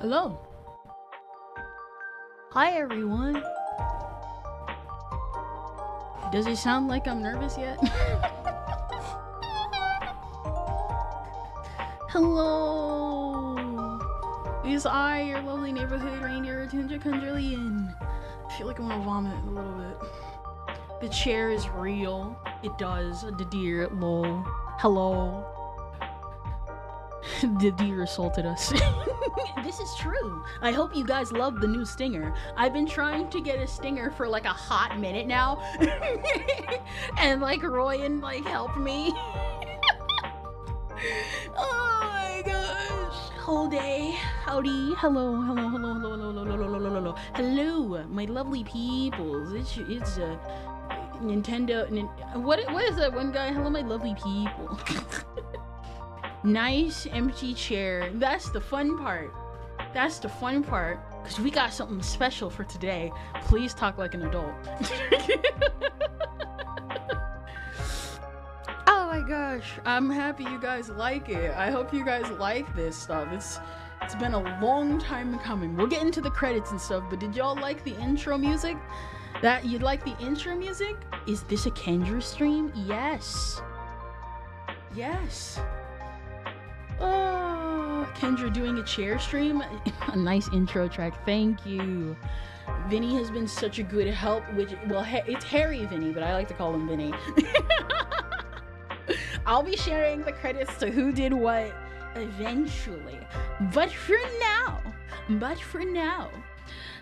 Hello. Hi, everyone. Does it sound like I'm nervous yet? Hello. It is I, your lovely neighborhood reindeer, Ginger Conjurlian. I feel like I'm gonna vomit a little bit. The chair is real. It does. The deer, lol. Hello. The deer assaulted us. This is true. I hope you guys love the new stinger. I've been trying to get a stinger for like a hot minute now. And like Royan like helped me. Oh my gosh. Whole day. Howdy. Hello, my lovely peoples. It's Nintendo. What is that one guy? Hello, my lovely people. Nice empty chair. That's the fun part. That's the fun part. Because we got something special for today. Please talk like an adult. Oh my gosh. I'm happy you guys like it. I hope you guys like this stuff. It's been a long time coming. We'll get into the credits and stuff, but did y'all like the intro music? That you'd like the intro music? Is this a Kendra stream? Yes. Yes. Oh, Kendra doing a chair stream. A nice intro track. Thank you. Vinny has been such a good help. It's Harry Vinny, but I like to call him Vinny. I'll be sharing the credits to who did what eventually. But for now,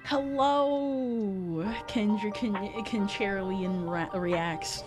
hello, Kendra Concharian reacts.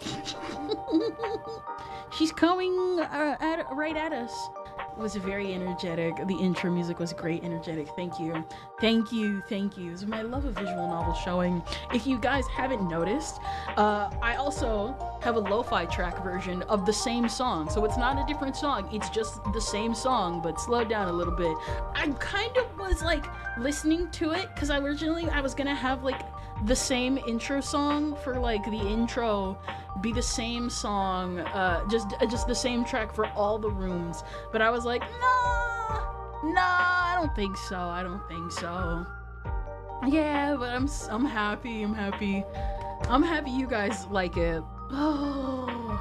She's coming right at us. It was very energetic. The intro music was great, energetic. Thank you. This is my love of visual novel showing. If you guys haven't noticed, I also have a lo-fi track version of the same song. So it's not a different song. It's just the same song, but slowed down a little bit. I kind of was like listening to it because originally I was gonna have like the same intro song for like the intro be the same song, just the same track for all the rooms, but I was like, nah, I don't think so. Yeah, but I'm happy you guys like it. Oh,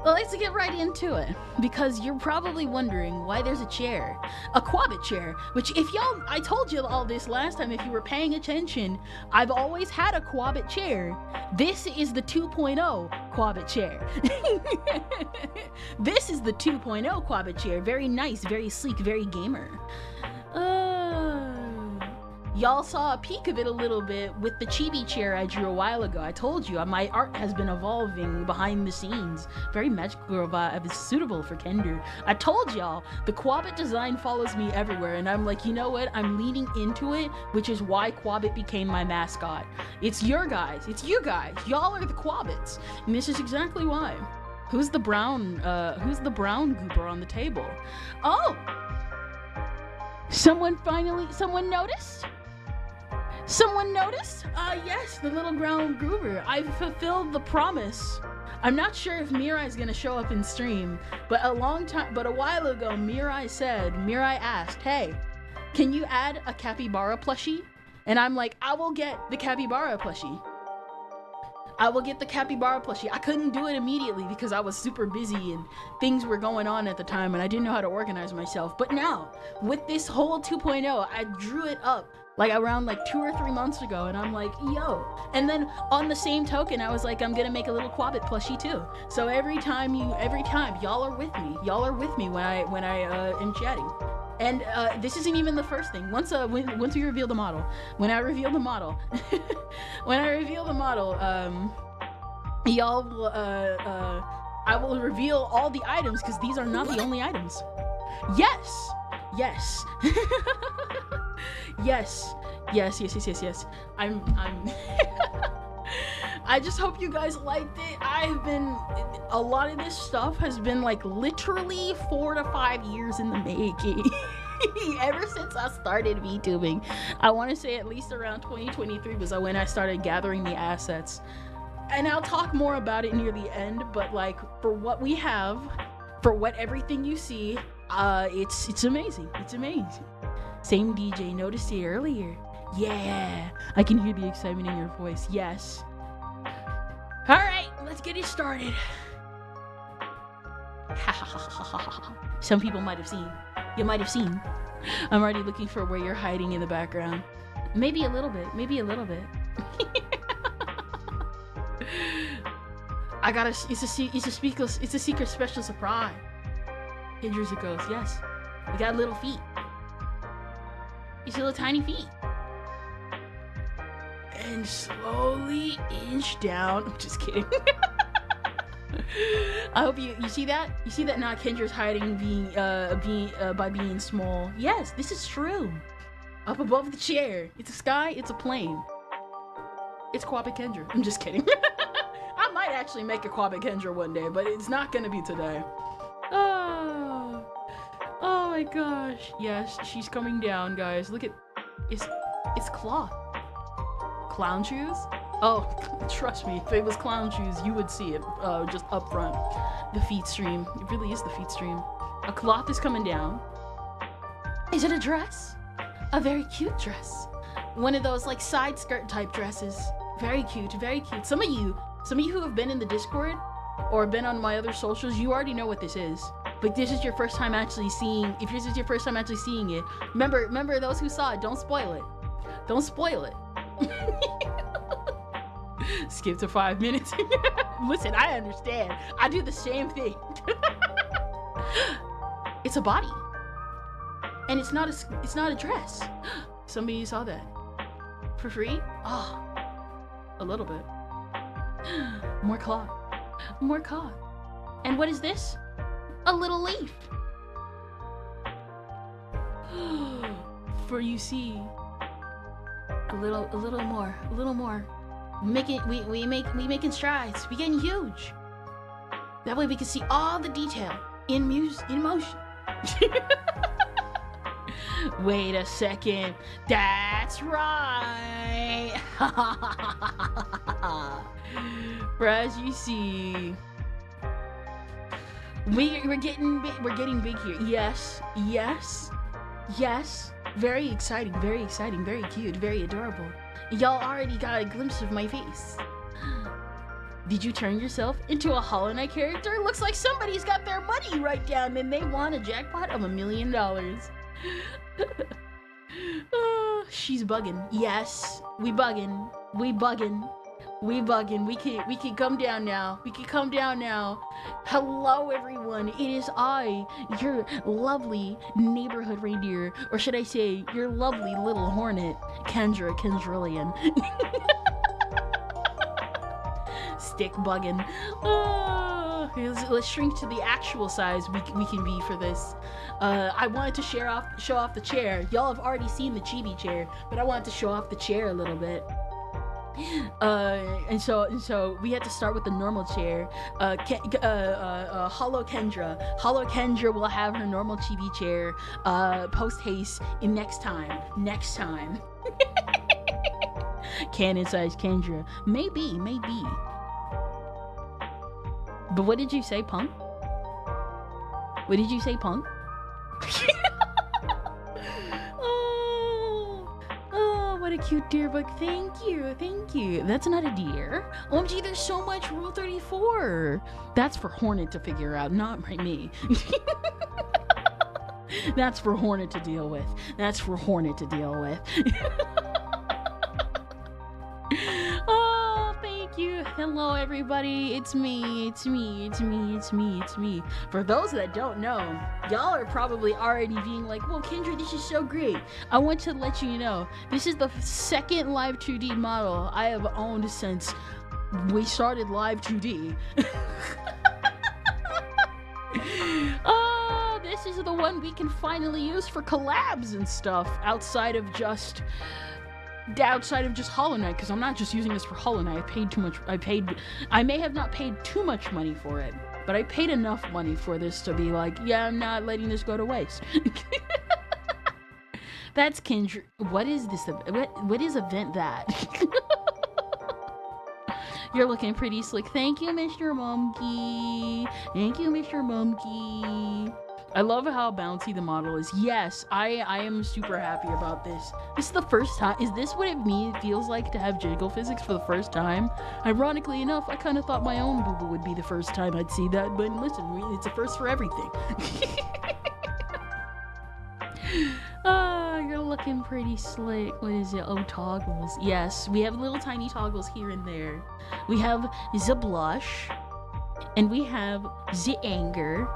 well, let's get right into it, because you're probably wondering why there's a chair, a Quabbit chair, which I told you all this last time if you were paying attention. I've always had a Quabbit chair. This is the 2.0 Quabbit chair. This is the 2.0 Quabbit chair. Very nice, very sleek, very gamer. Y'all saw a peek of it a little bit with the chibi chair I drew a while ago. I told you, my art has been evolving behind the scenes. Very magical, it's suitable for Kender. I told y'all, the Quabbit design follows me everywhere, and I'm like, you know what? I'm leaning into it, which is why Quabbit became my mascot. It's you guys. Y'all are the Quabbits, and this is exactly why. Who's the brown goober on the table? Oh! Someone noticed? Yes, the little brown goober. I've fulfilled the promise. I'm not sure if Mirai's gonna show up in stream, but a while ago, Mirai asked, hey, can you add a capybara plushie? And I'm like, I will get the capybara plushie. I couldn't do it immediately because I was super busy and things were going on at the time and I didn't know how to organize myself. But now, with this whole 2.0, I drew it up like around like 2 or 3 months ago, and I'm like, yo. And then on the same token, I was like, I'm gonna make a little Quabbit plushie too. So every time y'all are with me when I am chatting. And this isn't even the first thing. Once we reveal the model, when I reveal the model, y'all will, I will reveal all the items because these are not the only items. Yes. Yes. I'm I just hope you guys liked it. A lot of this stuff has been like literally 4 to 5 years in the making. Ever since I started VTubing. I want to say at least around 2023 was when I started gathering the assets. And I'll talk more about it near the end, but like for what we have, for what everything you see, it's amazing. Same DJ, noticed it earlier. Yeah, I can hear the excitement in your voice. Yes. All right, let's get it started. Some people might have seen. You might have seen. I'm already looking for where you're hiding in the background. Maybe a little bit. Maybe a little bit. I gotta. It's a secret special surprise. Kendra's a ghost. Yes. We got little feet. You see little tiny feet. And slowly inch down. I'm just kidding. I hope you see that. You see that? Now Kendra's hiding, by being small. Yes, this is true. Up above the chair. It's a sky. It's a plane. It's Kwaba Kendra. I'm just kidding. I might actually make a Kwaba Kendra one day, but it's not gonna be today. Oh my gosh. Yes, she's coming down, guys. Look at it's cloth. Clown shoes? Oh, trust me, if it was clown shoes, you would see it just up front. The feet stream. It really is the feet stream. A cloth is coming down. Is it a dress? A very cute dress. One of those like side skirt type dresses. Very cute, very cute. Some of you who have been in the Discord or been on my other socials, you already know what this is. But this is your first time actually seeing, if this is your first time actually seeing it, remember those who saw it, don't spoil it. Don't spoil it. Skip to 5 minutes. Listen, I understand. I do the same thing. It's a body. And it's not a dress. Somebody saw that. For free? Oh, a little bit. More cloth. More cloth. And what is this? A little leaf. For you see, a little more. We making strides. We getting huge. That way we can see all the detail in motion. Wait a second. That's right. For as you see, we're getting big here. Yes. Very exciting, very cute, very adorable. Y'all already got a glimpse of my face. Did you turn yourself into a HOTLINE character? Looks like somebody's got their money right down and they won a jackpot of $1 million. She's bugging. Yes, we bugging. We can come down now. Hello everyone, it is I, your lovely neighborhood reindeer, or should I say, your lovely little hornet, Kendrillian. Stick bugging. Let's shrink to the actual size we can be for this. I wanted to show off the chair. Y'all have already seen the chibi chair, but I wanted to show off the chair a little bit. And so we had to start with the normal chair. Hollow Kendra will have her normal chibi chair post haste in next time. Canon size Kendra. Maybe. But what did you say, punk? What did you say, punk? Oh, what a cute deer bug. Thank you. That's not a deer. OMG, there's so much Rule 34. That's for Hornet to figure out, not me. That's for Hornet to deal with. Oh, thank you. Hello, everybody. It's me. For those that don't know, y'all are probably already being like, well, Kendra, this is so great. I want to let you know, this is the second live 2D model I have owned since we started live 2D. Oh, this is the one we can finally use for collabs and stuff outside of just Hollow Knight, because I'm not just using this for Hollow Knight. I may have not paid too much money for it, but I paid enough money for this to be like, yeah, I'm not letting this go to waste. That's Kendra. What is this? What is event that? You're looking pretty slick. Thank you, Mr. Monkey. I love how bouncy the model is. Yes, I am super happy about this. This is the first time. Is this what it feels like to have jiggle physics for the first time? Ironically enough, I kind of thought my own boo-boo would be the first time I'd see that, but listen, it's a first for everything. You're looking pretty slick. What is it? Oh, toggles. Yes, we have little tiny toggles here and there. We have the blush, and we have the anger,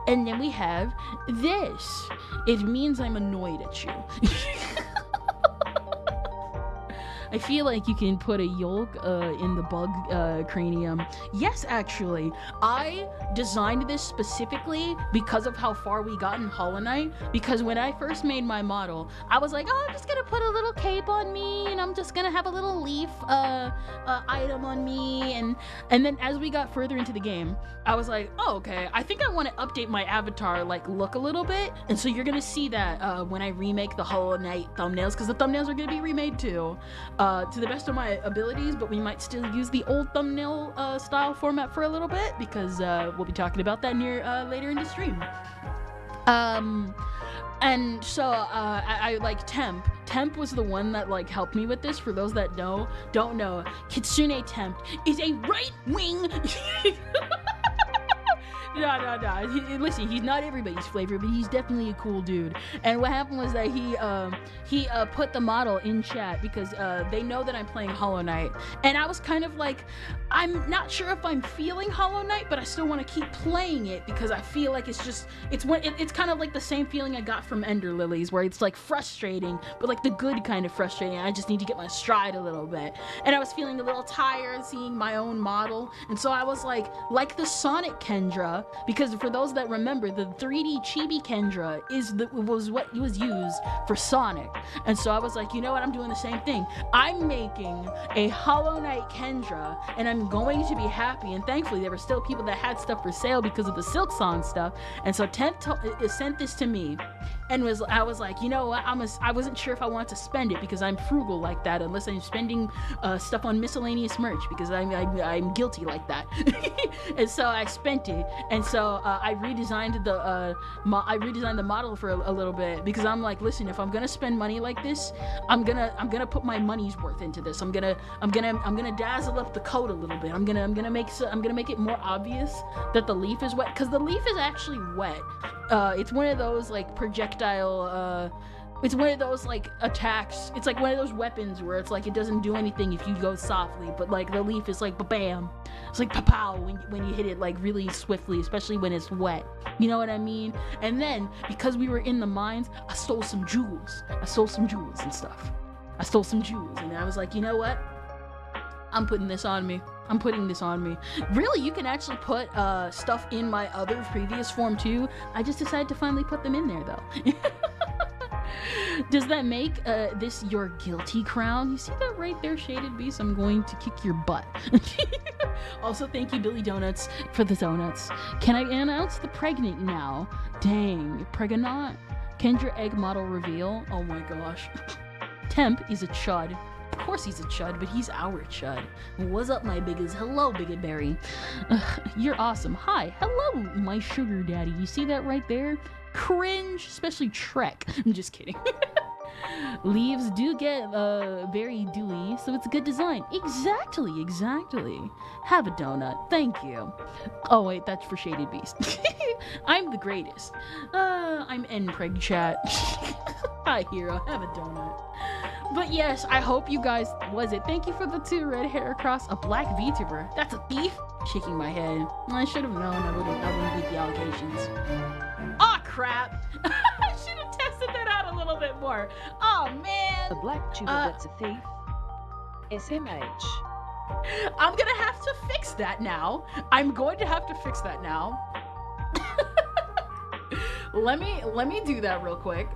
and then we have this. It means I'm annoyed at you. I feel like you can put a yolk in the bug cranium. Yes, actually. I designed this specifically because of how far we got in Hollow Knight. Because when I first made my model, I was like, oh, I'm just gonna put a little cape on me, and I'm just gonna have a little leaf item on me. And then as we got further into the game, I was like, oh, okay, I think I want to update my avatar like look a little bit. And so you're gonna see that when I remake the Hollow Knight thumbnails, because the thumbnails are gonna be remade too. To the best of my abilities, but we might still use the old thumbnail style format for a little bit, because we'll be talking about that later in the stream. And so I like Temp was the one that like helped me with this. For those that don't know, Kitsune Temp is a right-wing No. Listen, he's not everybody's flavor, but he's definitely a cool dude. And what happened was that he put the model in chat because they know that I'm playing Hollow Knight, and I was kind of like, I'm not sure if I'm feeling Hollow Knight, but I still want to keep playing it because I feel like it's kind of like the same feeling I got from Ender Lilies, where it's like frustrating, but like the good kind of frustrating. I just need to get my stride a little bit, and I was feeling a little tired seeing my own model, and so I was like the Sonic Kendra. Because for those that remember, the 3D Chibi Kendra was what was used for Sonic. And so I was like, you know what, I'm doing the same thing. I'm making a Hollow Knight Kendra, and I'm going to be happy. And thankfully, there were still people that had stuff for sale because of the Silk Song stuff. And so Tent sent this to me, and I was like, you know what, I wasn't sure if I wanted to spend it because I'm frugal like that, unless I'm spending stuff on miscellaneous merch, because I'm guilty like that. And so I spent it. And so I redesigned the model for a little bit, because I'm like, listen, if I'm gonna spend money like this, I'm gonna put my money's worth into this. I'm gonna dazzle up the coat a little bit. I'm gonna make it more obvious that the leaf is wet, because the leaf is actually wet. It's one of those like projectile. It's one of those like attacks. It's like one of those weapons where it's like it doesn't do anything if you go softly, but like the leaf is like ba-bam. It's like pa-pow when you hit it like really swiftly, especially when it's wet. You know what I mean? And then because we were in the mines, I stole some jewels and stuff. I stole some jewels, and I was like, you know what? I'm putting this on me. I'm putting this on me. Really, you can actually put stuff in my other previous form too. I just decided to finally put them in there though. Does that make this your guilty crown? You see that right there, Shaded Beast? I'm going to kick your butt. Also, thank you, Billy Donuts, for the donuts. Can I announce the pregnant now? Dang, pregnant? Kendra egg model reveal? Oh my gosh. Temp is a chud. Of course he's a chud, but he's our chud. What's up, my biggies? Hello, Bigot Berry. You're awesome. Hi. Hello, my sugar daddy. You see that right there? Cringe, especially Trek. I'm just kidding. Leaves do get very dewy, so it's a good design. Exactly. Have a donut. Thank you. Oh wait, that's for Shaded Beast. I'm the greatest. I'm Npreg chat. Hi, hero. Have a donut. But yes, I hope you guys, thank you for the 2 red hair across a black VTuber. That's a thief? Shaking my head. I should have known I wouldn't beat the allegations. Aw, crap. I should have tested that out a little bit more. Oh, man. A black tuber that's a thief. SMH. I'm gonna have to fix that now. I'm going to have to fix that now. Let me do that real quick.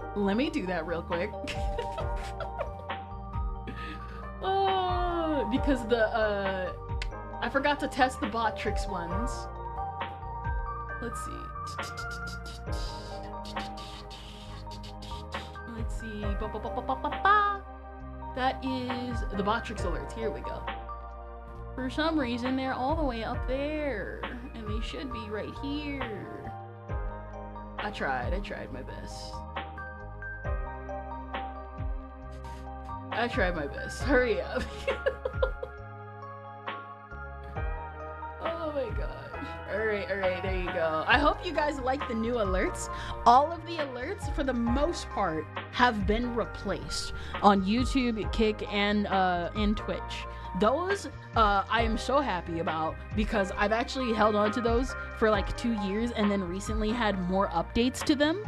Because I forgot to test the Botrix ones. Let's see. That is the Botrix alerts. Here we go. For some reason, they're all the way up there, and they should be right here. I tried my best. I tried my best. Hurry up. Oh my gosh. Alright, there you go. I hope you guys like the new alerts. All of the alerts, for the most part, have been replaced on YouTube, Kick, and Twitch. Those, I am so happy about, because I've actually held on to those for like 2 years and then recently had more updates to them.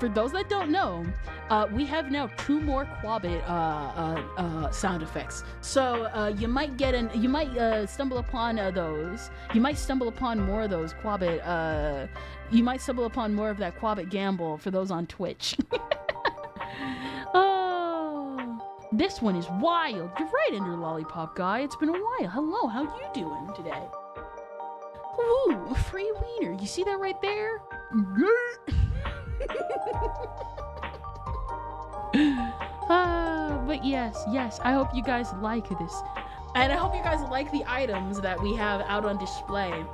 For those that don't know, we have now 2 more Quabbit sound effects. So you might stumble upon those. You might stumble upon more of those Quabbit. You might stumble upon more of that Quabbit gamble for those on Twitch. This one is wild. You're right, Ender Lollipop Guy. It's been a while. Hello, how you doing today? Ooh, free wiener. You see that right there? But yes, I hope you guys like this. And I hope you guys like the items that we have out on display.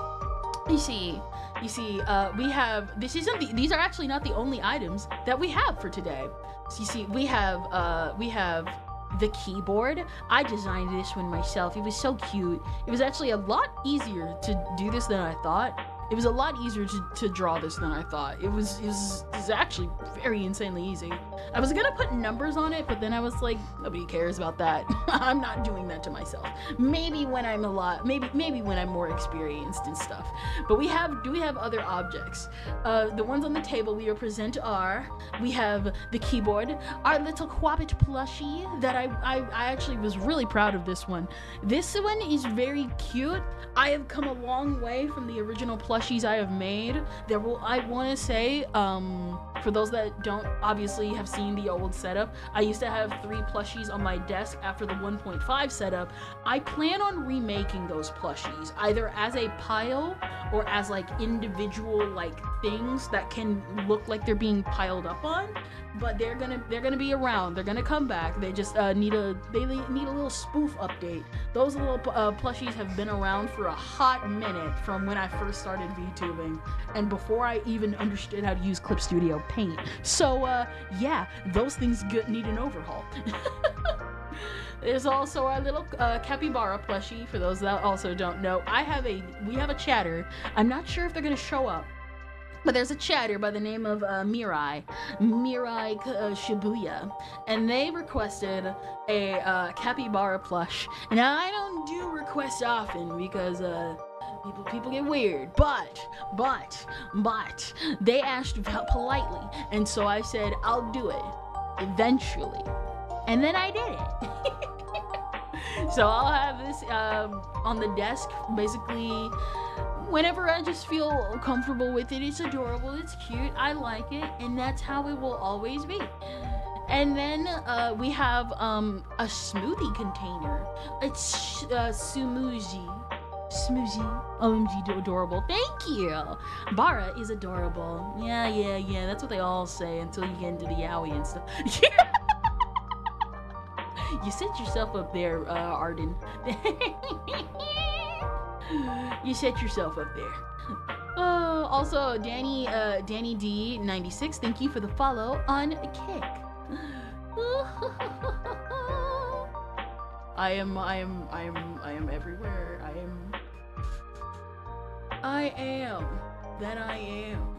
You see, we have, these are actually not the only items that we have for today. So you see, we have the keyboard. I designed this one myself. It was so cute. It was actually a lot easier to do this than I thought. It was a lot easier to draw this than I thought. It was actually very insanely easy. I was gonna put numbers on it, but then I was like, nobody cares about that. I'm not doing that to myself. Maybe when I'm maybe when I'm more experienced and stuff. But do we have other objects? The ones on the table we represent are, we have the keyboard, our little Quabbit plushie that I actually was really proud of this one. This one is very cute. I have come a long way from the original plushies I have made. I want to say, for those that don't obviously have seen the old setup, I used to have 3 plushies on my desk after the 1.5 setup. I plan on remaking those plushies, either as a pile or as like individual like things that can look like they're being piled up on. But they're gonna be around. They're gonna come back. They just need a little spoof update. Those little plushies have been around for a hot minute from when I first started VTubing and before I even understood how to use Clip Studio Paint. So yeah, those things need an overhaul. There's also our little capybara plushie. For those that also don't know, we have a chatter. I'm not sure if they're gonna show up. But there's a chatter by the name of Mirai Shibuya, and they requested a capybara plush. Now I don't do requests often because people get weird, but they asked politely, and so I said I'll do it eventually, and then I did it. So I'll have this on the desk basically whenever I just feel comfortable with it. It's adorable, it's cute, I like it, and that's how it will always be. And then we have a smoothie container. It's smoothie. OMG, adorable. Thank you. Bara is adorable. Yeah. That's what they all say until you get into the yaoi and stuff. You set yourself up there, Arden. You set yourself up there. Also, Danny D96, thank you for the follow on Kick. I am everywhere. I am that I am.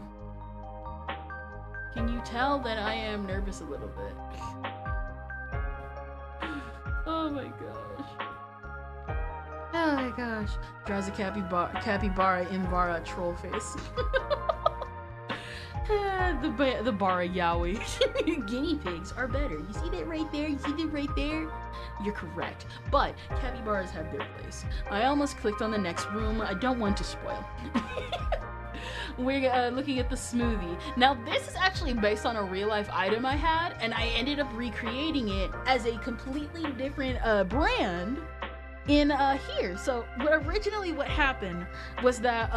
Can you tell that I am nervous a little bit? Oh my gosh. Oh my gosh. Draws a capybara in Bara troll face. The Bara yaoi. Guinea pigs are better. You see that right there? You see that right there? You're correct. But capybaras have their place. I almost clicked on the next room. I don't want to spoil. We're looking at the smoothie. Now this is actually based on a real life item I had, and I ended up recreating it as a completely different brand in here. So originally what happened was that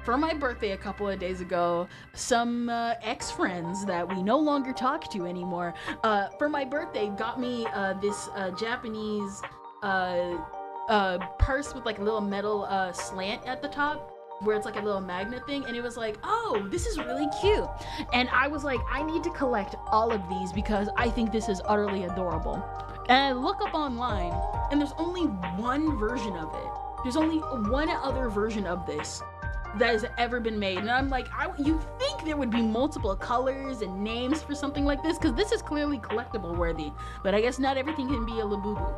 for my birthday a couple of days ago, some ex-friends that we no longer talk to anymore, for my birthday got me this Japanese purse with like a little metal slant at the top. where it's like a little magnet thing, and it was like, oh, this is really cute. And I was like, I need to collect all of these because I think this is utterly adorable. And I look up online, and there's only one version of it. There's only one other version of this that has ever been made. And I'm like, you think there would be multiple colors and names for something like this? Because this is clearly collectible worthy. But I guess not everything can be a labubu.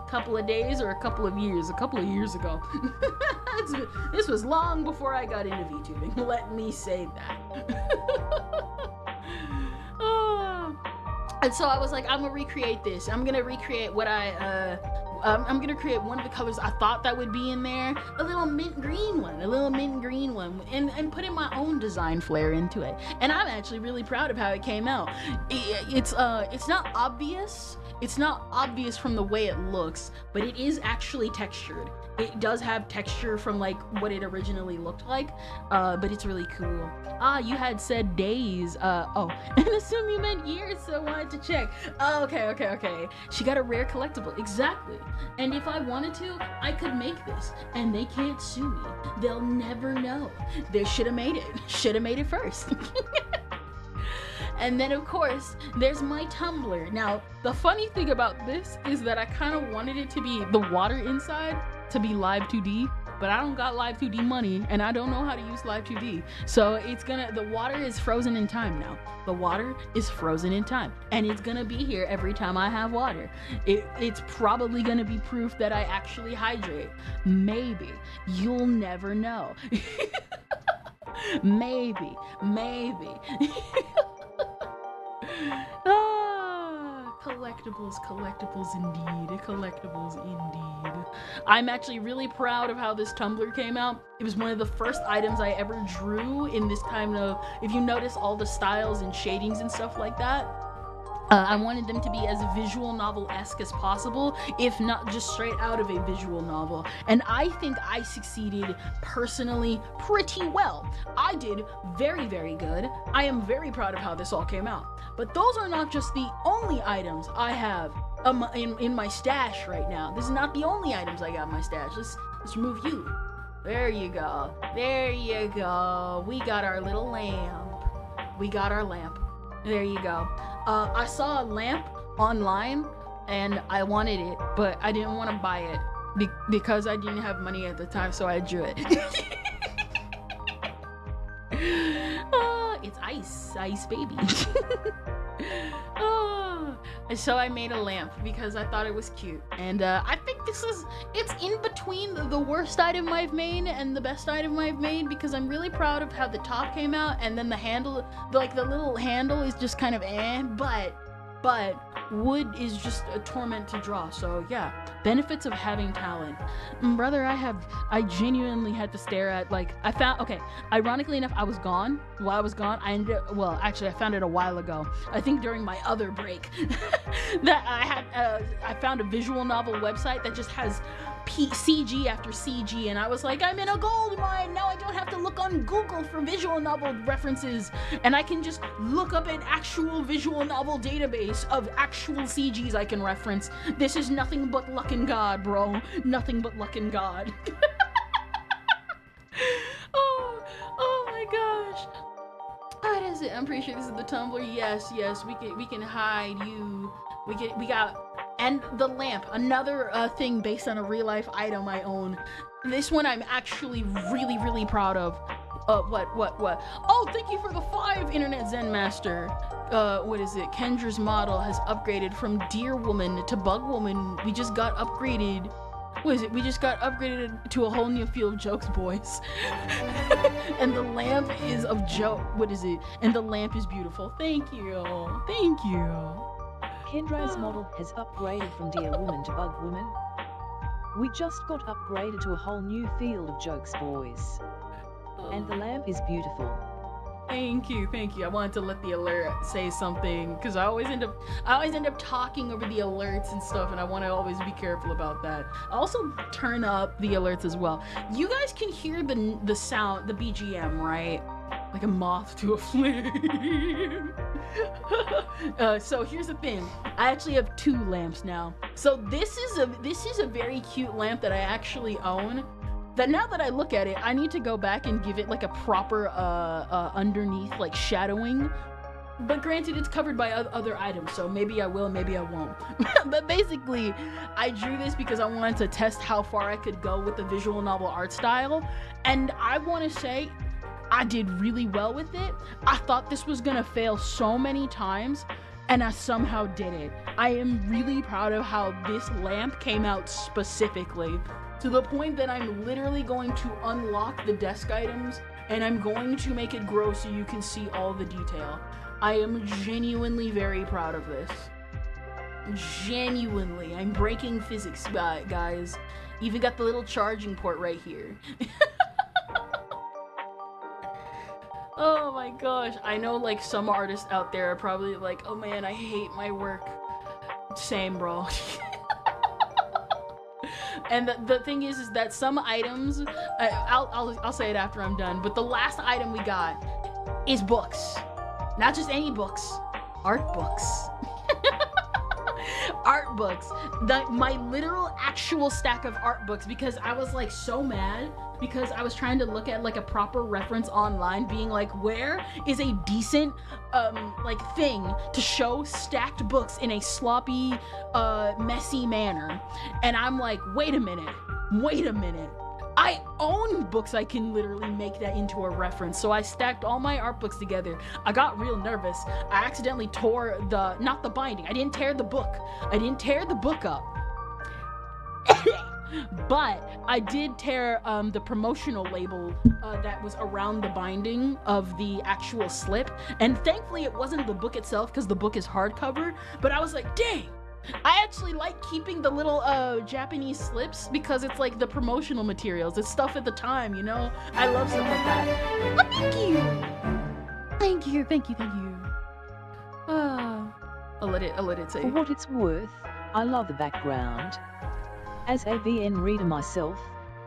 Couple of days or a couple of years ago. This was long before I got into VTubing. Let me say that. And so I was like, I'm gonna recreate this. I'm gonna recreate what I'm gonna create one of the colors I thought that would be in there, a little mint green one, and put in my own design flair into it. And I'm actually really proud of how it came out. It's not obvious. It's not obvious from the way it looks, but it is actually textured. It does have texture from like what it originally looked like, but it's really cool. You had said days. Oh, and assume you meant years, so I wanted to check. Oh, okay. She got a rare collectible, exactly. And if I wanted to, I could make this, and they can't sue me. They'll never know. They should have made it. Should have made it first. And then of course, there's my Tumblr. Now, the funny thing about this is that I kind of wanted it to be the water inside to be Live 2D, but I don't got Live 2D money, and I don't know how to use Live 2D. So the water is frozen in time now. The water is frozen in time, and it's gonna be here every time I have water. It's probably gonna be proof that I actually hydrate. Maybe. You'll never know. Maybe. Collectibles indeed. I'm actually really proud of how this Tumblr came out. It was one of the first items I ever drew in this kind of, if you notice all the styles and shadings and stuff like that, I wanted them to be as visual novel-esque as possible, if not just straight out of a visual novel. And I think I succeeded personally pretty well. I did very, very good. I am very proud of how this all came out. But those are not just the only items I have in my stash right now. This is not the only items I got in my stash. Let's remove you. There you go. We got our little lamp. There you go. I saw a lamp online and I wanted it, but I didn't want to buy it because I didn't have money at the time, so I drew it. It's ice baby. And so I made a lamp because I thought it was cute, and I think it's in between the worst item I've made and the best item I've made, because I'm really proud of how the top came out, and then the handle, like the little handle is just kind of but wood is just a torment to draw. So yeah, benefits of having talent. Brother, I genuinely had to stare at, like, ironically enough, I was gone. While I was gone, I found it a while ago. I think during my other break that I found a visual novel website that just has CG after CG, and I was like, I'm in a gold mine now. I don't have to look on Google for visual novel references, and I can just look up an actual visual novel database of actual CGs I can reference. This is nothing but luck and God, bro. Nothing but luck and God. oh my gosh. What is it? I'm pretty sure this is the Tumblr. Yes, we can hide you. We got. And the lamp, another thing based on a real life item I own. This one I'm actually really, really proud of. What? Oh, thank you for the 5, Internet Zen Master. What is it? Kendra's model has upgraded from Deer Woman to Bug Woman. We just got upgraded. What is it? We just got upgraded to a whole new field of jokes, boys. And the lamp is of joke. What is it? And the lamp is beautiful. Thank you. Kendra's model has upgraded from Dear Woman to Bug Woman. We just got upgraded to a whole new field of jokes, boys. And the lamp is beautiful. Thank you. I wanted to let the alert say something, because I always end up talking over the alerts and stuff, and I want to always be careful about that. I also turn up the alerts as well. You guys can hear the sound, the BGM, right? Like a moth to a flame. So here's the thing. I actually have 2 lamps now. So this is a very cute lamp that I actually own. that now that I look at it, I need to go back and give it like a proper underneath like shadowing. But granted, it's covered by other items, so maybe I will, maybe I won't. But basically, I drew this because I wanted to test how far I could go with the visual novel art style, and I want to say I did really well with it. I thought this was gonna fail so many times, and I somehow did it. I am really proud of how this lamp came out specifically, to the point that I'm literally going to unlock the desk items, and I'm going to make it grow so you can see all the detail. I am genuinely very proud of this. Genuinely. I'm breaking physics, guys. Even got the little charging port right here. Oh my gosh. I know like some artists out there are probably like, oh man, I hate my work. Same, bro. And the thing is that some items, I'll say it after I'm done, but the last item we got is books. Not just any books, art books. Art books. My literal actual stack of art books, because I was like so mad because I was trying to look at like a proper reference online, being like, where is a decent like thing to show stacked books in a sloppy, messy manner? And I'm like, wait a minute. I own books I can literally make that into a reference. So I stacked all my art books together. I got real nervous. I accidentally tore not the binding. I didn't tear the book. I didn't tear the book up. But I did tear the promotional label that was around the binding of the actual slip. And thankfully it wasn't the book itself, because the book is hardcover. But I was like, dang. I actually like keeping the little Japanese slips, because it's like the promotional materials. It's stuff at the time, you know? I love stuff like that. Oh, thank you. Thank you. I'll let it say. For what it's worth, I love the background. As a VN reader myself,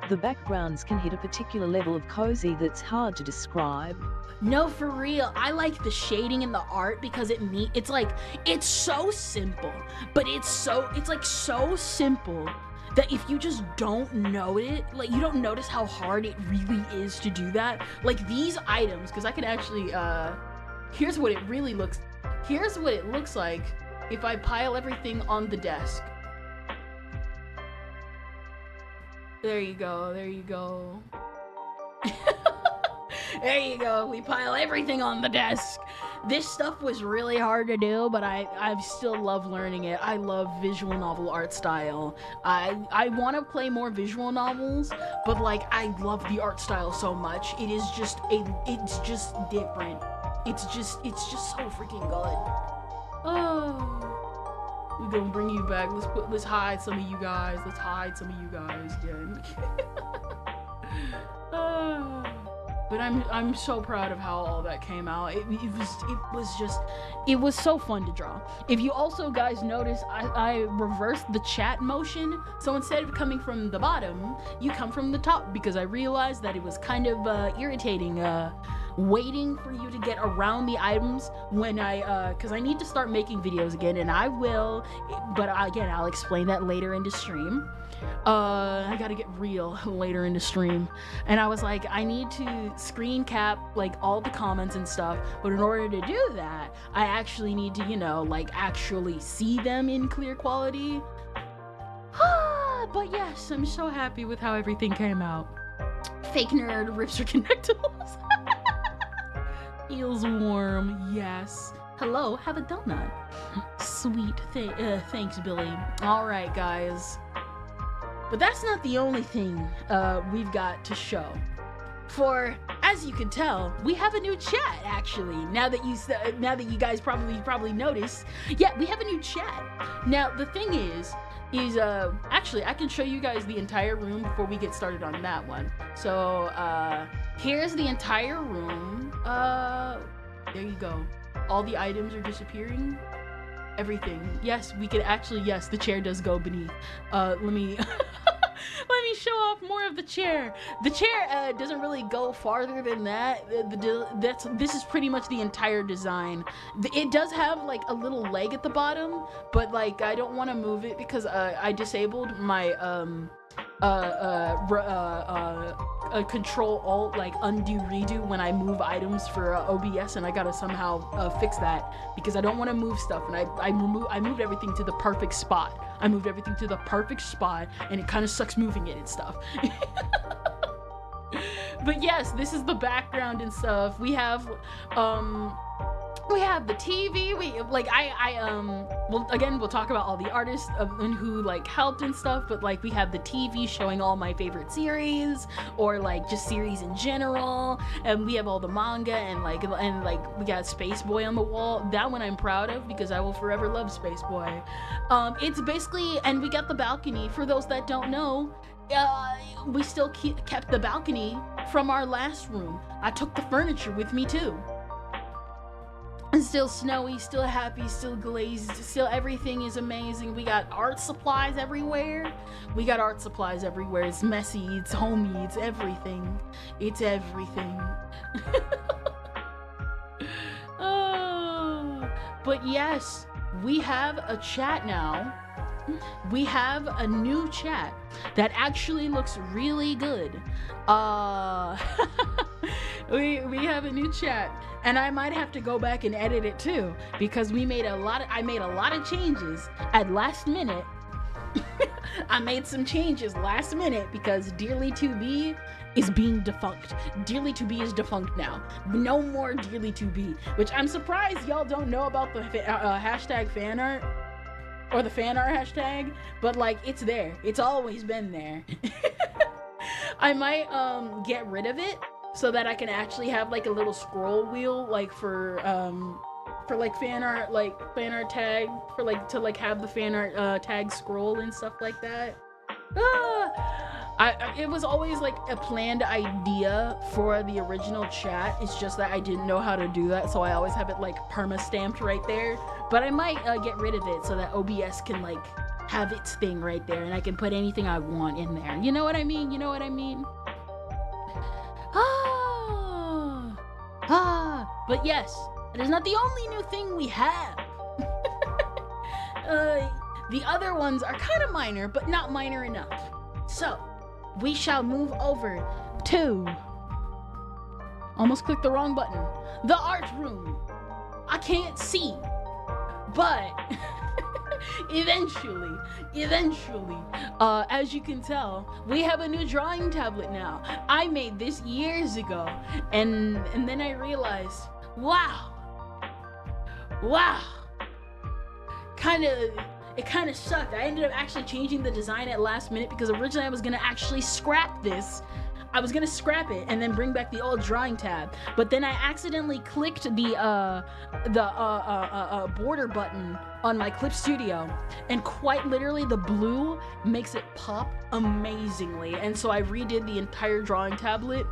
the backgrounds can hit a particular level of cozy that's hard to describe. No, for real. I like the shading in the art because it's like, it's so simple, but it's like so simple that if you just don't know it, like you don't notice how hard it really is to do that. Like these items, because I could actually, here's what it looks like if I pile everything on the desk. There you go. There you go. We pile everything on the desk. This stuff was really hard to do, but I still love learning it. I love visual novel art style. I want to play more visual novels, but like I love the art style so much. It's just different. It's just so freaking good. Oh, we're gonna bring you back. Let's hide some of you guys. Again. But I'm so proud of how all that came out. It was so fun to draw. If you also guys notice, I reversed the chat motion, so instead of coming from the bottom, you come from the top, because I realized that it was kind of irritating waiting for you to get around the items when because I need to start making videos again, and I will, but again, I'll explain that later in the stream. I gotta get real later in the stream, and I was like, I need to screen cap like all the comments and stuff, but in order to do that, I actually need to, you know, like actually see them in clear quality. But yes, I'm so happy with how everything came out. Fake nerd rips her connectables. Feels warm, yes. Hello, have a donut. Sweet, thanks, Billy. All right, guys. But that's not the only thing we've got to show. For, as you can tell, we have a new chat, actually. Now that you guys probably noticed, yeah, we have a new chat. Now the thing is actually I can show you guys the entire room before we get started on that one. So here's the entire room. There you go. All the items are disappearing. Everything. Yes, we could actually, yes, the chair does go beneath. Let me let me show off more of the chair. The chair doesn't really go farther than that. This is pretty much the entire design. It does have like a little leg at the bottom, but like I don't want to move it because I disabled my Control Alt like undo redo when I move items for OBS, and I gotta somehow fix that because I don't want to move stuff, and I moved everything to the perfect spot. I moved everything to the perfect spot, and it kind of sucks moving it and stuff. But yes, this is the background and stuff. We have the TV. Well, again, we'll talk about all the artists and who like helped and stuff, but like we have the TV showing all my favorite series, or like just series in general, and we have all the manga, and like we got Space Boy on the wall. That one I'm proud of because I will forever love Space Boy. It's basically, and we got the balcony. For those that don't know, we still kept the balcony from our last room. I took the furniture with me too. It's still snowy, still happy, still glazed, still everything is amazing. We got art supplies everywhere. It's messy, it's homey, it's everything. It's everything. Oh, but yes, we have a chat now. We have a new chat that actually looks really good. We have a new chat, and I might have to go back and edit it too because I made a lot of changes at last minute. I made some changes last minute because Dearly To Be is being defunct. Dearly To Be is defunct now. No more Dearly To Be, which I'm surprised y'all don't know about the hashtag fan art. Or the fan art hashtag, but like it's there. It's always been there. I might get rid of it so that I can actually have like a little scroll wheel like for like fan art tag, for like to like have the fan art tag scroll and stuff like that. It was always like a planned idea for the original chat. It's just that I didn't know how to do that, so I always have it like perma stamped right there. But I might get rid of it so that OBS can like have its thing right there, and I can put anything I want in there. You know what I mean? But yes, it is not the only new thing we have. The other ones are kind of minor, but not minor enough. So, we shall move over to... Almost clicked the wrong button. The art room. I can't see, but eventually, as you can tell, we have a new drawing tablet now. I made this years ago, and then I realized, wow, it kind of sucked. I ended up actually changing the design at last minute because originally I was gonna actually scrap this. I was gonna scrap it and then bring back the old drawing tab, but then I accidentally clicked the border button on my Clip Studio, and quite literally the blue makes it pop amazingly, and so I redid the entire drawing tablet.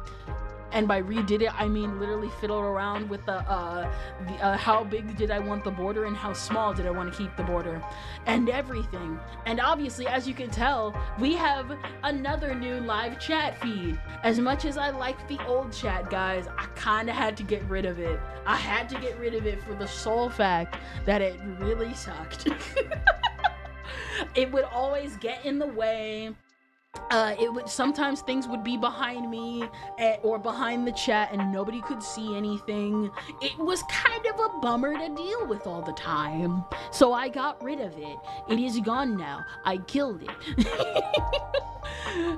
And by redid it, I mean literally fiddled around with the how big did I want the border and how small did I want to keep the border and everything. And obviously, as you can tell, we have another new live chat feed. As much as I liked the old chat, guys, I kind of had to get rid of it. I had to get rid of it for the sole fact that it really sucked. It would always get in the way. Sometimes things would be behind me or behind the chat and nobody could see anything. It was kind of a bummer to deal with all the time. So I got rid of it. It is gone now. I killed it.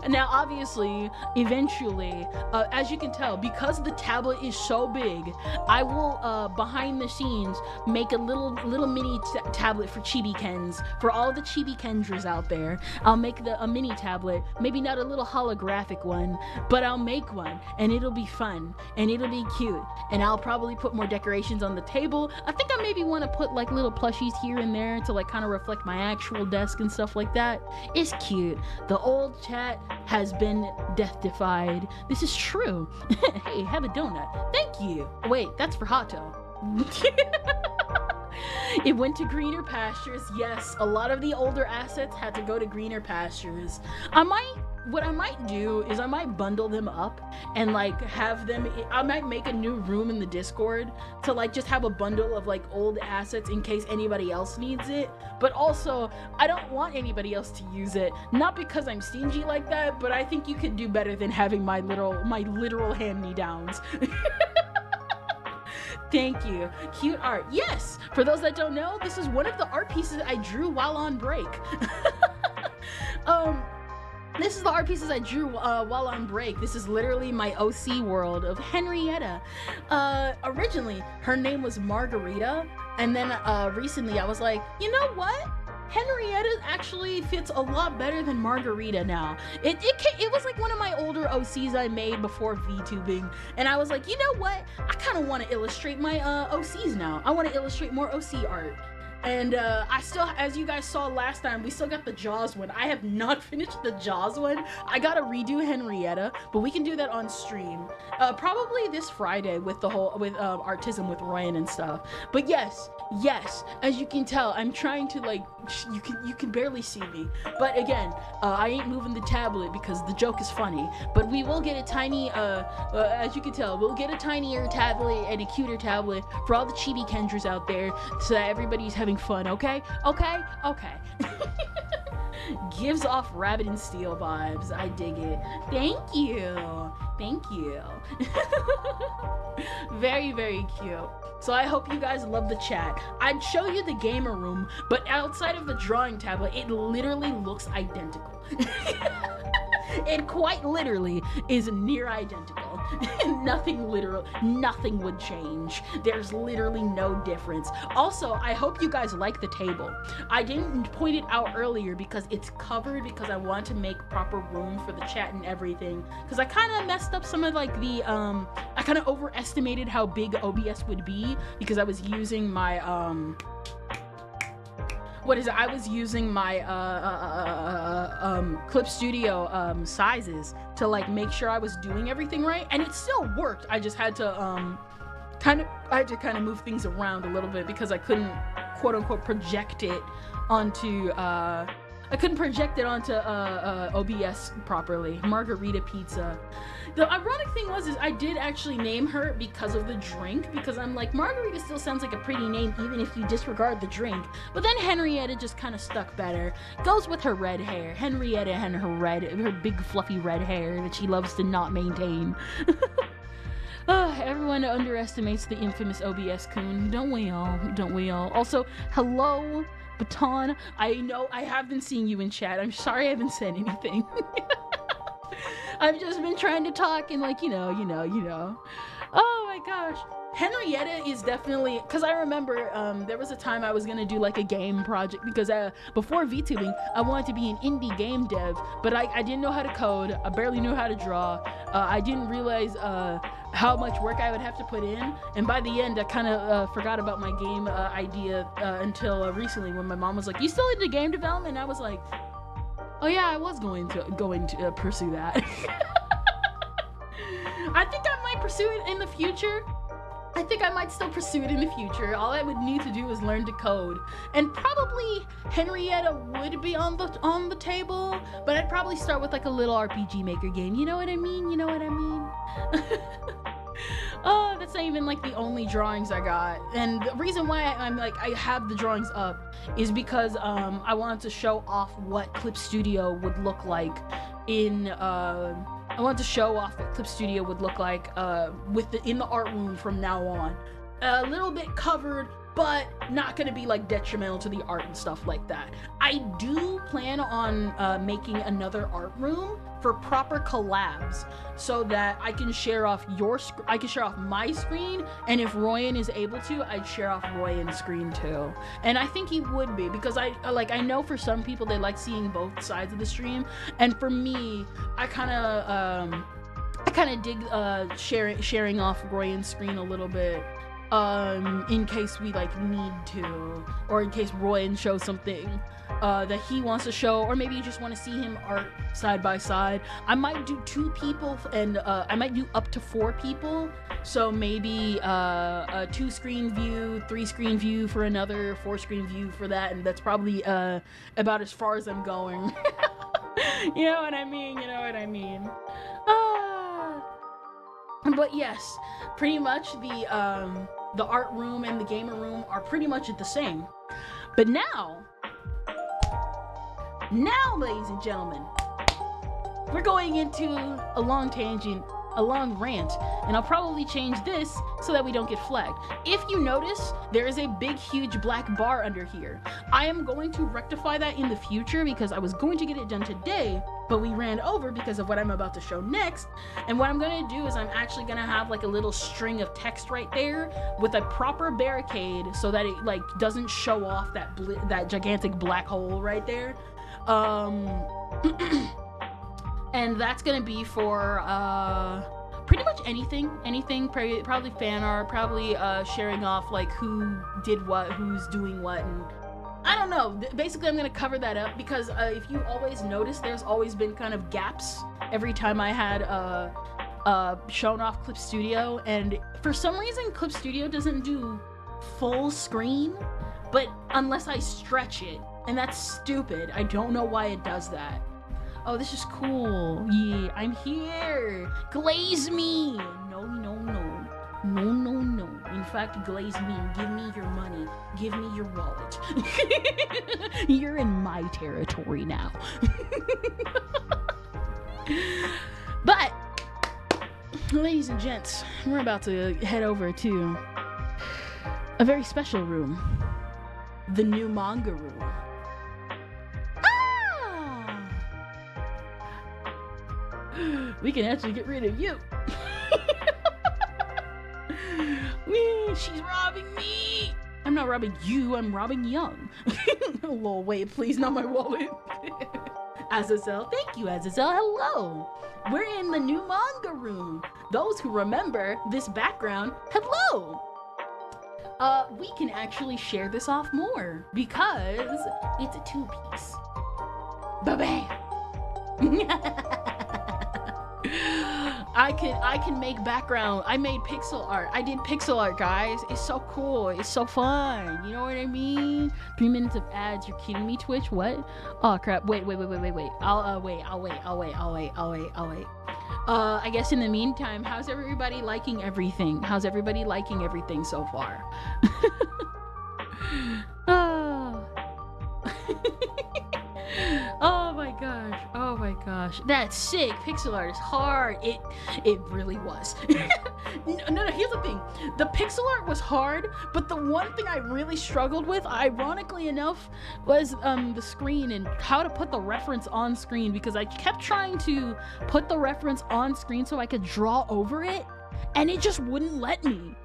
Now, obviously, eventually, as you can tell, because the tablet is so big, I will, behind the scenes, make a little mini tablet for Chibi-Kens. For all the Chibi-Kendras out there, I'll make a mini tablet. Maybe not a little holographic one, but I'll make one, and it'll be fun, and it'll be cute, and I'll probably put more decorations on the table. I think I maybe want to put like little plushies here and there to like kind of reflect my actual desk and stuff like that. It's cute. The old chat has been death-defied. This is true. Hey, have a donut. Thank you. Wait, that's for Hato. It went to greener pastures. Yes, a lot of the older assets had to go to greener pastures. I might what I might do is I might bundle them up and like have them, I might make a new room in the Discord to like just have a bundle of like old assets in case anybody else needs it. But also, I don't want anybody else to use it. Not because I'm stingy like that, but I think you could do better than having my literal hand-me-downs. Thank you. Cute art. Yes! For those that don't know, this is one of the art pieces I drew while on break. This is the art pieces I drew while on break. This is literally my OC world of Henrietta. Originally, her name was Margarita, and then recently I was like, you know what? Henrietta actually fits a lot better than Margarita now. It was like one of my older OCs I made before VTubing, and I was like, you know what? I kind of want to illustrate my OCs now. I want to illustrate more OC art. And I still, as you guys saw last time, we still got the Jaws one. I have not finished the Jaws one. I gotta redo Henrietta, but we can do that on stream. Probably this Friday with Artism with Ryan and stuff. But yes, as you can tell, I'm trying to like, you can barely see me. But again, I ain't moving the tablet because the joke is funny. But we will get a tiny, as you can tell, we'll get a tinier tablet and a cuter tablet for all the chibi Kendras out there so that everybody's having fun, okay? Gives off Rabbit and Steel vibes. I dig it. Thank you. Very, very cute. So I hope you guys love the chat. I'd show you the gamer room, but outside of the drawing tablet, it literally looks identical. It quite literally is near identical. Nothing would change. There's literally no difference. Also, I hope you guys like the table. I didn't point it out earlier because it's covered because I want to make proper room for the chat and everything. Because I kind of messed up some of like the, I kind of overestimated how big OBS would be because I was using my, I was using my Clip Studio sizes to like make sure I was doing everything right, and it still worked. I just had to kind of move things around a little bit because I couldn't quote unquote project it onto OBS properly. Margarita pizza. The ironic thing was I did actually name her because of the drink, because I'm like, Margarita still sounds like a pretty name even if you disregard the drink. But then Henrietta just kind of stuck better. Goes with her red hair. Henrietta and her big fluffy red hair that she loves to not maintain. Everyone underestimates the infamous OBS coon. Don't we all? Also, hello, Baton. I know I have been seeing you in chat. I'm sorry I haven't said anything. I've just been trying to talk and like, you know. Oh my gosh. Henrietta is definitely, because I remember there was a time I was going to do like a game project because before VTubing, I wanted to be an indie game dev, but I didn't know how to code. I barely knew how to draw. I didn't realize how much work I would have to put in, and by the end I kind of forgot about my game idea until recently when my mom was like, you still into game development? And I was like, oh yeah, I was going to pursue that. I think I might pursue it in the future. I think I might still pursue it in the future. All I would need to do is learn to code. And probably Henrietta would be on the table, but I'd probably start with like a little RPG Maker game. You know what I mean? Oh, that's not even like the only drawings I got. And the reason why I'm like, I have the drawings up is because I wanted to show off what Clip Studio would look like in I wanted to show off what Clip Studio would look like in the art room from now on. A little bit covered, but not gonna be like detrimental to the art and stuff like that. I do plan on making another art room for proper collabs so that I can share off my screen, and if Royan is able to, I'd share off Royan's screen too. And I think he would be, because I know for some people they like seeing both sides of the stream, and for me, I kind of dig sharing off Royan's screen a little bit. In case we like need to, or in case Royan shows something that he wants to show, or maybe you just want to see him art side by side. I might do 2 people, and I might do up to 4 people, so maybe a 2 screen view, 3 screen view for another, 4 screen view for that, and that's probably about as far as I'm going. You know what I mean? You know what I mean? Ah. But yes, pretty much the art room and the gamer room are pretty much the same. But now, ladies and gentlemen, we're going into a long tangent, a long rant, and I'll probably change this so that we don't get flagged. If you notice, there is a big, huge black bar under here. I am going to rectify that in the future because I was going to get it done today, but we ran over because of what I'm about to show next. And what I'm going to do is I'm actually going to have like a little string of text right there with a proper barricade so that it like doesn't show off that gigantic black hole right there. And that's gonna be for pretty much anything, probably fan art, probably sharing off like who did what, who's doing what, and I don't know. Basically, I'm gonna cover that up because if you always notice, there's always been kind of gaps every time I had shown off Clip Studio, and for some reason, Clip Studio doesn't do full screen, but unless I stretch it, and that's stupid. I don't know why it does that. Oh, this is cool. Yeah, I'm here. Glaze me. No. In fact, glaze me. Give me your money. Give me your wallet. You're in my territory now. But, ladies and gents, we're about to head over to a very special room. The new manga room. We can actually get rid of you. She's robbing me. I'm not robbing you, I'm robbing Young. Lol, wait, please, not my wallet. Azazel, thank you, Azazel. Hello. We're in the new manga room. Those who remember this background, hello. We can actually share this off more because it's a 2-piece. Ba-bam. I can make background. I made pixel art. I did pixel art, guys. It's so cool. It's so fun. You know what I mean? 3 minutes of ads. You're kidding me, Twitch? What? Oh crap. Wait. I'll wait. I guess in the meantime, how's everybody liking everything? How's everybody liking everything so far? Oh my gosh. That's sick. Pixel art is hard. It really was. No, here's the thing. The pixel art was hard, but the one thing I really struggled with, ironically enough, was the screen and how to put the reference on screen, because I kept trying to put the reference on screen so I could draw over it, and it just wouldn't let me.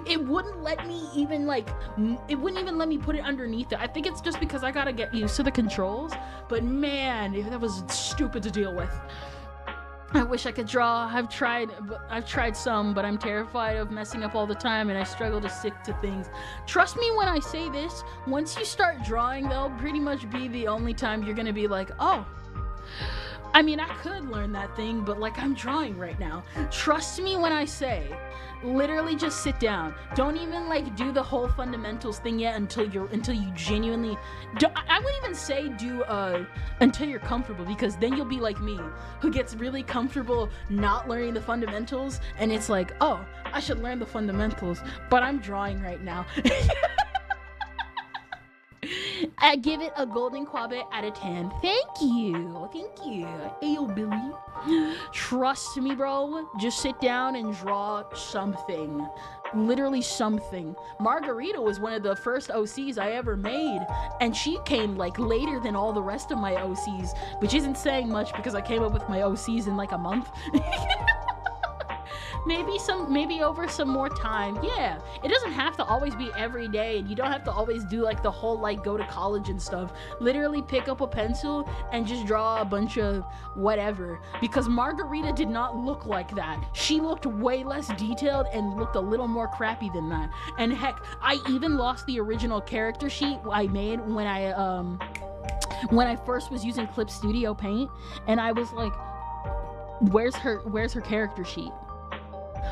It wouldn't let me even let me put it underneath it. I think it's just because I gotta get used to the controls, but man, that was stupid to deal with. I wish I could draw. I've tried some, but I'm terrified of messing up all the time, and I struggle to stick to things. Trust me when I say this, once you start drawing, that'll pretty much be the only time you're gonna be like, oh, I mean, I could learn that thing, but like, I'm drawing right now. Trust me when I say, literally just sit down. Don't even like do the whole fundamentals thing yet until you genuinely I wouldn't even say do until you're comfortable, because then you'll be like me, who gets really comfortable not learning the fundamentals, and it's like, oh, I should learn the fundamentals, but I'm drawing right now. I give it a golden quabbit out of 10. Thank you. Ayo, Billy. Trust me, bro. Just sit down and draw something. Literally something. Margarita was one of the first OCs I ever made, and she came like later than all the rest of my OCs, which isn't saying much because I came up with my OCs in like a month. Maybe over some more time. Yeah, it doesn't have to always be every day, and you don't have to always do like the whole like go to college and stuff. Literally pick up a pencil and just draw a bunch of whatever, because Margarita did not look like that. She looked way less detailed and looked a little more crappy than that. And heck, I even lost the original character sheet I made when I first was using Clip Studio Paint, and I was like, where's her character sheet?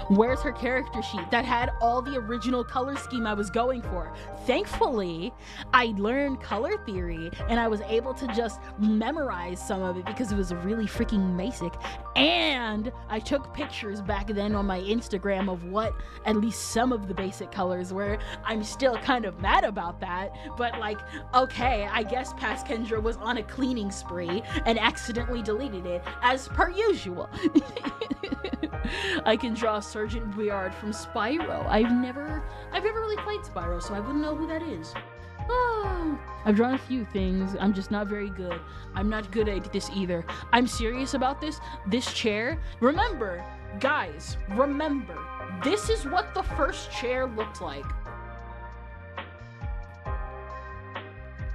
Where's her character sheet that had all the original color scheme I was going for? Thankfully, I learned color theory and I was able to just memorize some of it because it was really freaking basic. And I took pictures back then on my Instagram of what at least some of the basic colors were. I'm still kind of mad about that, but like, okay, I guess Past Kendra was on a cleaning spree and accidentally deleted it, as per usual. I can draw Sergeant Weird from Spyro. I've never really played Spyro, so I wouldn't know who that is. Oh, I've drawn a few things. I'm just not very good. I'm not good at this either. I'm serious about this. This chair. Remember, guys, remember, this is what the first chair looked like.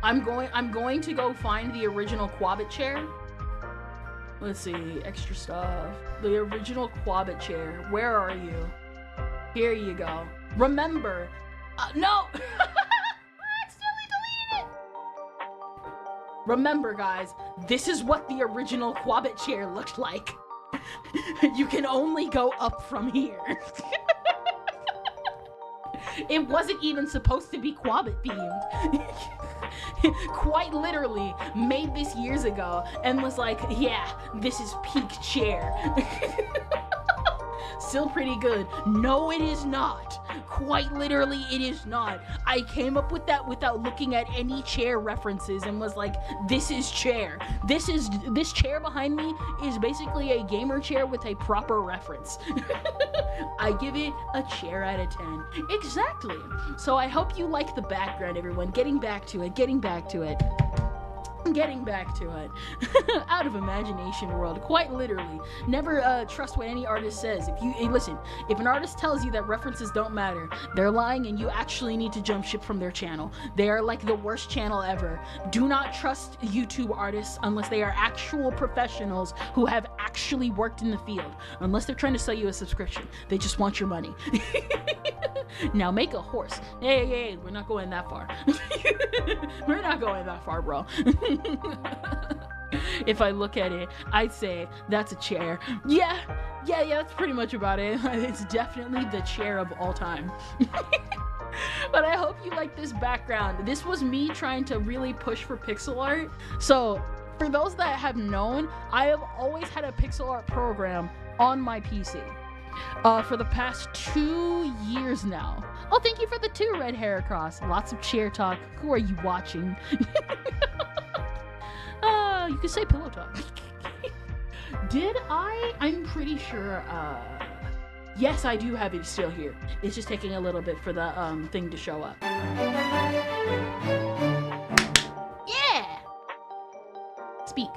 I'm going to go find the original Quabbit chair. Let's see, extra stuff. The original Quabbit chair. Where are you? Here you go. Remember, no! I accidentally deleted it! Remember, guys, this is what the original Quabbit chair looked like. You can only go up from here. It wasn't even supposed to be Quabbit themed. Quite literally made this years ago and was like, yeah, this is peak chair. Still pretty good. No, it is not. Quite literally, it is not. I came up with that without looking at any chair references and was like, this is chair. This chair behind me is basically a gamer chair with a proper reference. I give it a chair out of 10. Exactly. So I hope you like the background, everyone. Getting back to it. Out of imagination world, quite literally. Never trust what any artist says. If an artist tells you that references don't matter, they're lying and you actually need to jump ship from their channel. They are like the worst channel ever. Do not trust YouTube artists unless they are actual professionals who have actually worked in the field. Unless they're trying to sell you a subscription. They just want your money. Now make a horse. Hey, we're not going that far. We're not going that far, bro. If I look at it, I'd say that's a chair. Yeah, that's pretty much about it. It's definitely the chair of all time. But I hope you like this background. This was me trying to really push for pixel art. So, for those that have known, I have always had a pixel art program on my PC. For the past 2 years now. Oh, thank you for the 2 red hair across. Lots of chair talk. Who are you watching? You could say pillow talk. Did I? I'm pretty sure, yes, I do have it still here. It's just taking a little bit for the, thing to show up. Yeah! Speak.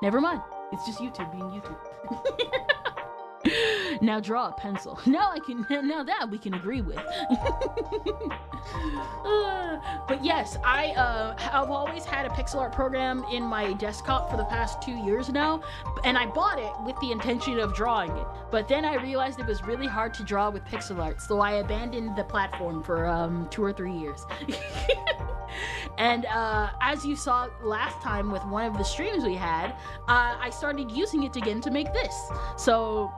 Never mind. It's just YouTube being YouTube. Now draw a pencil. Now that we can agree with. But yes, I've always had a pixel art program in my desktop for the past 2 years now, and I bought it with the intention of drawing it. But then I realized it was really hard to draw with pixel art, so I abandoned the platform for 2 or 3 years. And as you saw last time with one of the streams we had, I started using it again to make this. So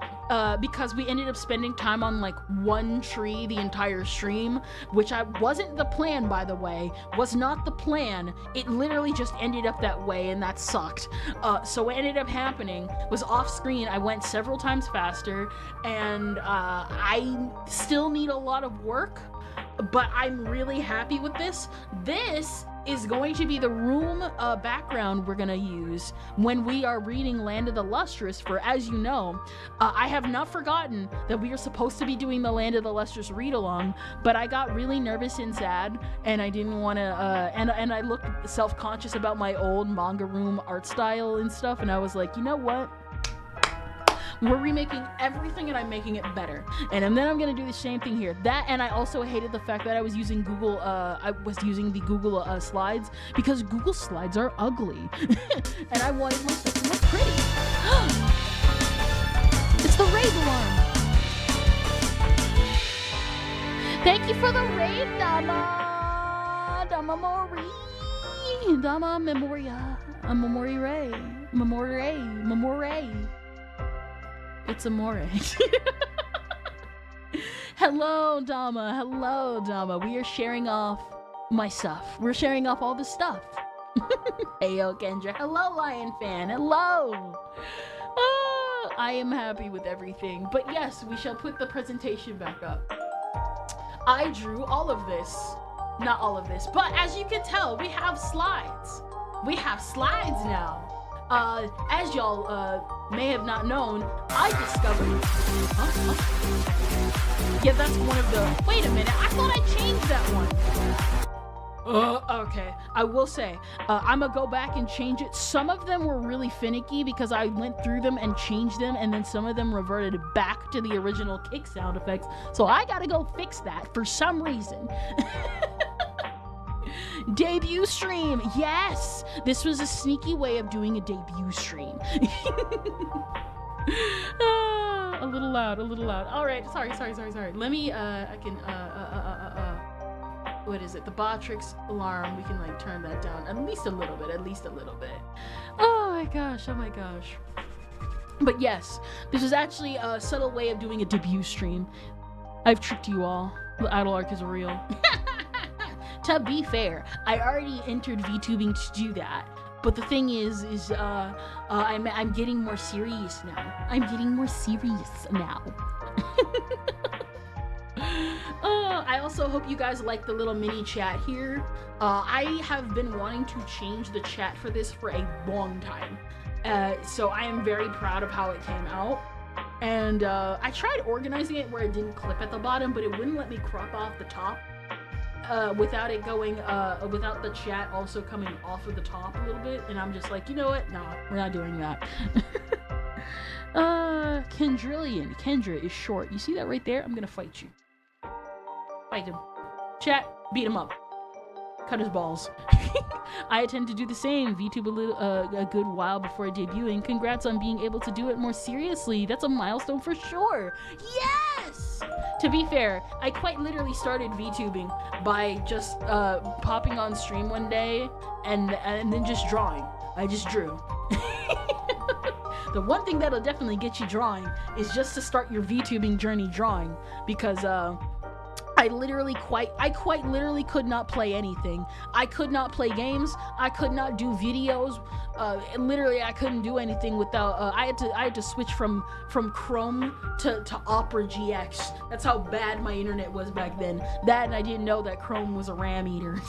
because we ended up spending time on like one tree the entire stream, which wasn't the plan, by the way, was not the plan. It literally just ended up that way, and that sucked. So what ended up happening was off screen, I went several times faster, and I still need a lot of work, but I'm really happy with this. This is going to be the room background we're gonna use when we are reading Land of the Lustrous. For, as you know, I have not forgotten that we are supposed to be doing the Land of the Lustrous read-along, but I got really nervous and sad, and I didn't want to, and I looked self-conscious about my old manga room art style and stuff, and I was like, you know what? We're remaking everything and I'm making it better. And then I'm gonna do the same thing here. That, and I also hated the fact that I was using Google, the Google slides, because Google slides are ugly. And I wanted my stuff to look pretty. It's the raid alarm. Thank you for the raid, Dama. Dama Mori. Dama Memoria. Memory Ray. Memory. It's amore. Hello, Dama. Hello, Dama. We are sharing off my stuff. We're sharing off all the stuff. Heyo, Kendra. Hello, Lion Fan. Hello. I am happy with everything. But yes, we shall put the presentation back up. I drew all of this. Not all of this, but as you can tell, we have slides. We have slides now. As y'all may have not known, I discovered. Yeah, that's one of the. Wait a minute, I thought I changed that one. Okay. I will say, I'm gonna go back and change it. Some of them were really finicky because I went through them and changed them, and then some of them reverted back to the original kick sound effects. So I gotta go fix that for some reason. Debut stream, yes! This was a sneaky way of doing a debut stream. A little loud, a little loud. All right, sorry. Let me, what is it? The Botrix alarm. We can like turn that down at least a little bit. Oh my gosh. But yes, this is actually a subtle way of doing a debut stream. I've tricked you all. The idle arc is real. To be fair, I already entered VTubing to do that. But the thing is I'm getting more serious now. I also hope you guys like the little mini chat here. I have been wanting to change the chat for this for a long time. So I am very proud of how it came out. And I tried organizing it where it didn't clip at the bottom, but it wouldn't let me crop off the top. Without it going, without the chat also coming off of the top a little bit, and I'm just like, you know what? Nah, we're not doing that. Kendra is short. You see that right there? I'm gonna fight you. Fight him. Chat, beat him up. Cut his balls. I intend to do the same. VTube a good while before debuting. Congrats on being able to do it more seriously. That's a milestone for sure. Yes! To be fair, I quite literally started VTubing by just popping on stream one day and then just drawing. I just drew. The one thing that'll definitely get you drawing is just to start your VTubing journey drawing, because I quite literally could not play anything. I could not play games. I could not do videos. Literally, I couldn't do anything without. I had to switch from Chrome to Opera GX. That's how bad my internet was back then. That, and I didn't know that Chrome was a RAM eater.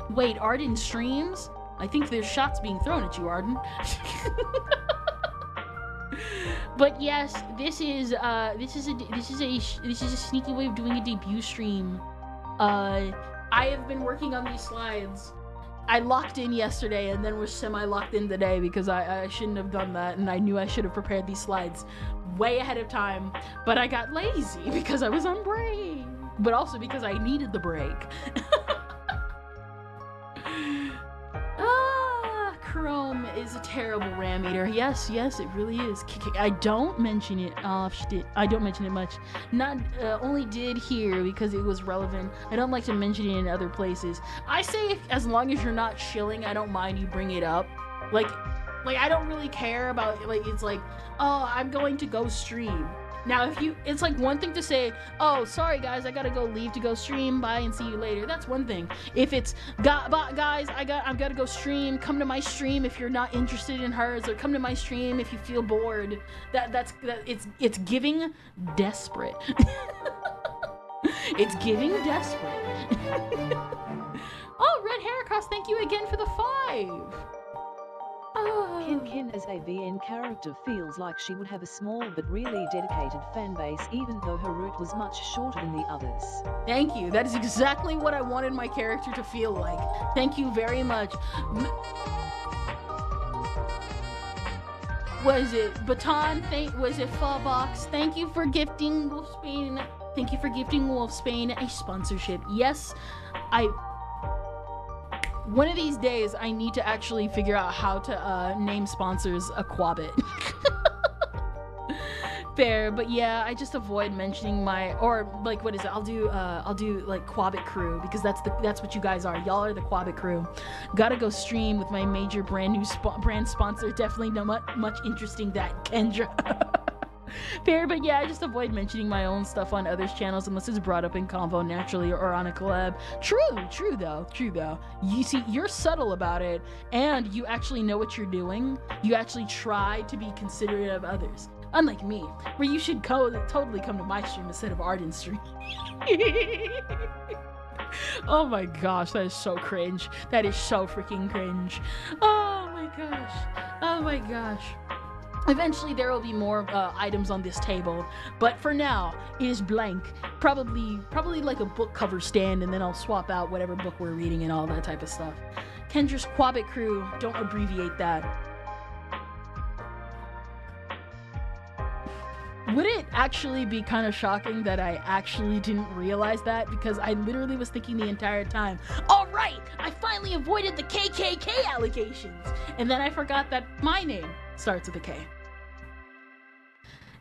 Wait, Arden streams? I think there's shots being thrown at you, Arden. But yes, this is a sneaky way of doing a debut stream. I have been working on these slides. I locked in yesterday and then was semi-locked in today because I shouldn't have done that, and I knew I should have prepared these slides way ahead of time, but I got lazy because I was on break, but also because I needed the break. Chrome is a terrible RAM eater. Yes, it really is. I don't mention it. I don't mention it much. Not only did here because it was relevant. I don't like to mention it in other places. I say as long as you're not chilling, I don't mind you bring it up. Like I don't really care about, it's like, oh, I'm going to go stream. Now, it's like one thing to say, oh, sorry guys, I gotta go leave to go stream, bye and see you later. That's one thing. If it's, guys, I've gotta go stream, come to my stream if you're not interested in hers, or come to my stream if you feel bored. It's giving desperate. It's giving desperate. Oh, Red Haircross, thank you again for the 5. Ken as a VN character feels like she would have a small but really dedicated fan base, even though her route was much shorter than the others. Thank you. That is exactly what I wanted my character to feel like. Thank you very much. Was it Baton? Was it Fawbox? Thank you for gifting Wolfsbane. Thank you for gifting Wolfsbane a sponsorship. Yes, one of these days, I need to actually figure out how to name sponsors a Quabbit. Fair, but yeah, I just avoid mentioning my, or like, what is it? I'll do like Quabbit crew, because that's what you guys are. Y'all are the Quabbit crew. Gotta go stream with my major brand new brand sponsor. Definitely not much interesting that Kendra. Fair, but yeah, I just avoid mentioning my own stuff on others' channels unless it's brought up in convo naturally or on a collab. True though. You see, you're subtle about it, and you actually know what you're doing. You actually try to be considerate of others. Unlike me, where you should totally come to my stream instead of Arden's stream. Oh my gosh, that is so cringe. That is so freaking cringe. Oh my gosh. Eventually there will be more items on this table, but for now it is blank. Probably like a book cover stand, and then I'll swap out whatever book we're reading and all that type of stuff. Kendra's Quabbit crew, don't abbreviate that. Would it actually be kind of shocking that I actually didn't realize that? Because I literally was thinking the entire time, all right, I finally avoided the KKK allegations. And then I forgot that my name starts with a K.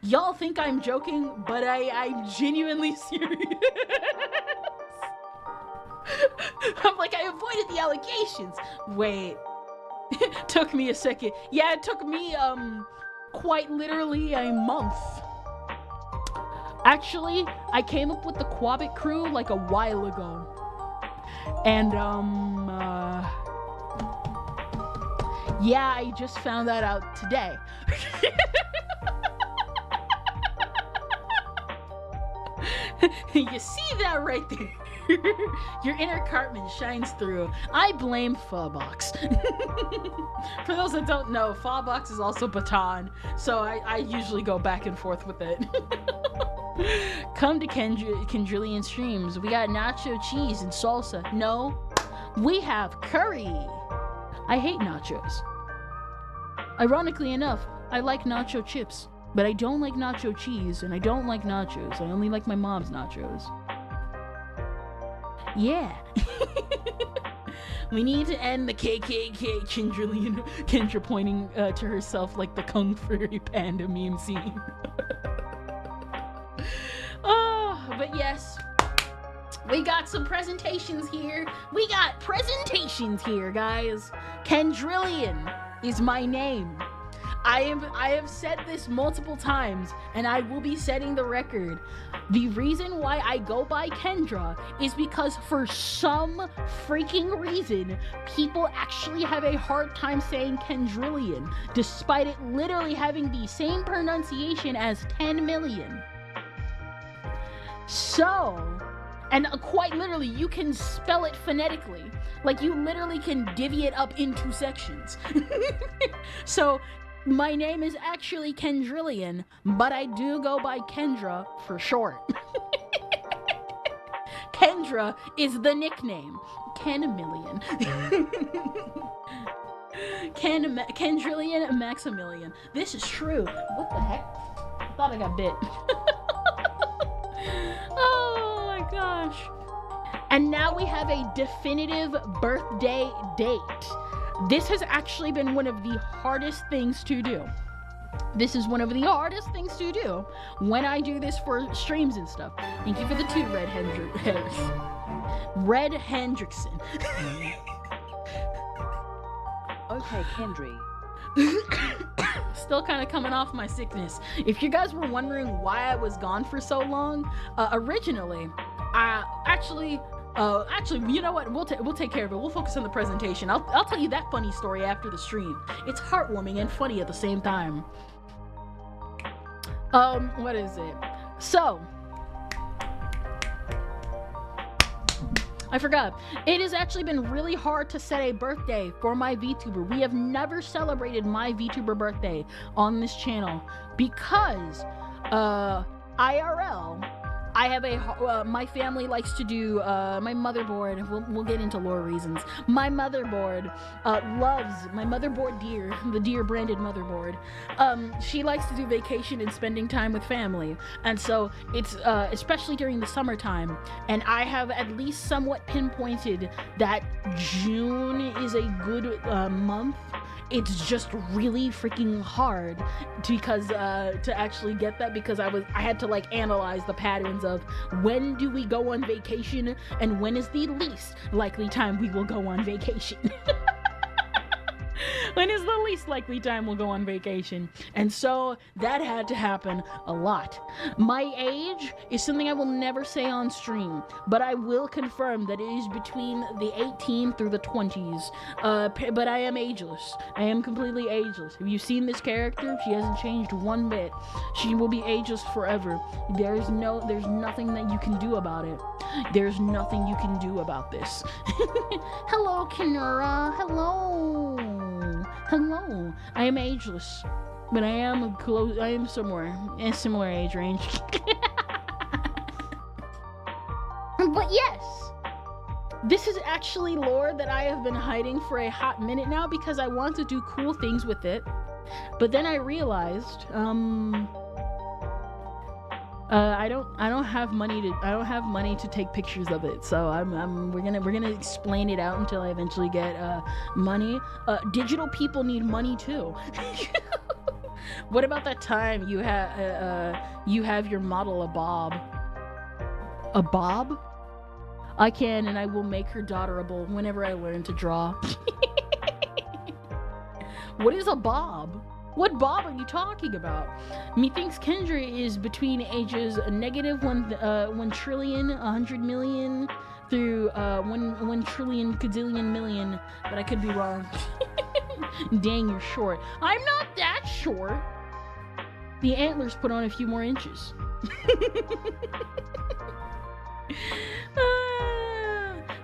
Y'all think I'm joking, but I'm genuinely serious. I'm like, I avoided the allegations. Wait, took me a second. Yeah, it took me, quite literally a month. Actually, I came up with the Quabbit crew like a while ago. And, yeah, I just found that out today. You see that right there? Your inner Cartman shines through. I blame Fawbox. For those that don't know, Fawbox is also Baton, so I usually go back and forth with it. Come to Kendrillian streams. We got nacho cheese and salsa. No, we have curry. I hate nachos. Ironically enough, I like nacho chips, but I don't like nacho cheese, and I don't like nachos. I only like my mom's nachos. Yeah. We need to end the KKK Kendra pointing to herself like the Kung Fury Panda meme scene. Oh, but yes, we got some presentations here. We got presentations here, guys. Kendrillian is my name. I have said this multiple times, and I will be setting the record. The reason why I go by Kendra is because for some freaking reason, people actually have a hard time saying Kendrillian, despite it literally having the same pronunciation as 10 million. So, and quite literally, you can spell it phonetically. Like, you literally can divvy it up into sections. So, my name is actually Kendrillian, but I do go by Kendra for short. Kendra is the nickname. Ken-a-million. Kendrillian Maximilian. This is true. What the heck? I thought I got bit. Oh my gosh. And now we have a definitive birthday date. This has actually been one of the hardest things to do. This is one of the hardest things to do when I do this for streams and stuff. Thank you for the 2, Red Hendrickson. Okay, Kendry. Still kind of coming off my sickness. If you guys were wondering why I was gone for so long, originally, actually, you know what? We'll take care of it. We'll focus on the presentation. I'll tell you that funny story after the stream. It's heartwarming and funny at the same time. What is it? So, I forgot. It has actually been really hard to set a birthday for my VTuber. We have never celebrated my VTuber birthday on this channel because, IRL, I have my family likes to do, my motherboard, we'll get into lore reasons. My motherboard, loves, my motherboard deer, the deer branded motherboard, she likes to do vacation and spending time with family. And so it's, especially during the summertime, and I have at least somewhat pinpointed that June is a good, month it's just really freaking hard because to actually get that, because I had to like analyze the patterns of when do we go on vacation and when is the least likely time we will go on vacation. When is the least likely time we'll go on vacation? And so that had to happen a lot. My age is something I will never say on stream, but I will confirm that it is between the 18 through the 20s. But I am ageless. I am completely ageless. Have you seen this character? She hasn't changed one bit. She will be ageless forever. There's nothing that you can do about it. There's nothing you can do about this. Hello, Kinura. Hello. Hello. I am ageless, but I am somewhere in a similar age range. But yes, this is actually lore that I have been hiding for a hot minute now because I want to do cool things with it. But then I realized, I don't have money to take pictures of it, so we're gonna explain it out until I eventually get money. Digital people need money too. What about that time you have your model a Bob? A Bob? I can and I will make her daughterable whenever I learn to draw. What is a Bob? What Bob are you talking about? Methinks Kendra is between ages -1 trillion, 100 million, through 1 trillion, gazillion million, but I could be wrong. Dang, you're short. I'm not that short. The antlers put on a few more inches.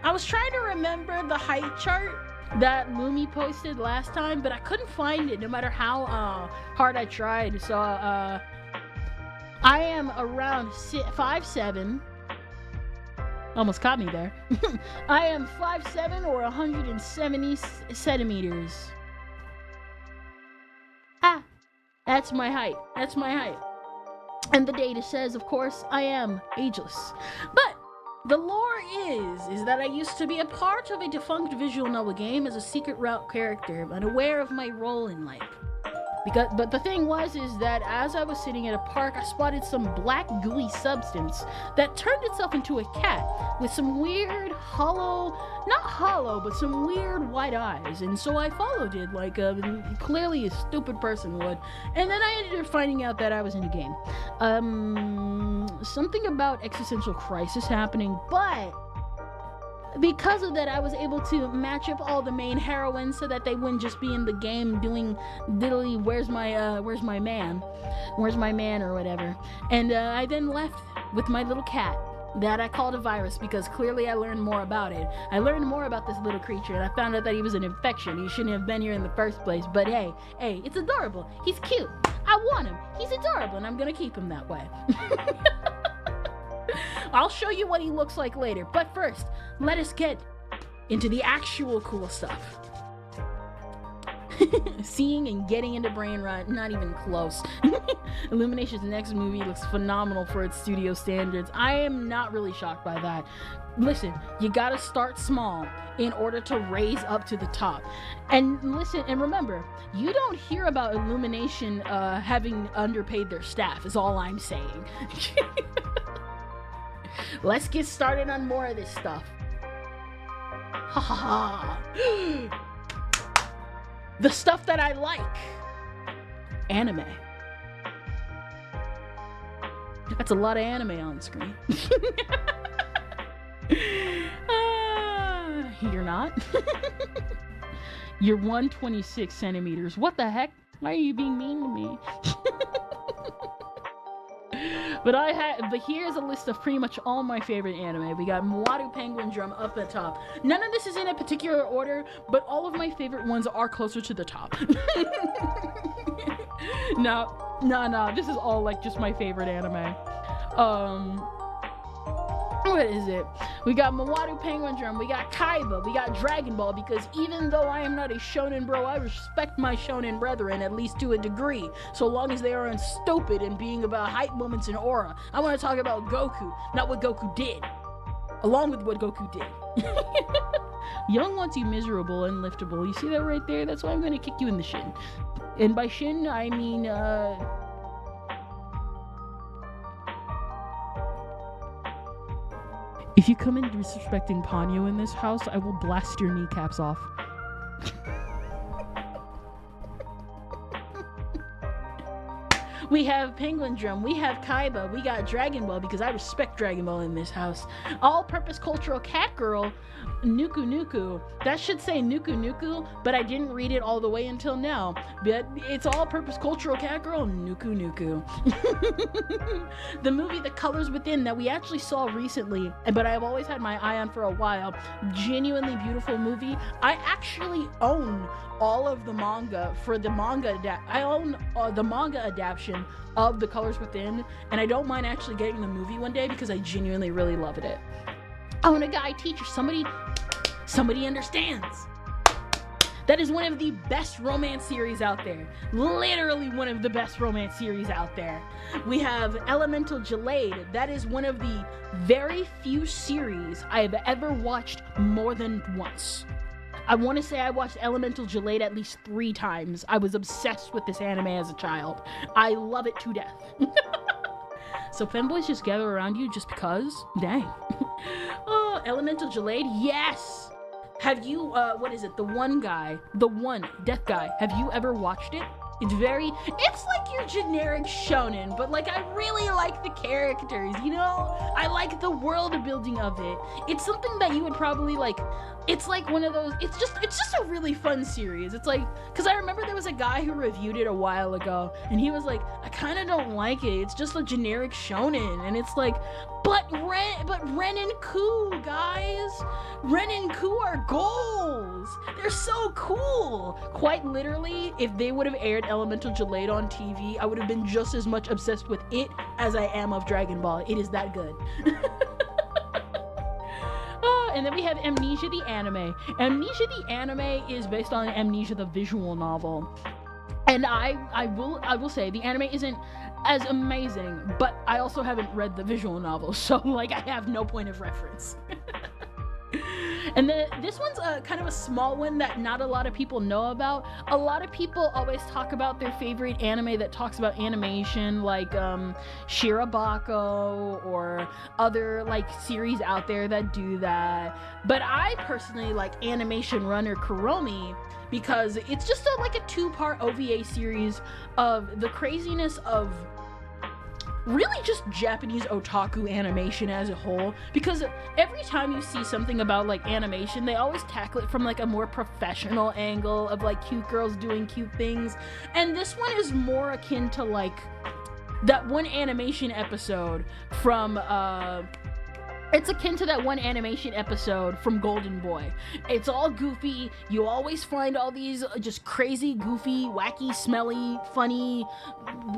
I was trying to remember the height chart that Lumi posted last time, but I couldn't find it no matter how hard I tried. So I am around 5'7". Almost caught me there. I am 5'7" or 170 centimeters. That's my height. That's my height. And the data says, of course, I am ageless. But the lore is that I used to be a part of a defunct visual novel game as a secret route character, unaware of my role in life. But the thing is that as I was sitting at a park, I spotted some black gooey substance that turned itself into a cat with some weird not hollow, but some weird white eyes. And so I followed it like clearly a stupid person would. And then I ended up finding out that I was in a game. Something about existential crisis happening, but because of that, I was able to match up all the main heroines so that they wouldn't just be in the game doing diddly, where's my man or whatever. And I then left with my little cat that I called a virus because clearly I learned more about it. I learned more about this little creature and I found out that he was an infection. He shouldn't have been here in the first place. But hey, it's adorable. He's cute. I want him. He's adorable and I'm gonna keep him that way. I'll show you what he looks like later, but first, let us get into the actual cool stuff. Seeing and getting into brain rot, not even close. Illumination's next movie looks phenomenal for its studio standards. I am not really shocked by that. Listen, you gotta start small in order to raise up to the top. And listen, and remember, you don't hear about Illumination having underpaid their staff, is all I'm saying. Let's get started on more of this stuff. Ha ha ha. The stuff that I like. Anime. That's a lot of anime on screen. You're not? You're 126 centimeters. What the heck? Why are you being mean to me? But here's a list of pretty much all my favorite anime. We got Mwadu Penguin Drum up at top. None of this is in a particular order, but all of my favorite ones are closer to the top. No, this is all like just my favorite anime. What is it? We got Mwadu Penguin Drum, we got Kaiba, we got Dragon Ball, because even though I am not a shonen bro, I respect my shonen brethren at least to a degree, so long as they aren't stupid and being about hype moments and aura. I want to talk about Goku, not what Goku did, along with what Goku did. Young wants you miserable and liftable. You see that right there? That's why I'm gonna kick you in the shin. And by shin, I mean, if you come in disrespecting Ponyo in this house, I will blast your kneecaps off. We have Penguin Drum, we have Kaiba, we got Dragon Ball, because I respect Dragon Ball in this house. All-purpose cultural cat girl, Nuku Nuku. That should say Nuku Nuku, but I didn't read it all the way until now. But it's all-purpose cultural cat girl, Nuku Nuku. The movie The Colors Within that we actually saw recently, but I've always had my eye on for a while. Genuinely beautiful movie. I actually own all of the manga for the manga I own the manga adaptation of The Colors Within, and I don't mind actually getting the movie one day because I genuinely really loved it. I want a guy teacher, somebody understands. That is one of the best romance series out there. Literally one of the best romance series out there. We have Elemental Jaleid. That is one of the very few series I have ever watched more than once. I want to say I watched Elemental Jaleid at least 3 times. I was obsessed with this anime as a child. I love it to death. So femboys just gather around you just because? Dang. Oh, Elemental Jaleid? Yes! Have you, what is it? The one, Death Guy. Have you ever watched it? It's like your generic shonen, but like I really like the characters, you know? I like the world building of it. It's something that you would probably like, it's like one of those, it's just a really fun series. It's like, cause I remember there was a guy who reviewed it a while ago, and he was like, I kinda don't like it. It's just a generic shonen, and it's like, but Ren and Ku, guys. Ren and Ku are goals. They're so cool. Quite literally, if they would have aired Elemental Jaleid on TV, I would have been just as much obsessed with it as I am of Dragon Ball. It is that good. And then we have Amnesia the anime. Amnesia the anime is based on Amnesia the visual novel. And I will say the anime isn't as amazing, but I also haven't read the visual novel, so like I have no point of reference. And this one's kind of a small one that not a lot of people know about. A lot of people always talk about their favorite anime that talks about animation, like Shirobako or other like series out there that do that. But I personally like Animation Runner Kuromi because it's just like a 2-part OVA series of the craziness of really just Japanese otaku animation as a whole, because every time you see something about like animation, they always tackle it from like a more professional angle of like cute girls doing cute things, and this one is more akin to like that one animation episode from it's akin to that one animation episode from Golden Boy. It's all goofy. You always find all these just crazy, goofy, wacky, smelly, funny,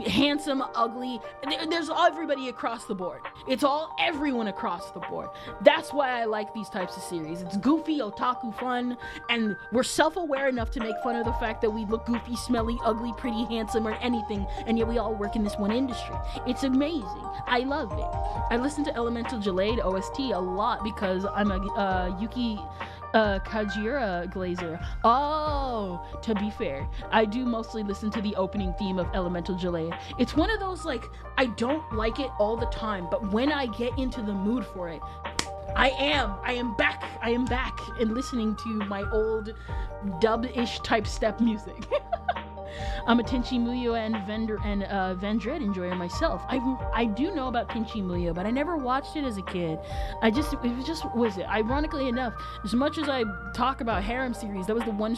handsome, ugly. There's everybody across the board. It's all everyone across the board. That's why I like these types of series. It's goofy, otaku fun, and we're self-aware enough to make fun of the fact that we look goofy, smelly, ugly, pretty, handsome, or anything, and yet we all work in this one industry. It's amazing. I love it. I listen to Elemental Jaleid OST a lot because I'm a Yuki Kajira glazer. Oh, to be fair, I do mostly listen to the opening theme of Elemental Jaleid. It's one of those like, I don't like it all the time, but when I get into the mood for it, I am back and listening to my old dub-ish type step music. I'm a Tenchi Muyo and Vendred enjoyer myself. I do know about Tenchi Muyo, but I never watched it as a kid. Ironically enough, as much as I talk about harem series, that was the one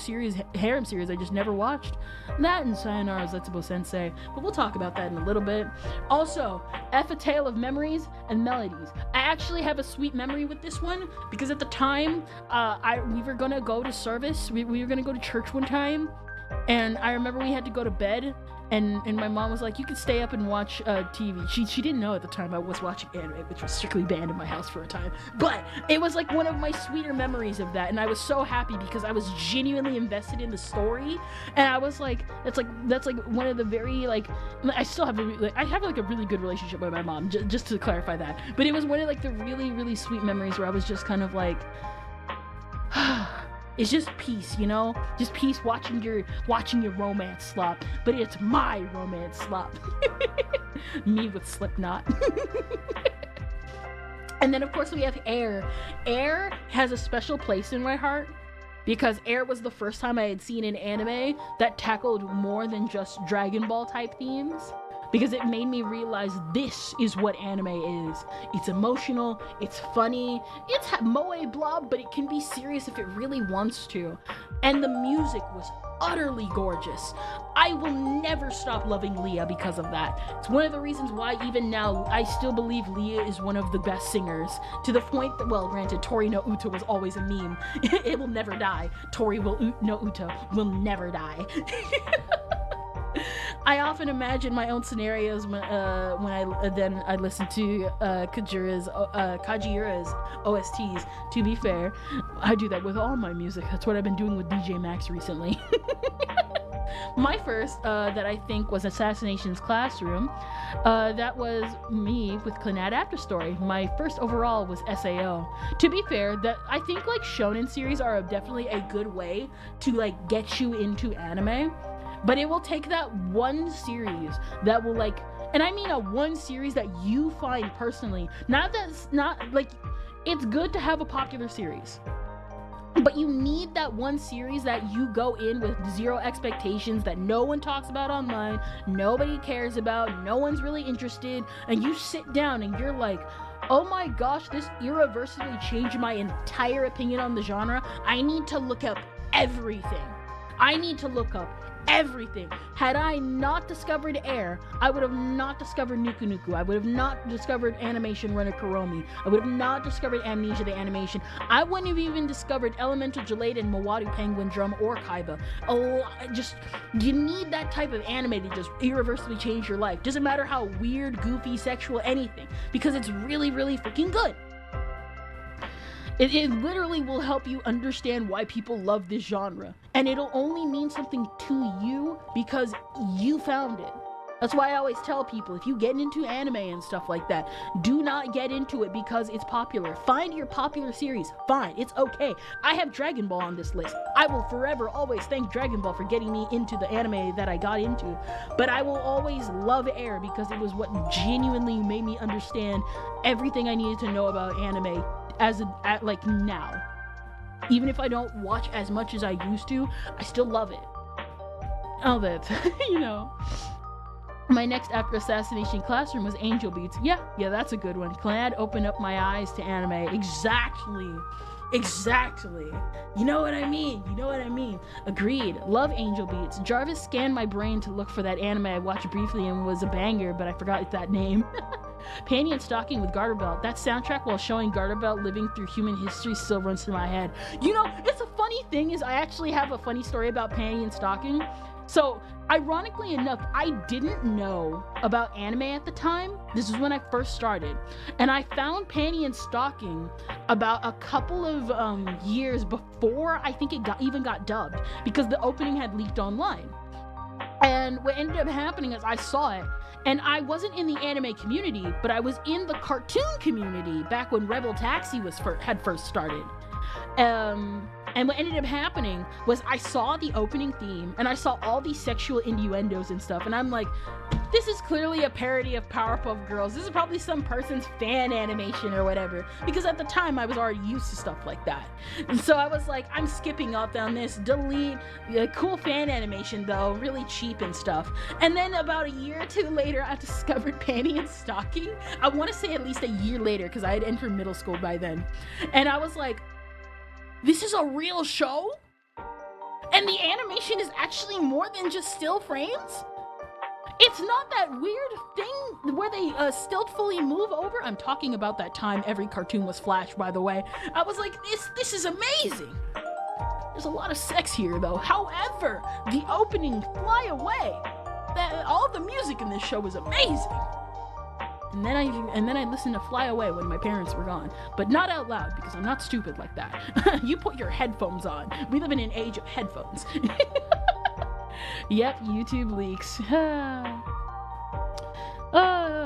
harem series I just never watched. That and Sayonara Zetsubo Sensei, but we'll talk about that in a little bit. Also, A Tale of Memories and Melodies. I actually have a sweet memory with this one, because at the time, we were gonna go to service, we were gonna go to church one time, and I remember we had to go to bed, and my mom was like, you can stay up and watch TV. She didn't know at the time I was watching anime, which was strictly banned in my house for a time, but it was like one of my sweeter memories of that, and I was so happy because I was genuinely invested in the story, and I was like, that's like one of the very, like, I still have I have like a really good relationship with my mom, just to clarify that, but it was one of like the really, really sweet memories where I was just kind of like, It's just peace, you know? Just peace watching your romance slop. But it's my romance slop. Me with Slipknot. And then of course we have Air. Air has a special place in my heart because Air was the first time I had seen an anime that tackled more than just Dragon Ball type themes. Because it made me realize this is what anime is. It's emotional, it's funny, it's moe blob, but it can be serious if it really wants to. And the music was utterly gorgeous. I will never stop loving Leah because of that. It's one of the reasons why even now I still believe Leah is one of the best singers. To the point that, well, granted, Tori no Uta was always a meme. It will never die. Tori no Uta will never die. I often imagine my own scenarios when I listen to Kajiura's OSTs. To be fair, I do that with all my music. That's what I've been doing with DJ Max recently. My first that I think was Assassination's Classroom. That was me with Clannad After Story. My first overall was SAO. To be fair, that I think like shonen series are definitely a good way to like get you into anime. But it will take that one series that will like, and I mean a one series that you find personally, not like, it's good to have a popular series, but you need that one series that you go in with zero expectations, that no one talks about online, nobody cares about, no one's really interested, and you sit down and you're like, oh my gosh, this irreversibly changed my entire opinion on the genre. I need to look up everything. Everything. Had I not discovered Air, I would have not discovered Nuku Nuku. I would have not discovered Animation Runner Kuromi. I would have not discovered Amnesia the Animation. I wouldn't have even discovered Elemental Jade and Mawadu Penguin Drum or Kaiba. You need that type of anime to just irreversibly change your life. Doesn't matter how weird, goofy, sexual, anything. Because it's really, really freaking good. It literally will help you understand why people love this genre. And it'll only mean something to you because you found it. That's why I always tell people, if you get into anime and stuff like that, do not get into it because it's popular. Find your popular series. Fine, it's okay. I have Dragon Ball on this list. I will forever always thank Dragon Ball for getting me into the anime that I got into. But I will always love Air because it was what genuinely made me understand everything I needed to know about anime like now. Even if I don't watch as much as I used to, I still love it. All that, you know. My next after Assassination Classroom was Angel Beats. Yeah, that's a good one. Clannad opened up my eyes to anime. Exactly. You know what I mean? Agreed. Love Angel Beats. Jarvis scanned my brain to look for that anime I watched briefly and was a banger, but I forgot that name. Panty and Stocking with Garter Belt. That soundtrack while showing Garter Belt living through human history still runs through my head. You know, it's a funny thing is I actually have a funny story about Panty and Stocking. So, ironically enough, I didn't know about anime at the time. This is when I first started. And I found Panty and Stocking about a couple of years before I think it even got dubbed, because the opening had leaked online. And what ended up happening is I saw it, and I wasn't in the anime community, but I was in the cartoon community back when Rebel Taxi had first started. And what ended up happening was I saw the opening theme, and I saw all these sexual innuendos and stuff, and I'm like, this is clearly a parody of Powerpuff Girls. This is probably some person's fan animation or whatever, because at the time I was already used to stuff like that. And so I was like, I'm skipping up on this, delete, cool fan animation though, really cheap and stuff. And then about a year or two later, I discovered Panty and Stocking. I want to say at least a year later, because I had entered middle school by then. And I was like, this is a real show? And the animation is actually more than just still frames? It's not that weird thing where they stiltfully move over. I'm talking about that time every cartoon was Flash, by the way. I was like, this is amazing. There's a lot of sex here, though. However, the opening, Fly Away, all the music in this show was amazing. And then I listened to Fly Away when my parents were gone, but not out loud because I'm not stupid like that. You put your headphones on. We live in an age of headphones. Yep, YouTube leaks.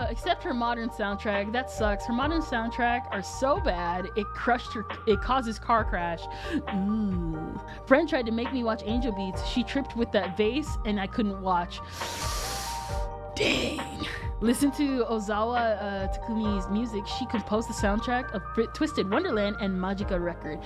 Except her modern soundtrack. That sucks. Her modern soundtrack are so bad, it causes car crash. Ooh. Friend tried to make me watch Angel Beats. She tripped with that bass and I couldn't watch. Dang. Listen to Ozawa Takumi's music. She composed the soundtrack of Twisted Wonderland and Magica record.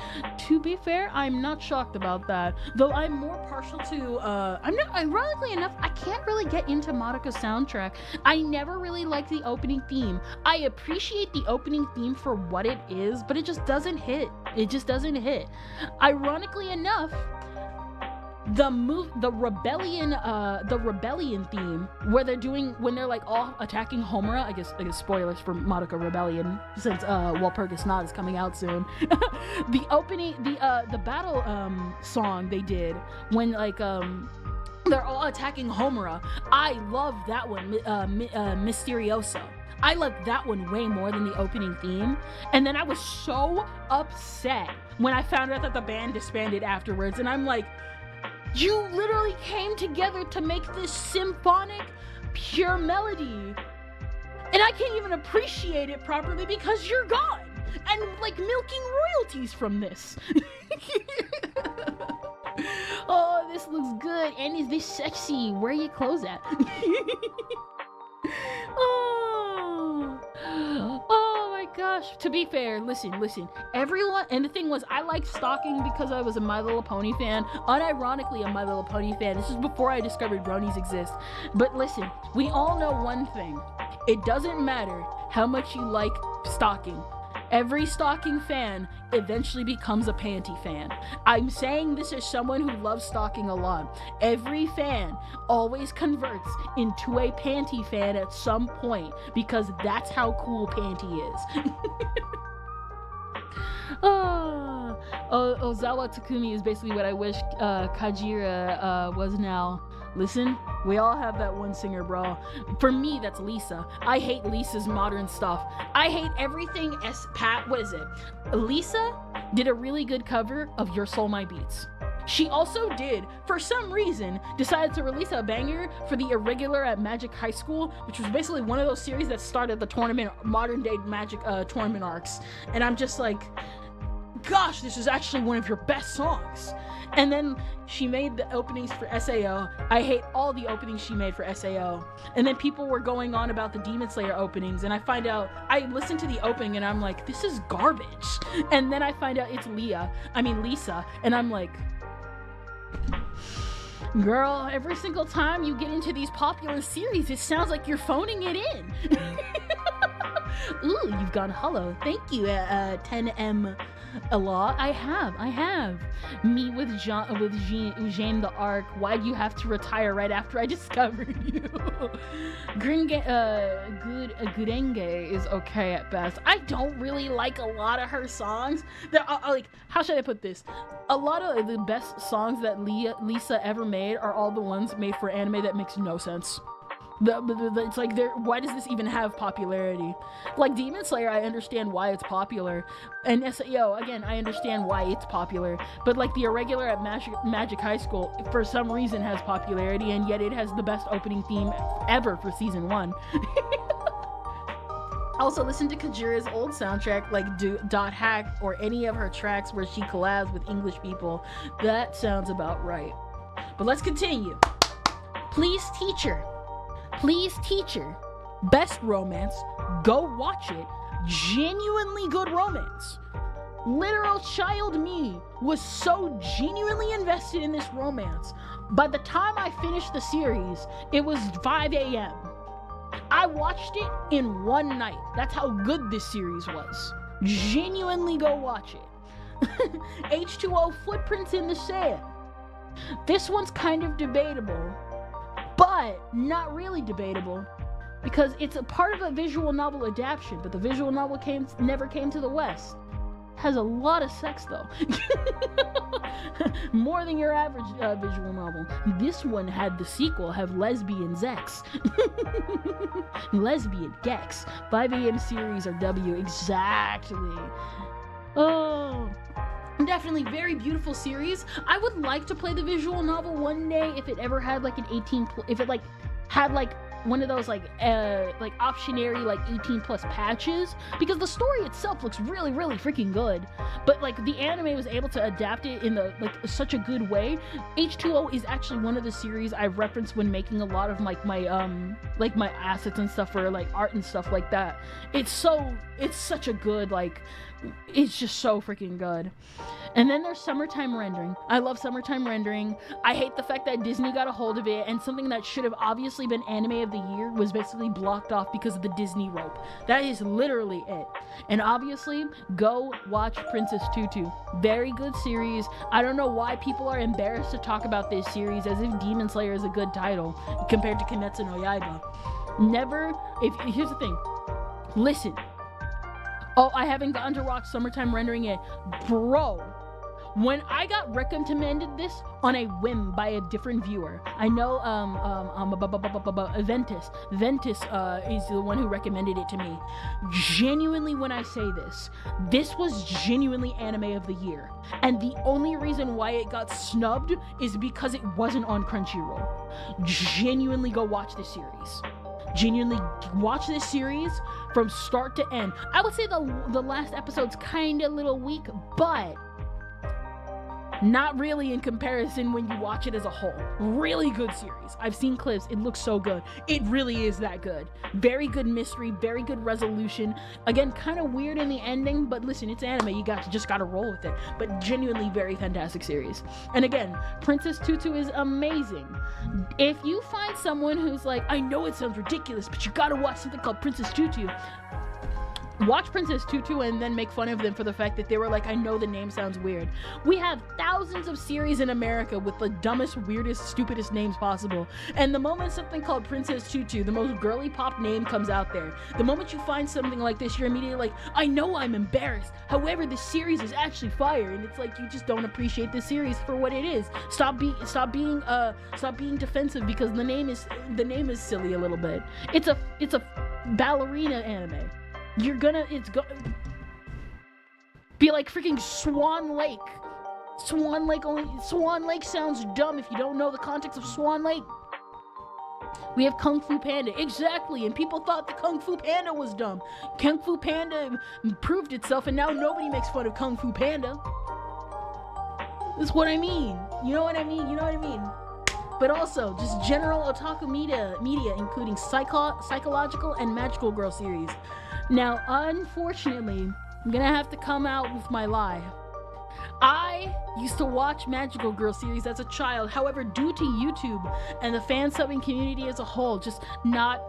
To be fair, I'm not shocked about that. Though I'm more partial to, ironically enough, I can't really get into Madoka's soundtrack. I never really liked the opening theme. I appreciate the opening theme for what it is, but it just doesn't hit. It just doesn't hit. Ironically enough, the rebellion theme where when they're like all attacking Homura, I guess spoilers for Madoka Rebellion since Walpurgis Knot is coming out soon. The opening, the battle song they did when like they're all attacking Homura, I love that one, Mysterioso. I liked that one way more than the opening theme. And then I was so upset when I found out that the band disbanded afterwards, and I'm like, you literally came together to make this symphonic, pure melody, and I can't even appreciate it properly because you're gone and like milking royalties from this. Oh, this looks good, and is this sexy? Where are your clothes at? Oh my gosh. To be fair, listen. Everyone, and the thing was, I liked stalking because I was a My Little Pony fan. Unironically, a My Little Pony fan. This is before I discovered bronies exist. But listen, we all know one thing. It doesn't matter how much you like stalking. Every stalking fan eventually becomes a panty fan. I'm saying this as someone who loves stalking a lot. Every fan always converts into a panty fan at some point because that's how cool panty is. Ozawa Takumi is basically what I wish Kajira was now. Listen, we all have that one singer, bro. For me, that's Lisa. I hate Lisa's modern stuff. I hate everything what is it? Lisa did a really good cover of Your Soul My Beats. She also did, for some reason, decided to release a banger for the Irregular at Magic High School, which was basically one of those series that started the tournament, modern day Magic tournament arcs. And I'm just like, gosh, this is actually one of your best songs. And then she made the openings for SAO. I hate all the openings she made for SAO. And then people were going on about the Demon Slayer openings, and I listened to the opening and I'm like, this is garbage. And then I find out it's Lisa, and I'm like, girl, every single time you get into these popular series, it sounds like you're phoning it in. Ooh, you've gone hollow. Thank you, 10M. Allah, I have. Me with Eugene the Arc. Why'd you have to retire right after I discovered you? Gurenge is okay at best. I don't really like a lot of her songs. Like, how should I put this? A lot of the best songs that Lisa ever made are all the ones made for anime that makes no sense. It's like, why does this even have popularity? Like Demon Slayer, I understand why it's popular, and SAO, again, I understand why it's popular, but like the Irregular at Magic High School, for some reason has popularity, and yet it has the best opening theme ever for season 1. Also, listen to Kajira's old soundtrack, like Dot Hack, or any of her tracks where she collabs with English people. That sounds about right. But let's continue. Please, teacher. Best romance. Go watch it. Genuinely good romance. Literal child me was so genuinely invested in this romance. By the time I finished the series, it was 5 a.m. I watched it in one night. That's how good this series was. Genuinely go watch it. H2O Footprints in the Sand. This one's kind of debatable, but not really debatable, because it's a part of a visual novel adaptation, but the visual novel never came to the West. Has a lot of sex though. More than your average visual novel. This one had the sequel have lesbian sex. Lesbian gex. 5 a.m. series or W, exactly. Oh, definitely very beautiful series. I would like to play the visual novel one day if it ever had like an 18, if it like had like optionary like 18 plus patches, because the story itself looks really freaking good, but like the anime was able to adapt it in the like such a good way. H2O is actually one of the series I reference when making a lot of like my assets and stuff for like art and stuff like that. It's such a good, like, it's just so freaking good. And then there's summertime rendering. I love summertime rendering. I hate the fact that Disney got a hold of it, and something that should have obviously been anime of the year was basically blocked off because of the Disney rope. That is literally it. And obviously, go watch Princess Tutu. Very good series. I don't know why people are embarrassed to talk about this series as if Demon Slayer is a good title compared to Kimetsu no Yaiba. Here's the thing. Listen. Oh, I haven't gotten to watch summertime rendering yet. Bro, when I got recommended this on a whim by a different viewer, I know Ventus is the one who recommended it to me. Genuinely, when I say this was genuinely anime of the year, and the only reason why it got snubbed is because it wasn't on Crunchyroll. Genuinely go watch this series. Genuinely watch this series from start to end. I would say the last episode's kind of a little weak, but not really in comparison when you watch it as a whole. Really good series. I've seen clips. It looks so good. It really is that good. Very good mystery, very good resolution. Again, kind of weird in the ending, but listen, it's anime. You just gotta roll with it. But genuinely very fantastic series. And again, Princess Tutu is amazing. If you find someone who's like, I know it sounds ridiculous, but you gotta watch something called Princess Tutu, watch Princess Tutu and then make fun of them for the fact that they were like, I know the name sounds weird. We have thousands of series in America with the dumbest, weirdest, stupidest names possible. And the moment something called Princess Tutu, the most girly pop name, comes out there, the moment you find something like this, you're immediately like, I know I'm embarrassed. However, this series is actually fire. And it's like, you just don't appreciate this series for what it is. Stop being defensive because the name is silly a little bit. It's a ballerina anime. It's be like freaking Swan Lake. Swan Lake sounds dumb if you don't know the context of Swan Lake. We have Kung Fu Panda, exactly, and people thought the Kung Fu Panda was dumb. Kung Fu Panda proved itself, and now nobody makes fun of Kung Fu Panda. That's what I mean. You know what I mean? But also, just general otaku media including psychological and magical girl series. Now, unfortunately, I'm gonna have to come out with my lie. I used to watch magical girl series as a child. However, due to YouTube and the fan subbing community as a whole, just not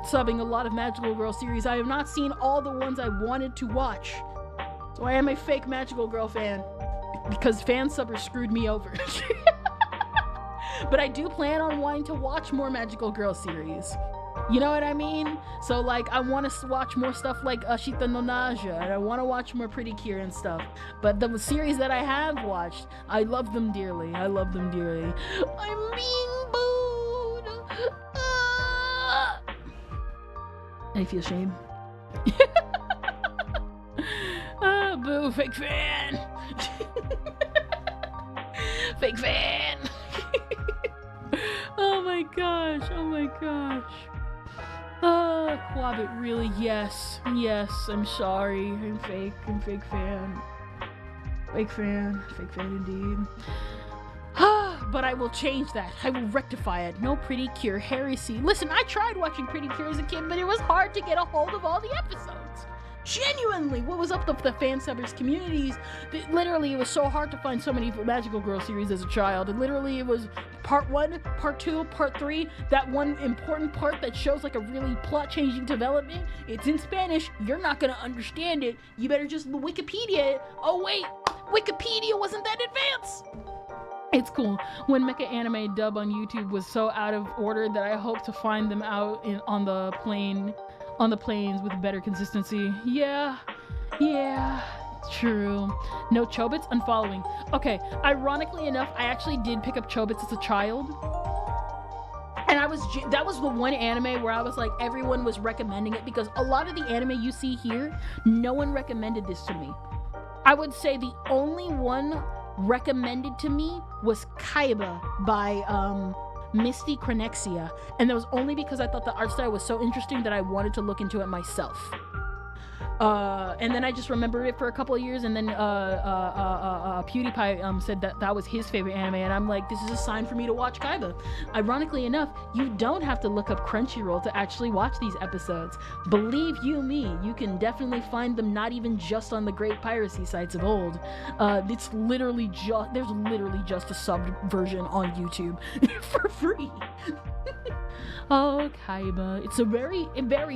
subbing a lot of magical girl series, I have not seen all the ones I wanted to watch. So I am a fake magical girl fan because fan subbers screwed me over. But I do plan on wanting to watch more magical girl series. You know what I mean? So like, I want to watch more stuff like Ashita no Naja, and I want to watch more Pretty Cure and stuff. But the series that I have watched, I love them dearly. I'm being booed. I feel shame. Boo, fake fan. Fake fan. Oh my gosh. Quabbit, really, yes, I'm sorry, I'm fake fan indeed. But I will change that, I will rectify it. No Pretty Cure, heresy. Listen, I tried watching Pretty Cure as a kid, but it was hard to get a hold of all the episodes. Genuinely, what was up with the fan subbers communities? Literally, it was so hard to find so many magical girl series as a child. And literally, it was part 1, part 2, part 3. That one important part that shows like a really plot-changing development. It's in Spanish. You're not gonna understand it. You better just Wikipedia it. Oh wait, Wikipedia wasn't that advanced. It's cool. When Mecha Anime dub on YouTube was so out of order that I hope to find them out on the plains with better consistency. Yeah, true. No Chobits? Unfollowing. Okay, ironically enough, I actually did pick up Chobits as a child. And that was the one anime where I was like, everyone was recommending it, because a lot of the anime you see here, no one recommended this to me. I would say the only one recommended to me was Kaiba by Misty Crinexia, and that was only because I thought the art style was so interesting that I wanted to look into it myself. And then I just remembered it for a couple of years, and then PewDiePie said that was his favorite anime, and I'm like, this is a sign for me to watch Kaiba. Ironically enough, you don't have to look up Crunchyroll to actually watch these episodes. Believe you me, you can definitely find them not even just on the great piracy sites of old. There's literally just a subbed version on YouTube for free. Oh, Kaiba. It's a very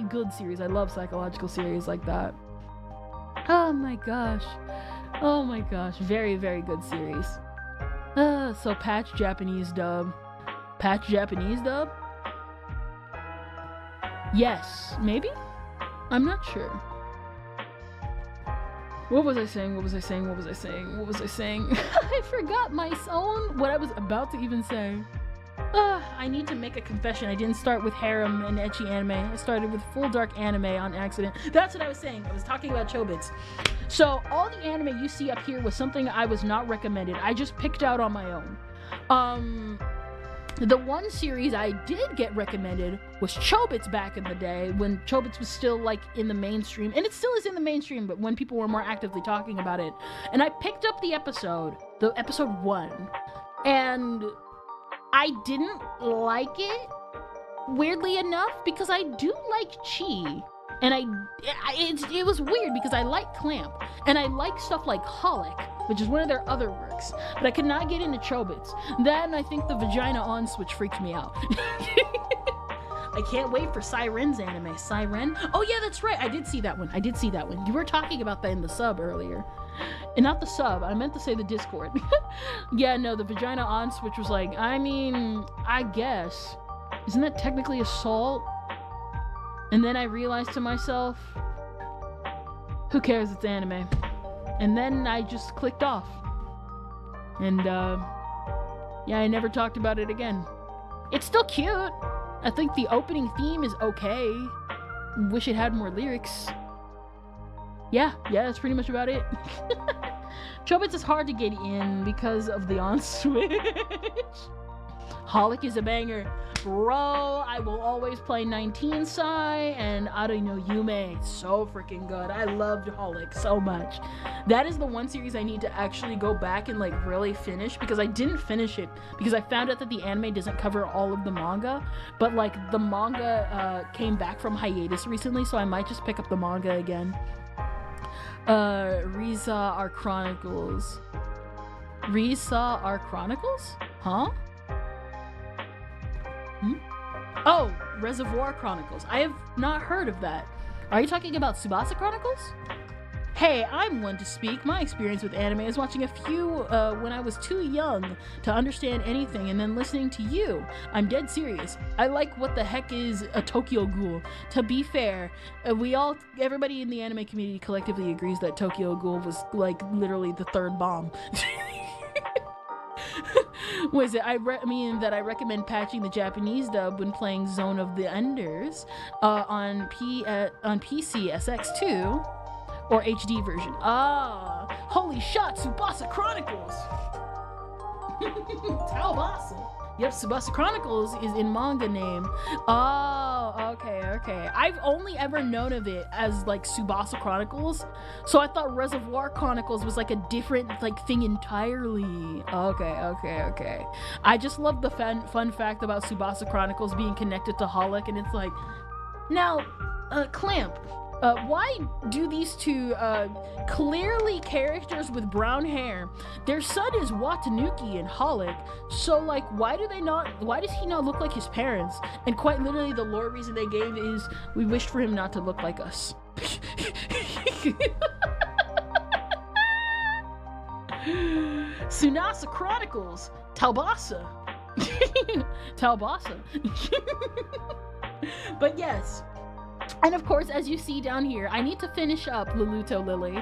good series. I love psychological series like that. Oh my gosh. Very, very good series. So patch Japanese dub. Patch Japanese dub? Yes. Maybe? I'm not sure. What was I saying? I forgot what I was about to even say. I need to make a confession. I didn't start with harem and ecchi anime. I started with full dark anime on accident. That's what I was saying. I was talking about Chobits. So all the anime you see up here was something I was not recommended. I just picked out on my own. The one series I did get recommended was Chobits back in the day, when Chobits was still like in the mainstream, and it still is in the mainstream, but when people were more actively talking about it. And I picked up the episode 1, and I didn't like it, weirdly enough, because I do like Chi, and it was weird because I like Clamp, and I like stuff like Holic, which is one of their other works, but I could not get into Chobits. Then I think the vagina on switch freaked me out. I can't wait for Siren's anime. Siren? Oh yeah, that's right. I did see that one. You were talking about that in the sub earlier. And not the sub, I meant to say the Discord. Yeah, no, the vagina on switch was like, I mean, I guess. Isn't that technically assault? And then I realized to myself, who cares, it's anime. And then I just clicked off. And, yeah, I never talked about it again. It's still cute. I think the opening theme is okay. Wish it had more lyrics. Yeah, that's pretty much about it. Chobits is hard to get in because of the on-switch. Holic is a banger. Bro, I will always play 19 Sai and Are no Yume. So freaking good. I loved Holic so much. That is the one series I need to actually go back and like really finish, because I didn't finish it because I found out that the anime doesn't cover all of the manga, but like the manga came back from hiatus recently, so I might just pick up the manga again. Riza Our Chronicles. Huh? Oh, Reservoir Chronicles. I have not heard of that. Are you talking about Tsubasa Chronicles? Hey, I'm one to speak. My experience with anime is watching a few when I was too young to understand anything, and then listening to you. I'm dead serious. I like what the heck is a Tokyo Ghoul. To be fair, everybody in the anime community collectively agrees that Tokyo Ghoul was like literally the third bomb. Was it? I recommend patching the Japanese dub when playing Zone of the Enders on PC SX2 or HD version. Holy shot, Tsubasa Chronicles. Taubasa. Yep, Tsubasa Chronicles is in manga name. Oh, okay. I've only ever known of it as like Tsubasa Chronicles, so I thought Reservoir Chronicles was like a different like thing entirely. Okay. I just love the fun fact about Tsubasa Chronicles being connected to Holic, and it's like, now, Clamp. Why do these two clearly characters with brown hair, their son is Watanuki and Holic, so like why does he not look like his parents? And quite literally the lore reason they gave is, we wished for him not to look like us. Tsunasa Chronicles, Taubasa. But yes. And of course, as you see down here, I need to finish up Luluto Lily.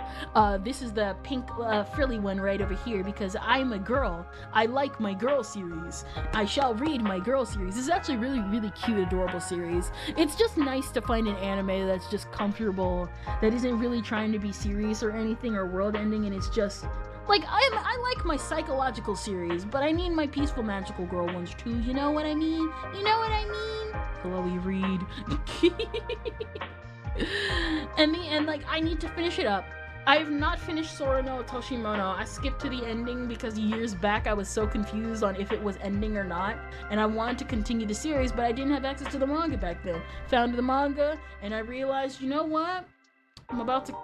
This is the pink frilly one right over here, because I'm a girl. I like my girl series. I shall read my girl series. This is actually really, really cute, adorable series. It's just nice to find an anime that's just comfortable, that isn't really trying to be serious or anything or world ending, and it's just Like, I like my psychological series, but I need my peaceful magical girl ones too. You know what I mean? You know what I mean? Chloe Reed. and like, I need to finish it up. I have not finished Sora no Toshimono. I skipped to the ending because years back I was so confused on if it was ending or not, and I wanted to continue the series, but I didn't have access to the manga back then. Found the manga, and I realized, you know what? I'm about to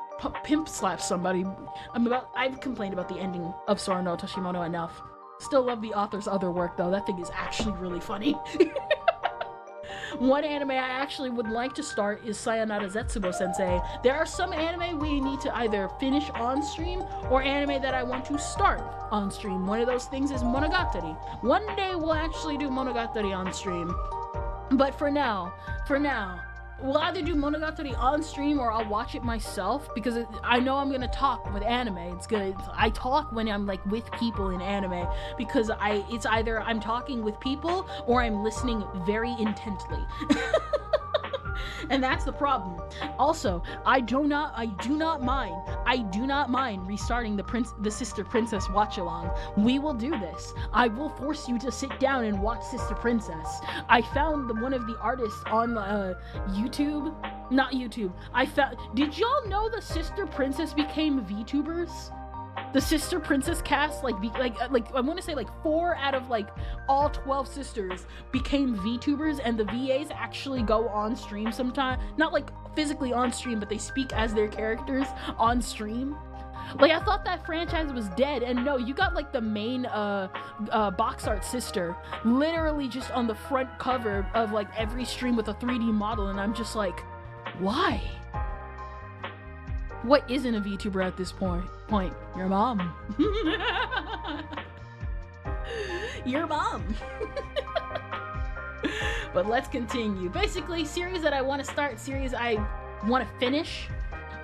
pimp slap somebody. I've complained about the ending of Sora no Toshimono enough. Still love the author's other work though. That thing is actually really funny. One anime I actually would like to start is Sayonara Zetsubo Sensei. There are some anime we need to either finish on stream or anime that I want to start on stream. One of those things is Monogatari. One day we'll actually do Monogatari on stream. But for now, we'll either do Monogatari on stream or I'll watch it myself, because I know I'm gonna talk with anime. I talk when I'm like with people in anime, because it's either I'm talking with people or I'm listening very intently. And that's the problem. Also, I do not mind restarting the Sister Princess watch along. We will do this. I will force you to sit down and watch Sister Princess. I found one of the artists on YouTube. Not YouTube. Did y'all know the Sister Princess became VTubers? The Sister Princess cast, like I want to say like 4 out of like all 12 sisters became VTubers, and the VAs actually go on stream sometime. Not like physically on stream, but they speak as their characters on stream. Like, I thought that franchise was dead, and no, you got like the main box art sister literally just on the front cover of like every stream with a 3D model, and I'm just like, why? What isn't a VTuber at this point? Your mom. Your mom. But let's continue. Basically, series that I want to start, series I want to finish.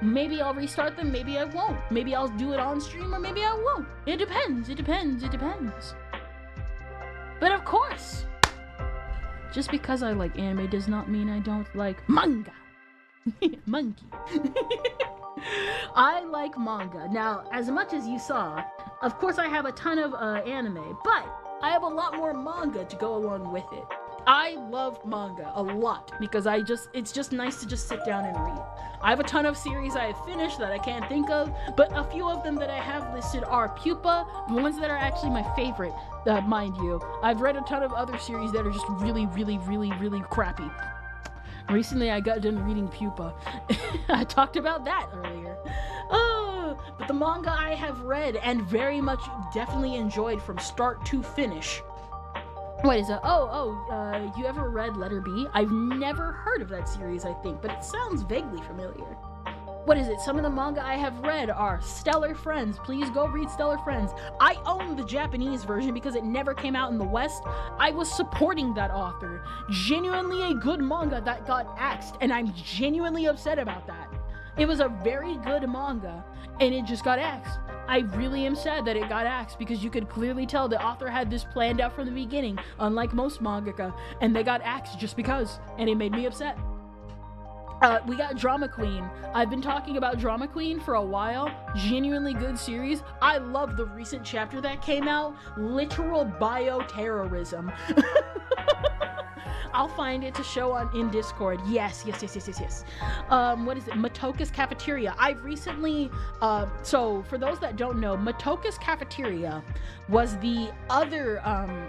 Maybe I'll restart them, maybe I won't. Maybe I'll do it on stream, or maybe I won't. It depends. But of course, just because I like anime does not mean I don't like manga. Monkey. I like manga. Now, as much as you saw, of course I have a ton of anime, but I have a lot more manga to go along with it. I love manga a lot because it's just nice to just sit down and read. I have a ton of series I have finished that I can't think of, but a few of them that I have listed are Pupa, the ones that are actually my favorite, mind you. I've read a ton of other series that are just really, really, really, really crappy. Recently, I got done reading Pupa. I talked about that earlier. But the manga I have read and very much definitely enjoyed from start to finish. What is it? You ever read Letter B? I've never heard of that series, I think, but it sounds vaguely familiar. What is it? Some of the manga I have read are Stellar Friends. Please go read Stellar Friends. I own the Japanese version because it never came out in the West. I was supporting that author. Genuinely a good manga that got axed, and I'm genuinely upset about that. It was a very good manga, and it just got axed. I really am sad that it got axed because you could clearly tell the author had this planned out from the beginning, unlike most mangaka, and they got axed just because, and it made me upset. We got Drama Queen. I've been talking about Drama Queen for a while. Genuinely good series. I love the recent chapter that came out. Literal bioterrorism. I'll find it to show in Discord. Yes. What is it? Matoka's Cafeteria. I've recently, so for those that don't know, Matoka's Cafeteria was the other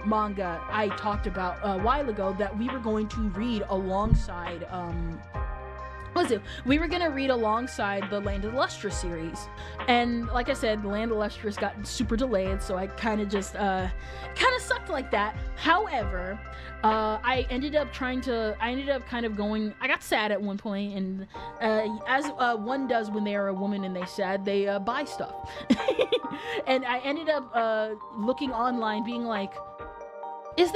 manga I talked about a while ago that we were going to read alongside, we were gonna read alongside the Land of the Lustrous series, and like I said, the Land of the Lustrous got super delayed, so I kind of sucked like that. However, I ended up going. I got sad at one point, and as one does when they are a woman and they sad, they buy stuff, and I ended up looking online, being like, Is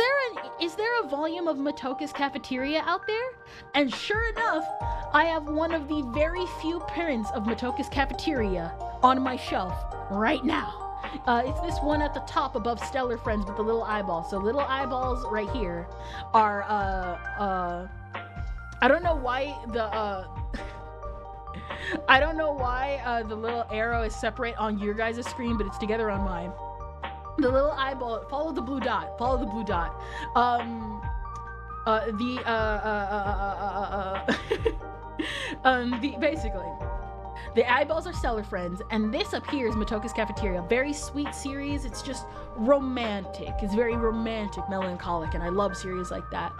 there a volume of Matoka's Cafeteria out there? And sure enough, I have one of the very few prints of Matoka's Cafeteria on my shelf right now. It's this one at the top above Stellar Friends with the little eyeballs. So little eyeballs right here are, I don't know why I don't know why the little arrow is separate on your guys' screen, but it's together on mine. The little eyeball, follow the blue dot. Follow the blue dot. Basically, the eyeballs are Stellar Friends, and this up here is Matoka's Cafeteria. Very sweet series. It's just romantic. It's very romantic, melancholic, and I love series like that.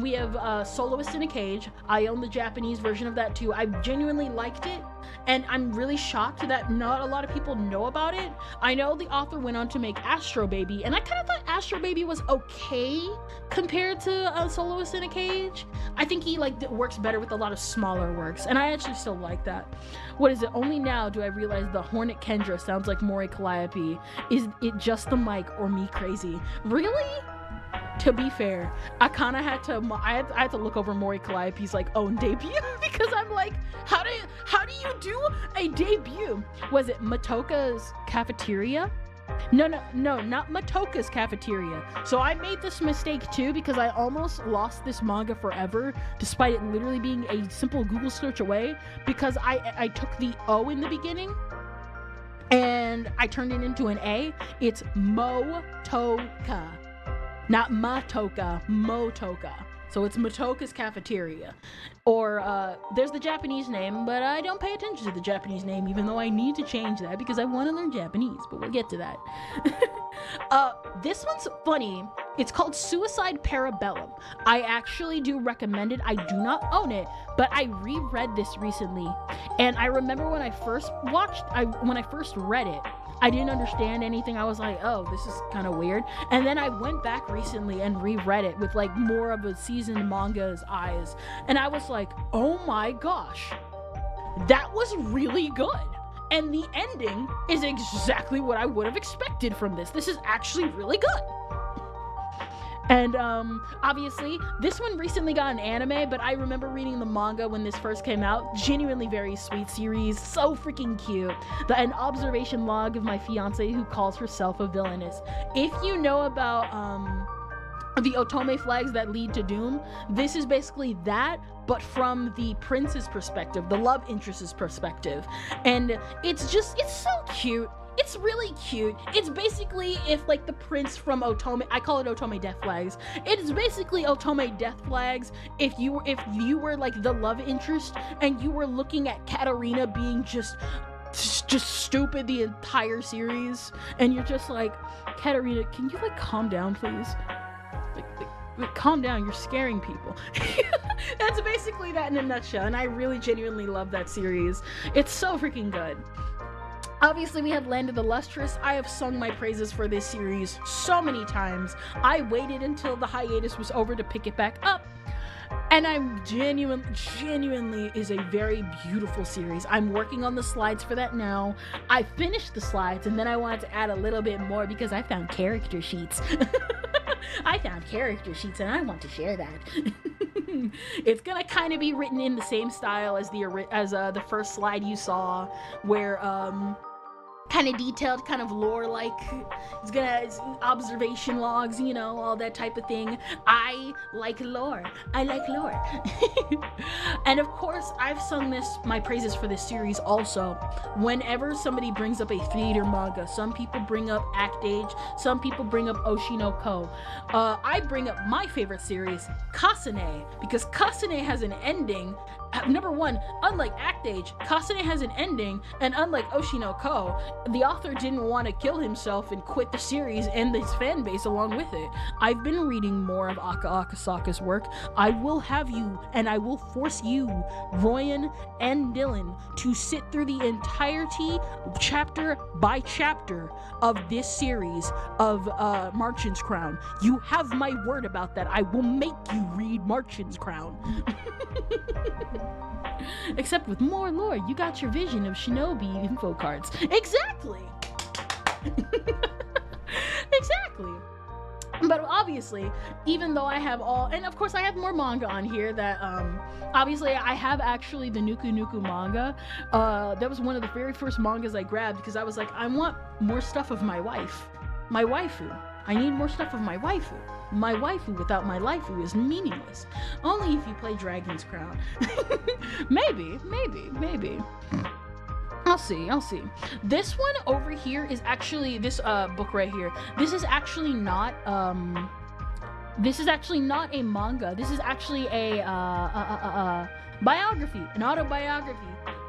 We have Soloist in a Cage. I own the Japanese version of that too. I genuinely liked it, and I'm really shocked that not a lot of people know about it. I know the author went on to make Astro Baby, and I kind of thought Astro Baby was okay compared to Soloist in a Cage. I think he works better with a lot of smaller works, and I actually still like that. What is it? Only now do I realize the Hornet Kendra sounds like Mori Calliope. Is it just the mic or me crazy? Really? To be fair, I kind of had to. I had to look over Mori Calliope's own debut because I'm like, how do you do a debut? Was it Matoka's Cafeteria? No, not Matoka's Cafeteria. So I made this mistake too because I almost lost this manga forever, despite it literally being a simple Google search away, because I took the O in the beginning and I turned it into an A. It's Motoka. Not Matoka, Motoka. So it's Matoka's Cafeteria. Or there's the Japanese name, but I don't pay attention to the Japanese name, even though I need to change that because I want to learn Japanese, but we'll get to that. This one's funny. It's called Suicide Parabellum. I actually do recommend it. I do not own it, but I reread this recently. And I remember when I first read it, I didn't understand anything. I was like, oh, this is kind of weird. And then I went back recently and reread it with more of a seasoned manga's eyes. And I was like, oh my gosh, that was really good. And the ending is exactly what I would have expected from this. This is actually really good. And obviously, this one recently got an anime, but I remember reading the manga when this first came out. Genuinely very sweet series, so freaking cute. An observation log of my fiance who calls herself a villainess. If you know about the otome flags that lead to doom, this is basically that, but from the prince's perspective, the love interest's perspective. And it's so cute. It's really cute. It's basically if the prince from Otome, I call it Otome Death Flags. It is basically Otome Death Flags if you were the love interest and you were looking at Katarina being just stupid the entire series, and you're just like, Katarina, can you calm down, please? Calm down, you're scaring people. That's basically that in a nutshell, and I really genuinely love that series. It's so freaking good. Obviously, we have Land of the Lustrous. I have sung my praises for this series so many times. I waited until the hiatus was over to pick it back up. And I'm genuinely is a very beautiful series. I'm working on the slides for that now. I finished the slides, and then I wanted to add a little bit more because I found character sheets. I found character sheets, and I want to share that. It's gonna kind of be written in the same style as the first slide you saw, where kind of detailed, kind of lore it's observation logs, all that type of thing. I like lore. And of course, I've sung my praises for this series also. Whenever somebody brings up a theater manga, some people bring up Act Age, some people bring up Oshi no Ko. I bring up my favorite series, Kasane, because Kasane has an ending. Number one, unlike Act Age, Kasane has an ending, and unlike Oshi no Ko, the author didn't want to kill himself and quit the series and his fan base along with it. I've been reading more of Aka Akasaka's work. I will have you, and I will force you, Royan and Dylan, to sit through the entirety, chapter by chapter, of this series of Marchand's Crown. You have my word about that. I will make you read Marchand's Crown. Except with more lore, you got your vision of shinobi info cards. Exactly! Exactly. But obviously, even though I have and of course I have more manga on here that, obviously I have actually the Nuku Nuku manga. That was one of the very first mangas I grabbed because I was like, I want more stuff of my wife. My waifu. I need more stuff of my waifu. My waifu without my waifu is meaningless. Only if you play Dragon's Crown. Maybe. I'll see. This one over here is actually, this book right here, this is actually not a manga. This is actually a biography, an autobiography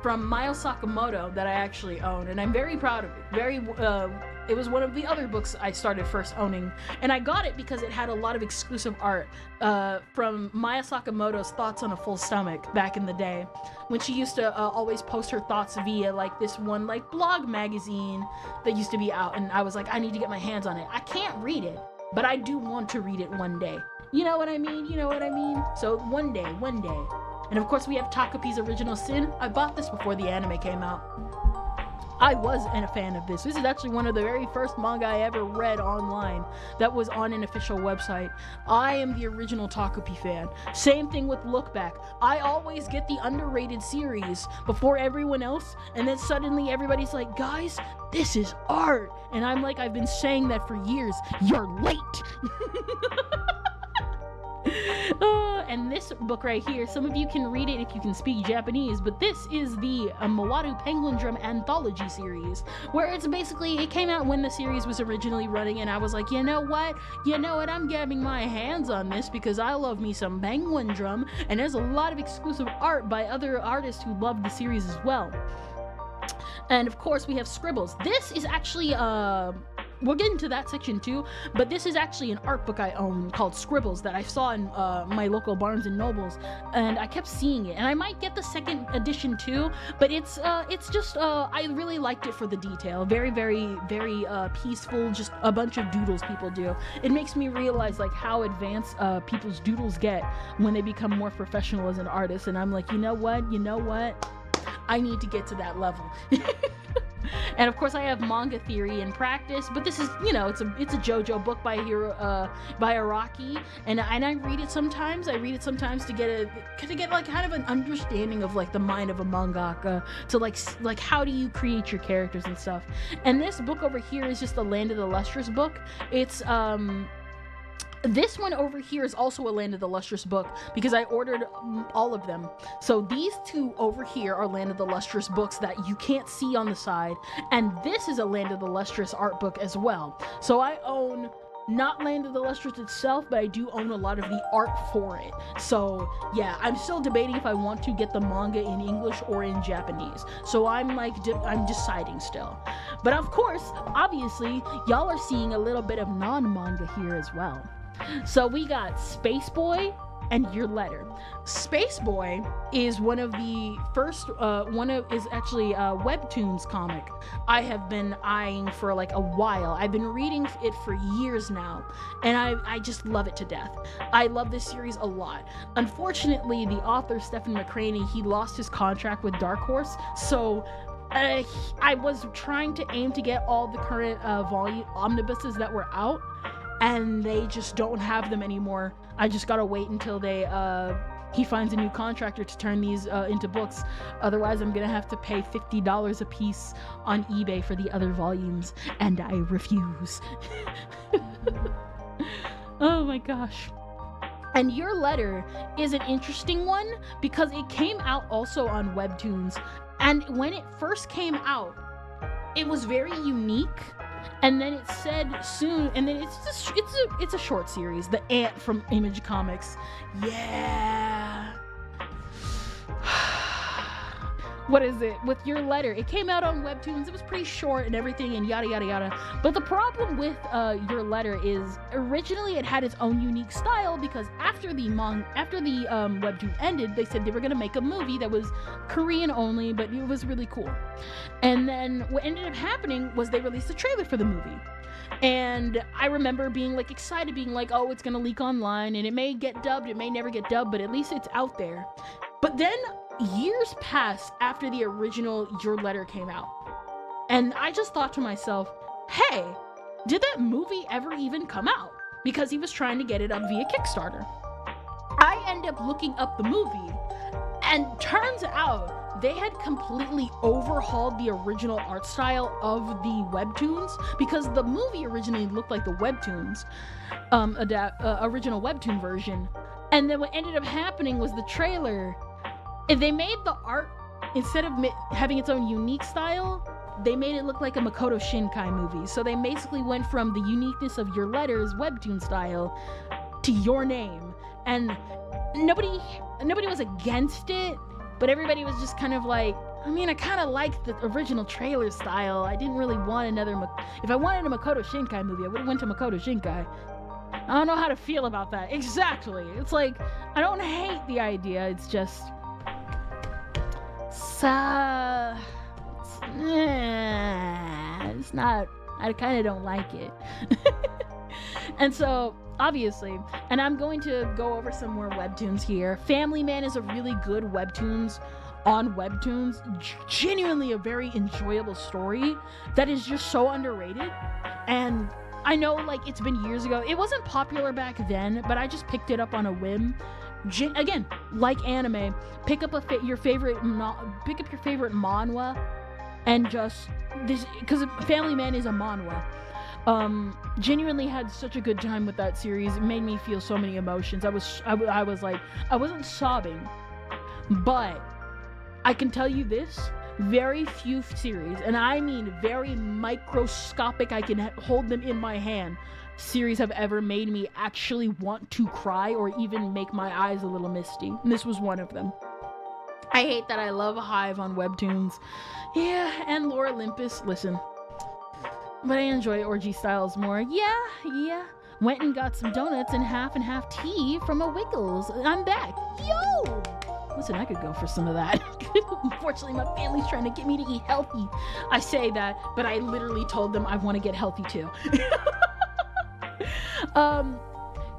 from Mayo Sakamoto that I actually own, and I'm very proud of it. It was one of the other books I started first owning, and I got it because it had a lot of exclusive art from Maya Sakamoto's Thoughts on a Full Stomach back in the day, when she used to always post her thoughts via like this one like blog magazine that used to be out, and I was like, I need to get my hands on it. I can't read it, but I do want to read it one day. You know what I mean? So one day. And of course we have Takapi's Original Sin. I bought this before the anime came out. I was a fan of this. This is actually one of the very first manga I ever read online that was on an official website. I am the original Takapi fan. Same thing with Look Back. I always get the underrated series before everyone else, and then suddenly everybody's like, guys, this is art. And I'm like, I've been saying that for years. You're late. And this book right here, some of you can read it if you can speak Japanese, but this is the Mawaru Penguin Drum Anthology series, where it's basically, it came out when the series was originally running, and I was like, you know what, I'm grabbing my hands on this because I love me some Penguin Drum, and there's a lot of exclusive art by other artists who love the series as well. And of course we have Scribbles. This is actually we'll get into that section too, but this is actually an art book I own called Scribbles that I saw in my local Barnes and Nobles, and I kept seeing it, and I might get the second edition too, but it's just I really liked it for the detail. Very peaceful, just a bunch of doodles people do. It makes me realize like how advanced people's doodles get when they become more professional as an artist, and I'm like, you know what, I need to get to that level. And of course I have Manga Theory in Practice, but this is, it's a JoJo book by Araki, and I read it sometimes. I read it sometimes to get like kind of an understanding of like the mind of a mangaka, to like how do you create your characters and stuff. And this book over here is just a Land of the Lustrous book. It's this one over here is also a Land of the Lustrous book because I ordered all of them. So these two over here are Land of the Lustrous books that you can't see on the side, and this is a Land of the Lustrous art book as well. So I own not Land of the Lustrous itself, but I do own a lot of the art for it. So yeah, I'm still debating if I want to get the manga in English or in Japanese. So I'm deciding still. But of course, obviously, y'all are seeing a little bit of non-manga here as well. So we got Space Boy and Your Letter. Space Boy is one of the first, is actually a Webtoons comic I have been eyeing for like a while. I've been reading it for years now, and I just love it to death. I love this series a lot. Unfortunately, the author, Stephen McCraney, he lost his contract with Dark Horse, so I was trying to aim to get all the current volume omnibuses that were out, and they just don't have them anymore. I just gotta wait until he finds a new contractor to turn these into books. Otherwise, I'm gonna have to pay $50 a piece on eBay for the other volumes, and I refuse. Oh my gosh. And Your Letter is an interesting one because it came out also on Webtoons, and when it first came out, it was very unique. And then it said soon, and then it's a short series, The Ant from Image Comics. Yeah. What is it? With Your Letter, it came out on Webtoons. It was pretty short and everything, and yada yada yada. But the problem with Your Letter is originally it had its own unique style, because after the Webtoon ended, they said they were gonna make a movie that was Korean only, but it was really cool. And then what ended up happening was they released a trailer for the movie. And I remember being like excited, being like, oh, it's gonna leak online, and it may get dubbed, it may never get dubbed, but at least it's out there. But then years passed after the original Your Letter came out, and I just thought to myself, hey, did that movie ever even come out? Because he was trying to get it up via Kickstarter. I end up looking up the movie, and turns out they had completely overhauled the original art style of the webtoons, because the movie originally looked like the webtoons, original webtoon version. And then what ended up happening was the trailer, if they made the art, instead of having its own unique style, they made it look like a Makoto Shinkai movie. So they basically went from the uniqueness of your letters, webtoon style, to your name. And nobody was against it, but everybody was just kind of like, I mean, I kind of liked the original trailer style. I didn't really want another, if I wanted a Makoto Shinkai movie, I would have went to Makoto Shinkai. I don't know how to feel about that. Exactly. It's like, I don't hate the idea, it's just, it's not, I kind of don't like it. And so, obviously, and I'm going to go over some more webtoons here. Family Man is a really good webtoons on webtoons. Genuinely a very enjoyable story that is just so underrated. And I know, like, it's been years ago. It wasn't popular back then, but I just picked it up on a whim. Again, like anime, pick up your favorite manhwa, and just this, because Family Man is a manhwa. Genuinely had such a good time with that series. It made me feel so many emotions. I was like, I wasn't sobbing, but I can tell you this: very few series, and I mean very microscopic, I can hold them in my hand, series have ever made me actually want to cry or even make my eyes a little misty. And this was one of them. I hate that I love Hive on webtoons. Yeah, and Lore Olympus, listen. But I enjoy Orgy Styles more. Yeah. Went and got some donuts and half tea from a Wiggles. I'm back. Yo! Listen, I could go for some of that. Unfortunately, my family's trying to get me to eat healthy. I say that, but I literally told them I want to get healthy too.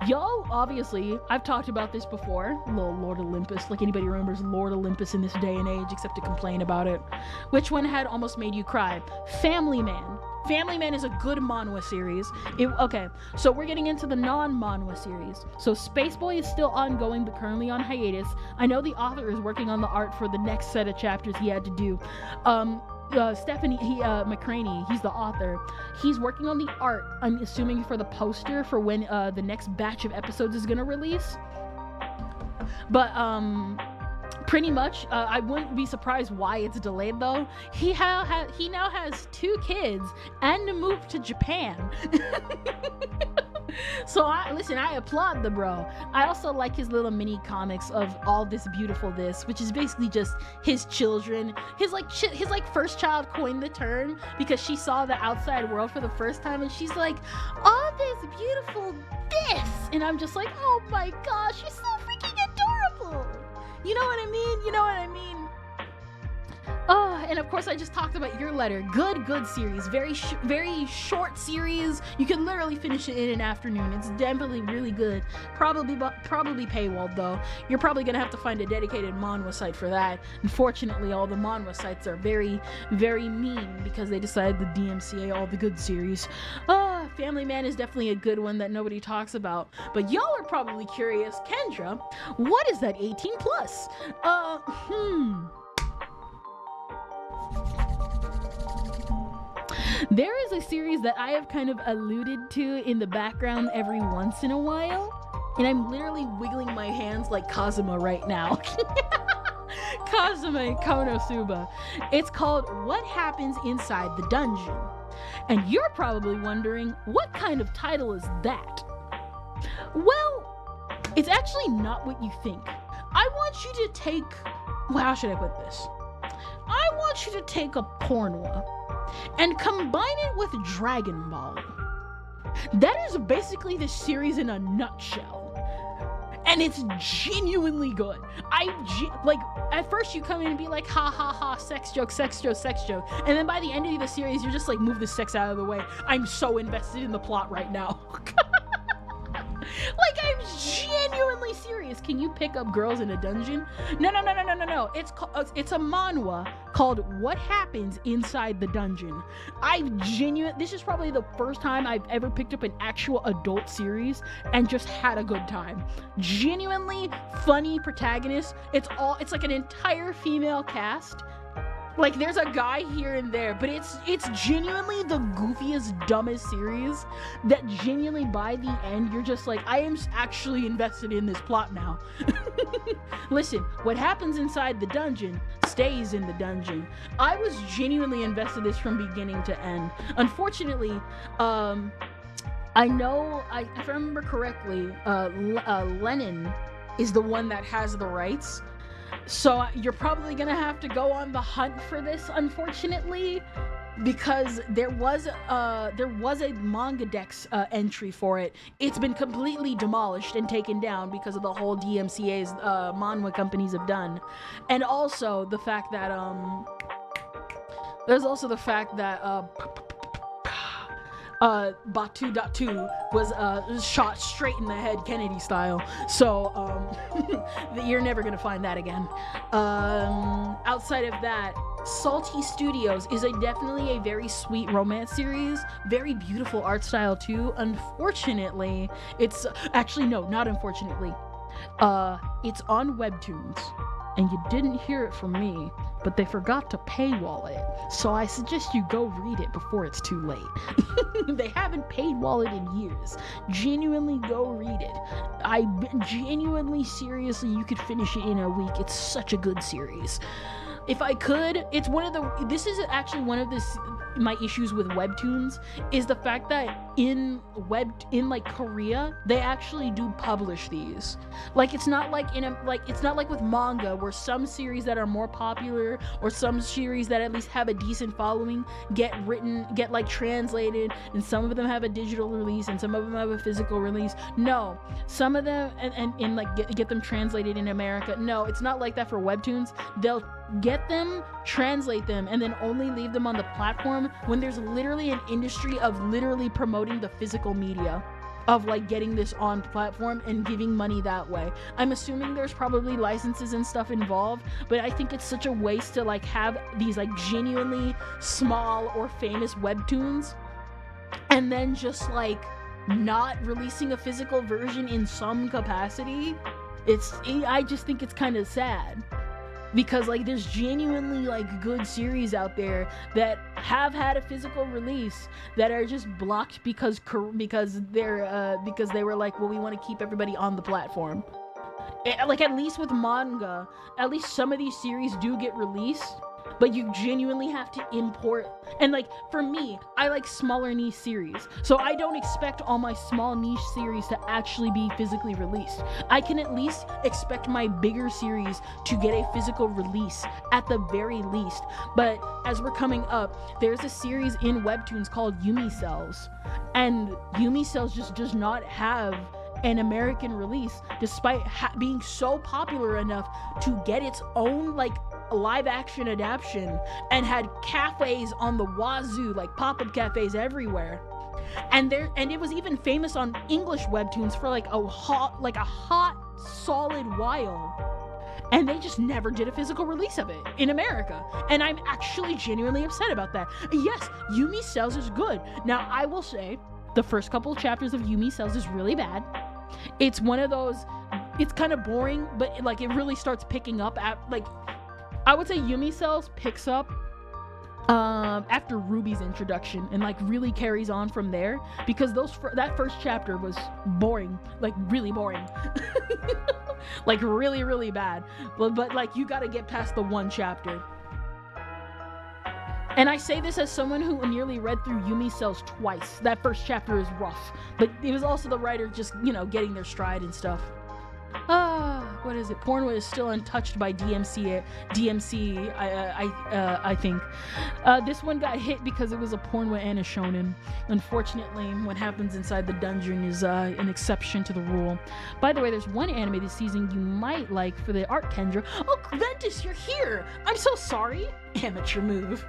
Y'all, obviously, I've talked about this before. Little Lord Olympus, like anybody remembers Lord Olympus in this day and age, except to complain about it. Which one had almost made you cry? Family Man. Family Man is a good manhwa series. Okay, so we're getting into the non-manhwa series. So Space Boy is still ongoing, but currently on hiatus. I know the author is working on the art for the next set of chapters he had to do. Stephanie McCraney, he's the author. He's working on the art, I'm assuming, for the poster for when the next batch of episodes is gonna release. But pretty much, I wouldn't be surprised why it's delayed though. He now has 2 kids and moved to Japan. So I applaud the bro. I also like his little mini comics of all this beautiful this, which is basically just his children. His first child coined the term because she saw the outside world for the first time, and she's like, all this beautiful this, and I'm just like, oh my gosh, you're so freaking adorable. You know what I mean? And of course I just talked about Your Letter. Good series. Very short series. You can literally finish it in an afternoon. It's definitely really good. Probably paywalled though. You're probably gonna have to find a dedicated manhwa site for that. Unfortunately, all the manhwa sites are very, very mean because they decided to DMCA all the good series. Family Man is definitely a good one that nobody talks about. But y'all are probably curious, Kendra, what is that 18 plus? There is a series that I have kind of alluded to in the background every once in a while, and I'm literally wiggling my hands like Kazuma right now. Kazuma Konosuba. It's called What Happens Inside the Dungeon. And you're probably wondering, what kind of title is that? Well, it's actually not what you think. I want you to take, well, how should I put this? I want you to take a pornwa and combine it with Dragon Ball. That is basically the series in a nutshell. And it's genuinely good. At first you come in and be like, ha ha ha, sex joke. And then by the end of the series, you're just like, move the sex out of the way. I'm so invested in the plot right now. Like, I'm genuinely serious. is, can you pick up girls in a dungeon? No. It's a manhwa called What Happens Inside the Dungeon. This is probably the first time I've ever picked up an actual adult series and just had a good time. Genuinely funny protagonist. It's like an entire female cast. Like, there's a guy here and there, but it's genuinely the goofiest, dumbest series that genuinely by the end, you're just like, I am actually invested in this plot now. Listen, what happens inside the dungeon stays in the dungeon. I was genuinely invested in this from beginning to end. Unfortunately, I know, if I remember correctly, Lennon is the one that has the rights. So you're probably gonna have to go on the hunt for this, unfortunately, because there was a Mangadex entry for it. It's been completely demolished and taken down because of the whole DMCA's manhwa companies have done, and also the fact that there's also the fact that Batu was shot straight in the head, Kennedy style. So you're never gonna find that again. Outside of that, Salty Studios is definitely a very sweet romance series, very beautiful art style too. Unfortunately, it's actually no, not unfortunately. It's on Webtoons, and you didn't hear it from me, but they forgot to paywall it. So I suggest you go read it before it's too late. They haven't paywalled it in years. Genuinely go read it. Seriously, you could finish it in a week. It's such a good series. If I could, this is actually one of my issues with Webtoons, is the fact that in like Korea, they actually do publish these. Like, it's not like it's not like with manga, where some series that are more popular or some series that at least have a decent following get like translated, and some of them have a digital release and some of them have a physical release. No, some of them and like get them translated in America. No, it's not like that for Webtoons. They'll get them, translate them, and then only leave them on the platform when there's literally an industry of literally promoting the physical media of like getting this on platform and giving money that way. I'm assuming there's probably licenses and stuff involved, but I think it's such a waste to like have these like genuinely small or famous Webtoons and then just like not releasing a physical version in some capacity. I just think it's kind of sad. Because like there's genuinely like good series out there that have had a physical release that are just blocked because they were like, well, we want to keep everybody on the platform. Like, at least with manga, at least some of these series do get released, but you genuinely have to import. And like for me, I like smaller niche series, so I don't expect all my small niche series to actually be physically released. I can at least expect my bigger series to get a physical release at the very least. But as we're coming up, there's a series in Webtoons called Yumi Cells, and Yumi Cells just does not have an American release, despite being so popular enough to get its own like live action adaptation and had cafes on the wazoo, like pop-up cafes everywhere. And it was even famous on English Webtoons for like a hot solid while. And they just never did a physical release of it in America. And I'm actually genuinely upset about that. Yes, Yumi Cells is good. Now, I will say, the first couple of chapters of Yumi Cells is really bad. It's one of those, it's kind of boring, but like it really starts picking up at like, I would say Yumi Cells picks up after Ruby's introduction and like really carries on from there, because that first chapter was boring, like really boring. Like really, really bad. But like you gotta get past the one chapter. And I say this as someone who nearly read through Yumi Cells twice. That first chapter is rough, but it was also the writer just, getting their stride and stuff. What is it? Pornwa is still untouched by DMC, I think. This one got hit because it was a Pornwa and a shonen. Unfortunately, what happens inside the dungeon is an exception to the rule. By the way, there's one anime this season you might like for the art, Kendra. Oh, Ventus, you're here! I'm so sorry! Amateur move.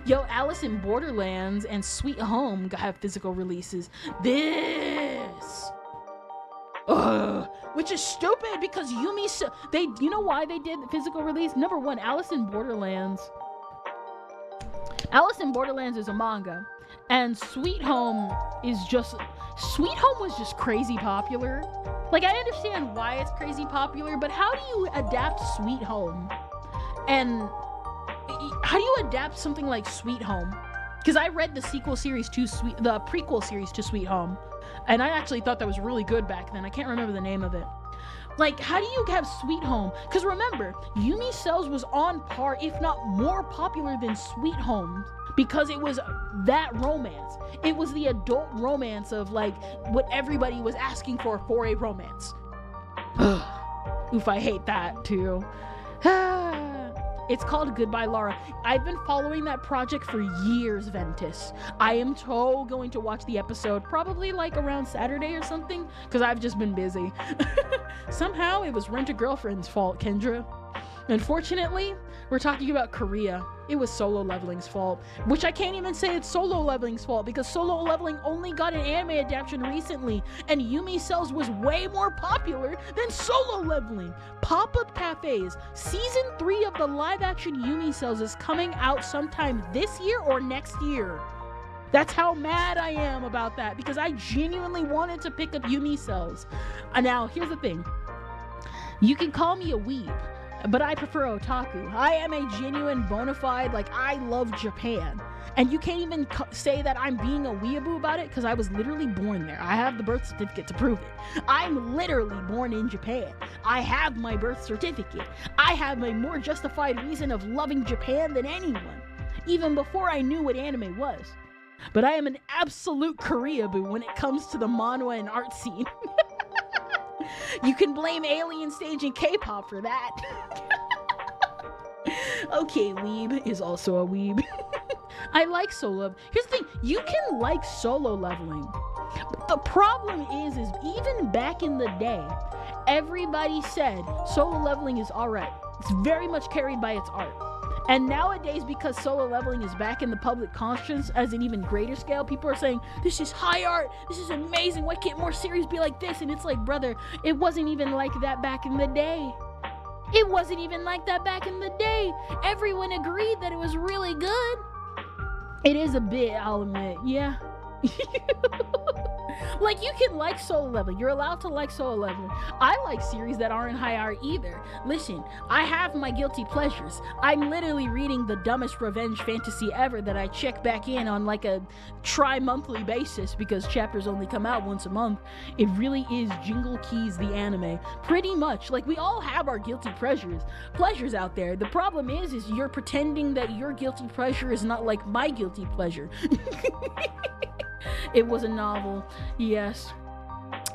Yo, Alice in Borderlands and Sweet Home have physical releases. Ugh, which is stupid because you know why they did the physical release? Number one, Alice in Borderlands. Alice in Borderlands is a manga, and Sweet Home was just crazy popular. Like, I understand why it's crazy popular, but how do you adapt Sweet Home? And how do you adapt something like Sweet Home? Because I read the prequel series to Sweet Home, and I actually thought that was really good back then. I can't remember the name of it. Like, how do you have Sweet Home? Because remember, Yumi Cells was on par, if not more popular than Sweet Home, because it was that romance. It was the adult romance of, like, what everybody was asking for a romance. Oof, I hate that, too. It's called Goodbye Laura. I've been following that project for years, Ventus. I am going to watch the episode probably like around Saturday or something, because I've just been busy. Somehow it was Rent-A-Girlfriend's fault, Kendra. Unfortunately, we're talking about Korea. It was Solo Leveling's fault, which I can't even say it's Solo Leveling's fault because Solo Leveling only got an anime adaptation recently, and Yumi Cells was way more popular than Solo Leveling. Pop-Up Cafes, Season 3 of the live-action Yumi Cells is coming out sometime this year or next year. That's how mad I am about that, because I genuinely wanted to pick up Yumi Cells. Now, here's the thing. You can call me a weeb, but I prefer otaku. I am a genuine bona fide, like, I love Japan. And you can't even say that I'm being a weeaboo about it, because I was literally born there. I have the birth certificate to prove it. I'm literally born in Japan. I have my birth certificate. I have a more justified reason of loving Japan than anyone, even before I knew what anime was. But I am an absolute Koreaboo when it comes to the manhwa and art scene. You can blame Alien Stage and K-pop for that. Okay, weeb is also a weeb. I like Solo. Here's the thing, you can like Solo Leveling. But the problem is even back in the day, everybody said Solo Leveling is alright. It's very much carried by its art. And nowadays, because Solo Leveling is back in the public conscience as an even greater scale, people are saying, this is high art, this is amazing, why can't more series be like this? And it's like, brother, it wasn't even like that back in the day. It wasn't even like that back in the day. Everyone agreed that it was really good. It is a bit, I'll admit, yeah. Like, you can like Solo Leveling. You're allowed to like Solo Leveling. I like series that aren't high art either. Listen, I have my guilty pleasures. I'm literally reading the dumbest revenge fantasy ever that I check back in on like a tri-monthly basis because chapters only come out once a month. It really is Jingle Keys the anime. Pretty much. Like, we all have our guilty pleasures out there. The problem is you're pretending that your guilty pleasure is not like my guilty pleasure. It was a novel, yes.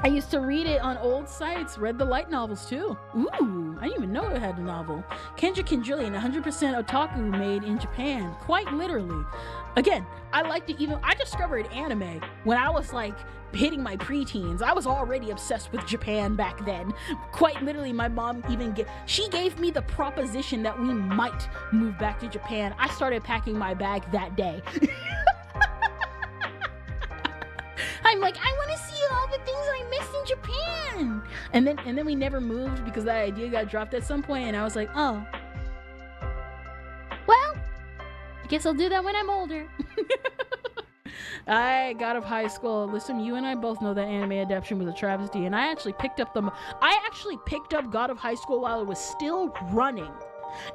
I used to read it on old sites, read the light novels too. Ooh, I didn't even know it had a novel. Kendra Kendrillion, 100% otaku made in Japan, quite literally. Again, I discovered anime when I was like hitting my preteens. I was already obsessed with Japan back then. Quite literally, my mom she gave me the proposition that we might move back to Japan. I started packing my bag that day. I'm like, I want to see all the things I missed in Japan. And then we never moved because that idea got dropped at some point, and I was like, oh. Well, I guess I'll do that when I'm older. I got off high school. Listen, you and I both know that anime adaptation was a travesty, and I actually picked up God of High School while it was still running.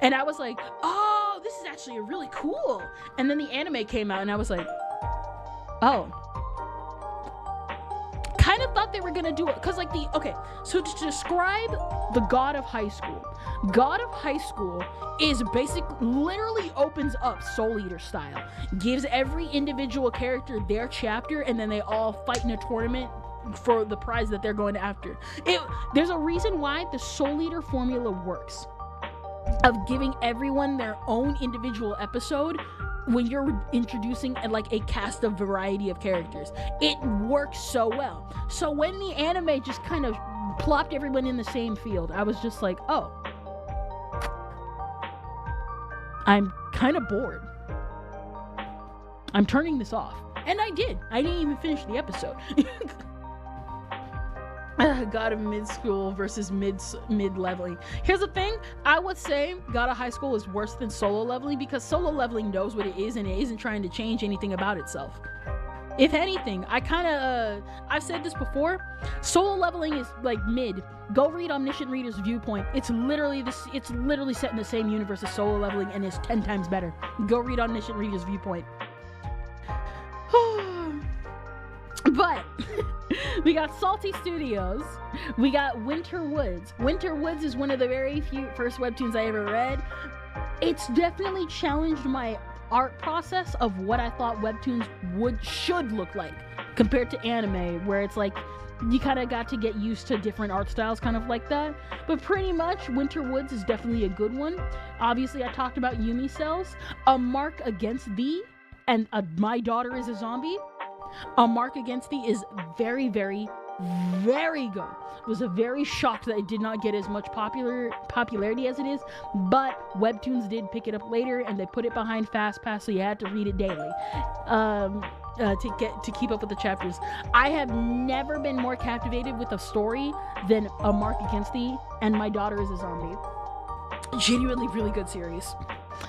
And I was like, oh, this is actually really cool. And then the anime came out, and I was like, oh. Kind of thought they were gonna do it because so to describe the God of High School is literally opens up Soul Eater style, gives every individual character their chapter, and then they all fight in a tournament for the prize that they're going after. There's a reason why the Soul Eater formula works, of giving everyone their own individual episode. When you're introducing a cast of variety of characters, it works so well. So when the anime just kind of plopped everyone in the same field, I was just like, oh, I'm kind of bored. I'm turning this off. And I did. I didn't even finish the episode. God of Mid School versus mid leveling. Here's the thing, I would say God of High School is worse than Solo Leveling because Solo Leveling knows what it is and it isn't trying to change anything about itself. If anything, I've said this before, Solo Leveling is like mid. Go read Omniscient Reader's Viewpoint. It's literally set in the same universe as Solo Leveling and is 10 times better. Go read Omniscient Reader's Viewpoint. But we got Salty Studios, we got Winter Woods. Winter Woods is one of the very few first webtoons I ever read. It's definitely challenged my art process of what I thought webtoons should look like compared to anime, where it's like you kind of got to get used to different art styles kind of like that. But pretty much Winter Woods is definitely a good one. Obviously I talked about Yumi Cells, A Mark Against Thee, and My Daughter is a Zombie. A Mark Against Thee is very, very, very good. Was very shocked that it did not get as much popularity as it is, but webtoons did pick it up later and they put it behind FastPass, so you had to read it daily to keep up with the chapters. I have never been more captivated with a story than A Mark Against Thee and My Daughter is a Zombie. Genuinely really good series.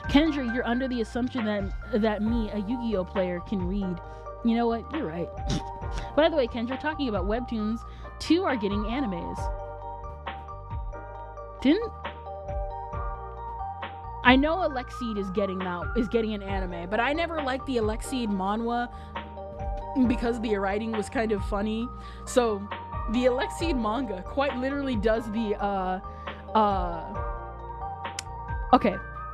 Kendra, you're under the assumption that me, a Yu-Gi-Oh player, can read. You know what? You're right. By the way, Kendra, talking about webtoons, 2 are getting animes. I know Alexeid is getting an anime, but I never liked the Alexeid manhwa because the writing was kind of funny. So the Alexeid manga quite literally does the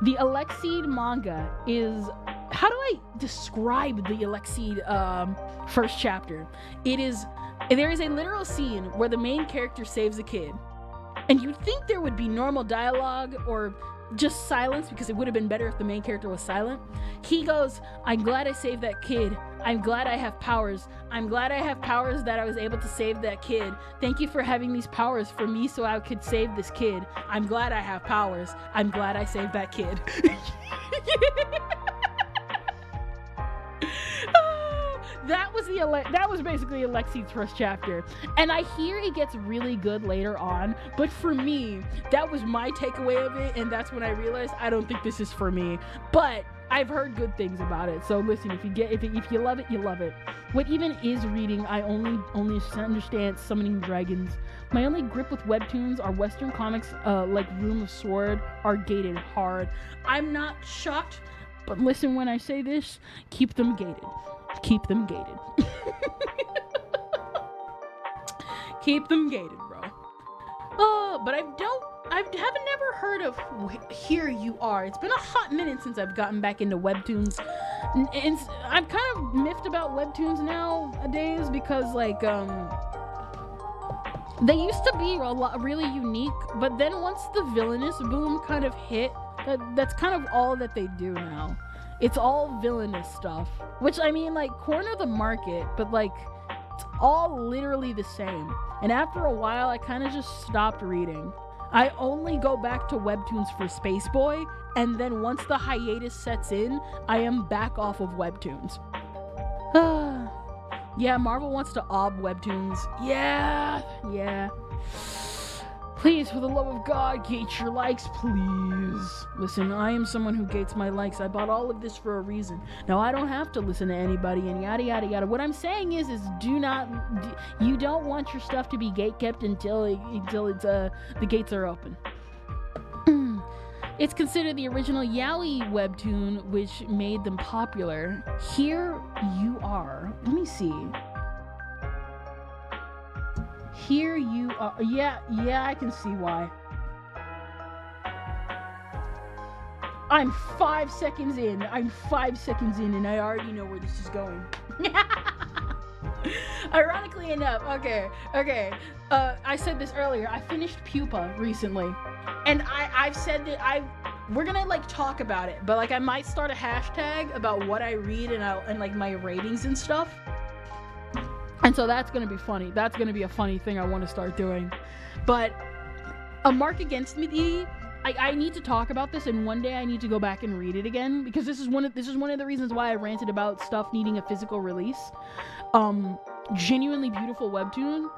the Alexeid manga is, how do I describe the Alexeid first chapter? There is a literal scene where the main character saves a kid, and you'd think there would be normal dialogue or just silence because it would have been better if the main character was silent. He goes, "I'm glad I saved that kid. I'm glad I have powers. I'm glad I have powers that I was able to save that kid. Thank you for having these powers for me so I could save this kid. I'm glad I have powers. I'm glad I saved that kid." That was basically Alexeid's first chapter, and I hear it gets really good later on, but for me that was my takeaway of it, and that's when I realized I don't think this is for me. But I've heard good things about it, so listen, if you love it, you love it. What even is reading, I only understand Summoning Dragons. My only grip with webtoons are Western comics like Room of Sword are gated hard. I'm not shocked, but listen when I say this, keep them gated. Keep them gated. Keep them gated, bro. But I haven't never heard of Here You Are. It's been a hot minute since I've gotten back into webtoons. And I'm kind of miffed about webtoons nowadays because, like, they used to be really unique, but then once the villainous boom kind of hit, that's kind of all that they do now. It's all villainous stuff, which, I mean, like, corner the market, but, like, it's all literally the same. And after a while, I kind of just stopped reading. I only go back to webtoons for Space Boy, and then once the hiatus sets in, I am back off of webtoons. Yeah, Marvel wants to ob webtoons. Yeah. Please, for the love of God, gate your likes, please. Listen, I am someone who gates my likes. I bought all of this for a reason. Now, I don't have to listen to anybody and yada, yada, yada. What I'm saying is you don't want your stuff to be gate-kept until it's, the gates are open. It's considered the original Yaoi webtoon, which made them popular. Here You Are. Let me see. Here You Are. Yeah, I can see why. I'm 5 seconds in, and I already know where this is going. Ironically enough, okay. I said this earlier. I finished Pupa recently, and I've said that we're gonna, like, talk about it, but, like, I might start a hashtag about what I read and like my ratings and stuff. And so that's going to be funny. That's going to be a funny thing I want to start doing. But A Mark Against Me, I need to talk about this, and one day I need to go back and read it again, because this is one of the reasons why I ranted about stuff needing a physical release. Genuinely beautiful webtoon.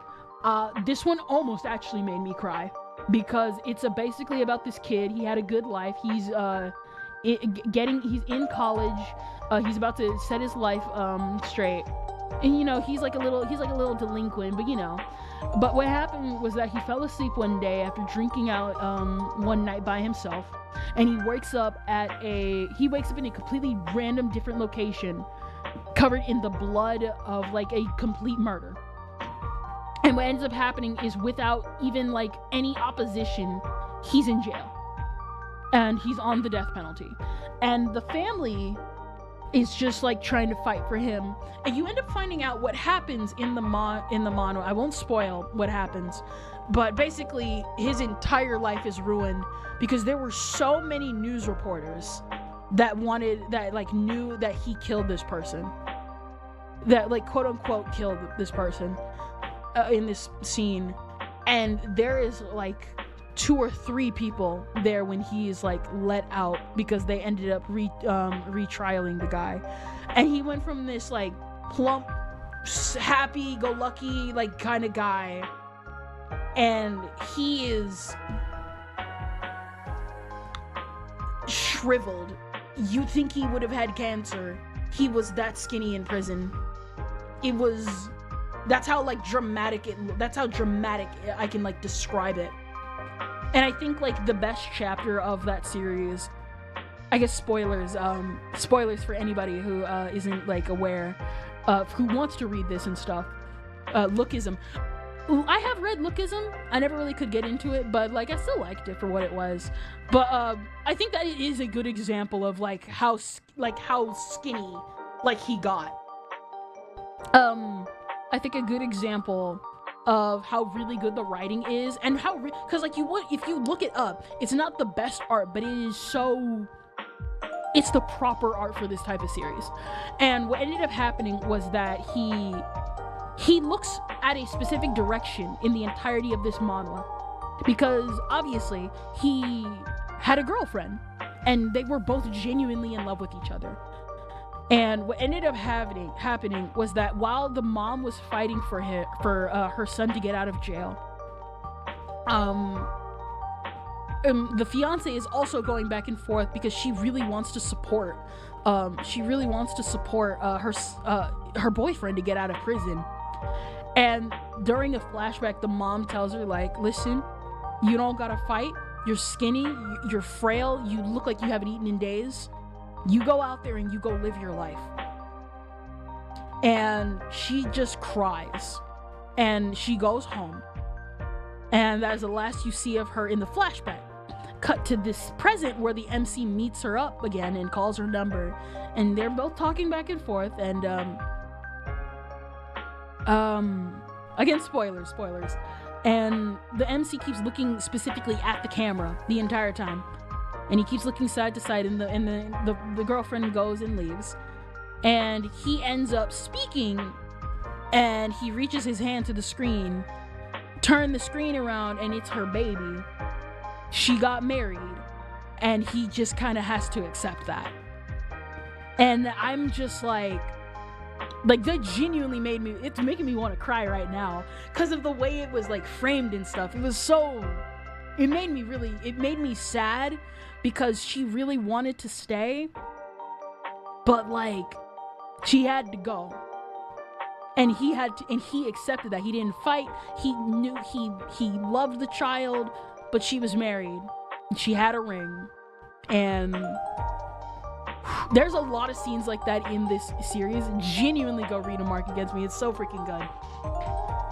This one almost actually made me cry because it's basically about this kid. He had a good life. He's in college. He's about to set his life straight, and you know he's like a little delinquent, but what happened was that he fell asleep one day after drinking out one night by himself, and he wakes up in a completely random different location, covered in the blood of like a complete murder. And what ends up happening is, without even like any opposition, he's in jail and he's on the death penalty, and the family is just like trying to fight for him. And you end up finding out what happens in the mono. I won't spoil what happens, but basically his entire life is ruined because there were so many news reporters that knew that he killed this person, that like quote unquote killed this person in this scene. And there is like 2 or 3 people there when he is like let out because they ended up retrialing the guy. And he went from this like plump, happy-go-lucky like kind of guy, and he is shriveled. You think he would have had cancer. He was that skinny in prison. That's how dramatic I can like describe it. And I think like the best chapter of that series, I guess spoilers for anybody who isn't like aware, who wants to read this and stuff, Lookism. I have read Lookism. I never really could get into it, but like I still liked it for what it was. But I think that it is a good example of like how skinny like he got. I think a good example of how really good the writing is, and how because like if you look it up, it's not the best art, but it's the proper art for this type of series. And what ended up happening was that he looks at a specific direction in the entirety of this manhwa, because obviously he had a girlfriend and they were both genuinely in love with each other. And what ended up happening was that while the mom was fighting for her son to get out of jail, the fiance is also going back and forth because she really wants to support her boyfriend to get out of prison. And during a flashback, the mom tells her like, listen, you don't gotta fight. You're skinny, you're frail, you look like you haven't eaten in days. You go out there and you go live your life. And she just cries. And she goes home. And that is the last you see of her in the flashback. Cut to this present where the MC meets her up again and calls her number. And they're both talking back and forth. And, again, spoilers. And the MC keeps looking specifically at the camera the entire time. And he keeps looking side to side, and the girlfriend goes and leaves. And he ends up speaking, and he reaches his hand to the screen, turn the screen around, and it's her baby. She got married, and he just kind of has to accept that. And I'm just like that genuinely it's making me want to cry right now because of the way it was like framed and stuff. It made me sad because she really wanted to stay, but like she had to go, and he accepted that. He didn't fight. He knew he loved the child, but she was married and she had a ring. And there's a lot of scenes like that in this series. Genuinely go read A Mark Against Me. It's so freaking good,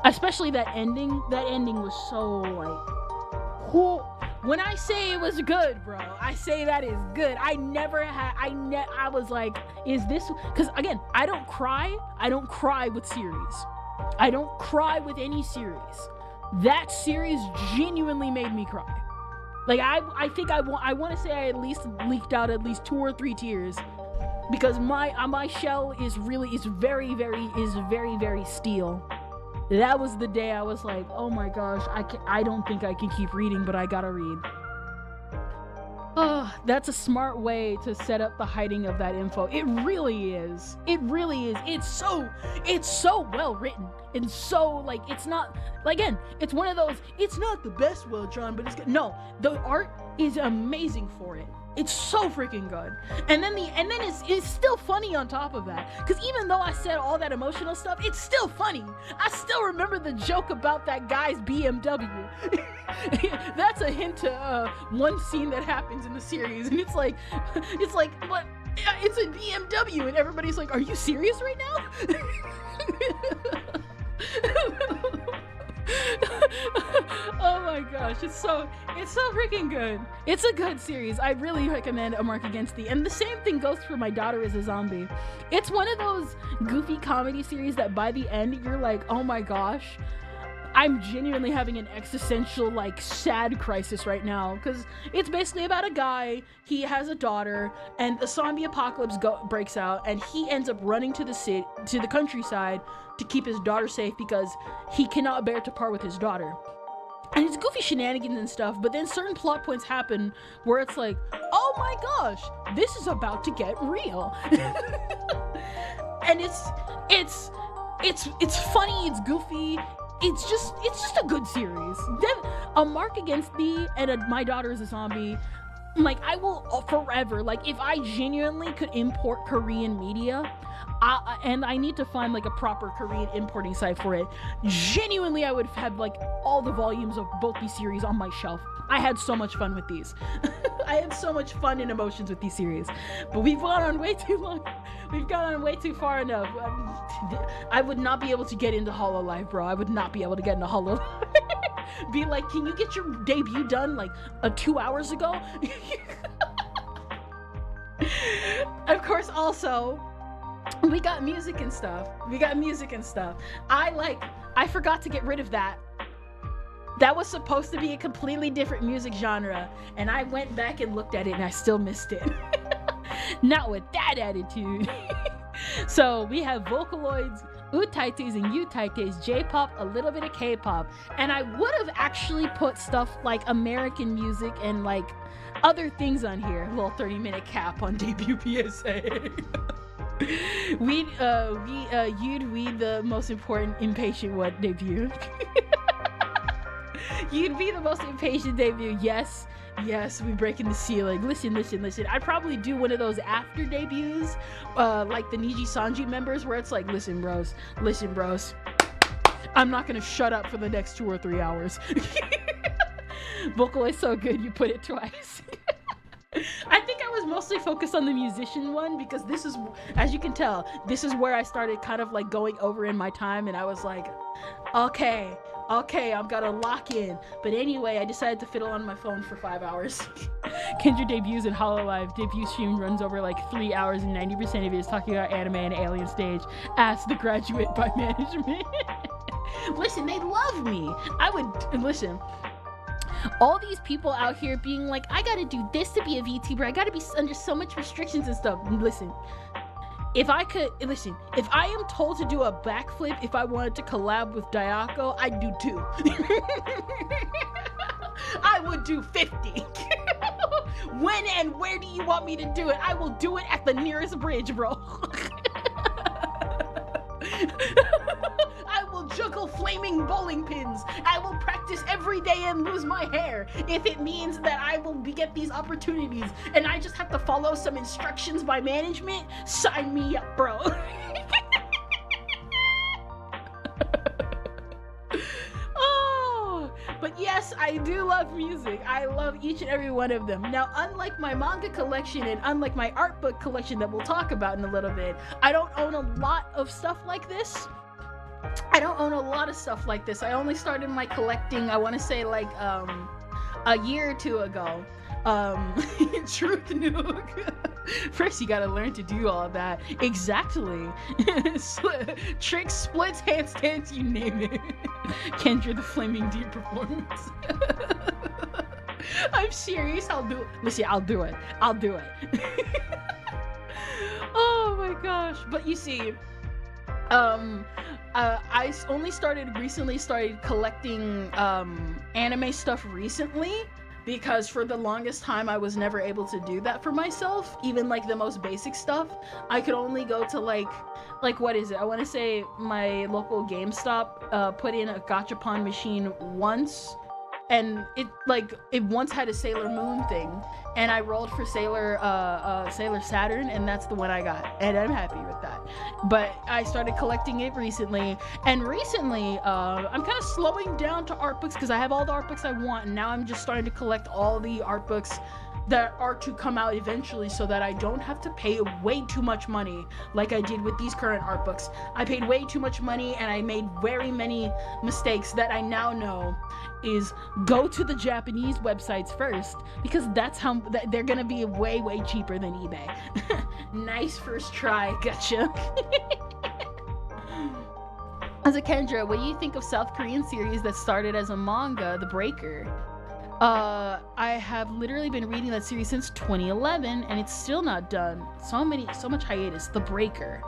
especially that ending. That ending was so like, whoa. When I say it was good, bro, I say that is good. I was like, is this, because again, I don't cry with series. I don't cry with any series. That series genuinely made me cry. Like I think I want to say I at least leaked out at least 2 or 3 tears, because my shell is very, very steel. That was the day I was like, oh my gosh, I don't think I can keep reading, but I gotta read. Oh, that's a smart way to set up the hiding of that info. It really is. It's so well written. and so, like, it's not, like, again, it's one of those, it's not the best well drawn, but it's good. No, the art is amazing for it. It's so freaking good. And then it's still funny on top of that. Because even though I said all that emotional stuff, it's still funny. I still remember the joke about that guy's BMW. That's a hint to one scene that happens in the series. And it's like, what? It's a BMW. And everybody's like, are you serious right now? Oh my gosh, it's so freaking good. It's a good series. I really recommend A Mark Against Thee. And the same thing goes for My Daughter is a Zombie. It's one of those goofy comedy series that by the end you're like, oh my gosh, I'm genuinely having an existential, like, sad crisis right now, because it's basically about a guy. He has a daughter, and a zombie apocalypse breaks out, and he ends up running to the countryside to keep his daughter safe because he cannot bear to part with his daughter. And it's goofy shenanigans and stuff, but then certain plot points happen where it's like, oh my gosh, this is about to get real. And it's funny, it's goofy. It's just a good series. A Mark Against Thee and My Daughter is a Zombie, like, I will forever, like, if I genuinely could import Korean media, and I need to find, like, a proper Korean importing site for it, genuinely I would have, like, all the volumes of both these series on my shelf. I had so much fun with these. I had so much fun and emotions with these series. But we've gone on way too long. We've gone on way too far enough. I would not be able to get into HOTLINE, bro. I would not be able to get into HOTLINE. Be like, can you get your debut done, like, 2 hours ago? Of course, also, we got music and stuff. I forgot to get rid of that. That was supposed to be a completely different music genre, and I went back and looked at it and I still missed it. Not with that attitude. So we have Vocaloids, Utaites and Utaites, J-pop, a little bit of K-pop, and I would have actually put stuff like American music and, like, other things on here. A little 30-minute cap on debut PSA. You'd the most important impatient one debut. You'd be the most impatient debut. Yes, we breaking the ceiling. Listen. I'd probably do one of those after debuts, like the Niji Sanji members, where it's like, listen, bros. I'm not gonna shut up for the next 2 or 3 hours. Vocal is so good, you put it twice. I think I was mostly focused on the musician one because this is, as you can tell, this is where I started kind of like going over in my time, and I was like, okay, I've got to lock in. But anyway, I decided to fiddle on my phone for 5 hours. Kendra debuts in HOLOLIVE. Debut stream runs over like 3 hours and 90% of it is talking about anime and alien stage. Ask the graduate by management. Listen, they love me. Listen. All these people out here being like, I gotta do this to be a VTuber. I gotta be under so much restrictions and stuff. Listen. If I am told to do a backflip if I wanted to collab with Dayako, I'd do 2. I would do 50. When and where do you want me to do it? I will do it at the nearest bridge, bro. I will juggle flaming bowling pins. I will practice every day and lose my hair if it means that I will get these opportunities and I just have to follow some instructions by management. Sign me up, bro. Oh, but yes, I do love music. I love each and every one of them. Now, unlike my manga collection and unlike my art book collection that we'll talk about in a little bit, I don't own a lot of stuff like this. I only started my collecting, I want to say, like, a year or 2 ago. Truth nuke. First, you gotta learn to do all that. Exactly. Tricks, splits, handstands, you name it. Kendra the Flaming Deer performance. I'm serious, I'll do it. Listen, I'll do it. Oh my gosh. But you see, I only recently started collecting anime stuff recently. because for the longest time I was never able to do that for myself. Even like the most basic stuff, I could only go to like what is it? I want to say my local GameStop put in a gachapon machine once, and it once had a Sailor Moon thing, and I rolled for Sailor Saturn, and that's the one I got, and I'm happy with that. But I started collecting it recently, and I'm kind of slowing down to art books because I have all the art books I want, and now I'm just starting to collect all the art books that are to come out eventually, so that I don't have to pay way too much money like I did with these current art books. I paid way too much money, and I made very many mistakes that I now know is go to the Japanese websites first, because that's how they're gonna be way cheaper than eBay. Nice first try, gotcha. As a Kendra, what do you think of South Korean series that started as a manga, The Breaker? I have literally been reading that series since 2011, and it's still not done. So much hiatus. The Breaker.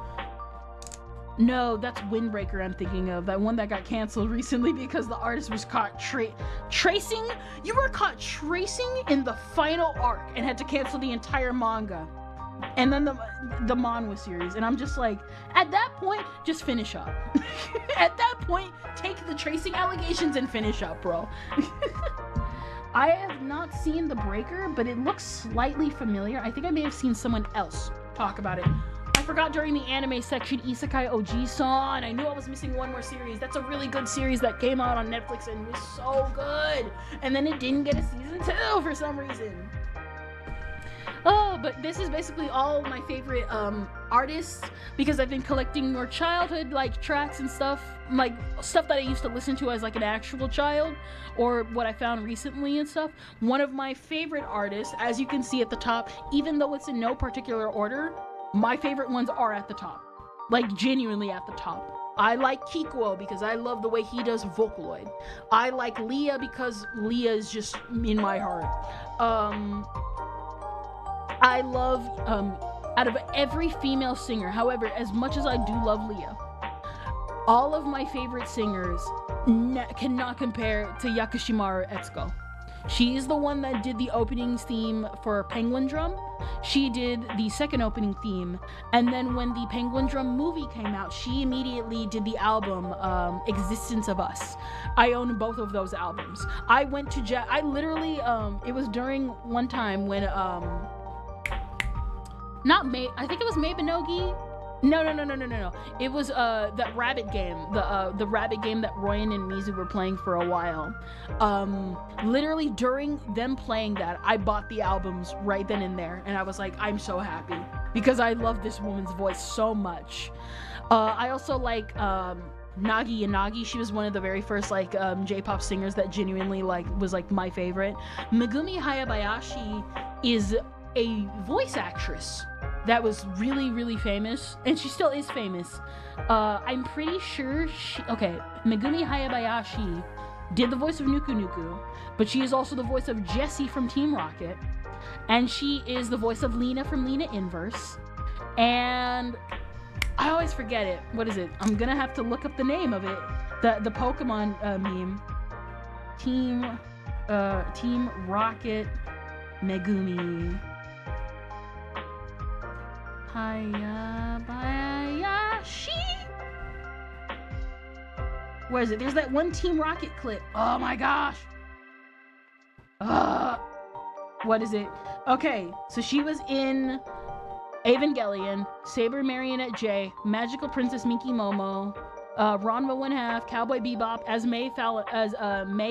No, that's Windbreaker I'm thinking of. That one that got canceled recently because the artist was caught tracing. You were caught tracing in the final arc and had to cancel the entire manga. And then the manhwa series. And I'm just like, at that point, just finish up. At that point, take the tracing allegations and finish up, bro. I have not seen The Breaker, but it looks slightly familiar. I think I may have seen someone else talk about it. I forgot during the anime section, Isekai Oji-san. I knew I was missing one more series. That's a really good series that came out on Netflix and was so good. And then it didn't get a season 2 for some reason. Oh, but this is basically all my favorite artists, because I've been collecting more childhood like tracks and stuff, like stuff that I used to listen to as like an actual child, or what I found recently and stuff. One of my favorite artists, as you can see at the top, even though it's in no particular order, my favorite ones are at the top, like genuinely at the top. I like Kikuo because I love the way he does Vocaloid. I like Leah because Leah is just in my heart. I love, out of every female singer, however, as much as I do love Leah, all of my favorite singers cannot compare to Yakushimaru Etsuko. She is the one that did the opening theme for Penguin Drum. She did the second opening theme, and then when the Penguin Drum movie came out, she immediately did the album Existence of Us. I own both of those albums. I went to I literally it was during one time when I think it was Mabinogi. No. It was that rabbit game, the rabbit game that Royan and Mizu were playing for a while. Literally during them playing that, I bought the albums right then and there, and I was like, I'm so happy because I love this woman's voice so much. I also like Nagi Yanagi. She was one of the very first like J-pop singers that genuinely was my favorite. Megumi Hayabayashi is a voice actress that was really famous, and she still is famous. I'm pretty sure Megumi Hayabayashi did the voice of Nuku Nuku, but she is also the voice of Jessie from Team Rocket, and she is the voice of Lena from Lena Inverse, and I always forget it. What is it? I'm gonna have to look up the name of it. The Pokemon meme. Team Rocket Megumi Hayabayashi. Where is it? There's that one Team Rocket clip. Oh my gosh. What is it? Okay, so she was in Evangelion, Saber Marionette J, Magical Princess Minky Momo, Ranma 1/2, Cowboy Bebop as May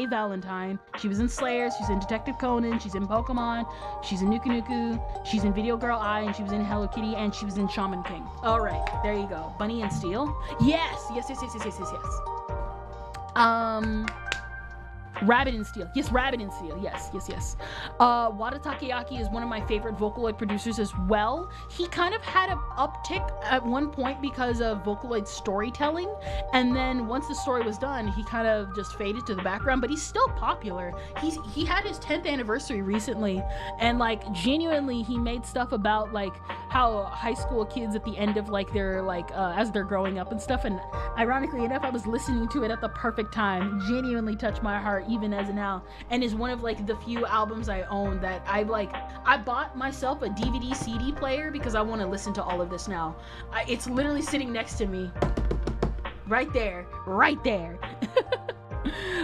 Valentine. She was in Slayer, she's in Detective Conan, she's in Pokemon, she's in Nuku Nuku, she's in Video Girl I, and she was in Hello Kitty, and she was in Shaman King. Alright, there you go. Bunny and Steel? Yes! Rabbit and Steel. Yes, Rabbit and Steel. Yes. Wada Takeaki is one of my favorite Vocaloid producers as well. He kind of had an uptick at one point because of Vocaloid storytelling, and then once the story was done, he kind of just faded to the background, but he's still popular. He had his 10th anniversary recently, and genuinely he made stuff about how high school kids at the end of their as they're growing up and stuff, and ironically enough, I was listening to it at the perfect time. Genuinely touched my heart. are even as now, and is one of like the few albums I own that I bought myself a DVD CD player because I want to listen to all of this now. It's literally sitting next to me, right there.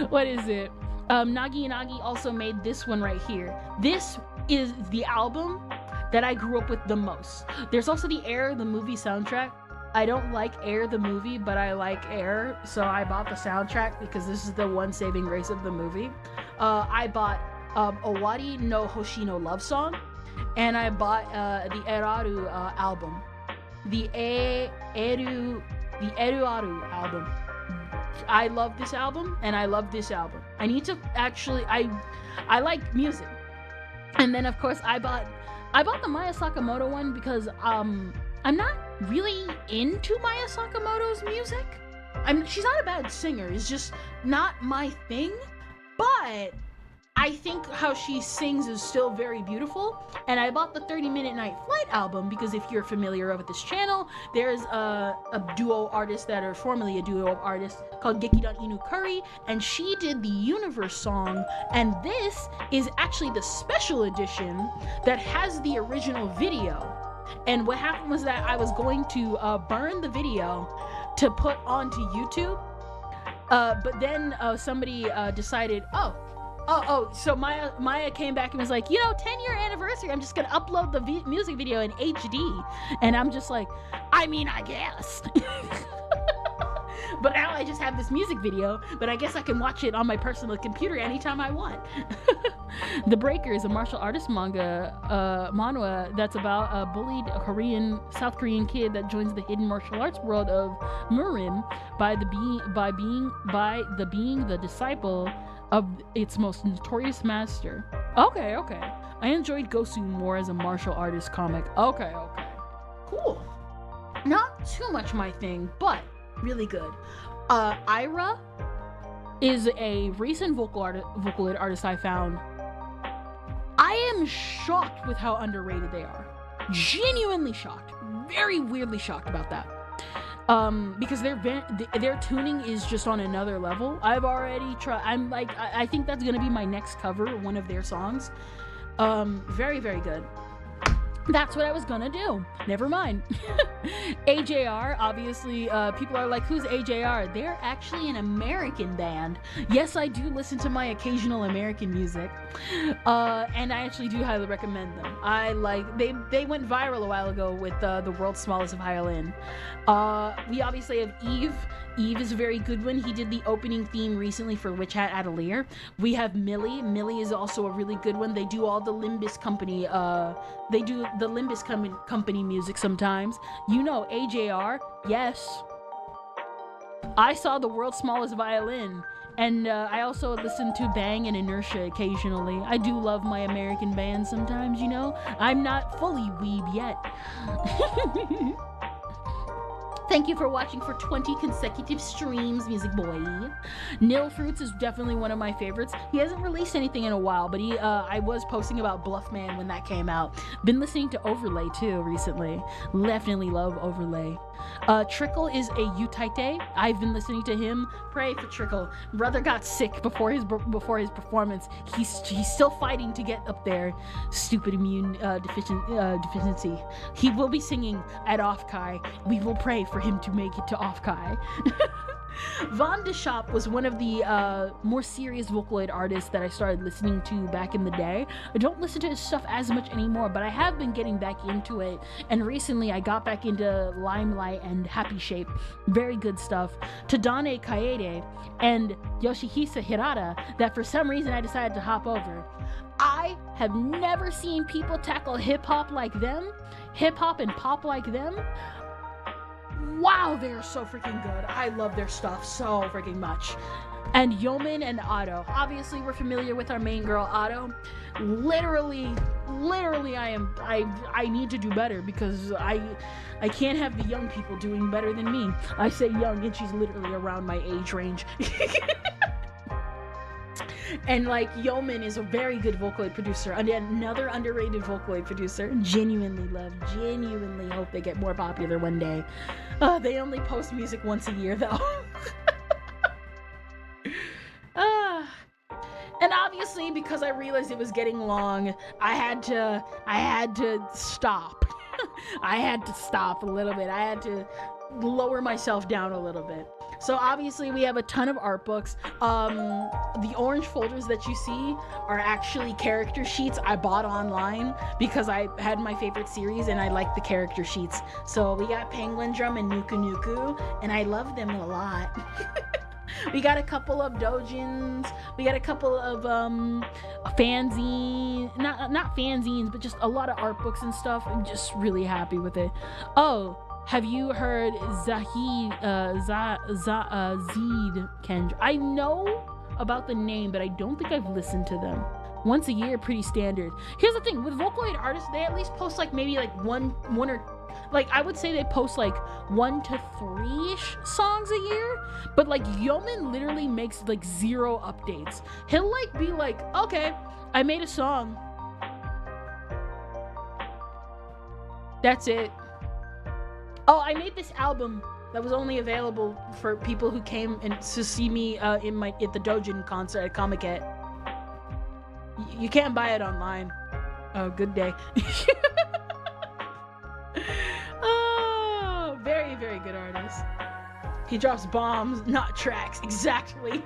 What is it? Nagi Nagi also made this one right here. This is the album that I grew up with the most. There's also the Air, the movie soundtrack. I don't like Air, the movie, but I like Air, so I bought the soundtrack because this is the one saving grace of the movie. I bought Owari no Hoshi no Love Song, and I bought the Eraru album. The Eruaru album. I love this album, and I love this album. I need to actually, I like music. And then of course I bought the Maya Sakamoto one because I'm not really into Maya Sakamoto's music. She's not a bad singer, it's just not my thing, but I think how she sings is still very beautiful. And I bought the 30-Minute Night Flight album because if you're familiar with this channel, there's a duo artist that are formerly a duo of artists called Gekidan Inu Curry, and she did the Universe song, and this is actually the special edition that has the original video. And what happened was that I was going to burn the video to put onto YouTube, but then somebody decided, so Maya came back and was like, 10-year anniversary, I'm just gonna upload the music video in HD. And I'm just like, I guess. But now I just have this music video, but I guess I can watch it on my personal computer anytime I want. The Breaker is a martial artist manhwa that's about a bullied South Korean kid that joins the hidden martial arts world of Murin by being the disciple of its most notorious master. Okay. I enjoyed Gosu more as a martial artist comic. Okay. Cool. Not too much my thing, but really good. Ira is a recent Vocaloid artist I found. I am shocked with how underrated they are. Genuinely shocked. Very weirdly shocked about that. Because their tuning is just on another level. I've already tried. I think that's gonna be my next cover, one of their songs. Very, very good. That's what I was gonna do. Never mind. AJR, obviously, people are like, who's AJR? They're actually an American band. Yes, I do listen to my occasional American music. And I actually do highly recommend them. They went viral a while ago with the World's Smallest Violin. We obviously have Eve. Eve is a very good one. He did the opening theme recently for Witch Hat Atelier. We have Millie. Millie is also a really good one. They do all the Limbus Company, Company music sometimes. AJR, yes. I saw the World's Smallest Violin, and I also listen to Bang and Inertia occasionally. I do love my American bands sometimes, I'm not fully weeb yet. Thank you for watching for 20 consecutive streams, Music Boy. Nil Fruits is definitely one of my favorites. He hasn't released anything in a while, but I was posting about Bluffman when that came out. Been listening to Overlay too recently. Definitely love Overlay. Trickle is a Utaite. I've been listening to him. Pray for Trickle. Brother got sick before his performance. He's still fighting to get up there. Stupid immune deficiency. He will be singing at Offkai. We will pray for him to make it to Offkai. Von de Shop was one of the more serious Vocaloid artists that I started listening to back in the day. I don't listen to his stuff as much anymore, but I have been getting back into it, and recently I got back into Limelight and Happy Shape. Very good stuff. Tadane Kaede and Yoshihisa Hirata that for some reason I decided to hop over. I have never seen people tackle hip-hop like them, hip-hop and pop like them. Wow, they're so freaking good. I love their stuff so freaking much. And Yomin and Otto. Obviously, we're familiar with our main girl, Otto. Literally, I need to do better because I can't have the young people doing better than me. I say young, and she's literally around my age range. And Yeoman is a very good Vocaloid producer, another underrated Vocaloid producer. Genuinely hope they get more popular one day. They only post music once a year though. And obviously, because I realized it was getting long, I had to stop. I had to stop a little bit. I had to lower myself down a little bit. So obviously we have a ton of art books. The orange folders that you see are actually character sheets I bought online because I had my favorite series and I like the character sheets. So we got Penguin Drum and Nuku Nuku, and I love them a lot. We got a couple of dojins. We got a couple of fanzines, not fanzines, but just a lot of art books and stuff. I'm just really happy with it. Oh, have you heard Zed Kendra? I know about the name, but I don't think I've listened to them. Once a year, pretty standard. Here's the thing, with Vocaloid artists, they at least post like maybe like one or like I would say they post like 1 to 3-ish songs a year, but like Yeoman literally makes like 0 updates. He'll like be like, okay, I made a song. That's it. Oh, I made this album that was only available for people who came and to see me at the Dojin concert at Comic-Con. You can't buy it online. Oh, good day. Oh, very, very good artist. He drops bombs, not tracks. Exactly.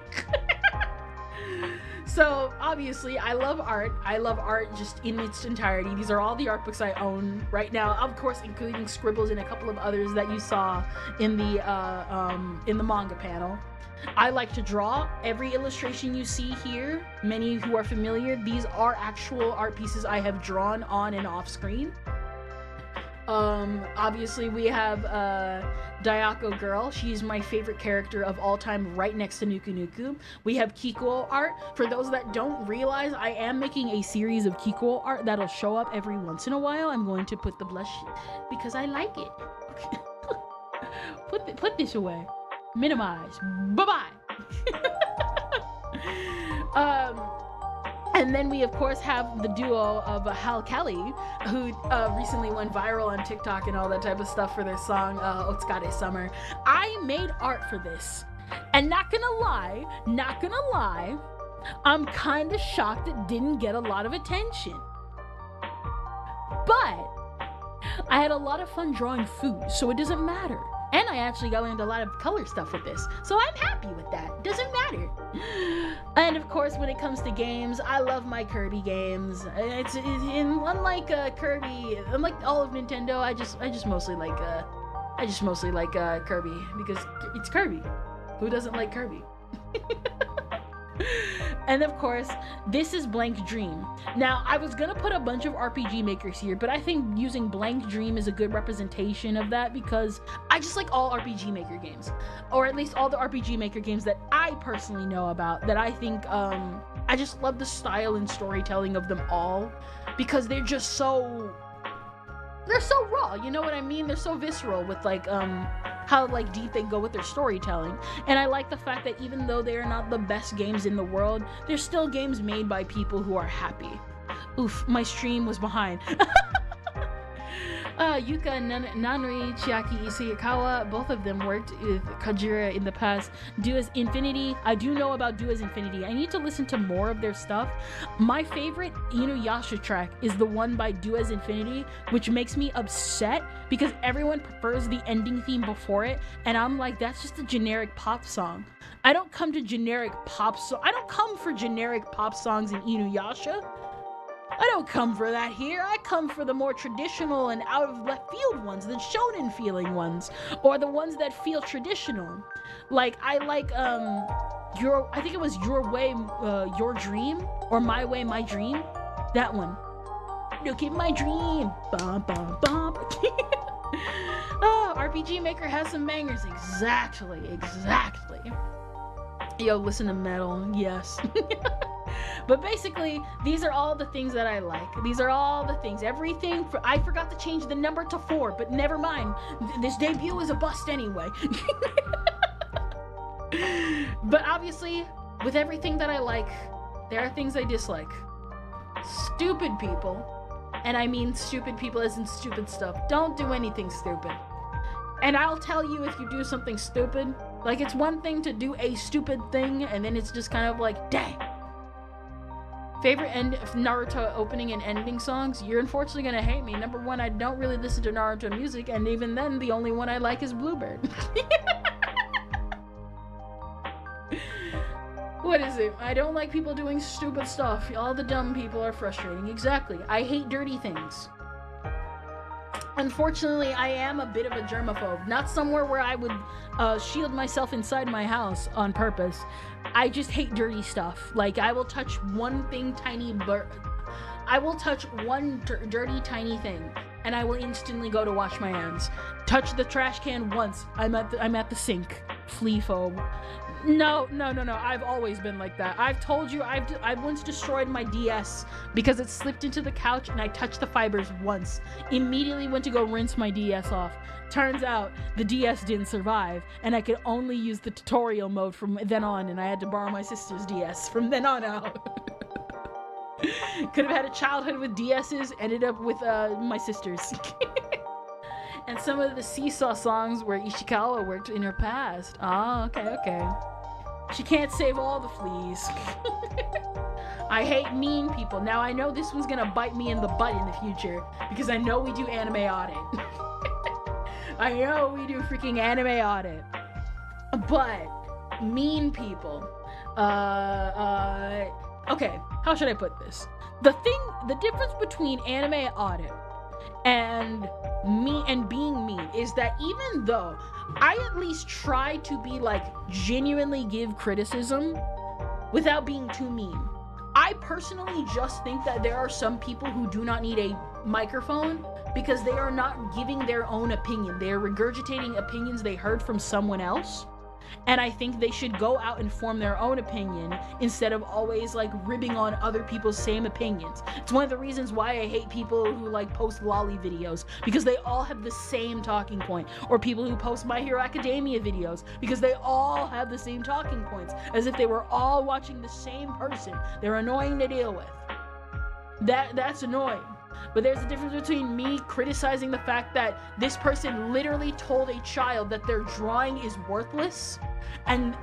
So obviously I love art. I love art just in its entirety. These are all the art books I own right now, of course, including scribbles and a couple of others that you saw in the manga panel. I like to draw. Every illustration you see here, many who are familiar, these are actual art pieces I have drawn on and off screen. Obviously we have Dayako Girl. She's my favorite character of all time, right next to Nuku Nuku. We have Kikuo art. For those that don't realize, I am making a series of Kikuo art that'll show up every once in a while. I'm going to put the blush because I like it. Put this away. Minimize. Bye-bye. And then we, of course, have the duo of Hal Kelly, who recently went viral on TikTok and all that type of stuff for their song, Otsukare Summer. I made art for this. And not gonna lie, I'm kind of shocked it didn't get a lot of attention. But I had a lot of fun drawing food, so it doesn't matter. And I actually got into a lot of color stuff with this, so I'm happy with that. Doesn't matter. And of course, when it comes to games, I love my Kirby games. Unlike Kirby, unlike all of Nintendo, I just mostly like Kirby because it's Kirby. Who doesn't like Kirby? And of course, this is Blank Dream. Now, I was gonna put a bunch of RPG makers here, but I think using Blank Dream is a good representation of that because I just like all RPG maker games, or at least all the RPG maker games that I personally know about, that I think, I just love the style and storytelling of them all because they're just so raw, you know what I mean? They're so visceral with like, how like deep they go with their storytelling. And I like the fact that even though they are not the best games in the world, they're still games made by people who are happy. Oof, my stream was behind. Yuka Nanri Chiaki Ishikawa, both of them worked with Kajira in the past. Dua's Infinity, I do know about Dua's Infinity. I need to listen to more of their stuff. My favorite Inuyasha track is the one by Dua's Infinity, which makes me upset because everyone prefers the ending theme before it, and I'm like, that's just a generic pop song. I don't come for generic pop songs in Inuyasha. I don't come for that here. I come for the more traditional and out of left field ones, the shonen feeling ones, or the ones that feel traditional. Like I like I think it was Your Way, Your Dream, or My Way, My Dream. That one. Look at my dream. Bum bum bum. Oh, RPG Maker has some bangers. Exactly. Yo, listen to metal. Yes. But basically, these are all the things that I like. These are all the things. Everything. I forgot to change the number to 4, but never mind. This debut is a bust anyway. But obviously, with everything that I like, there are things I dislike. Stupid people. And I mean stupid people as in stupid stuff. Don't do anything stupid. And I'll tell you if you do something stupid. Like, it's one thing to do a stupid thing, and then it's just kind of like, dang. Favorite Naruto opening and ending songs? You're unfortunately gonna hate me. Number one, I don't really listen to Naruto music, and even then, the only one I like is Bluebird. What is it? I don't like people doing stupid stuff. All the dumb people are frustrating. Exactly. I hate dirty things. Unfortunately, I am a bit of a germaphobe. Not somewhere where I would shield myself inside my house on purpose. I just hate dirty stuff. Like, I will touch one thing tiny, I will touch one dirty tiny thing, and I will instantly go to wash my hands. Touch the trash can once, I'm at the sink. Flea phobe. No. I've always been like that. I've told you, I've once destroyed my DS because it slipped into the couch and I touched the fibers once. Immediately went to go rinse my DS off. Turns out the DS didn't survive, and I could only use the tutorial mode from then on, and I had to borrow my sister's DS from then on out. Could have had a childhood with DS's, ended up with my sister's. And some of the Seesaw songs where Ishikawa worked in her past. Oh, okay. She can't save all the fleas. I hate mean people. Now I know this one's gonna bite me in the butt in the future, because I know we do anime audit. I know we do freaking anime audit. But mean people. Okay, how should I put this? The difference between anime audit and me and being mean is that even though I at least try to be like genuinely give criticism without being too mean, I personally just think that there are some people who do not need a microphone because they are not giving their own opinion. They are regurgitating opinions they heard from someone else. And I think they should go out and form their own opinion instead of always like ribbing on other people's same opinions. It's one of the reasons why I hate people who like post lolly videos, because they all have the same talking point. Or people who post My Hero Academia videos, because they all have the same talking points, as if they were all watching the same person. They're annoying to deal with. That's annoying. But there's a difference between me criticizing the fact that this person literally told a child that their drawing is worthless, and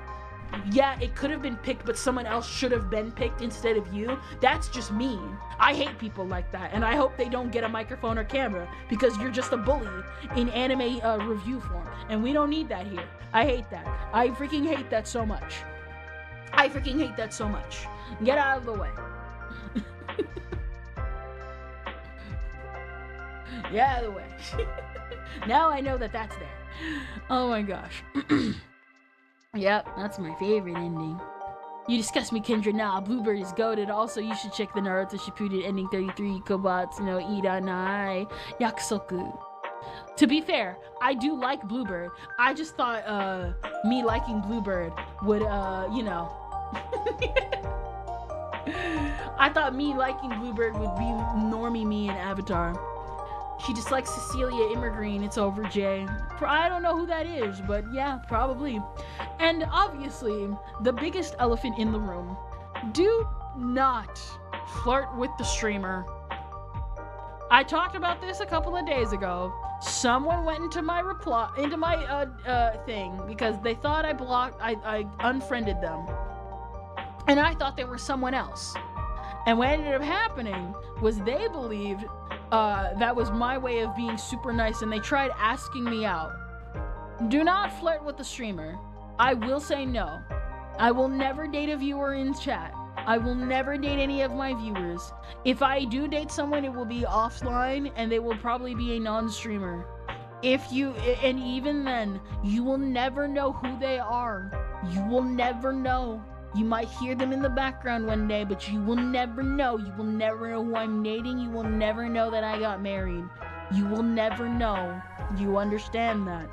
yeah, it could have been picked, but someone else should have been picked instead of you. That's just mean. I hate people like that, and I hope they don't get a microphone or camera, because you're just a bully in anime review form, and we don't need that here. I hate that. I freaking hate that so much. Get out of the way. Get out of the way. Now I know that that's there. Oh my gosh. Yep, that's my favorite ending. You disgust me, Kendra. Nah, Bluebird is goated. Also, you should check the Naruto Shippuden ending 33, Kobatsu no Iranai Yakusoku. To be fair, I do like Bluebird. I just thought me liking Bluebird would, I thought me liking Bluebird would be normie me in Avatar. She dislikes Cecilia Immergreen. It's over, Jay. I don't know who that is, but yeah, probably. And obviously, the biggest elephant in the room. Do not flirt with the streamer. I talked about this a couple of days ago. Someone went into my thing because they thought I unfriended them. And I thought they were someone else. And what ended up happening was they believed that was my way of being super nice, and they tried asking me out. Do not flirt with the streamer. I will say no. I will never date a viewer in chat. I will never date any of my viewers. If I do date someone, it will be offline, and they will probably be a non-streamer. And even then, you will never know who they are. You will never know. You might hear them in the background one day, but you will never know. You will never know who I'm dating. You will never know that I got married. You will never know. You understand that?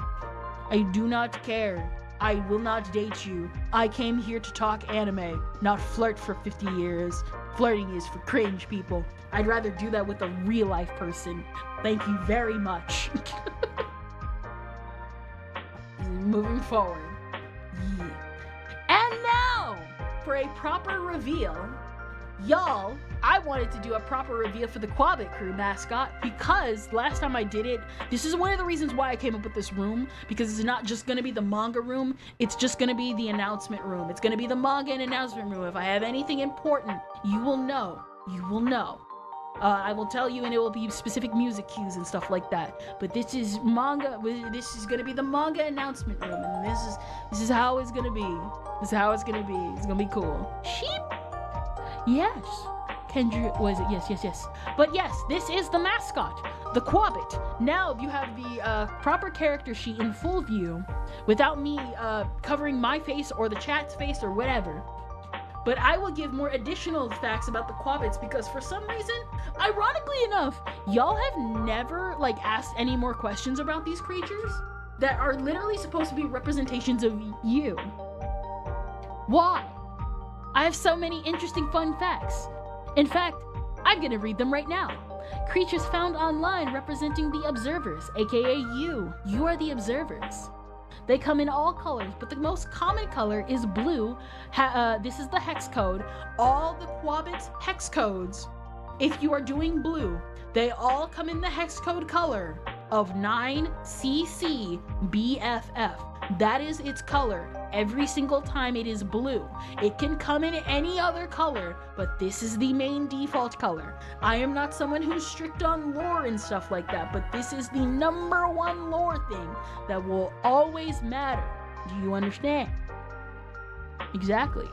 I do not care. I will not date you. I came here to talk anime, not flirt for 50 years. Flirting is for cringe people. I'd rather do that with a real life person. Thank you very much. Moving forward. Yeah. And now, for a proper reveal, y'all, I wanted to do a proper reveal for the Quabit Crew mascot, because last time I did it, this is one of the reasons why I came up with this room, because it's not just going to be the manga room, it's just going to be the announcement room. It's going to be the manga and announcement room. If I have anything important you will know. You will know. I will tell you, and it will be specific music cues and stuff like that. But this is manga. This is gonna be the manga announcement room, and this is how it's gonna be. This is how it's gonna be. It's gonna be cool. Sheep. Yes. Kendra, was it? Yes. But yes, this is the mascot, the Quabbit. Now you have the proper character sheet in full view, without me covering my face or the chat's face or whatever. But I will give more additional facts about the Quabbits because for some reason, ironically enough, y'all have never asked any more questions about these creatures that are literally supposed to be representations of you. Why? I have so many interesting fun facts. In fact, I'm gonna read them right now. Creatures found online representing the observers, aka you. You are the observers. They come in all colors, but the most common color is blue. This is the hex code. All the Quabbits hex codes, if you are doing blue, they all come in the hex code color of 9CCBFF. That is its color. Every single time it is blue. It can come in any other color, but this is the main default color. I am not someone who's strict on lore and stuff like that, but this is the #1 lore thing that will always matter. Do you understand? Exactly.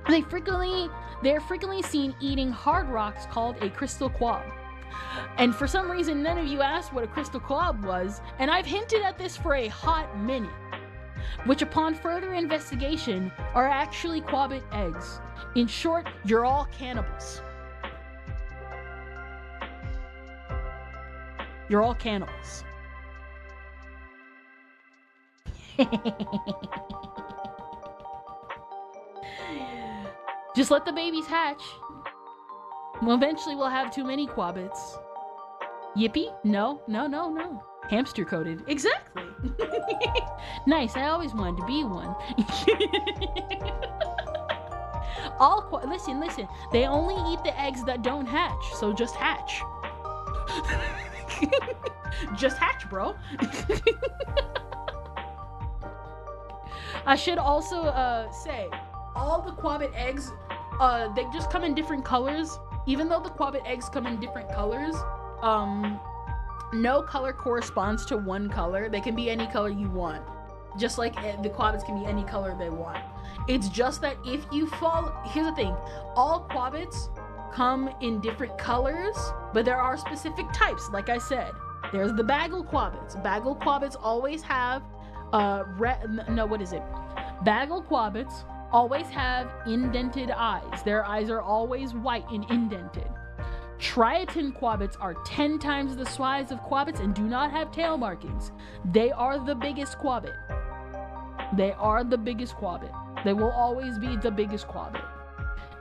They're frequently seen eating hard rocks called a crystal quab. And for some reason, none of you asked what a crystal quab was, and I've hinted at this for a hot minute, which upon further investigation are actually Quabbit eggs. In short, you're all cannibals. You're all cannibals. Just let the babies hatch. Well, eventually we'll have too many Quabbits. Yippee? No. Hamster coated. Exactly. Nice. I always wanted to be one. Listen. They only eat the eggs that don't hatch, so just hatch. Just hatch, bro. I should also say, all the Quabbit eggs, they just come in different colors. Even though the Quabbit eggs come in different colors, no color corresponds to one color. They can be any color you want. Just like the Quabbits can be any color they want. It's just that if you fall... Here's the thing. All Quabbits come in different colors, but there are specific types, like I said. There's the Bagel Quabbits. Bagel Quabbits always have... Bagel Quabbits always have indented eyes. Their eyes are always white and indented. Triton Quabbits are 10 times the size of Quabbits and do not have tail markings. They are the biggest Quabbit. They are the biggest Quabbit. They will always be the biggest Quabbit.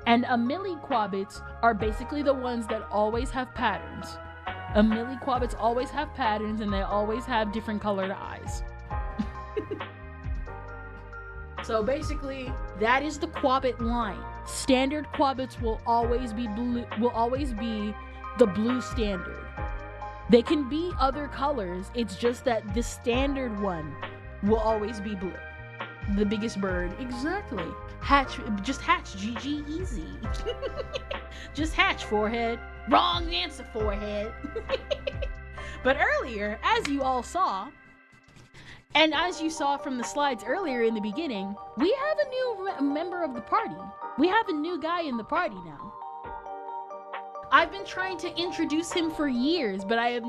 And Amili Quabbits are basically the ones that always have patterns. Amili Quabbits always have patterns and they always have different colored eyes. So basically, that is the Quabbit line. Standard Quabbits will always be blue, the blue standard. They can be other colors, it's just that the standard one will always be blue. The biggest bird. Exactly. Just hatch, GG, easy. Just hatch, forehead. Wrong answer, forehead. But earlier, as you all saw, and as you saw from the slides earlier in the beginning, we have a new member of the party. We have a new guy in the party now. I've been trying to introduce him for years, but I have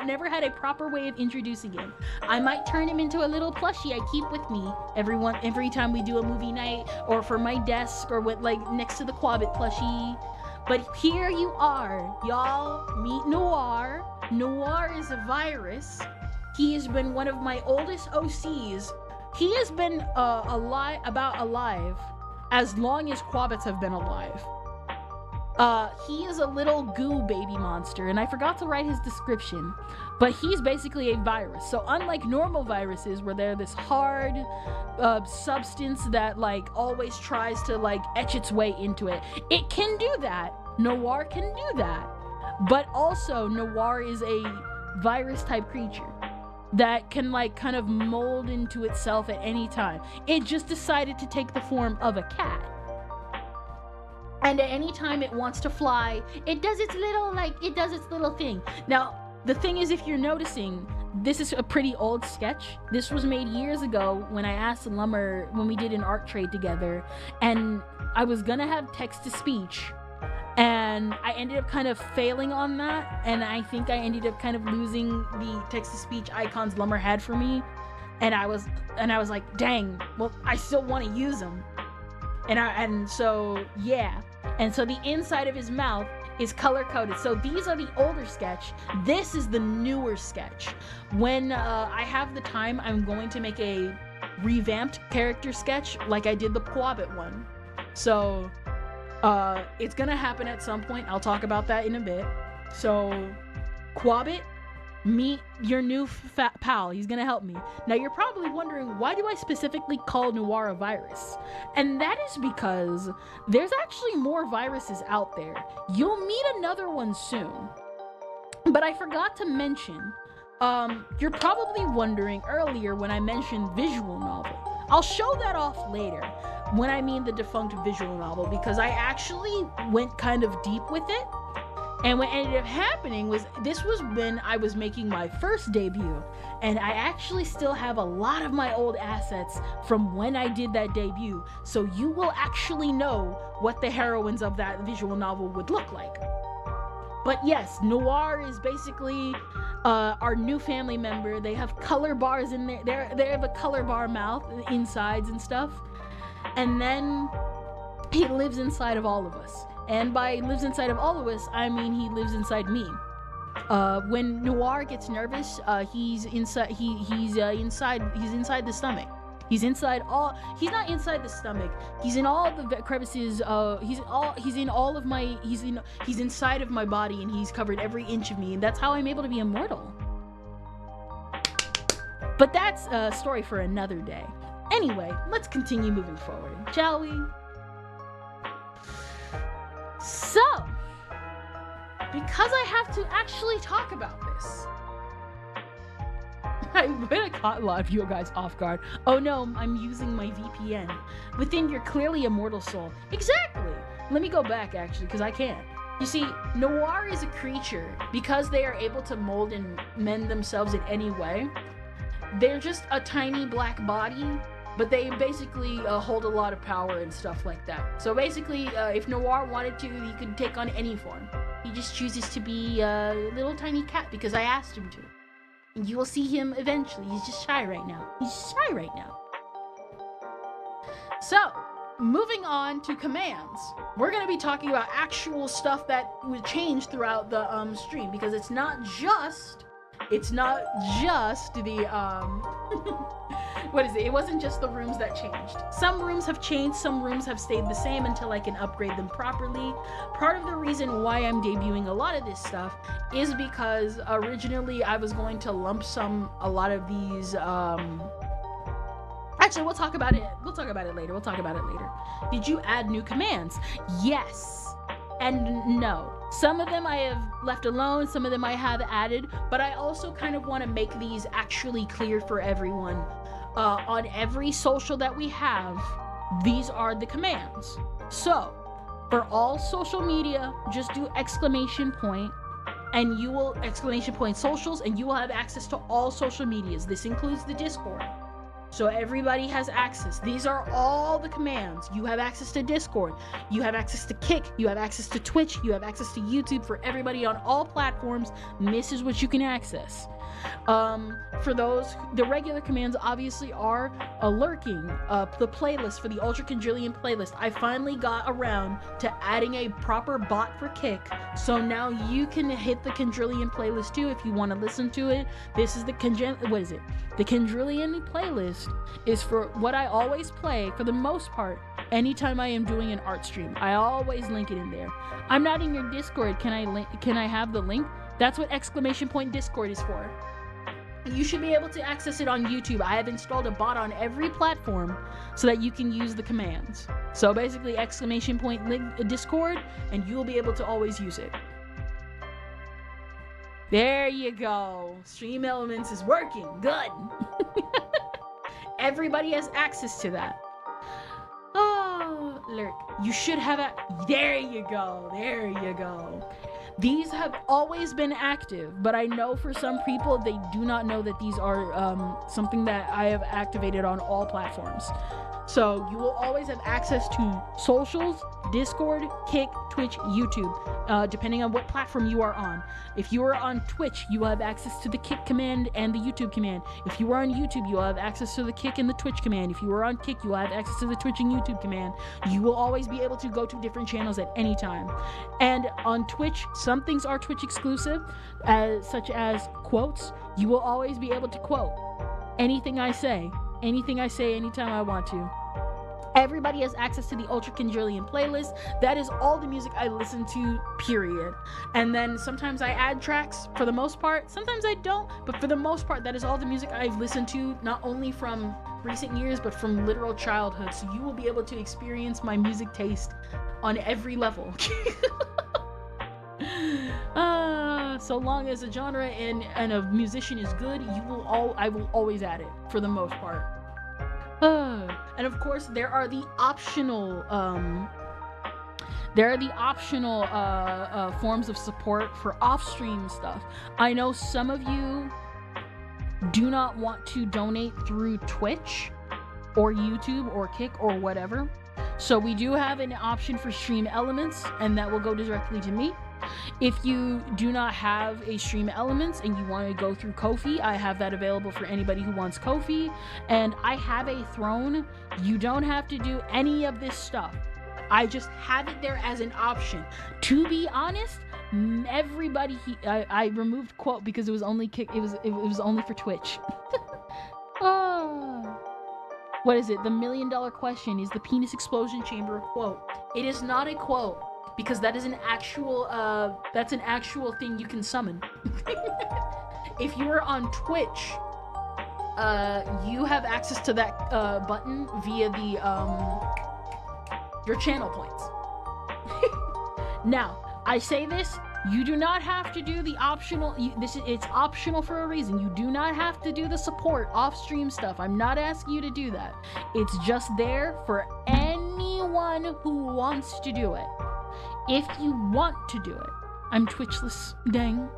never had a proper way of introducing him. I might turn him into a little plushie I keep with me every time we do a movie night, or for my desk, or with next to the Quabbit plushie. But here you are, y'all. Meet Noir. Noir is a virus. He has been one of my oldest OCs. He has been alive as long as Quabbits have been alive. He is a little goo baby monster, and I forgot to write his description, but he's basically a virus. So unlike normal viruses, where they're this hard substance that always tries to etch its way into it, it can do that. Noir can do that. But also, Noir is a virus type creature that can kind of mold into itself at any time. It just decided to take the form of a cat. And at any time it wants to fly, it does its little thing. Now, the thing is, if you're noticing, this is a pretty old sketch. This was made years ago when I asked Lummer when we did an art trade together, and I was gonna have text to speech, and I ended up kind of failing on that, and I think I ended up kind of losing the text to speech icons Lummer had for me, and I was like, dang, well, I still want to use them, and so the inside of his mouth is color coded. So these are the older sketch. This is the newer sketch. When I have the time, I'm going to make a revamped character sketch like I did the Quabbit one. So it's gonna happen at some point. I'll talk about that in a bit. So Quabbit, meet your new pal. He's gonna help me. Now you're probably wondering, why do I specifically call Noir a virus? And that is because there's actually more viruses out there. You'll meet another one soon. But I forgot to mention, you're probably wondering earlier when I mentioned visual novel. I'll show that off later when I mean the defunct visual novel, because I actually went kind of deep with it. And what ended up happening was, this was when I was making my first debut, and I actually still have a lot of my old assets from when I did that debut, so you will actually know what the heroines of that visual novel would look like. But yes, Noir is basically our new family member. They have color bars in there. They have a color bar mouth, insides and stuff. And then he lives inside of all of us. And by lives inside of all of us, I mean he lives inside me. When Noir gets nervous, he's inside the stomach. He's not inside the stomach. He's in all the crevices. He's inside of my body, and he's covered every inch of me, and that's how I'm able to be immortal. But that's a story for another day. Anyway, let's continue moving forward, shall we? So, because I have to actually talk about this, I'm gonna caught a lot of you guys off guard. Oh no, I'm using my VPN. Within your clearly immortal soul. Exactly! Let me go back actually, because I can't. You see, Noir is a creature, because they are able to mold and mend themselves in any way. They're just a tiny black body, but they basically hold a lot of power and stuff like that. So basically, if Noir wanted to, he could take on any form. He just chooses to be a little tiny cat because I asked him to. And you will see him eventually. He's just shy right now. So, moving on to commands. We're going to be talking about actual stuff that would change throughout the stream, because it's not just the what is it? It wasn't just the rooms that changed. Some rooms have changed, some rooms have stayed the same until I can upgrade them properly. Part of the reason why I'm debuting a lot of this stuff is because originally I was going to lump sum a lot of these actually, we'll talk about it later. Did you add new commands? Yes and no. Some of them I have left alone, some of them I have added, but I also kind of want to make these actually clear for everyone. On every social that we have, these are the commands. So, for all social media, just do exclamation point, and you will exclamation point socials, and you will have access to all social medias. This includes the Discord. So everybody has access. These are all the commands. You have access to Discord. You have access to Kick. You have access to Twitch. You have access to YouTube. For everybody on all platforms, this is what you can access. For those, the regular commands obviously are lurking, the playlist for the Ultra Quadrillion playlist. I finally got around to adding a proper bot for Kick, so now you can hit the Quadrillion playlist too if you want to listen to it. This is the The Quadrillion playlist is for what I always play for the most part. Anytime I am doing an art stream, I always link it in there. I'm not in your Discord. Can I have the link? That's what exclamation point Discord is for. You should be able to access it on YouTube. I have installed a bot on every platform so that you can use the commands. So basically, exclamation point link Discord, and you will be able to always use it. There you go. Stream Elements is working. Good. Everybody has access to that. Oh, lurk. You should have a, there you go, there you go. These have always been active, but I know for some people they do not know that these are something that I have activated on all platforms. So you will always have access to socials, Discord, Kick, Twitch, YouTube, depending on what platform you are on. If you are on Twitch, you will have access to the Kick command and the YouTube command. If you are on YouTube, you will have access to the Kick and the Twitch command. If you are on Kick, you will have access to the Twitch and YouTube command. You will always be able to go to different channels at any time. And on Twitch, some things are Twitch exclusive, such as quotes. You will always be able to quote anything I say anytime I want to. Everybody has access to the Ultra Conjurlian playlist. That is all the music I listen to, period. And then sometimes I add tracks, for the most part. Sometimes I don't, but for the most part, that is all the music I've listened to, not only from recent years, but from literal childhood. So you will be able to experience my music taste on every level. So long as a genre and a musician is good, I will always add it, for the most part. And of course, there are the optional forms of support for off-stream stuff. I know some of you do not want to donate through Twitch or YouTube or Kick or whatever. So we do have an option for Stream Elements, and that will go directly to me. If you do not have a Stream Elements and you want to go through Ko-fi, I have that available for anybody who wants Ko-fi. And I have a throne. You don't have to do any of this stuff. I just have it there as an option. To be honest, everybody I removed quote because it was only it was only for Twitch. What is it? The $1 million question: is the penis explosion chamber a quote? It is not a quote, because that is an actual thing you can summon. If you are on Twitch, you have access to that button via the your channel points. Now, I say this, you do not have to do the optional, it's optional for a reason. You do not have to do the support off-stream stuff. I'm not asking you to do that. It's just there for anyone who wants to do it. If you want to do it. I'm Twitchless, dang.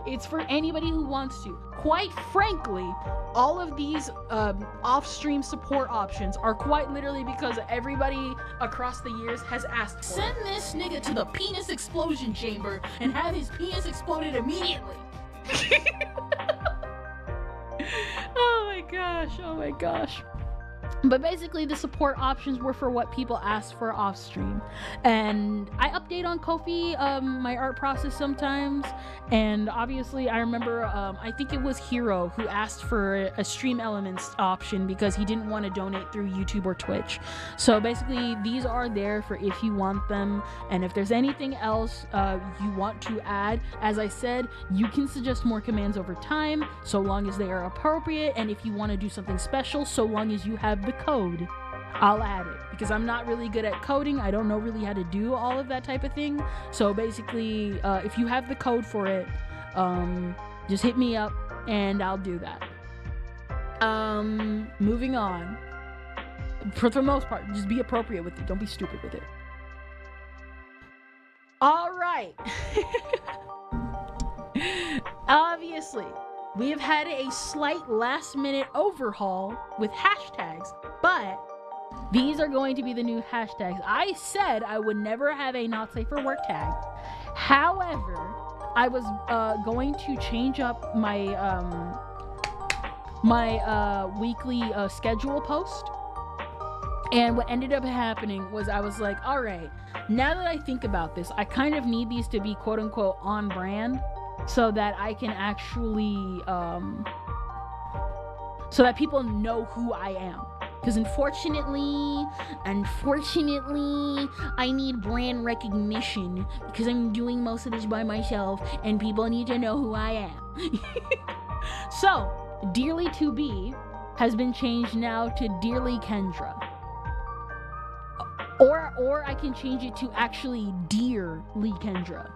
It's for anybody who wants to. Quite frankly, all of these off-stream support options are quite literally because everybody across the years has asked for Send this nigga to the penis explosion chamber and have his penis exploded immediately. Oh my gosh. But basically, the support options were for what people asked for off stream. And I update on Ko-fi, my art process sometimes. And obviously, I remember, I think it was Hero who asked for a Stream Elements option because he didn't want to donate through YouTube or Twitch. So basically, these are there for if you want them. And if there's anything else you want to add, as I said, you can suggest more commands over time, so long as they are appropriate. And if you want to do something special, so long as you have the code, I'll add it, because I'm not really good at coding. I don't know really how to do all of that type of thing. So basically, if you have the code for it, just hit me up and I'll do that. Moving on. For the most part, just be appropriate with it. Don't be stupid with it. All right. Obviously, we have had a slight last-minute overhaul with hashtags, but these are going to be the new hashtags. I said I would never have a not safe for work tag. However, I was going to change up my weekly schedule post. And what ended up happening was I was like, all right, now that I think about this, I kind of need these to be quote-unquote on brand, so that I can actually, so that people know who I am. Because unfortunately, I need brand recognition because I'm doing most of this by myself and people need to know who I am. So, Dearly to Be has been changed now to Dearly Kendra. Or I can change it to actually Dear Lee Kendra.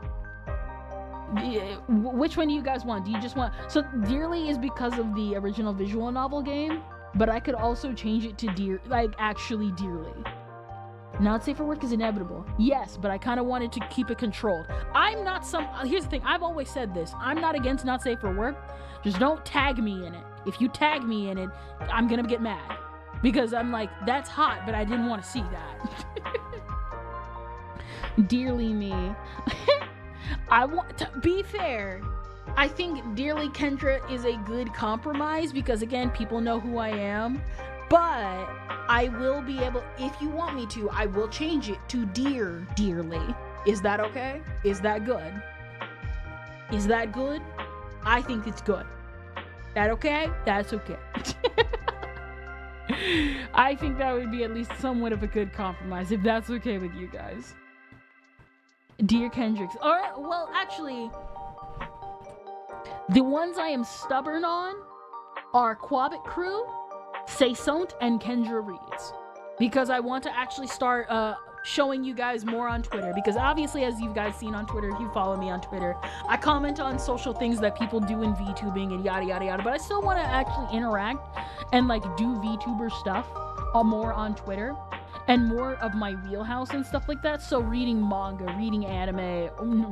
Which one do you guys want? Do you just want... So Dearly is because of the original visual novel game. but I could also change it to dear, like actually dearly. Not safe for work is inevitable. Yes, but I kind of wanted to keep it controlled. I'm not here's the thing, I've always said this. I'm not against not safe for work. Just don't tag me in it. If you tag me in it, I'm gonna get mad. Because I'm like, that's hot, but I didn't want to see that. Dearly me. I want to be fair. I think Dearly Kendra is a good compromise because again, people know who I am. But I will be able, if you want me to, I will change it to Dearly. Is that okay? Is that good? Is that good? I think it's good. That okay? That's okay. I think that would be at least somewhat of a good compromise, if that's okay with you guys. Dear Kendricks. Alright, well, actually, the ones I am stubborn on are Quabbit Crew, Say Sont, and Kendra Reads. Because I want to actually start showing you guys more on Twitter. Because obviously, as you guys seen on Twitter, if you follow me on Twitter, I comment on social things that people do in VTubing and yada yada yada. But I still want to actually interact and like do VTuber stuff more on Twitter. And more of my wheelhouse and stuff like that. So reading manga, reading anime,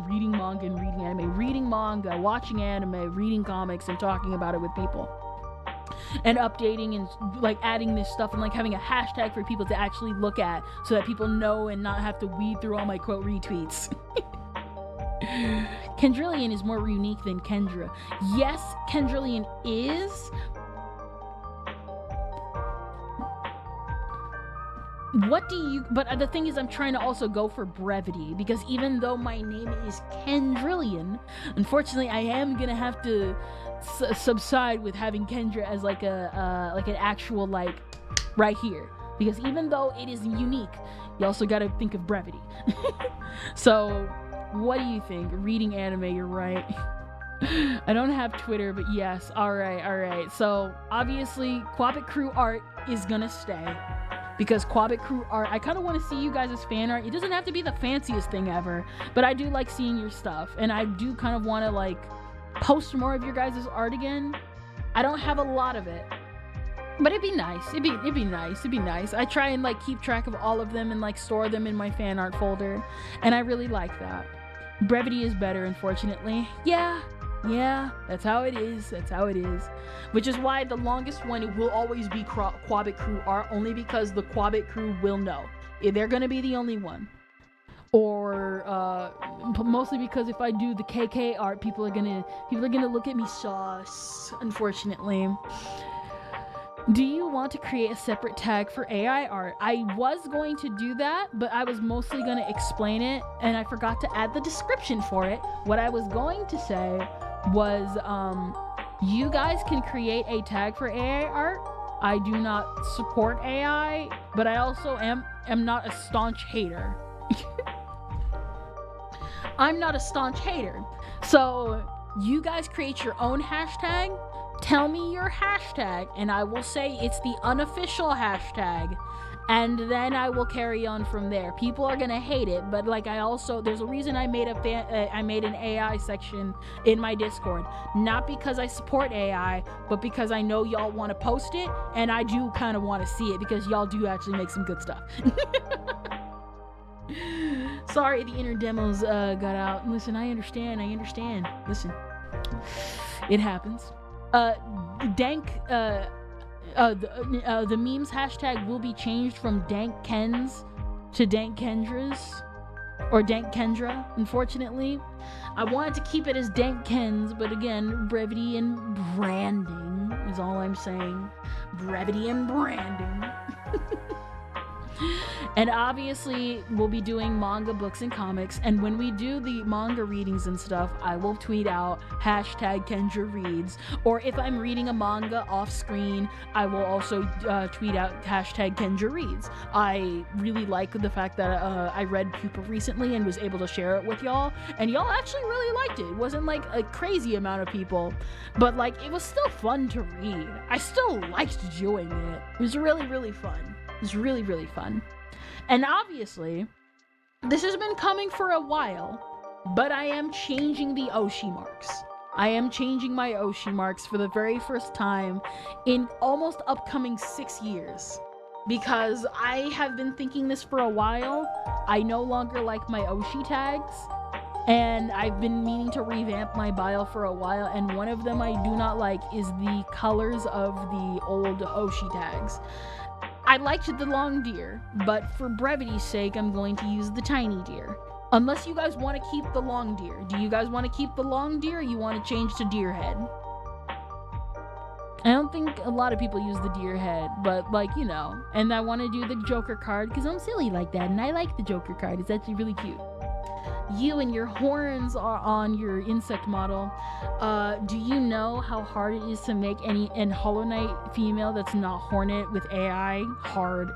reading manga and reading anime, reading manga, watching anime, reading comics, and talking about it with people. And updating and like adding this stuff and like having a hashtag for people to actually look at so that people know and not have to weed through all my quote retweets. Kendrillian is more unique than Kendra. Yes, Kendrillian is. But the thing is, I'm trying to also go for brevity, because even though my name is Kendrillian, unfortunately I am gonna have to subside with having Kendra as like an actual like right here, because even though it is unique, you also gotta think of brevity. So what do you think? Reading anime, you're right. I don't have Twitter, but yes. All right. So obviously Quabbit Crew art is gonna stay. Because Quabbit Crew art, I kind of want to see you guys' fan art. It doesn't have to be the fanciest thing ever, but I do like seeing your stuff. And I do kind of want to like post more of your guys' art again. I don't have a lot of it, but it'd be nice. It'd be nice. I try and like keep track of all of them and like store them in my fan art folder. And I really like that. Brevity is better, unfortunately. Yeah, that's how it is. Which is why the longest one will always be Quabbit Crew art, only because the Quabbit Crew will know. They're gonna be the only one. Or mostly because if I do the KK art, people are gonna look at me sauce, unfortunately. Do you want to create a separate tag for AI art? I was going to do that, but I was mostly going to explain it, and I forgot to add the description for it. What I was going to say was, you guys can create a tag for AI art. I do not support AI, but I also am not a staunch hater. I'm not a staunch hater. So, you guys create your own hashtag. Tell me your hashtag, and I will say it's the unofficial hashtag, and then I will carry on from there. People are gonna hate it, but like there's a reason I made an AI section in my Discord. Not because I support AI, but because I know y'all want to post it, and I do kind of want to see it because y'all do actually make some good stuff. Sorry, the inner demos got out. Listen, I understand. Listen, it happens. The memes hashtag will be changed from Dank Kens to Dank Kendras, or Dank Kendra, unfortunately. I wanted to keep it as Dank Kens, but again, brevity and branding is all I'm saying. Brevity and branding. And obviously, we'll be doing manga, books, and comics. And when we do the manga readings and stuff, I will tweet out hashtag Kendra Reads. Or if I'm reading a manga off screen, I will also tweet out hashtag Kendra Reads. I really like the fact that I read Pupa recently and was able to share it with y'all. And y'all actually really liked it. It wasn't like a crazy amount of people, but like it was still fun to read. I still liked doing it. It was really, really fun. It was really, really fun. And obviously, this has been coming for a while, but I am changing the Oshi marks. I am changing my Oshi marks for the very first time in almost upcoming 6 years. Because I have been thinking this for a while. I no longer like my Oshi tags. And I've been meaning to revamp my bio for a while. And one of them I do not like is the colors of the old Oshi tags. I liked the long deer, but for brevity's sake, I'm going to use the tiny deer. Unless you guys want to keep the long deer. Do you guys want to keep the long deer, or you want to change to deer head? I don't think a lot of people use the deer head, but like, you know. And I want to do the Joker card because I'm silly like that, and I like the Joker card. It's actually really cute. You and your horns are on your insect model. Do you know how hard it is to make any Hollow Knight female that's not hornet with AI? Hard.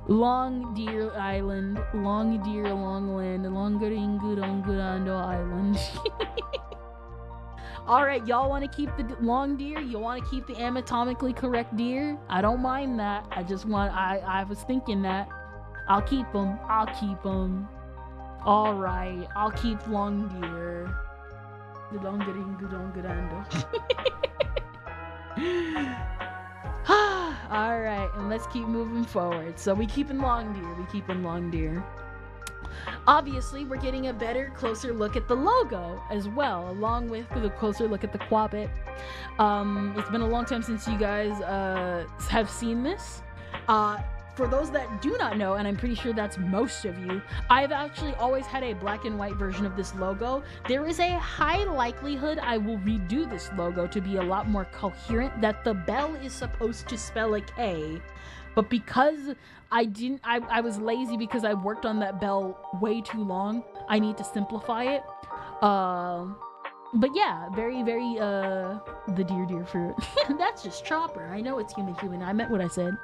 Long Deer Island, Long Deer Long Land, Longaringudongurando Island. Alright, y'all want to keep the long deer? You want to keep the anatomically correct deer? I don't mind that. I was thinking that. I'll keep them. Alright, I'll keep long deer. The Longaringudongurando. Alright, and let's keep moving forward. So we keeping long deer. Obviously, we're getting a better, closer look at the logo as well, along with the closer look at the Quabbit. It's been a long time since you guys have seen this. For those that do not know, and I'm pretty sure that's most of you, I've actually always had a black and white version of this logo. There is a high likelihood I will redo this logo to be a lot more coherent, that the bell is supposed to spell a K, but because I was lazy because I worked on that bell way too long, I need to simplify it. But yeah, very, very, the deer fruit. That's just Chopper. I know it's human. I meant what I said.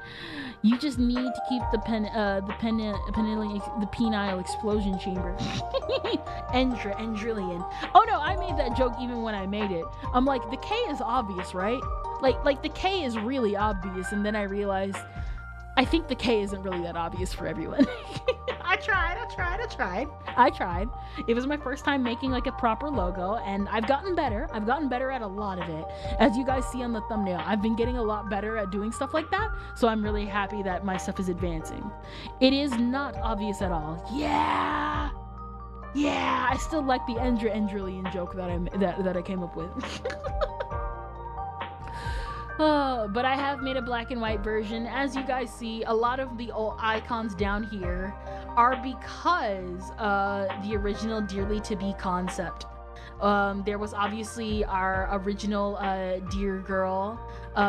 You just need to keep the penile explosion chamber. Endrillion. Oh no, I made that joke even when I made it. I'm like, the K is obvious, right? Like the K is really obvious, and then I realized, I think the K isn't really that obvious for everyone. I tried. It was my first time making like a proper logo, and I've gotten better. I've gotten better at a lot of it. As you guys see on the thumbnail, I've been getting a lot better at doing stuff like that, so I'm really happy that my stuff is advancing. It is not obvious at all. Yeah, I still like the Endrillion joke that I came up with. But I have made a black and white version. As you guys see, a lot of the old icons down here are because the original Dearly to Be concept. There was obviously our original Dear Girl,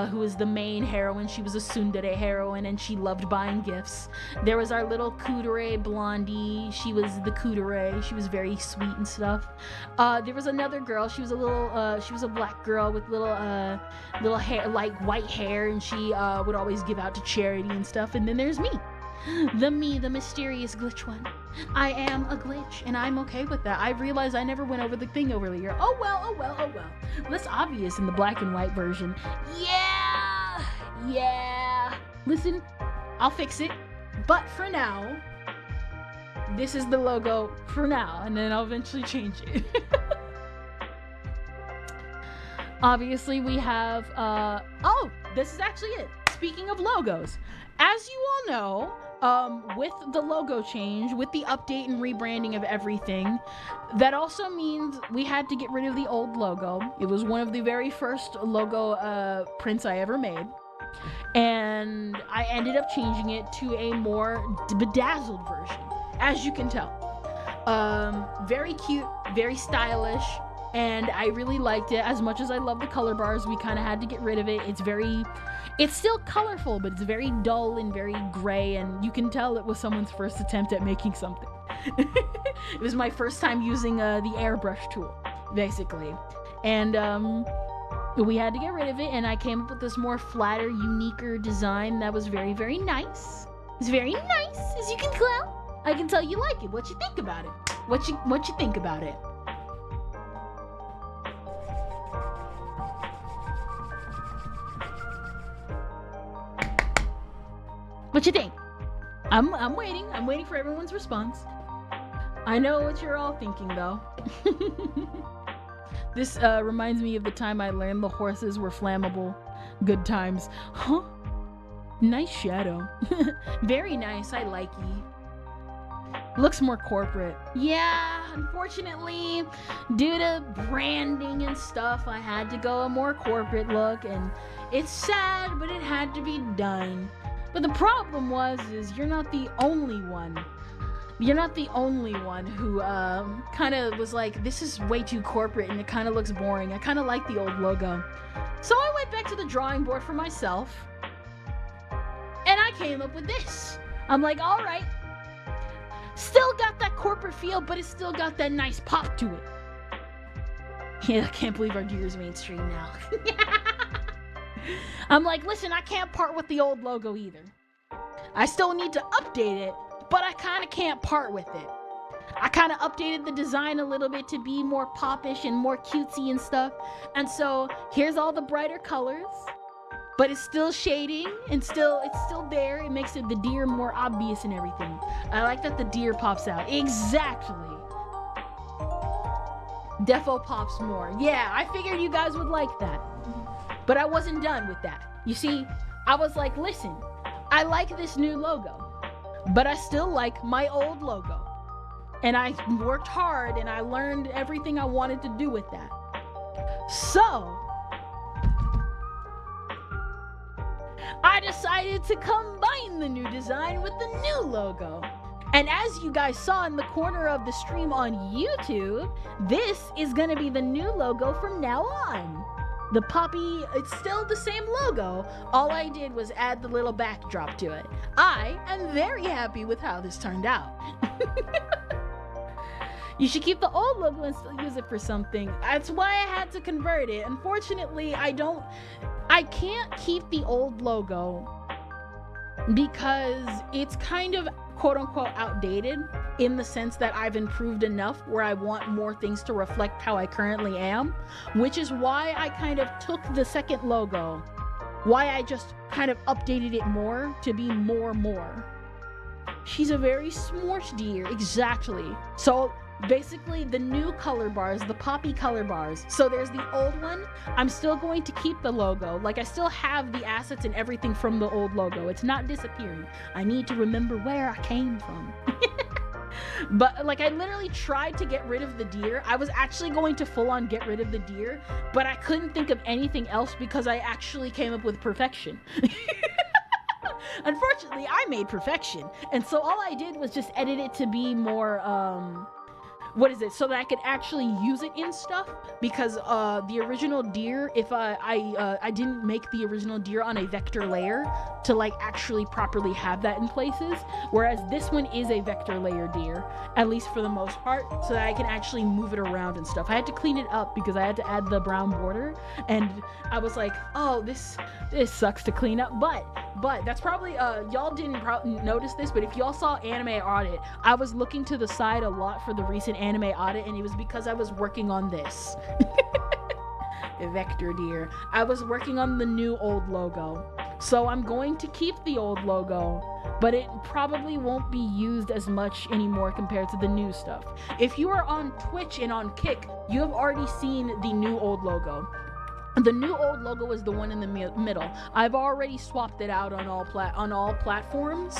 who was the main heroine. She was a tsundere heroine, and she loved buying gifts. There was our little kudere Blondie. She was the kudere. She was very sweet and stuff. There was another girl. She was a black girl with little hair, like white hair, and she would always give out to charity and stuff. And then there's me. The mysterious glitch one. I am a glitch, and I'm okay with that. I realized I never went over the thing earlier. Oh well. Well, that's obvious in the black and white version. Yeah. Listen, I'll fix it. But for now, this is the logo for now, and then I'll eventually change it. Obviously, we have, oh, this is actually it. Speaking of logos, as you all know, with the logo change, with the update and rebranding of everything, that also means we had to get rid of the old logo. It was one of the very first logo prints I ever made, and I ended up changing it to a more bedazzled version, as you can tell. Very cute, very stylish, and I really liked it. As much as I love the color bars, we kind of had to get rid of it. It's still colorful, but it's very dull and very gray, and you can tell it was someone's first attempt at making something. It was my first time using the airbrush tool, basically. And we had to get rid of it, and I came up with this more flatter, uniquer design that was very, very nice. It's very nice, as you can tell. I can tell you like it. What you think about it? What you think about it? What you think? I'm waiting. I'm waiting for everyone's response. I know what you're all thinking, though. This reminds me of the time I learned the horses were flammable. Good times. Huh? Nice shadow. Very nice. I like ye. Looks more corporate. Yeah, unfortunately, due to branding and stuff, I had to go a more corporate look, and it's sad, but it had to be done. But the problem is you're not the only one. You're not the only one who kind of was like, this is way too corporate and it kind of looks boring. I kind of like the old logo. So I went back to the drawing board for myself, and I came up with this. I'm like, all right. Still got that corporate feel, but it's still got that nice pop to it. Yeah, I can't believe our deer's mainstream now. I'm like, listen, I can't part with the old logo either. I still need to update it, but I kind of can't part with it. I kind of updated the design a little bit to be more popish and more cutesy and stuff. And so here's all the brighter colors. But it's still shading, and it's still there. It makes the deer more obvious and everything. I like that the deer pops out. Exactly. Defo pops more. Yeah, I figured you guys would like that. But I wasn't done with that. You see, I was like, listen, I like this new logo, but I still like my old logo. And I worked hard, and I learned everything I wanted to do with that. So I decided to combine the new design with the new logo. And as you guys saw in the corner of the stream on YouTube, this is gonna be the new logo from now on. The poppy, it's still the same logo. All I did was add the little backdrop to it. I am very happy with how this turned out. You should keep the old logo and still use it for something. That's why I had to convert it. Unfortunately, I can't keep the old logo because it's kind of quote-unquote outdated in the sense that I've improved enough where I want more things to reflect how I currently am, which is why I kind of took the second logo, why I just kind of updated it more to be more. She's a very smorch deer, exactly. So basically the new color bars, the poppy color bars. So there's the old one. I'm still going to keep the logo. Like, I still have the assets and everything from the old logo. It's not disappearing. I need to remember where I came from. But like, I literally tried to get rid of the deer. I was actually going to full on get rid of the deer, but I couldn't think of anything else because I actually came up with perfection. Unfortunately, I made perfection. And so all I did was just edit it to be more, so that I could actually use it in stuff, because the original deer, if I didn't make the original deer on a vector layer to like actually properly have that in places, whereas this one is a vector layer deer, at least for the most part, so that I can actually move it around and stuff. I had to clean it up because I had to add the brown border, and I was like, oh, this sucks to clean up, but that's probably y'all didn't notice this, but if y'all saw Anime Audit, I was looking to the side a lot for the recent Anime Audit, and it was because I was working on this. Vector deer. I was working on the new old logo. So I'm going to keep the old logo, but it probably won't be used as much anymore compared to the new stuff. If you are on Twitch and on Kick, you have already seen the new old logo. The new old logo is the one in the middle. I've already swapped it out on all platforms,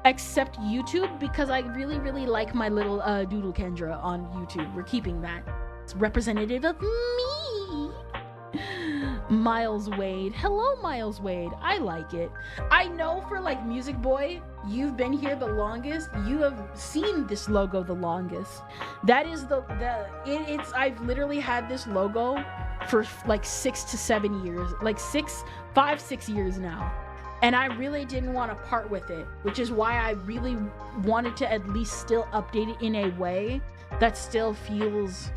except YouTube, because I really like my little Doodle Kendra on YouTube. We're keeping that. It's representative of me. Miles Wade. Hello, Miles Wade. I like it. I know for like Music Boy, you've been here the longest. You have seen this logo the longest. That is I've literally had this logo for like 6 to 7 years, like 5-6 years now. And I really didn't want to part with it, which is why I really wanted to at least still update it in a way that still feels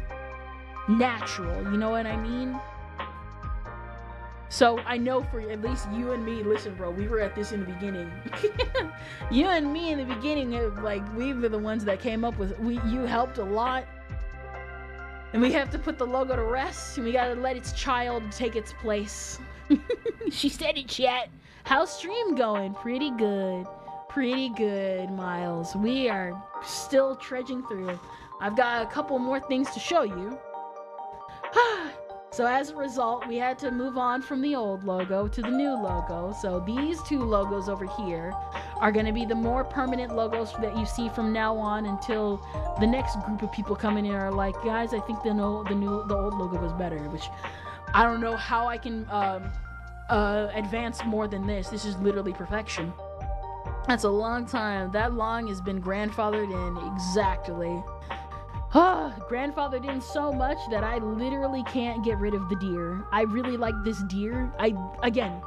natural. You know what I mean? So I know for at least you and me, listen, bro, we were at this in the beginning. You and me in the beginning, like, we were the ones that came up with, you helped a lot. And we have to put the logo to rest, and we gotta let its child take its place. She said it, chat. How's stream going? Pretty good. Pretty good, Miles. We are still trudging through. I've got a couple more things to show you. So as a result, we had to move on from the old logo to the new logo. So these two logos over here are going to be the more permanent logos that you see from now on until the next group of people coming in are like, guys, I think the old logo was better, which I don't know how I can advance more than this. This is literally perfection. That's a long time. That long has been grandfathered in exactly. Grandfathered in so much that I literally can't get rid of the deer. I really like this deer. Again,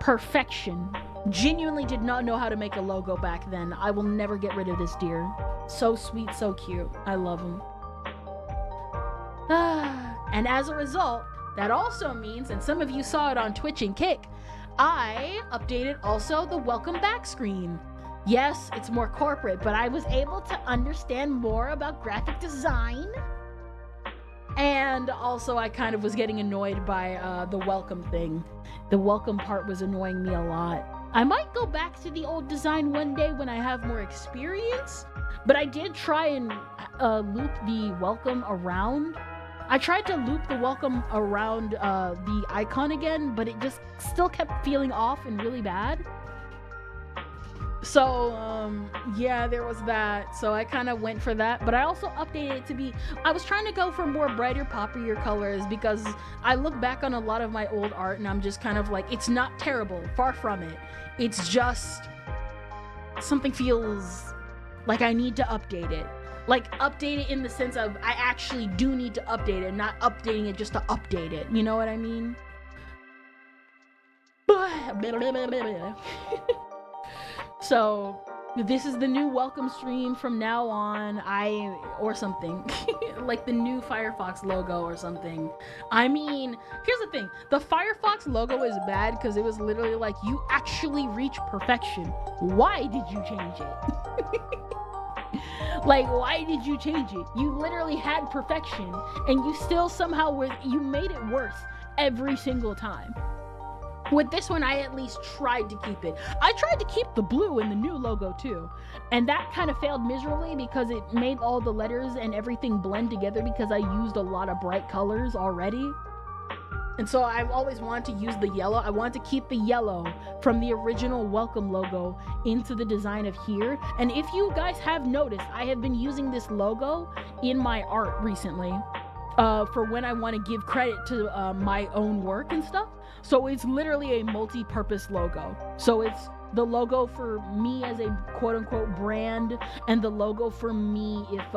perfection. Genuinely did not know how to make a logo back then. I will never get rid of this deer. So sweet, so cute. I love him. And as a result, that also means, and some of you saw it on Twitch and Kick, I updated also the welcome back screen. Yes, it's more corporate, but I was able to understand more about graphic design. And also I kind of was getting annoyed by the welcome thing. The welcome part was annoying me a lot. I might go back to the old design one day when I have more experience, but I did try and loop the welcome around. I tried to loop the welcome around the icon again, but it just still kept feeling off and really bad. So, yeah, there was that. So I kind of went for that, but I also updated it to be, I was trying to go for more brighter, poppier colors because I look back on a lot of my old art and I'm just kind of like, it's not terrible, far from it. It's just, something feels like I need to update it. Like, update it in the sense of, I actually do need to update it, not updating it just to update it. You know what I mean? So this is the new welcome stream from now on, or something. Like the new Firefox logo or something. I mean, here's the thing. The Firefox logo is bad because it was literally like, you actually reach perfection. Why did you change it? Like, why did you change it? You literally had perfection and you still somehow you made it worse every single time. With this one, I at least tried to keep it. I tried to keep the blue in the new logo too. And that kind of failed miserably because it made all the letters and everything blend together because I used a lot of bright colors already. And so I've always wanted to use the yellow. I wanted to keep the yellow from the original welcome logo into the design of here. And if you guys have noticed, I have been using this logo in my art recently. For when I want to give credit to my own work and stuff. So it's literally a multi-purpose logo. So it's the logo for me as a quote-unquote brand, and the logo for me if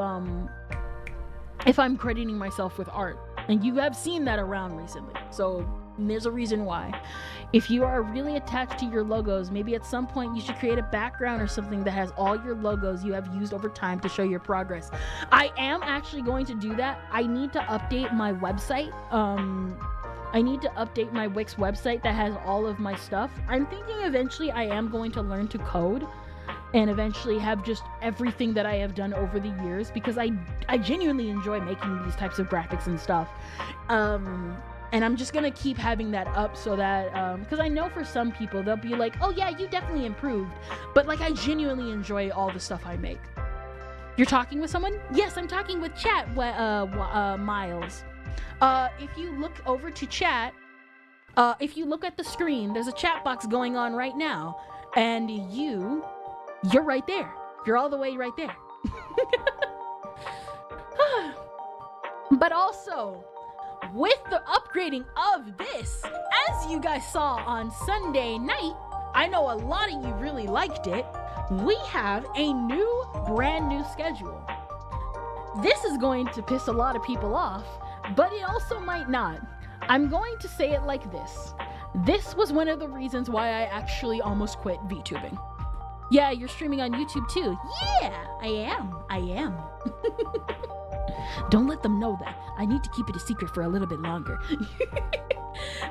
I'm crediting myself with art. And you have seen that around recently. So there's a reason why. If you are really attached to your logos, maybe at some point you should create a background or something that has all your logos you have used over time to show your progress. I am actually going to do that. I need to update my website. I need to update my Wix website that has all of my stuff. I'm thinking eventually I am going to learn to code and eventually have just everything that I have done over the years, because I genuinely enjoy making these types of graphics and stuff. And I'm just gonna keep having that up so that, because I know for some people, they'll be like, oh yeah, you definitely improved. But like, I genuinely enjoy all the stuff I make. You're talking with someone? Yes, I'm talking with chat, Miles. If you look over to chat, if you look at the screen, there's a chat box going on right now. And you're right there. You're all the way right there. But also, with the upgrading of this, as you guys saw on Sunday night, I know a lot of you really liked it, we have a brand new schedule. This is going to piss a lot of people off, but it also might not. I'm going to say it like this. This was one of the reasons why I actually almost quit VTubing. Yeah, you're streaming on YouTube too. Yeah, I am. Don't let them know that. I need to keep it a secret for a little bit longer.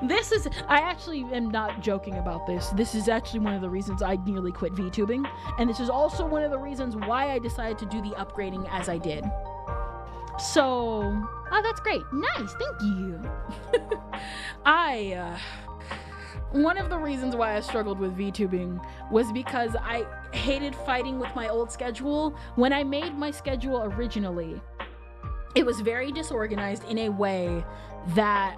I actually am not joking about this. This is actually one of the reasons I nearly quit VTubing. And this is also one of the reasons why I decided to do the upgrading as I did. So, oh, that's great. Nice, thank you. One of the reasons why I struggled with VTubing was because I hated fighting with my old schedule. When I made my schedule originally, it was very disorganized in a way that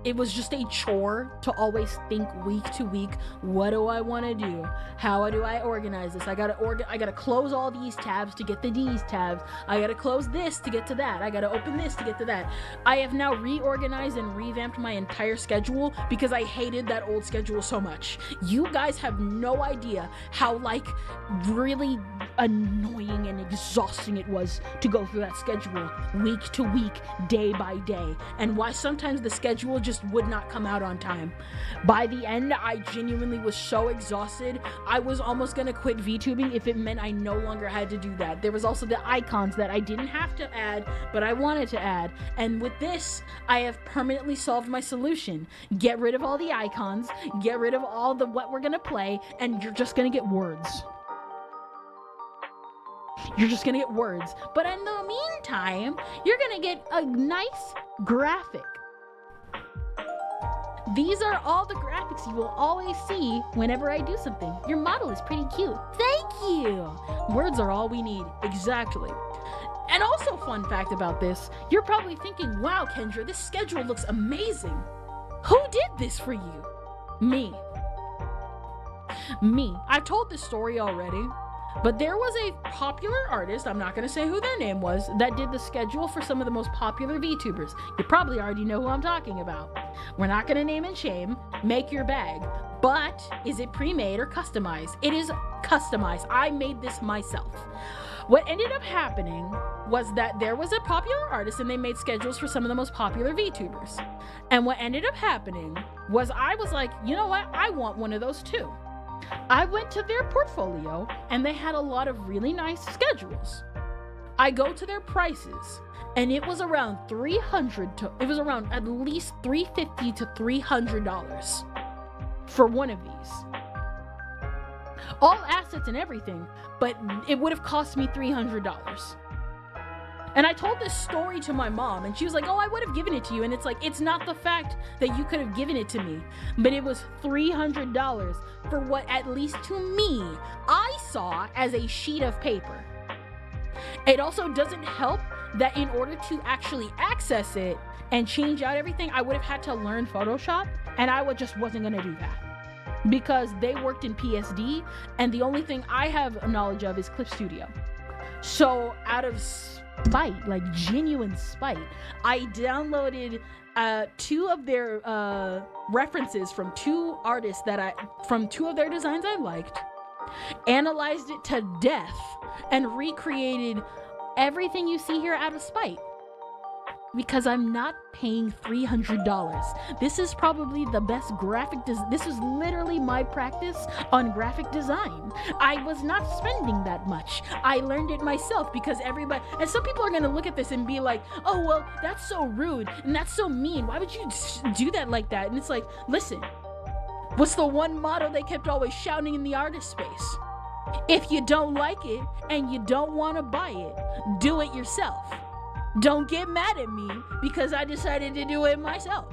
it was just a chore to always think week to week, what do I want to do? How do I organize this? I gotta close all these tabs to get to these tabs. I gotta close this to get to that. I gotta open this to get to that. I have now reorganized and revamped my entire schedule because I hated that old schedule so much. You guys have no idea how like really annoying and exhausting it was to go through that schedule week to week, day by day, and why sometimes the schedule just would not come out on time. By the end, I genuinely was so exhausted, I was almost gonna quit VTubing if it meant I no longer had to do that. There was also the icons that I didn't have to add, but I wanted to add. And with this, I have permanently solved my solution. Get rid of all the icons, get rid of all the what we're gonna play, and you're just gonna get words. You're just gonna get words. But in the meantime, you're gonna get a nice graphic. These are all the graphics you will always see whenever I do something. Your model is pretty cute. Thank you. Words are all we need. Exactly. And also, fun fact about this, you're probably thinking, wow, Kendra, this schedule looks amazing. Who did this for you? Me. I've told this story already. But there was a popular artist, I'm not going to say who their name was, that did the schedule for some of the most popular VTubers. You probably already know who I'm talking about. We're not going to name and shame. Make your bag. But is it pre-made or customized? It is customized. I made this myself. What ended up happening was that there was a popular artist and they made schedules for some of the most popular VTubers. And what ended up happening was I was like, you know what? I want one of those too. I went to their portfolio and they had a lot of really nice schedules. I go to their prices and it was around at least $350 to $300 for one of these. All assets and everything, but it would have cost me $300. And I told this story to my mom and she was like, oh, I would have given it to you. And it's like, it's not the fact that you could have given it to me, but it was $300 for what, at least to me, I saw as a sheet of paper. It also doesn't help that in order to actually access it and change out everything, I would have had to learn Photoshop, and I just wasn't gonna do that because they worked in PSD and the only thing I have knowledge of is Clip Studio. So out of spite, like genuine spite, I downloaded two of their references from two artists from two of their designs I liked, analyzed it to death, and recreated everything you see here out of spite. Because I'm not paying $300. This is probably the best graphic this is literally my practice on graphic design. I was not spending that much. I learned it myself because everybody, and some people are gonna look at this and be like, oh, well, that's so rude and that's so mean. Why would you do that like that? And it's like, listen, what's the one motto they kept always shouting in the artist space? If you don't like it and you don't wanna buy it, do it yourself. Don't get mad at me because I decided to do it myself.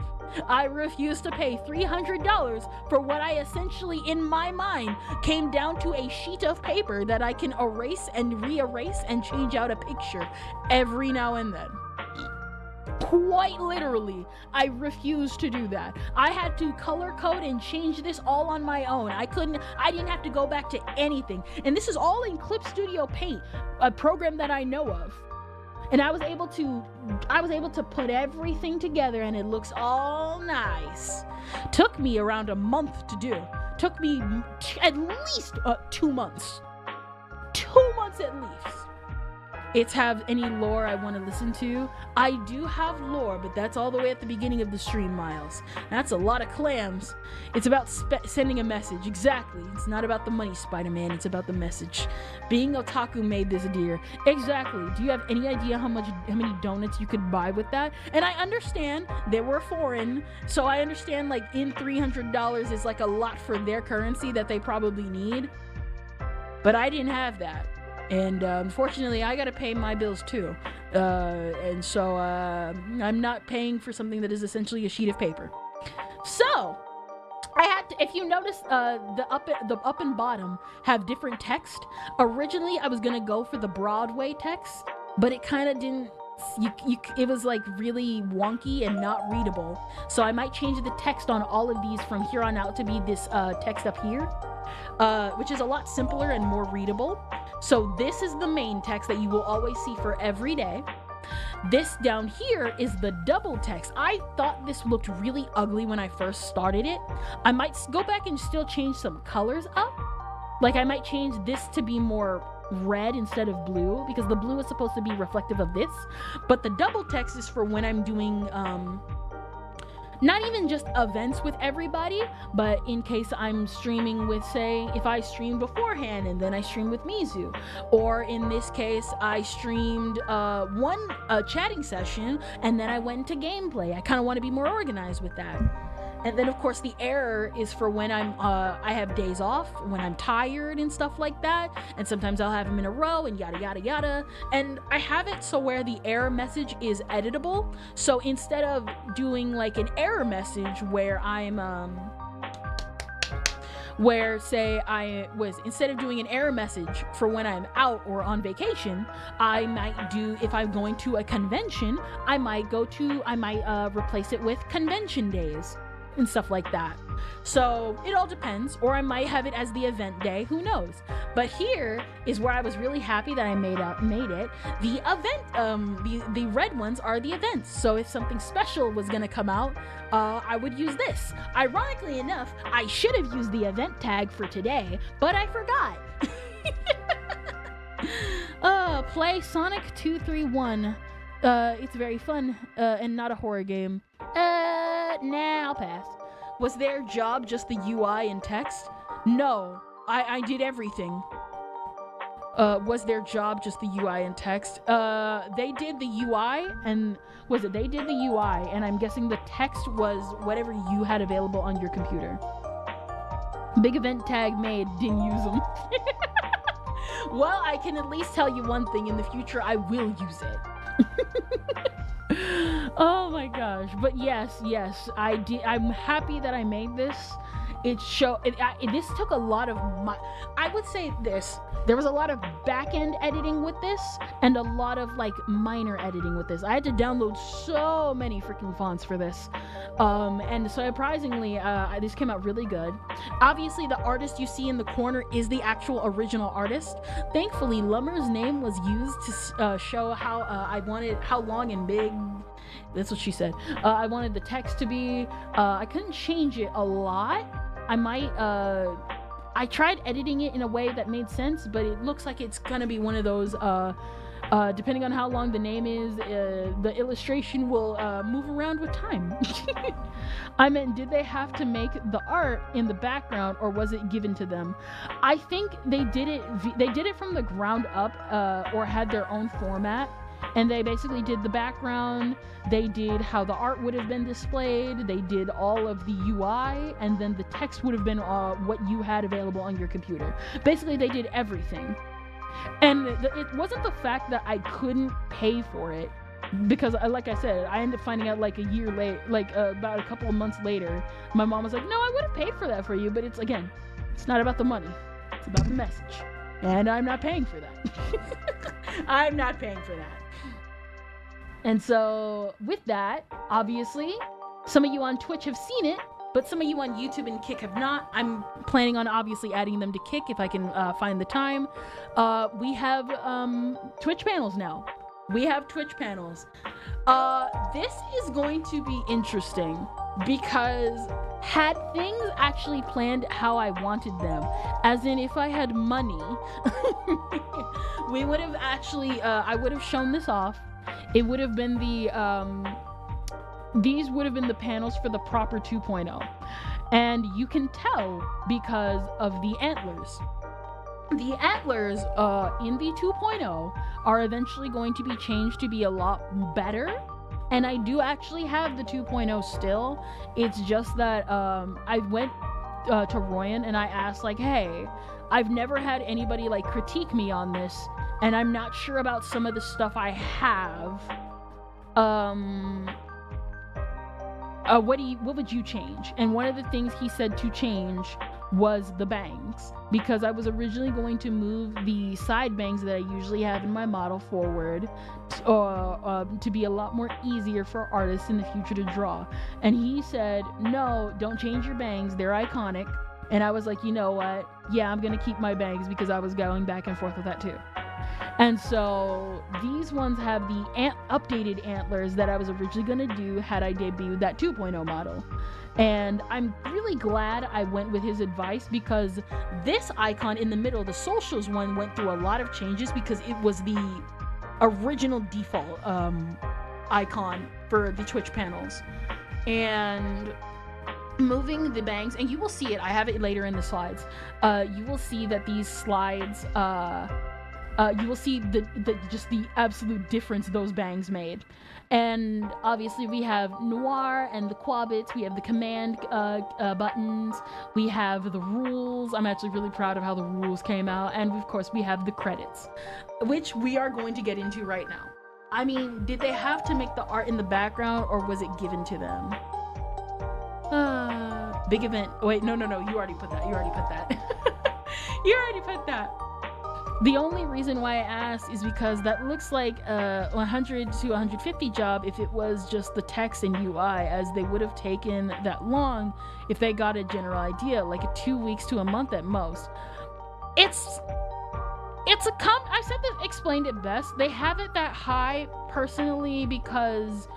I refuse to pay $300 for what I essentially, in my mind, came down to a sheet of paper that I can erase and re-erase and change out a picture every now and then. Quite literally, I refuse to do that. I had to color code and change this all on my own. I didn't have to go back to anything. And this is all in Clip Studio Paint, a program that I know of. And I was able to put everything together and it looks all nice. Took me around a month to do. Took me at least 2 months. 2 months at least. It's have any lore I want to listen to. I do have lore, but that's all the way at the beginning of the stream, Miles. That's a lot of clams. It's about sending a message. Exactly. It's not about the money, Spider-Man. It's about the message. Being otaku made this dear. Exactly. Do you have any idea how many donuts you could buy with that? And I understand they were foreign, so I understand like in $300 is like a lot for their currency that they probably need. But I didn't have that. And unfortunately, I gotta pay my bills too. And so I'm not paying for something that is essentially a sheet of paper. So I had to, if you notice, the up and bottom have different text. Originally, I was gonna go for the Broadway text, but it kind of didn't it was like really wonky and not readable. So I might change the text on all of these from here on out to be this text up here, which is a lot simpler and more readable. So this is the main text that you will always see for every day. This down here is the double text. I thought this looked really ugly when I first started it. I might go back and still change some colors up. Like I might change this to be more red instead of blue, because the blue is supposed to be reflective of this. But the double text is for when I'm doing not even just events with everybody, but in case I'm streaming with, say, if I streamed beforehand and then I streamed with Mizu, or in this case I streamed one chatting session and then I went into gameplay. I kind of want to be more organized with that. And then of course the error is for when I have days off, when I'm tired and stuff like that, and sometimes I'll have them in a row and yada yada yada. And I have it so where the error message is editable. So instead of doing like an error message where instead of doing an error message for when I'm out or on vacation, I might do, if I'm going to a convention, I might replace it with convention days and stuff like that. So it all depends, or I might have it as the event day, who knows. But here is where I was really happy that I made it. The event, the red ones are the events. So if something special was gonna come out, I would use this. Ironically enough, I should have used the event tag for today, but I forgot. Play Sonic 231. It's very fun, and not a horror game. Nah, I'll pass. Was their job just the UI and text? No, I did everything. Was their job just the UI and text? They did the UI, and they did the UI, and I'm guessing the text was whatever you had available on your computer. Big event tag made, didn't use them. Well, I can at least tell you one thing, in the future I will use it. Oh my gosh. But yes, I did. I'm happy that I made this. This took a lot of I would say this. There was a lot of back-end editing with this and a lot of like minor editing with this. I had to download so many freaking fonts for this. And so surprisingly, this came out really good. Obviously, the artist you see in the corner is the actual original artist. Thankfully, Lummer's name was used to show how long and big. That's what she said. I wanted the text to be. I couldn't change it a lot. I tried editing it in a way that made sense, but it looks like it's gonna be one of those, depending on how long the name is, the illustration will move around with time. I meant, did they have to make the art in the background, or was it given to them? I think they did it from the ground up, or had their own format. And they basically did the background, they did how the art would have been displayed, they did all of the UI, and then the text would have been what you had available on your computer. Basically, they did everything. And it wasn't the fact that I couldn't pay for it, because like I said, I ended up finding out like a year late, about a couple of months later, my mom was like, no, I would have paid for that for you, but it's not about the money, it's about the message. And I'm not paying for that. I'm not paying for that. And so with that, obviously, some of you on Twitch have seen it, but some of you on YouTube and Kick have not. I'm planning on obviously adding them to Kick if I can find the time. We have Twitch panels now. This is going to be interesting because had things actually planned how I wanted them, as in if I had money, we would have actually, I would have shown this off. It would have been these would have been the panels for the proper 2.0. And you can tell because of the antlers. The antlers in the 2.0 are eventually going to be changed to be a lot better. And I do actually have the 2.0 still. It's just that I went to Royan and I asked like, hey, I've never had anybody like critique me on this, and I'm not sure about some of the stuff I have. What would you change? And one of the things he said to change was the bangs, because I was originally going to move the side bangs that I usually have in my model forward to be a lot more easier for artists in the future to draw. And he said, no, don't change your bangs, they're iconic. And I was like, you know what, yeah, I'm gonna keep my bangs, because I was going back and forth with that too. And so these ones have the updated antlers that I was originally going to do had I debuted that 2.0 model. And I'm really glad I went with his advice, because this icon in the middle, the socials one, went through a lot of changes because it was the original default icon for the Twitch panels. And moving the bangs, and you will see it, I have it later in the slides, you will see that these slides, you will see just the absolute difference those bangs made. And obviously we have Noir and the Quabits, we have the command buttons, we have the rules. I'm actually really proud of how the rules came out, and of course we have the credits, which we are going to get into right now. I mean, did they have to make the art in the background, or was it given to them? Big event. Wait, no, you already put that. You already put that. The only reason why I asked is because that looks like a 100 to 150 job if it was just the text and UI, as they would have taken that long if they got a general idea, like 2 weeks to a month at most. I said that explained it best. They have it that high personally because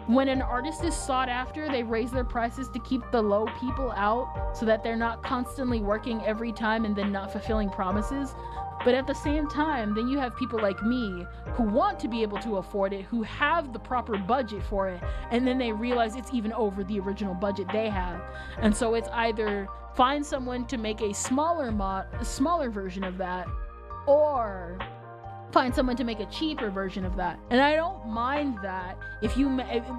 when an artist is sought after, they raise their prices to keep the low people out so that they're not constantly working every time and then not fulfilling promises. But at the same time, then you have people like me who want to be able to afford it, who have the proper budget for it, and then they realize it's even over the original budget they have. And so it's either find someone to make a smaller version of that, or find someone to make a cheaper version of that. And I don't mind that. If you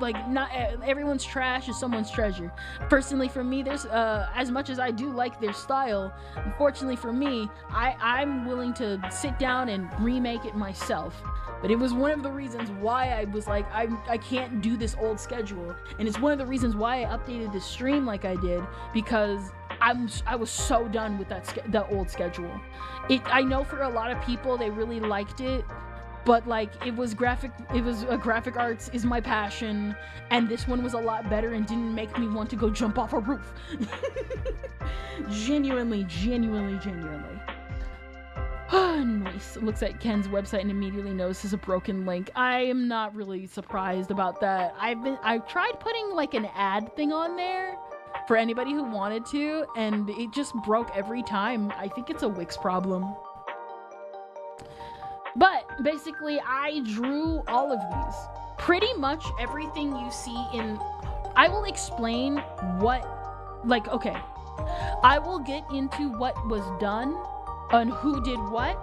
like, not everyone's trash is someone's treasure. Personally, for me, there's as much as I do like their style, unfortunately for me, I'm willing to sit down and remake it myself. But it was one of the reasons why I was like, I can't do this old schedule, and it's one of the reasons why I updated the stream like I did, because I was so done with that old schedule. I know for a lot of people they really liked it, but like graphic arts is my passion, and this one was a lot better and didn't make me want to go jump off a roof. Genuinely. Nice. Looks at Ken's website and immediately notices a broken link. I am not really surprised about that. I've tried putting like an ad thing on there for anybody who wanted to, and it just broke every time. I think it's a Wix problem. But basically, I drew all of these. Pretty much everything you see in... I will explain what... Like, okay. I will get into what was done and who did what,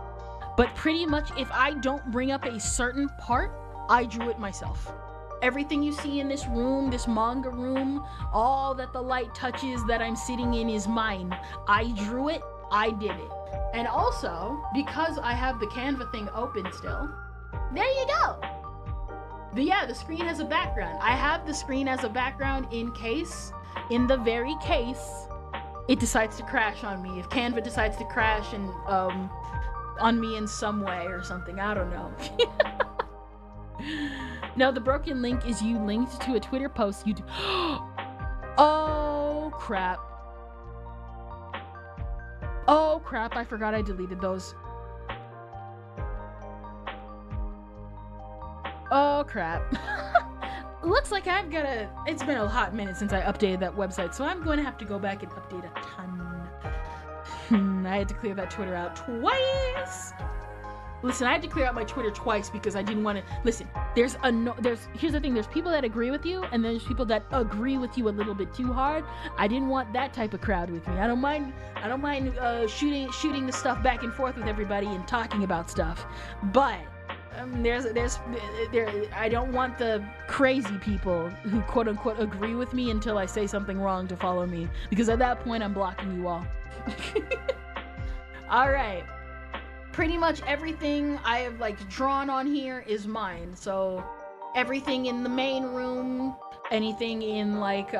but pretty much if I don't bring up a certain part, I drew it myself. Everything you see in this room, this manga room, all that the light touches that I'm sitting in is mine. I drew it, I did it. And also, because I have the Canva thing open still, there you go. The screen has a background. I have the screen as a background in the very case, it decides to crash on me. If Canva decides to crash and on me in some way or something, I don't know. No, the broken link is you linked to a Twitter post you do. Oh crap, I forgot I deleted those. Oh crap. Looks like it's been a hot minute since I updated that website, so I'm going to have to go back and update a ton. I had to clear that Twitter out twice. Listen, I had to clear out my Twitter twice because I didn't want to... Listen, here's the thing. There's people that agree with you, and there's people that agree with you a little bit too hard. I didn't want that type of crowd with me. I don't mind shooting the stuff back and forth with everybody and talking about stuff. But I don't want the crazy people who quote unquote agree with me until I say something wrong to follow me, because at that point I'm blocking you all. All right. Pretty much everything I have like drawn on here is mine. So everything in the main room, anything in like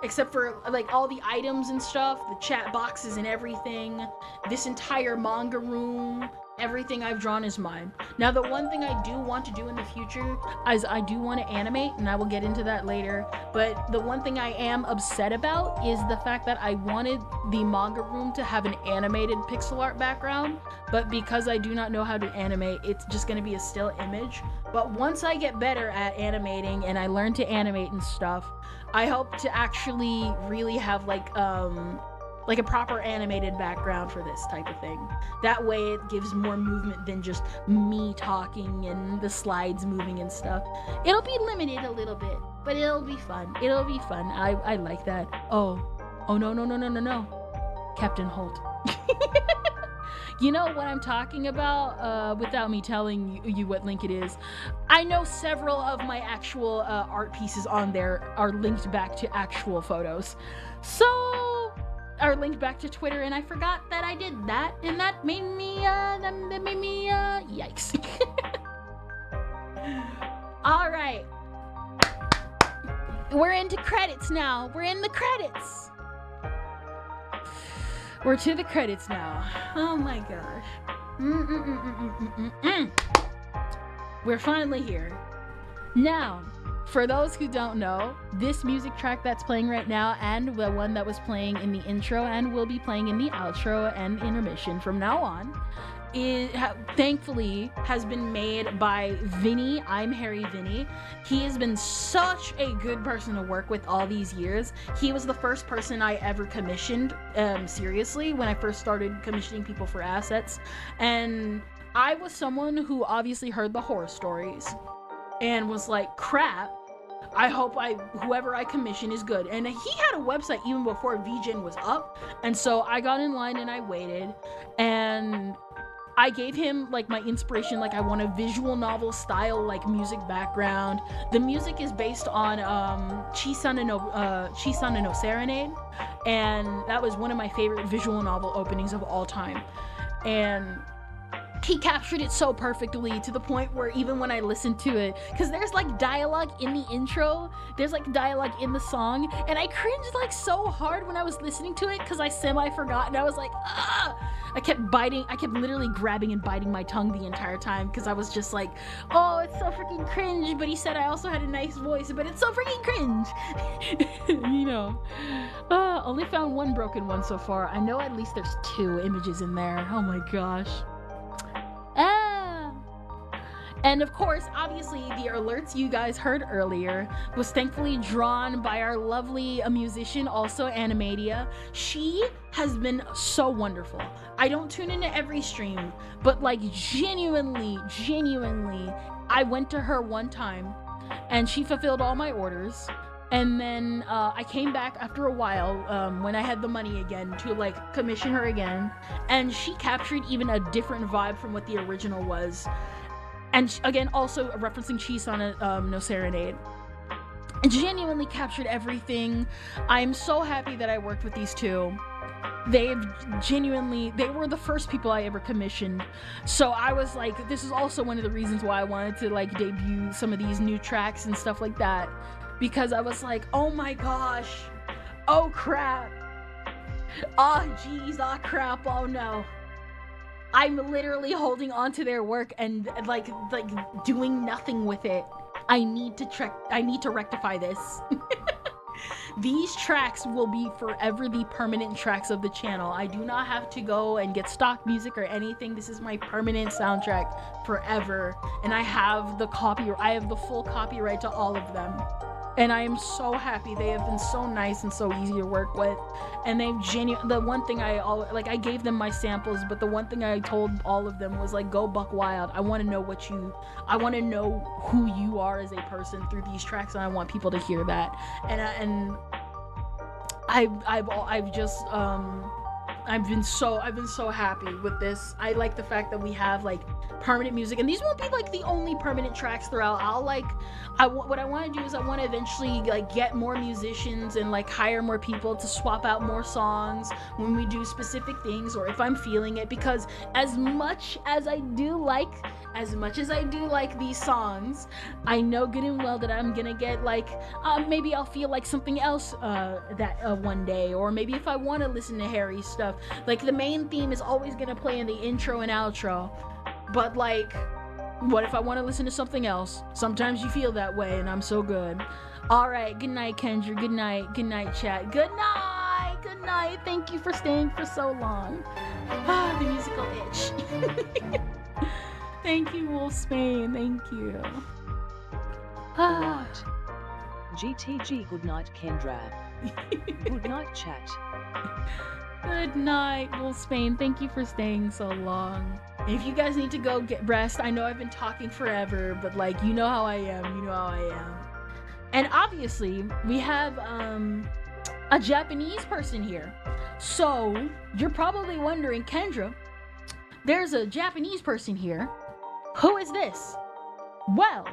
except for like all the items and stuff, the chat boxes and everything, this entire manga room, everything I've drawn is mine. Now, the one thing I do want to do in the future is I do want to animate, and I will get into that later, but the one thing I am upset about is the fact that I wanted the manga room to have an animated pixel art background, but because I do not know how to animate, it's just going to be a still image. But once I get better at animating and I learn to animate and stuff, I hope to actually really have like a proper animated background for this type of thing. That way it gives more movement than just me talking and the slides moving and stuff. It'll be limited a little bit, but it'll be fun. It'll be fun. I like that. Oh no. Captain Holt. You know what I'm talking about without me telling you what link it is. I know several of my actual art pieces on there are linked back to actual photos. So, are linked back to Twitter, and I forgot that I did that, and that made me yikes. All right. We're into credits now. We're in the credits. We're to the credits now. Oh my gosh. We're finally here. Now, for those who don't know, this music track that's playing right now, and the one that was playing in the intro and will be playing in the outro and intermission from now on, thankfully has been made by Vinny. I'm Harry Vinny. He has been such a good person to work with all these years. He was the first person I ever commissioned seriously when I first started commissioning people for assets, and I was someone who obviously heard the horror stories and was like, crap, I hope whoever I commission is good. And he had a website even before VGen was up, and so I got in line and I waited, and I gave him like my inspiration, like I want a visual novel style like music background. The music is based on Chisana no Serenade, and that was one of my favorite visual novel openings of all time. And he captured it so perfectly to the point where even when I listened to it, because there's like dialogue in the intro, there's like dialogue in the song, and I cringed like so hard when I was listening to it because I semi-forgot, and I was like, ah! I kept literally grabbing and biting my tongue the entire time because I was just like, oh, it's so freaking cringe, but he said I also had a nice voice, but it's so freaking cringe. You know. Only found one broken one so far. I know at least there's 2 images in there. Oh my gosh. And of course, obviously, the alerts you guys heard earlier was thankfully drawn by our lovely musician, also Animadia. She has been so wonderful. I don't tune into every stream, but like genuinely, I went to her one time and she fulfilled all my orders. And then I came back after a while when I had the money again to like commission her again, and she captured even a different vibe from what the original was. And again, also referencing Chisana no Serenade. Genuinely captured everything. I'm so happy that I worked with these 2. They were the first people I ever commissioned. So I was like, this is also one of the reasons why I wanted to like debut some of these new tracks and stuff like that. Because I was like, oh my gosh, oh crap, oh geez, oh crap, oh no. I'm literally holding on to their work and like doing nothing with it. I need to rectify this. These tracks will be forever the permanent tracks of the channel. I do not have to go and get stock music or anything. This is my permanent soundtrack forever. And I have the full copyright to all of them. And I am so happy. They have been so nice and so easy to work with. And the one thing I gave them my samples, but the one thing I told all of them was like, go buck wild. I want to know who you are as a person through these tracks, and I want people to hear that. And I've been so happy with this. I like the fact that we have like permanent music, and these won't be like the only permanent tracks throughout. What I want to do is I want to eventually like get more musicians and like hire more people to swap out more songs when we do specific things, or if I'm feeling it, because as much as I do like as much as I do like these songs, I know good and well that I'm gonna get like, maybe I'll feel like something else one day, or maybe if I want to listen to Harry's stuff, like the main theme is always gonna play in the intro and outro, but like, what if I want to listen to something else? Sometimes you feel that way, and I'm so good. All right, good night, Kendra. Good night, chat. Good night. Thank you for staying for so long. The musical itch. Thank you, Wolfsbane. Thank you. GTG. Good night, Kendra. Good night, chat. Good night, Wolfsbane. Thank you for staying so long. If you guys need to go get rest, I know I've been talking forever, but like, you know how I am. And obviously, we have a Japanese person here. So, you're probably wondering, Kendra, there's a Japanese person here. Who is this? Well,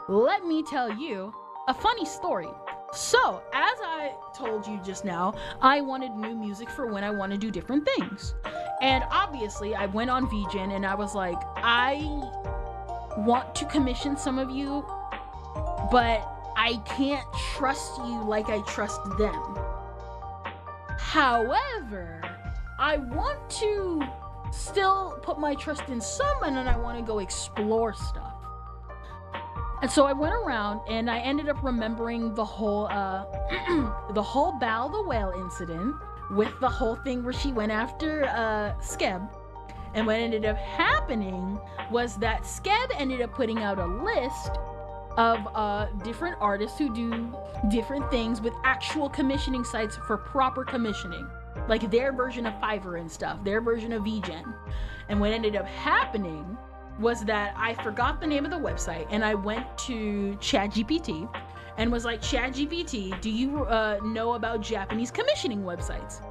let me tell you a funny story. So, as I told you just now, I wanted new music for when I want to do different things. And obviously, I went on VGen and I was like, I want to commission some of you, but I can't trust you like I trust them. However, I want to still put my trust in someone, and I want to go explore stuff. And so I went around and I ended up remembering the whole the whole Bal the Whale incident, with the whole thing where she went after Skeb. And what ended up happening was that Skeb ended up putting out a list of different artists who do different things with actual commissioning sites for proper commissioning, like their version of Fiverr and stuff, their version of VGen. And what ended up happening was that I forgot the name of the website, and I went to ChatGPT and was like, ChatGPT, do you know about Japanese commissioning websites?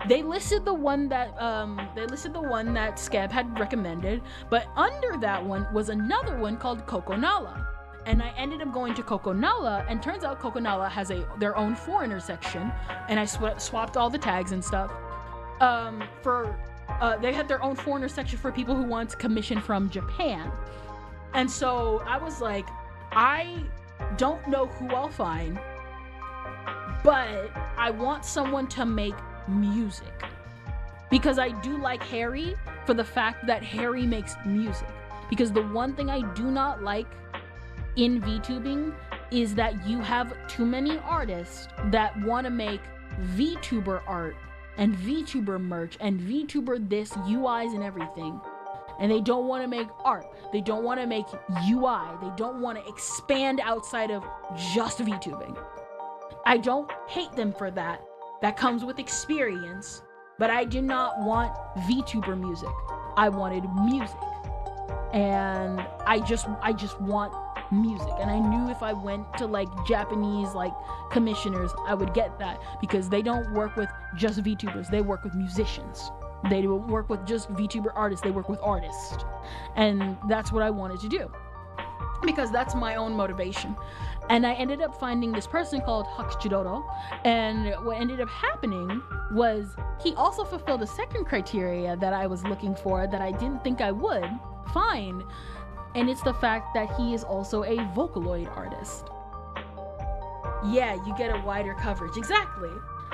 They listed the one that Skeb had recommended, but under that one was another one called Coconala. And I ended up going to Coconala, and turns out Coconala has their own foreigner section, and I swapped all the tags and stuff. They had their own foreigner section for people who want to commission from Japan. And so I was like, I don't know who I'll find, but I want someone to make music, because I do like Harry for the fact that Harry makes music. Because the one thing I do not like in VTubing is that you have too many artists that want to make VTuber art and VTuber merch and VTuber this, UIs and everything, and they don't want to make art, they don't want to make UI, they don't want to expand outside of just VTubing. I don't hate them for that. That comes with experience, but I did not want VTuber music. I wanted music, and I just want music. And I knew if I went to like Japanese like commissioners, I would get that, because they don't work with just VTubers, they work with musicians. They don't work with just VTuber artists, they work with artists. And that's what I wanted to do, because that's my own motivation. And I ended up finding this person called Hakuchidodo, and what ended up happening was he also fulfilled a second criteria that I was looking for that I didn't think I would find, and it's the fact that he is also a Vocaloid artist. Yeah, you get a wider coverage, exactly.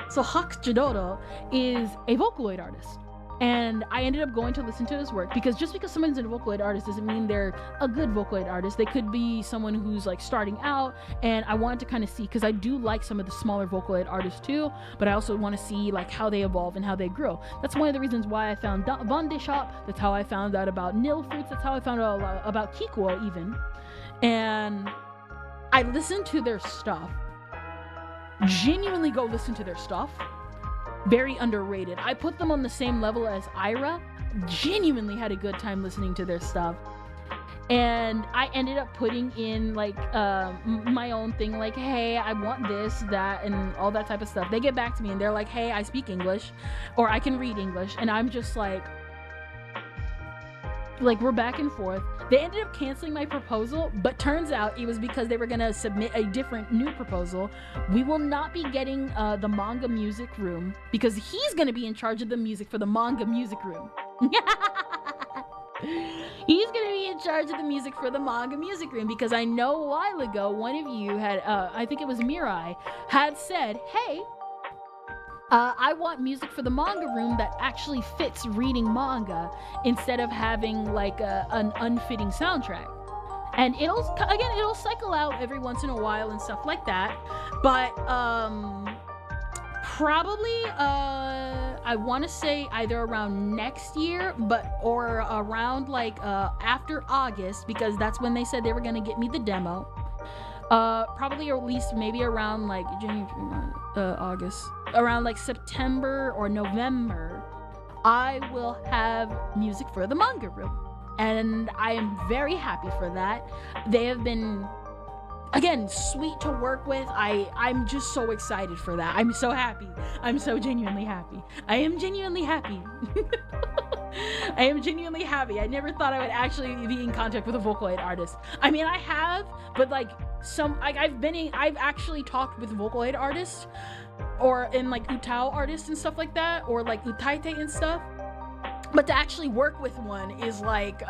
So Hakuchidodo is a Vocaloid artist. And I ended up going to listen to his work, because just because someone's a Vocaloid artist doesn't mean they're a good Vocaloid artist. They could be someone who's like starting out, and I wanted to kind of see, because I do like some of the smaller Vocaloid artists too, but I also want to see like how they evolve and how they grow. That's one of the reasons why I found Vonde Shop. That's how I found out about Nil Fruits. That's how I found out about Kikuo even. And I listened to their stuff. Genuinely go listen to their stuff. Very underrated. I put them on the same level as Ira. Genuinely had a good time listening to their stuff. And I ended up putting in like my own thing, like, hey, I want this, that, and all that type of stuff. They get back to me and they're like, hey, I speak English, or I can read English. And I'm just like we're back and forth. They ended up canceling my proposal, but turns out it was because they were gonna submit a different new proposal. We will not be getting the manga music room, because he's gonna be in charge of the music for the manga music room. He's gonna be in charge of the music for the manga music room, because I know a while ago one of you had, I think it was Mirai, had said, hey, I want music for the manga room that actually fits reading manga instead of having like an unfitting soundtrack. And it'll cycle out every once in a while and stuff like that. But probably I want to say either around next year, or around like after August, because that's when they said they were gonna get me the demo. Probably, or at least maybe around like August, around like September or November, I will have music for the manga room, and I am very happy for that. They have been, again, sweet to work with. I'm just so excited for that. I'm so happy. I'm so genuinely happy. I am genuinely happy. I am genuinely happy. I never thought I would actually be in contact with a Vocaloid artist. I mean, I have, but like I've actually talked with Vocaloid artists, or in like Utao artists and stuff like that, or like Utaite and stuff. But to actually work with one is like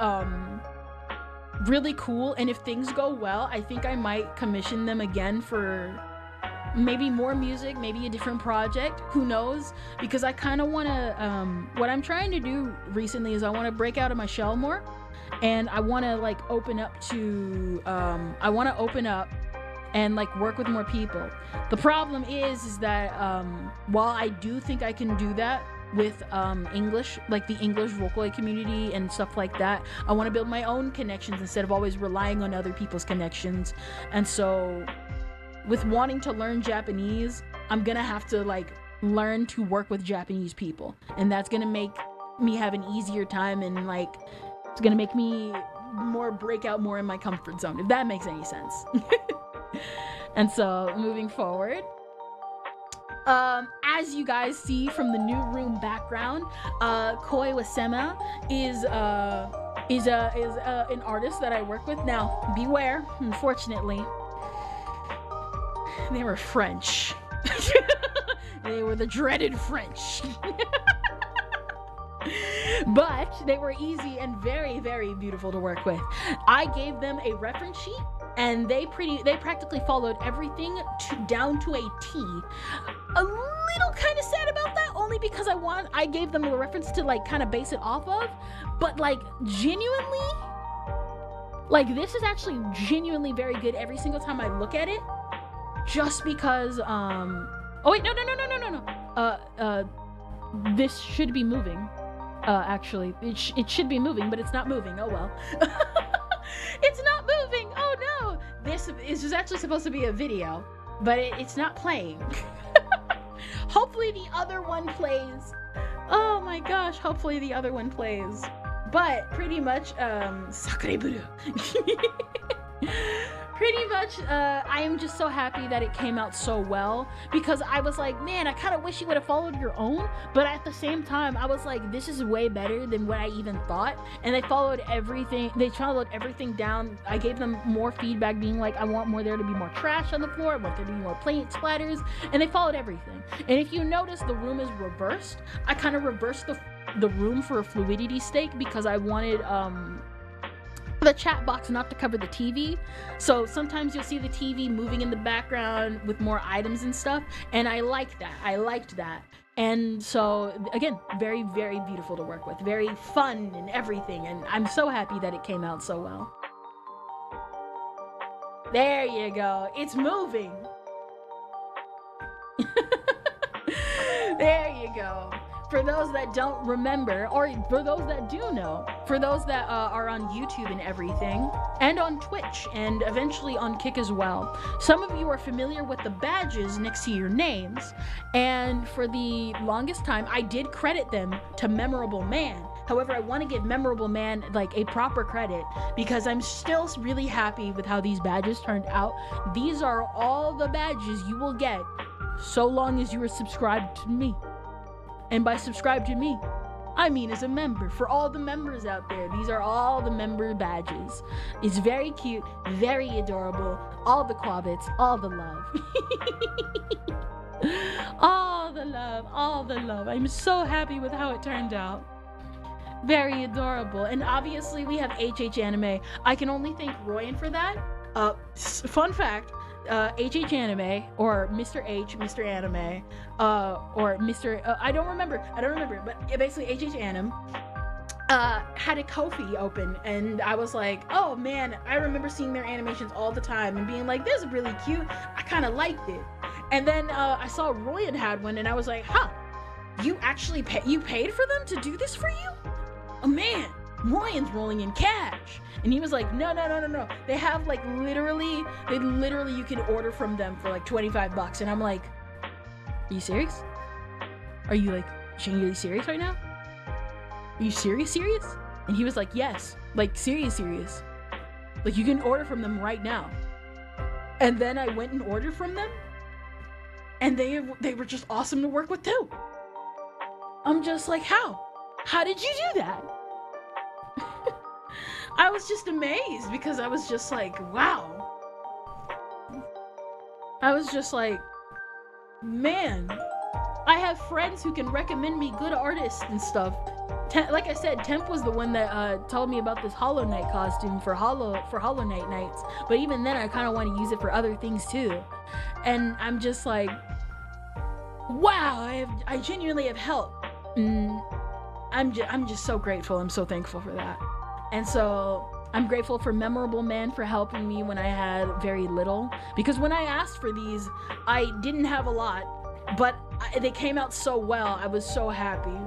really cool, and if things go well, I think I might commission them again for maybe more music, maybe a different project, who knows, because I kind of want to what I'm trying to do recently is I want to break out of my shell more, and I want to like open up and like work with more people. The problem is that while I do think I can do that with English, like the English Vocaloid community and stuff like that, I want to build my own connections instead of always relying on other people's connections. And so with wanting to learn Japanese, I'm gonna have to like learn to work with Japanese people, and that's gonna make me have an easier time, and like it's gonna make me break out more in my comfort zone, if that makes any sense. And so moving forward, as you guys see from the new room background, Koi Wasema is an artist that I work with. Now, beware, unfortunately, they were French. They were the dreaded French. But they were easy and very, very beautiful to work with. I gave them a reference sheet, and they practically followed everything down to a T. A little kind of sad about that, only because I gave them a reference to like kind of base it off of, but like genuinely, like this is actually genuinely very good every single time I look at it, just because oh wait, no, this should be moving. Actually, it should be moving, but it's not moving. Oh well. It's not moving. Oh no. This is actually supposed to be a video, but it's not playing. Hopefully the other one plays. Oh my gosh, hopefully the other one plays. But pretty much, Sakureburu. Pretty much, I am just so happy that it came out so well, because I was like, man, I kind of wish you would have followed your own, but at the same time, I was like, this is way better than what I even thought, and they followed everything down. I gave them more feedback, being like, I want there to be more trash on the floor, I want there to be more paint splatters, and they followed everything. And if you notice, the room is reversed. I kind of reversed the room for a fluidity sake, because I wanted, the chat box not to cover the TV, so sometimes you'll see the TV moving in the background with more items and stuff, and I liked that. And so again, very, very beautiful to work with, very fun and everything, and I'm so happy that it came out so well. There you go, it's moving. There you go. For those that don't remember, or for those that do know, for those that are on YouTube and everything, and on Twitch, and eventually on Kick as well, some of you are familiar with the badges next to your names, and for the longest time, I did credit them to Memorable Man. However, I want to give Memorable Man like a proper credit, because I'm still really happy with how these badges turned out. These are all the badges you will get so long as you are subscribed to me. And by subscribe to me, I mean as a member. For all the members out there, these are all the member badges. It's very cute, very adorable, all the quabbits, all the love. All the love, all the love. I'm so happy with how it turned out. Very adorable. And obviously we have HH Anime. I can only thank Royan for that. Fun fact, HH Anime, or Mr. H, Mr. Anime, or Mr. I don't remember, but basically HH Anime had a Ko-fi open, and I was like, oh man, I remember seeing their animations all the time and being like, this is really cute, I kind of liked it. And then I saw Royan had one, and I was like, huh, you actually paid for them to do this for you? Oh man, Royan's rolling in cash. And he was like, no. They have like literally you can order from them for like $25. And I'm like, are you serious? Are you like genuinely serious right now? Are you serious? And he was like, yes, like serious. Like you can order from them right now. And then I went and ordered from them, and they were just awesome to work with too. I'm just like, how did you do that? I was just amazed, because I was just like, wow. I was just like, man, I have friends who can recommend me good artists and stuff. Like I said, Temp was the one that told me about this Hollow Knight costume for Hollow Knight nights. But even then, I kind of want to use it for other things too. And I'm just like, wow, I genuinely have help. I'm just so grateful. I'm so thankful for that. And so I'm grateful for Memorable Man for helping me when I had very little. Because when I asked for these, I didn't have a lot, but they came out so well. I was so happy.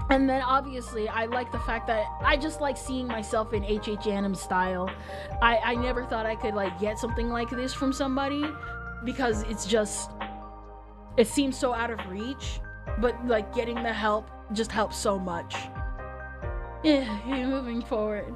And then obviously I like the fact that I just like seeing myself in HH Anime style. I never thought I could like get something like this from somebody, because it seems so out of reach, but like getting the help just helps so much. Yeah, moving forward.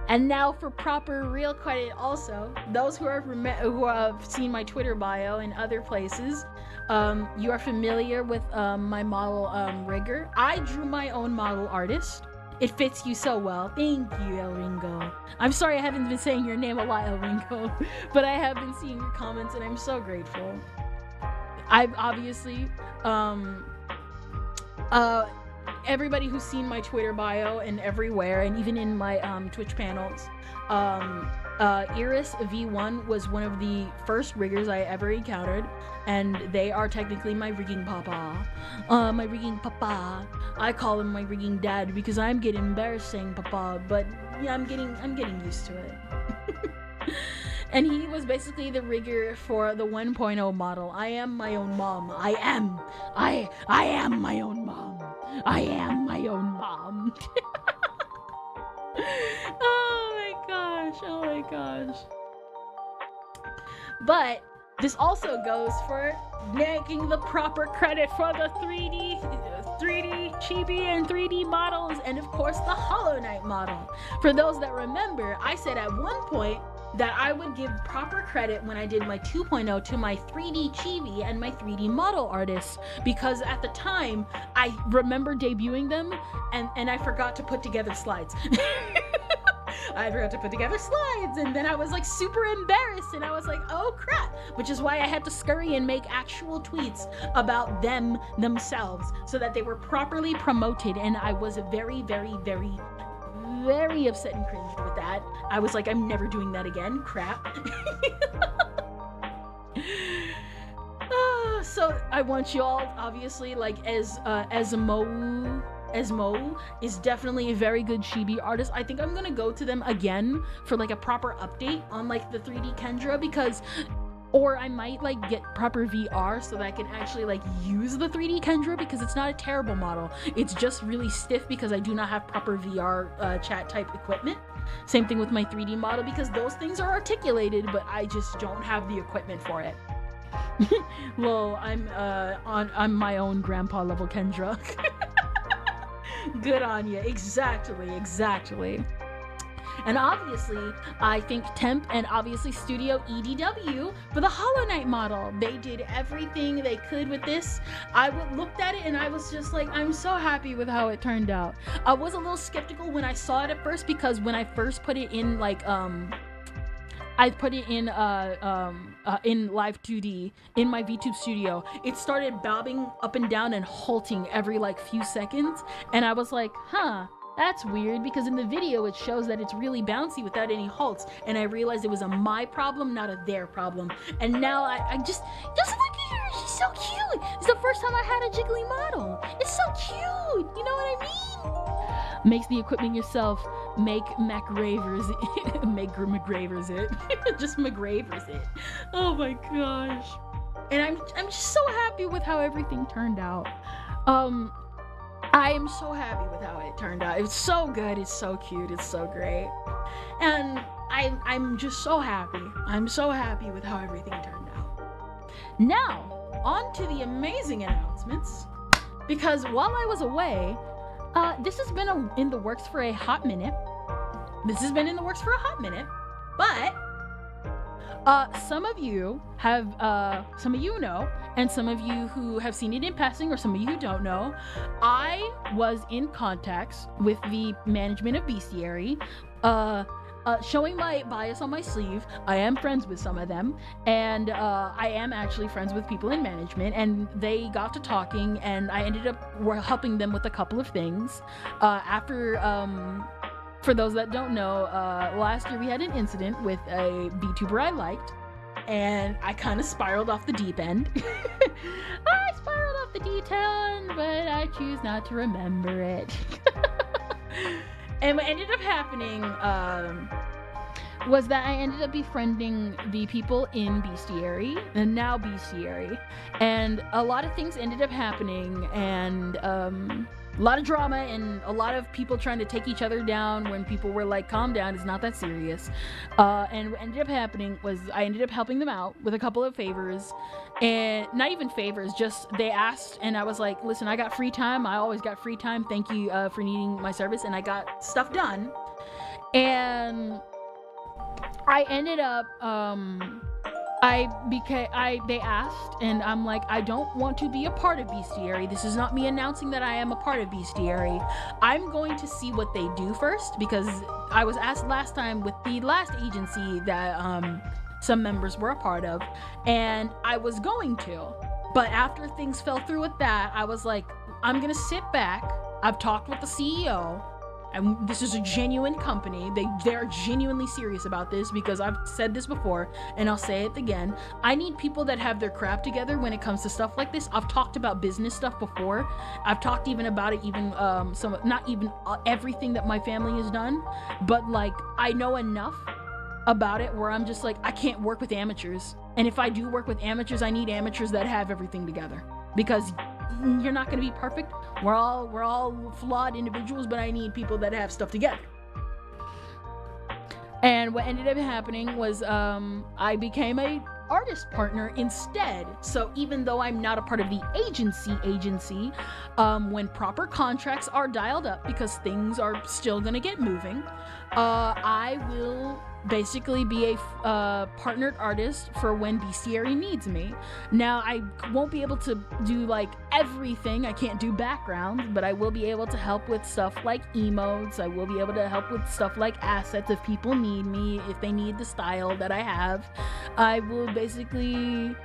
And now for proper real credit also, those who have seen my Twitter bio and other places, you are familiar with my model rigger. I drew my own model artist. It fits you so well. Thank you, El Ringo. I'm sorry I haven't been saying your name a lot, El Ringo, but I have been seeing your comments and I'm so grateful. I've obviously, everybody who's seen my Twitter bio and everywhere, and even in my Twitch panels, Iris V1 was one of the first riggers I ever encountered, and they are technically my rigging papa. My rigging papa. I call him my rigging dad because I'm getting embarrassed saying papa, but yeah, I'm getting used to it. And he was basically the rigger for the 1.0 model. I am my own mom. I am my own mom. I am my own mom. Oh my gosh. But this also goes for making the proper credit for the 3D chibi and 3D models, and of course the Hollow Knight model. For those that remember, I said at one point that I would give proper credit when I did my 2.0 to my 3D chibi and my 3D model artists, because at the time I remember debuting them and I forgot to put together slides. I forgot to put together slides, and then I was like super embarrassed, and I was like, oh crap, which is why I had to scurry and make actual tweets about them themselves so that they were properly promoted, and I was very upset and cringed with that. I was like, I'm never doing that again. Crap. So I want you all, obviously, like, Esmo is definitely a very good chibi artist. I think I'm gonna go to them again for like a proper update on like the 3D Kendra, because, or I might like get proper VR so that I can actually like use the 3D Kendra, because it's not a terrible model. It's just really stiff because I do not have proper VR chat type equipment. Same thing with my 3D model, because those things are articulated, but I just don't have the equipment for it. Well, I'm my own grandpa level Kendra. Good on you. Exactly. And obviously, I think Temp and obviously Studio EDW for the Hollow Knight model. They did everything they could with this. I looked at it and I was just like, I'm so happy with how it turned out. I was a little skeptical when I saw it at first, because when I first put it in like I put it in live 2D in my VTube studio. It started bobbing up and down and halting every like few seconds, and I was like, huh, that's weird, because in the video it shows that it's really bouncy without any halts, and I realized it was a my problem, not a their problem. And now I just look at her, she's so cute. It's the first time I had a jiggly model. It's so cute, you know what I mean? Makes the equipment yourself. Make MacGravers make McGravers it. Just McGravers it. Oh my gosh. And I'm just so happy with how everything turned out. I am so happy with how it turned out. It's so good, it's so cute, it's so great. And I'm just so happy. I'm so happy with how everything turned out. Now, on to the amazing announcements. Because while I was away, this has been in the works for a hot minute. But some of you know, and some of you who have seen it in passing, or some of you who don't know, I was in contacts with the management of Bestiary, showing my bias on my sleeve. I am friends with some of them, and I am actually friends with people in management, and they got to talking, and I ended up helping them with a couple of things. For those that don't know, last year we had an incident with a VTuber I liked, and I kind of spiraled off the deep end. I spiraled off the deep end, but I choose not to remember it. And what ended up happening was that I ended up befriending the people in Bestiary, and now Bestiary, and a lot of things ended up happening, and a lot of drama and a lot of people trying to take each other down when people were like, calm down, it's not that serious. And what ended up happening was I ended up helping them out with a couple of favors, and not even favors, just they asked, and I was like, listen, I got free time. I always got free time. Thank you for needing my service. And I got stuff done. And I ended up, they asked, and I'm like, I don't want to be a part of Bestiary. This is not me announcing that I am a part of Bestiary. I'm going to see what they do first, because I was asked last time with the last agency that some members were a part of, and I was going to, but after things fell through with that, I was like, I'm gonna sit back. I've talked with the CEO, and this is a genuine company. They're genuinely serious about this, because I've said this before and I'll say it again. I need people that have their crap together when it comes to stuff like this. I've talked about business stuff before. I've talked even about it, not even everything that my family has done, but like I know enough about it where I'm just like, I can't work with amateurs. And if I do work with amateurs, I need amateurs that have everything together, because you're not going to be perfect. We're all flawed individuals, but I need people that have stuff together. And what ended up happening was I became a artist partner instead. So even though I'm not a part of the agency, when proper contracts are dialed up, because things are still gonna get moving, I will basically be a partnered artist for when Bestiary needs me. Now, I won't be able to do like everything. I can't do backgrounds, but I will be able to help with stuff like emotes. I will be able to help with stuff like assets if people need me, if they need the style that I have. I will basically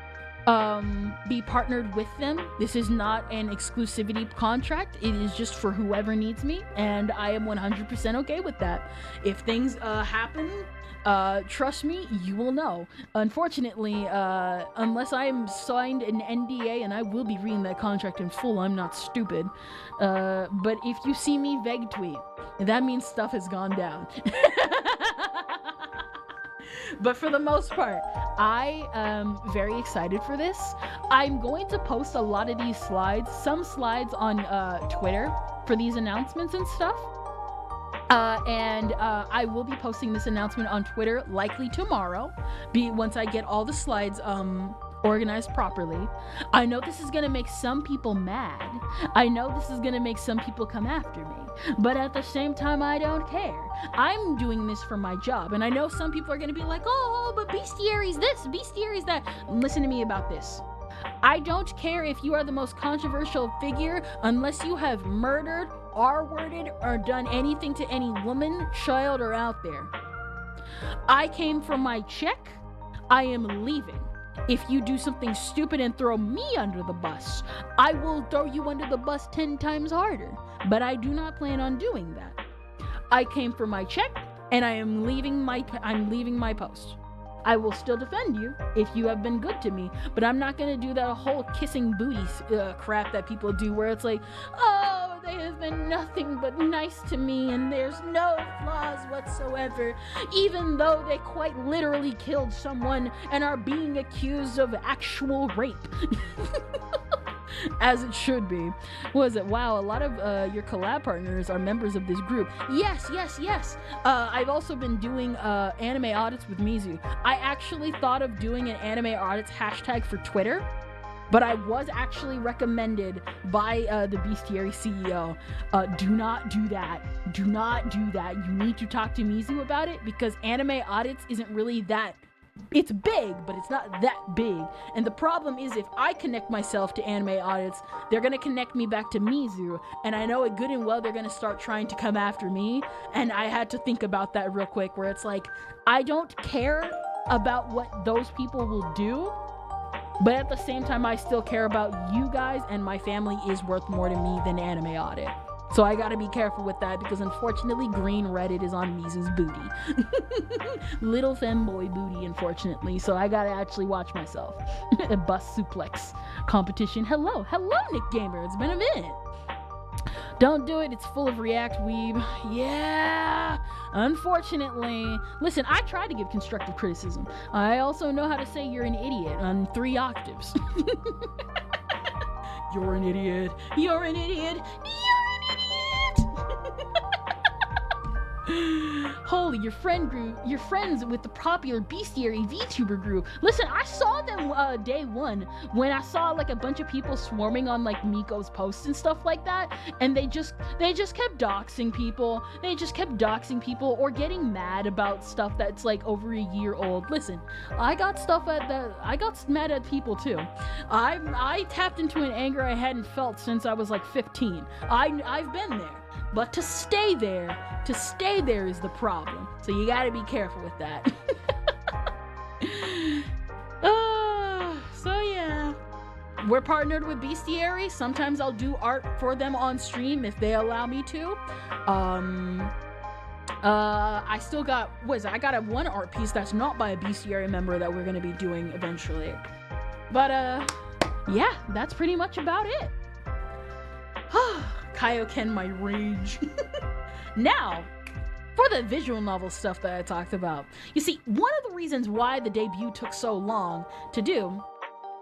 be partnered with them. This is not an exclusivity contract. It is just for whoever needs me, and I am 100% okay with that. If things happen, trust me, you will know. Unfortunately, unless I'm signed an NDA, and I will be reading that contract in full, I'm not stupid. But if you see me vague tweet, that means stuff has gone down. But for the most part, I am very excited for this. I'm going to post a lot of these slides, some slides on Twitter for these announcements and stuff. And I will be posting this announcement on Twitter likely tomorrow, once I get all the slides organized properly. I know this is gonna make some people mad. I know this is gonna make some people come after me, but at the same time, I don't care. I'm doing this for my job, and I know some people are gonna be like, oh, but Bestiary's this, Bestiary's that. Listen to me about this. I don't care if you are the most controversial figure unless you have murdered, R-worded, or done anything to any woman, child, or out there. I came for my check. I am leaving. If you do something stupid and throw me under the bus, I will throw you under the bus 10 times harder. But I do not plan on doing that. I came for my check, and I'm leaving my post. I will still defend you if you have been good to me, but I'm not gonna do that whole kissing booty crap that people do where it's like, oh, they have been nothing but nice to me and there's no flaws whatsoever, even though they quite literally killed someone and are being accused of actual rape. As it should be. What was it? Wow, a lot of your collab partners are members of this group. Yes. I've also been doing anime audits with Mizu. I actually thought of doing an anime audits hashtag for Twitter, but I was actually recommended by the Bestiary CEO. Do not do that. Do not do that. You need to talk to Mizu about it because anime audits isn't really that. It's big, but it's not that big. And the problem is if I connect myself to anime audits, they're going to connect me back to Mizu. And I know it good and well they're going to start trying to come after me. And I had to think about that real quick where it's like, I don't care about what those people will do. But at the same time, I still care about you guys and my family is worth more to me than anime audit. So I gotta be careful with that because unfortunately green Reddit is on Mizu's booty. Little femboy booty, unfortunately. So I gotta actually watch myself. A bus suplex competition. Hello, Nick Gamer. It's been a minute. Don't do it. It's full of React weeb. Yeah. Unfortunately. Listen, I try to give constructive criticism. I also know how to say you're an idiot on 3 octaves. You're an idiot. You're an idiot. Holy, your friends with the popular Bestiary VTuber group. Listen, I saw them day one when I saw like a bunch of people swarming on like Miko's posts and stuff like that, and they just kept doxing people. They just kept doxing people or getting mad about stuff that's like over a year old. Listen, I got mad at people too. I tapped into an anger I hadn't felt since I was like 15. I've been there. But to stay there is the problem. So you gotta be careful with that. So yeah. We're partnered with Bestiary. Sometimes I'll do art for them on stream if they allow me to. I still got, I got a one art piece that's not by a Bestiary member that we're gonna be doing eventually. But yeah, that's pretty much about it. Kaioken my rage. Now, for the visual novel stuff that I talked about. You see, one of the reasons why the debut took so long to do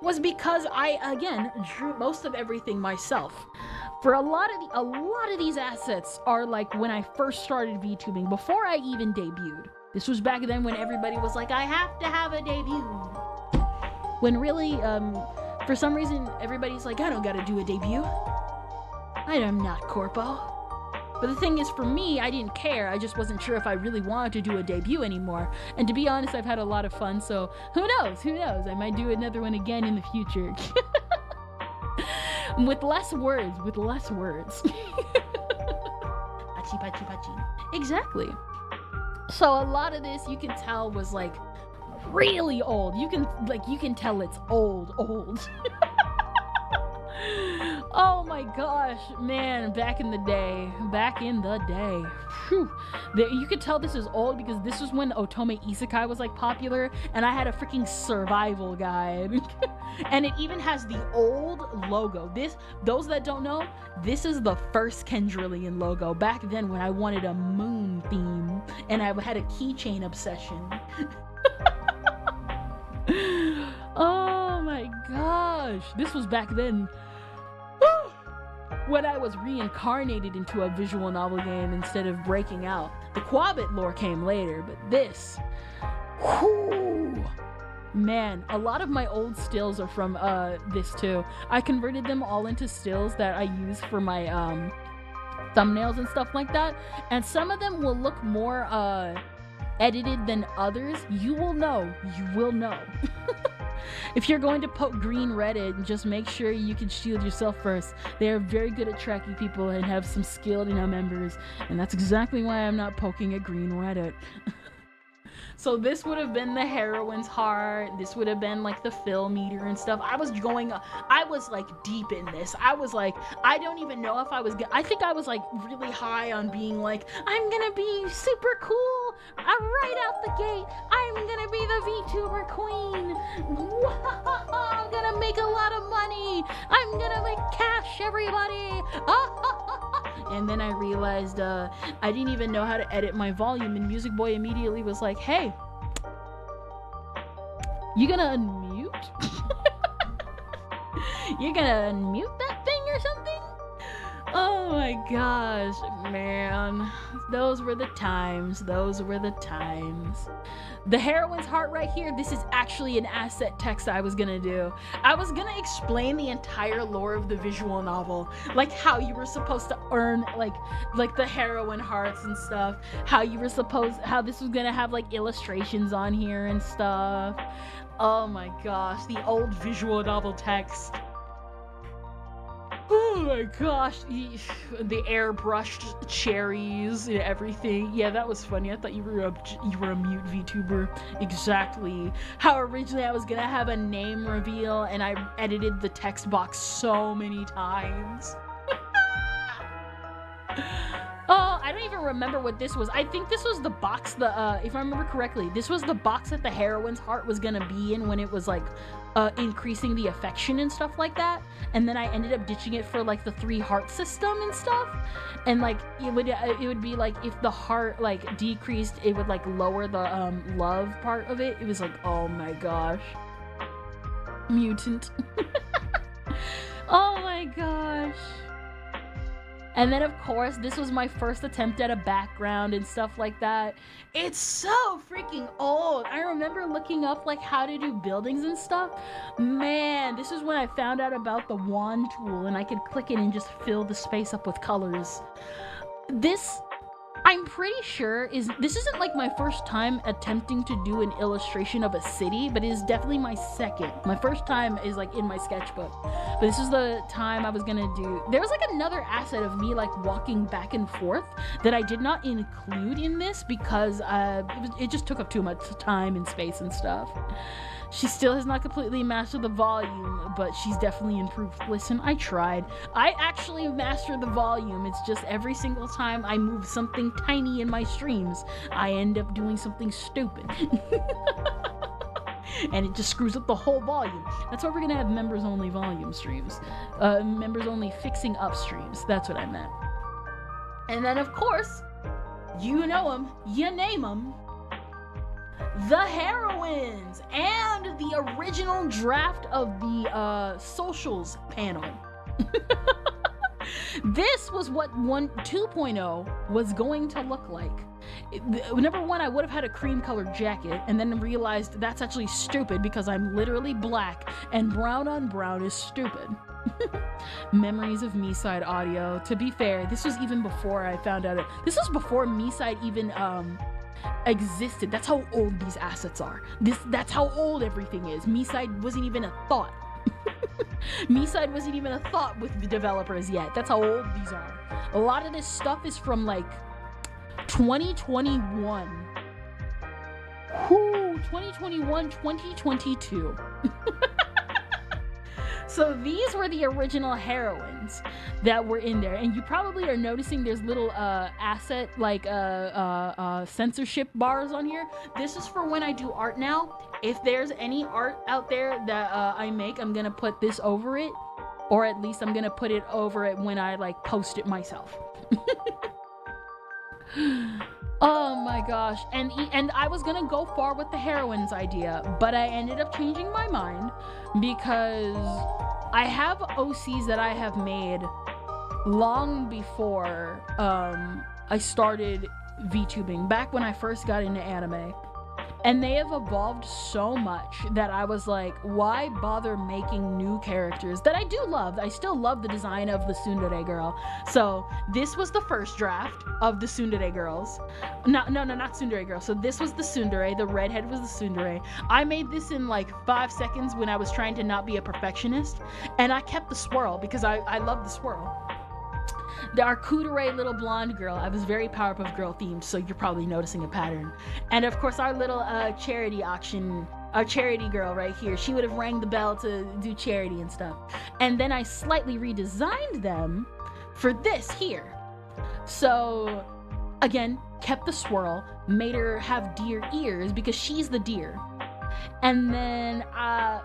was because I, again, drew most of everything myself. For a lot of these assets are like when I first started VTubing, before I even debuted. This was back then when everybody was like, I have to have a debut. When really, for some reason, everybody's like, I don't gotta do a debut. I am not corpo. But the thing is, for me, I didn't care. I just wasn't sure if I really wanted to do a debut anymore. And to be honest, I've had a lot of fun, so who knows? I might do another one again in the future. With less words. Pachi. Exactly. So a lot of this, you can tell, was like really old. You can tell it's old. Oh my gosh, man, back in the day. Whew. You could tell this is old because this was when Otome Isekai was like popular, and I had a freaking survival guide. And it even has the old logo. Those that don't know, this is the first Kendrillion logo back then when I wanted a moon theme and I had a keychain obsession. Oh my gosh, this was back then. When I was reincarnated into a visual novel game instead of breaking out. The Quabit lore came later, but this, whew, man, a lot of my old stills are from this too. I converted them all into stills that I use for my thumbnails and stuff like that, and some of them will look more edited than others. You will know. If you're going to poke green Reddit, just make sure you can shield yourself first. They're very good at tracking people and have some skilled members, and that's exactly why I'm not poking at green Reddit. So this would have been the heroine's heart. This would have been like the fill meter and stuff. I was like deep in this. I was like, I don't even know if I think I was like really high on being like, I'm gonna be super cool. Right out the gate, I'm gonna be the VTuber queen. I'm gonna make a lot of money. I'm gonna make cash, everybody. And then I realized I didn't even know how to edit my volume, and Music Boy immediately was like, hey, you gonna unmute? You gonna unmute that thing or something? Oh my gosh, man. Those were the times. Those were the times. The heroine's heart right here, this is actually an asset text I was gonna do. I was gonna explain the entire lore of the visual novel, like how you were supposed to earn like the heroine hearts and stuff, how this was gonna have like illustrations on here and stuff. Oh my gosh, the old visual novel text. Oh my gosh, the airbrushed cherries and everything. Yeah, that was funny. I thought you were a mute VTuber. Exactly. How originally I was gonna have a name reveal, and I edited the text box so many times. Oh, I don't even remember what this was. I think this was the box, if I remember correctly, this was the box that the heroine's heart was gonna be in when it was like increasing the affection and stuff like that. And then I ended up ditching it for like the 3 heart system and stuff. And like it would be like if the heart like decreased, it would like lower the love part of it. It was like, oh my gosh, mutant. Oh my gosh. And then, of course, this was my first attempt at a background and stuff like that. It's so freaking old. I remember looking up, like, how to do buildings and stuff. Man, this is when I found out about the wand tool, and I could click it and just fill the space up with colors. This, I'm pretty sure, this isn't, like, my first time attempting to do an illustration of a city, but it is definitely my second. My first time is, like, in my sketchbook. But this is the time I was gonna do. There was like another asset of me like walking back and forth that I did not include in this because it just took up too much time and space and stuff. She still has not completely mastered the volume, but she's definitely improved. Listen, I tried. I actually mastered the volume. It's just every single time I move something tiny in my streams, I end up doing something stupid. And it just screws up the whole volume. That's why we're gonna have members only volume streams. Members only fixing up streams. That's what I meant. And then of course, you know them, you name them, the heroines and the original draft of the socials panel. This was what 2.0 was going to look like. Number one, I would have had a cream colored jacket and then realized that's actually stupid because I'm literally black and brown on brown is stupid. Memories of Me-Side audio. To be fair, this was even before I found out this was before Me-Side even existed. That's how old these assets are. That's how old everything is. Me-Side wasn't even a thought. Me-Side wasn't even a thought with the developers yet. That's how old these are. A lot of this stuff is from like 2021. Whoo, 2021, 2022. So these were the original heroines that were in there, and you probably are noticing there's little asset like censorship bars on here. This is for when I do art now. If there's any art out there that I make, I'm gonna put this over it, or at least I'm gonna put it over it when I like post it myself. Oh my gosh. And I was gonna go far with the heroines idea, but I ended up changing my mind because I have OCs that I have made long before I started VTubing, back when I first got into anime. And they have evolved so much that I was like, why bother making new characters that I do love? I still love the design of the tsundere girl. So this was the first draft of the tsundere girls. No, not tsundere girl. So this was the tsundere. The redhead was the tsundere. I made this in like 5 seconds when I was trying to not be a perfectionist. And I kept the swirl because I love the swirl. our Kudere little blonde girl. I was very Powerpuff Girl themed, so you're probably noticing a pattern. And of course, our little charity auction, our charity girl right here, she would have rang the bell to do charity and stuff. And then I slightly redesigned them for this here. So again, kept the swirl, made her have deer ears because she's the deer. And then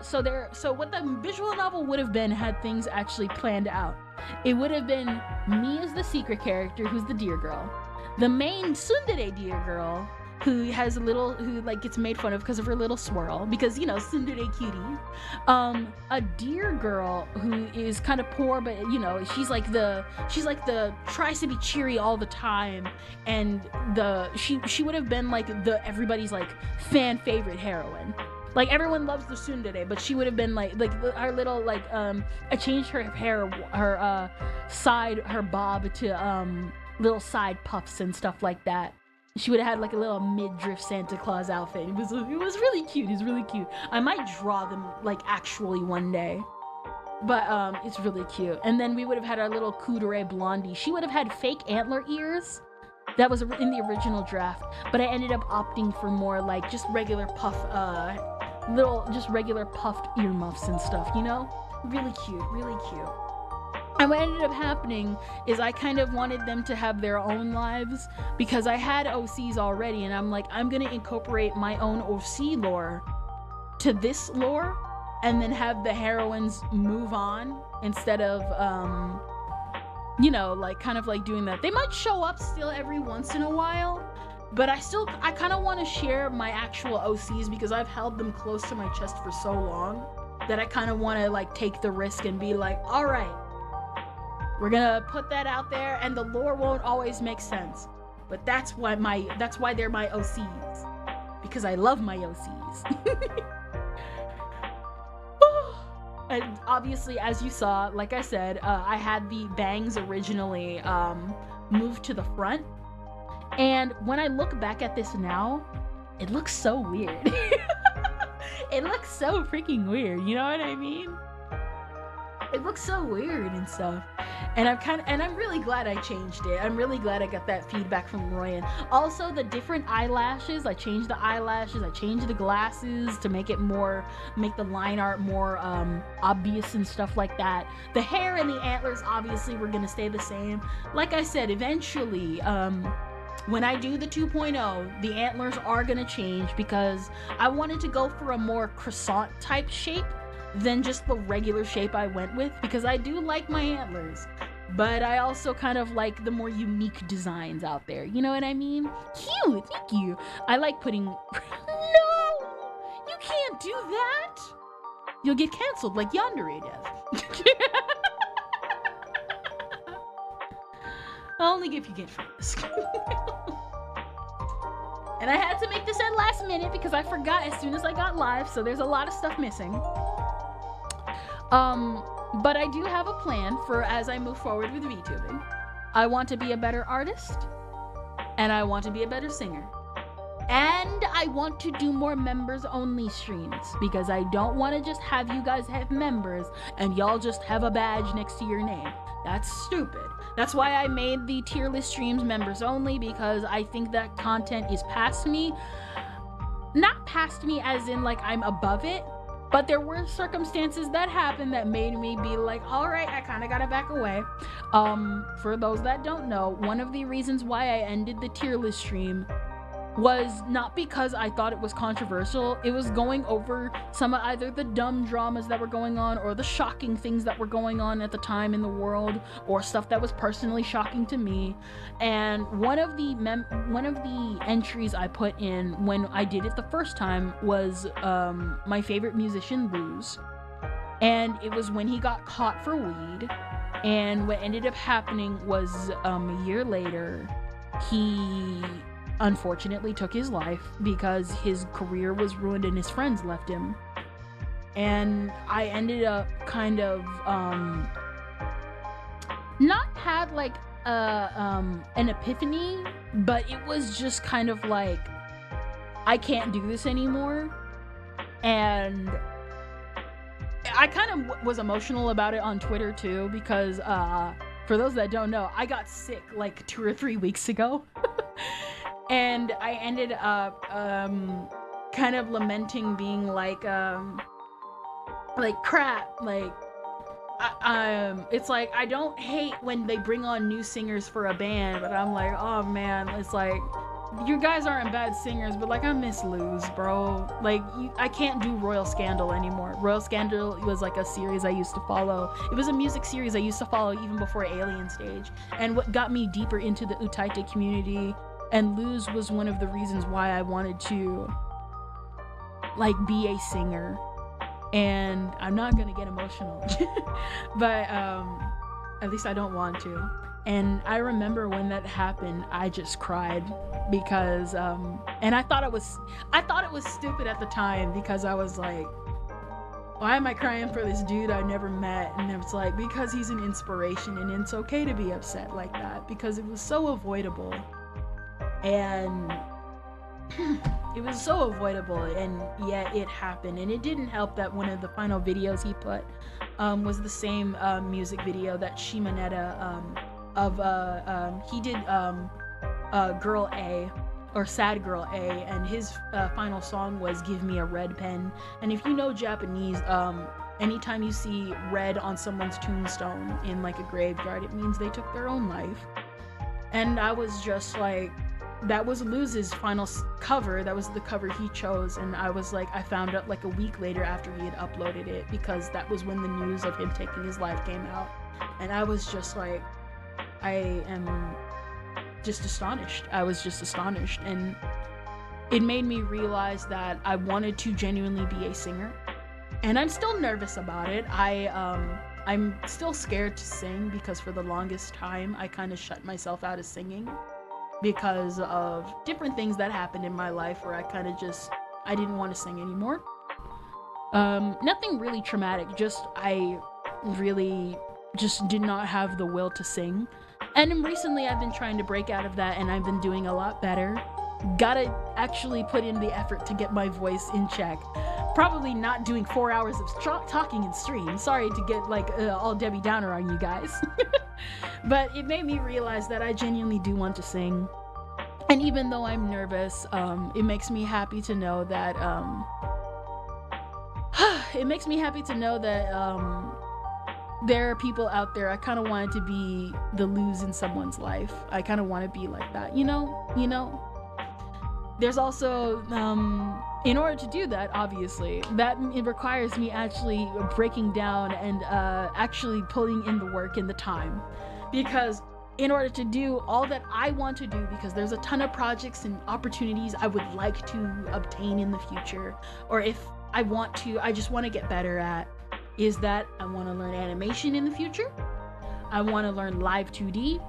so what the visual novel would have been had things actually planned out. It would have been me as the secret character who's the deer girl, the main tsundere deer girl who has who like gets made fun of because of her little swirl, because you know, tsundere cutie. A deer girl who is kind of poor, but you know, she's like the tries to be cheery all the time, and she would have been like everybody's like fan favorite heroine. Like everyone loves the tsundere, but she would have been like our little like I changed her hair, her bob to little side puffs and stuff like that. She would have had like a little midriff Santa Claus outfit. It was really cute. It's really cute. I might draw them like actually one day, but it's really cute. And then we would have had our little Kudere blondie. She would have had fake antler ears. That was in the original draft, but I ended up opting for more like just regular puff, regular puffed earmuffs and stuff. You know, really cute, really cute. And what ended up happening is I kind of wanted them to have their own lives because I had OCs already, and I'm like, I'm gonna incorporate my own OC lore to this lore and then have the heroines move on instead of, you know, like kind of like doing that. They might show up still every once in a while, but I kind of want to share my actual OCs because I've held them close to my chest for so long that I kind of want to like take the risk and be like, all right, we're gonna put that out there, and the lore won't always make sense, but that's why they're my OCs, because I love my OCs. And obviously, as you saw, like I said, I had the bangs originally moved to the front, and when I look back at this now, it looks so weird. It looks so freaking weird, you know what I mean? It looks so weird and stuff. And I'm really glad I changed it. I'm really glad I got that feedback from Royan. Also, the different eyelashes, I changed the eyelashes, I changed the glasses to make the line art more obvious and stuff like that. The hair and the antlers obviously were gonna stay the same. Like I said, eventually, when I do the 2.0, the antlers are gonna change because I wanted to go for a more croissant type shape than just the regular shape I went with, because I do like my antlers, but I also kind of like the more unique designs out there, you know what I mean? Cute, thank you. I like putting no, you can't do that, you'll get canceled like Yandere does. I'll only give you get famous. And I had to make this at last minute because I forgot as soon as I got live, so there's a lot of stuff missing. But I do have a plan for as I move forward with VTubing. I want to be a better artist, and I want to be a better singer. And I want to do more members only streams because I don't want to just have you guys have members and y'all just have a badge next to your name. That's stupid. That's why I made the tier list streams members only, because I think that content is past me. Not past me as in like I'm above it, but there were circumstances that happened that made me be like, all right, I kind of gotta back away. For those that don't know, one of the reasons why I ended the tier list stream was not because I thought it was controversial. It was going over some of either the dumb dramas that were going on or the shocking things that were going on at the time in the world, or stuff that was personally shocking to me. And one of the entries I put in when I did it the first time was my favorite musician lose, and it was when he got caught for weed. And what ended up happening was a year later, he unfortunately took his life because his career was ruined and his friends left him. And I ended up kind of not had like an epiphany, but it was just kind of like, I can't do this anymore. And I kind of was emotional about it on Twitter too, because for those that don't know, I got sick like 2 or 3 weeks ago. And I ended up kind of lamenting being like crap, like it's like I don't hate when they bring on new singers for a band, but I'm like, oh man, it's like you guys aren't bad singers, but like I miss Luz, bro. Like I can't do Royal Scandal anymore. Royal Scandal was like a series I used to follow. It was a music series I used to follow even before Alien Stage, and what got me deeper into the Utaite community. And Luz was one of the reasons why I wanted to like be a singer. And I'm not gonna get emotional, but at least I don't want to. And I remember when that happened, I just cried because and I thought it was stupid at the time, because I was like, why am I crying for this dude I never met? And it's like, because he's an inspiration, and it's okay to be upset like that, because it was so avoidable. And it was so avoidable, and yet it happened. And it didn't help that one of the final videos he put was the same music video that Shimonetta he did Girl A, or Sad Girl A, and his final song was Give Me a Red Pen. And if you know Japanese, anytime you see red on someone's tombstone in like a graveyard, it means they took their own life. And I was just like, that was Luz's final cover. That was the cover he chose. And I was like, I found out like a week later after he had uploaded it, because that was when the news of him taking his life came out. And I was just like, I am just astonished. I was just astonished. And it made me realize that I wanted to genuinely be a singer. And I'm still nervous about it. I'm still scared to sing, because for the longest time I kind of shut myself out of singing because of different things that happened in my life where I didn't want to sing anymore. Nothing really traumatic, just I really just did not have the will to sing. And recently I've been trying to break out of that, and I've been doing a lot better. Gotta actually put in the effort to get my voice in check. Probably not doing 4 hours of talking in stream. Sorry to get like all Debbie Downer on you guys. But it made me realize that I genuinely do want to sing. And even though I'm nervous, it makes me happy to know that there are people out there. I kind of wanted to be the Luz in someone's life. I kind of want to be like that, you know? There's also, in order to do that, obviously, that it requires me actually breaking down and actually pulling in the work and the time. Because in order to do all that I want to do, because there's a ton of projects and opportunities I would like to obtain in the future, or if I just want to get better at, is that I want to learn animation in the future. I want to learn live 2D.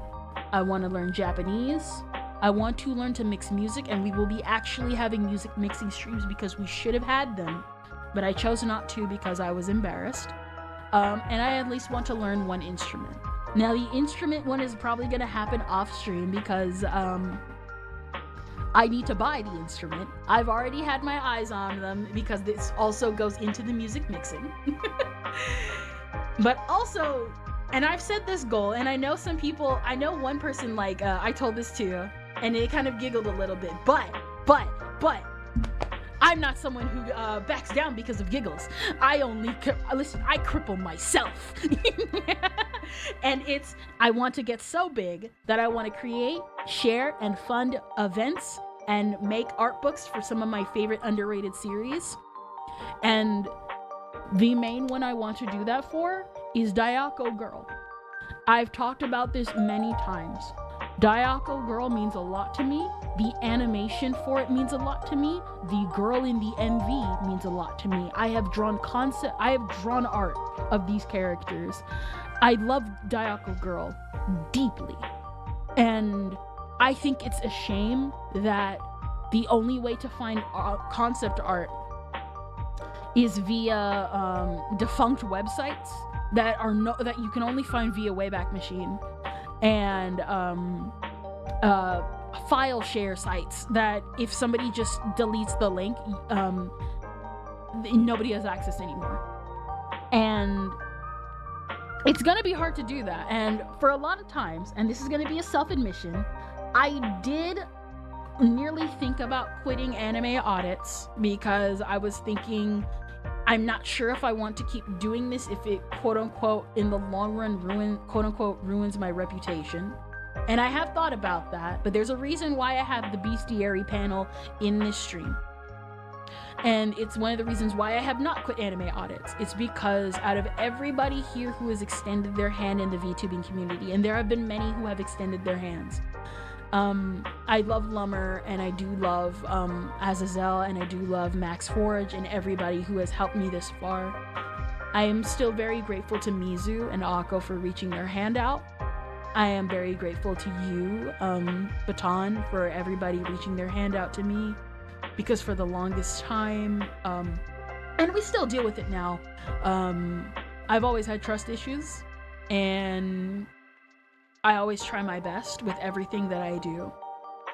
I want to learn Japanese. I want to learn to mix music, and we will be actually having music mixing streams, because we should have had them, but I chose not to because I was embarrassed. And I at least want to learn one instrument. Now the instrument one is probably going to happen off stream, because I need to buy the instrument. I've already had my eyes on them, because this also goes into the music mixing. But also, and I've set this goal, and I know one person, like, I told this to, and it kind of giggled a little bit, but, I'm not someone who backs down because of giggles. I cripple myself. And I want to get so big that I want to create, share, and fund events and make art books for some of my favorite underrated series. And the main one I want to do that for is Dayako Girl. I've talked about this many times. Dayako Girl means a lot to me. The animation for it means a lot to me. The girl in the MV means a lot to me. I have drawn art of these characters. I love Dayako Girl deeply. And I think it's a shame that the only way to find concept art is via defunct websites that you can only find via Wayback Machine, and file share sites that if somebody just deletes the link, nobody has access anymore. And it's gonna be hard to do that. And for a lot of times, and this is gonna be a self-admission, I did nearly think about quitting anime audits because I was thinking, I'm not sure if I want to keep doing this if it quote unquote in the long run ruins my reputation. And I have thought about that, but there's a reason why I have the bestiary panel in this stream. And it's one of the reasons why I have not quit anime audits. It's because out of everybody here who has extended their hand in the VTubing community, and there have been many who have extended their hands, I love Lummer, and I do love Azazel, and I do love Max Forge, and everybody who has helped me this far. I am still very grateful to Mizu and Akko for reaching their hand out. I am very grateful to you, Baton, for everybody reaching their hand out to me, because for the longest time, and we still deal with it now, I've always had trust issues, and I always try my best with everything that I do.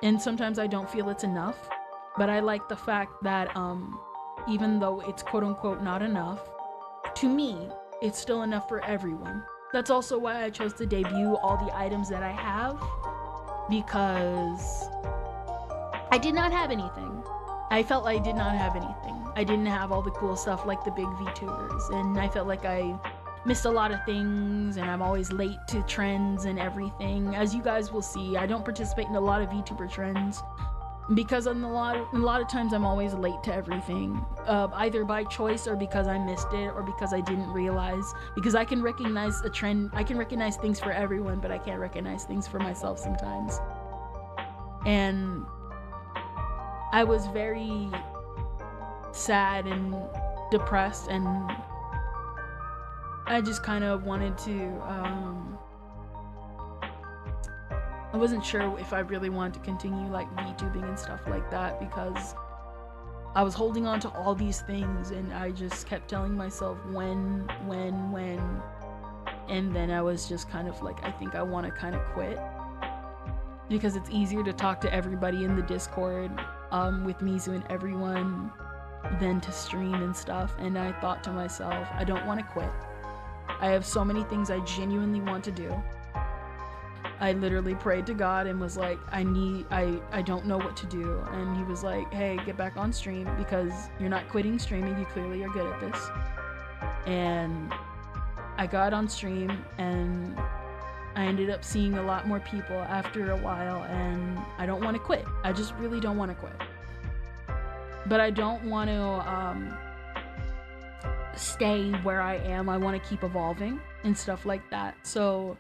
And sometimes I don't feel it's enough, but I like the fact that even though it's quote unquote not enough, to me, it's still enough for everyone. That's also why I chose to debut all the items that I have, because I did not have anything. I felt I did not have anything. I didn't have all the cool stuff like the big VTubers, and I felt like I missed a lot of things, and I'm always late to trends and everything. As you guys will see, I don't participate in a lot of VTuber trends because a lot of times I'm always late to everything, either by choice or because I missed it or because I didn't realize. Because I can recognize a trend, I can recognize things for everyone, but I can't recognize things for myself sometimes. And I was very sad and depressed, and I just kind of wanted to, I wasn't sure if I really wanted to continue like VTubing and stuff like that, because I was holding on to all these things, and I just kept telling myself when, and then I was just kind of like, I think I want to kind of quit, because it's easier to talk to everybody in the Discord with Mizu and everyone than to stream and stuff. And I thought to myself, I don't want to quit. I have so many things I genuinely want to do. I literally prayed to God and was like, I don't know what to do. And he was like, hey, get back on stream, because you're not quitting streaming. You clearly are good at this. And I got on stream, and I ended up seeing a lot more people after a while, and I don't want to quit. I just really don't want to quit. But I don't want to stay where I am. I want to keep evolving and stuff like that. So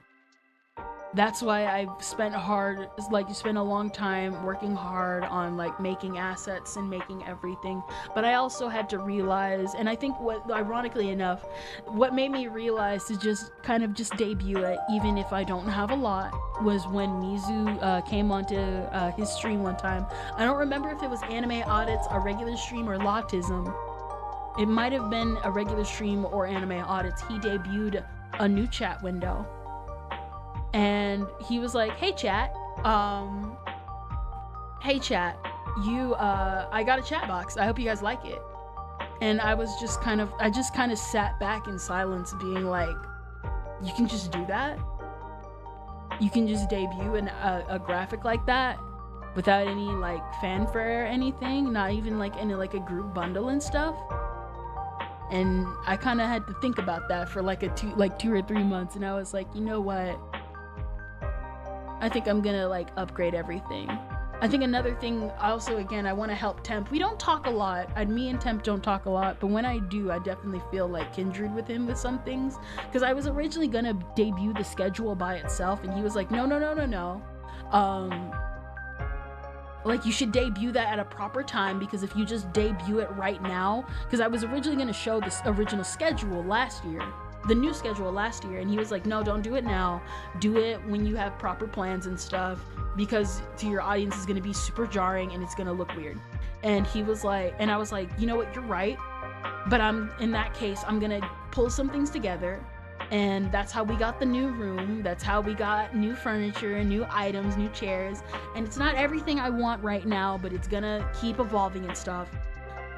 that's why I've spent a long time working hard on like making assets and making everything. But I also had to realize, and I think what, ironically enough, what made me realize to just kind of just debut it, even if I don't have a lot, was when Mizu came onto his stream one time. I don't remember if it was Anime Audits, a regular stream, or Lautism. It might have been a regular stream or Anime Audits. He debuted a new chat window. And he was like, hey chat, I got a chat box. I hope you guys like it. And I just kind of sat back in silence being like, you can just do that? You can just debut a graphic like that without any like fanfare or anything, not even like in like a group bundle and stuff? And I kind of had to think about that for like 2 or 3 months, and I was like, you know what? I think I'm gonna like upgrade everything. I think another thing also, again, I want to help Temp. We don't talk a lot. Me and Temp don't talk a lot, but when I do, I definitely feel like kindred with him with some things. Because I was originally gonna debut the schedule by itself, and he was like, no. Like, you should debut that at a proper time, because if you just debut it right now, because I was originally gonna show this original schedule last year. The new schedule last year, and he was like, no, don't do it now, do it when you have proper plans and stuff, because to your audience is going to be super jarring and it's going to look weird. And he was like, and I was like, you know what, you're right, but in that case, I'm going to pull some things together. And that's how we got the new room, that's how we got new furniture, new items, new chairs. And it's not everything I want right now, but it's gonna keep evolving and stuff.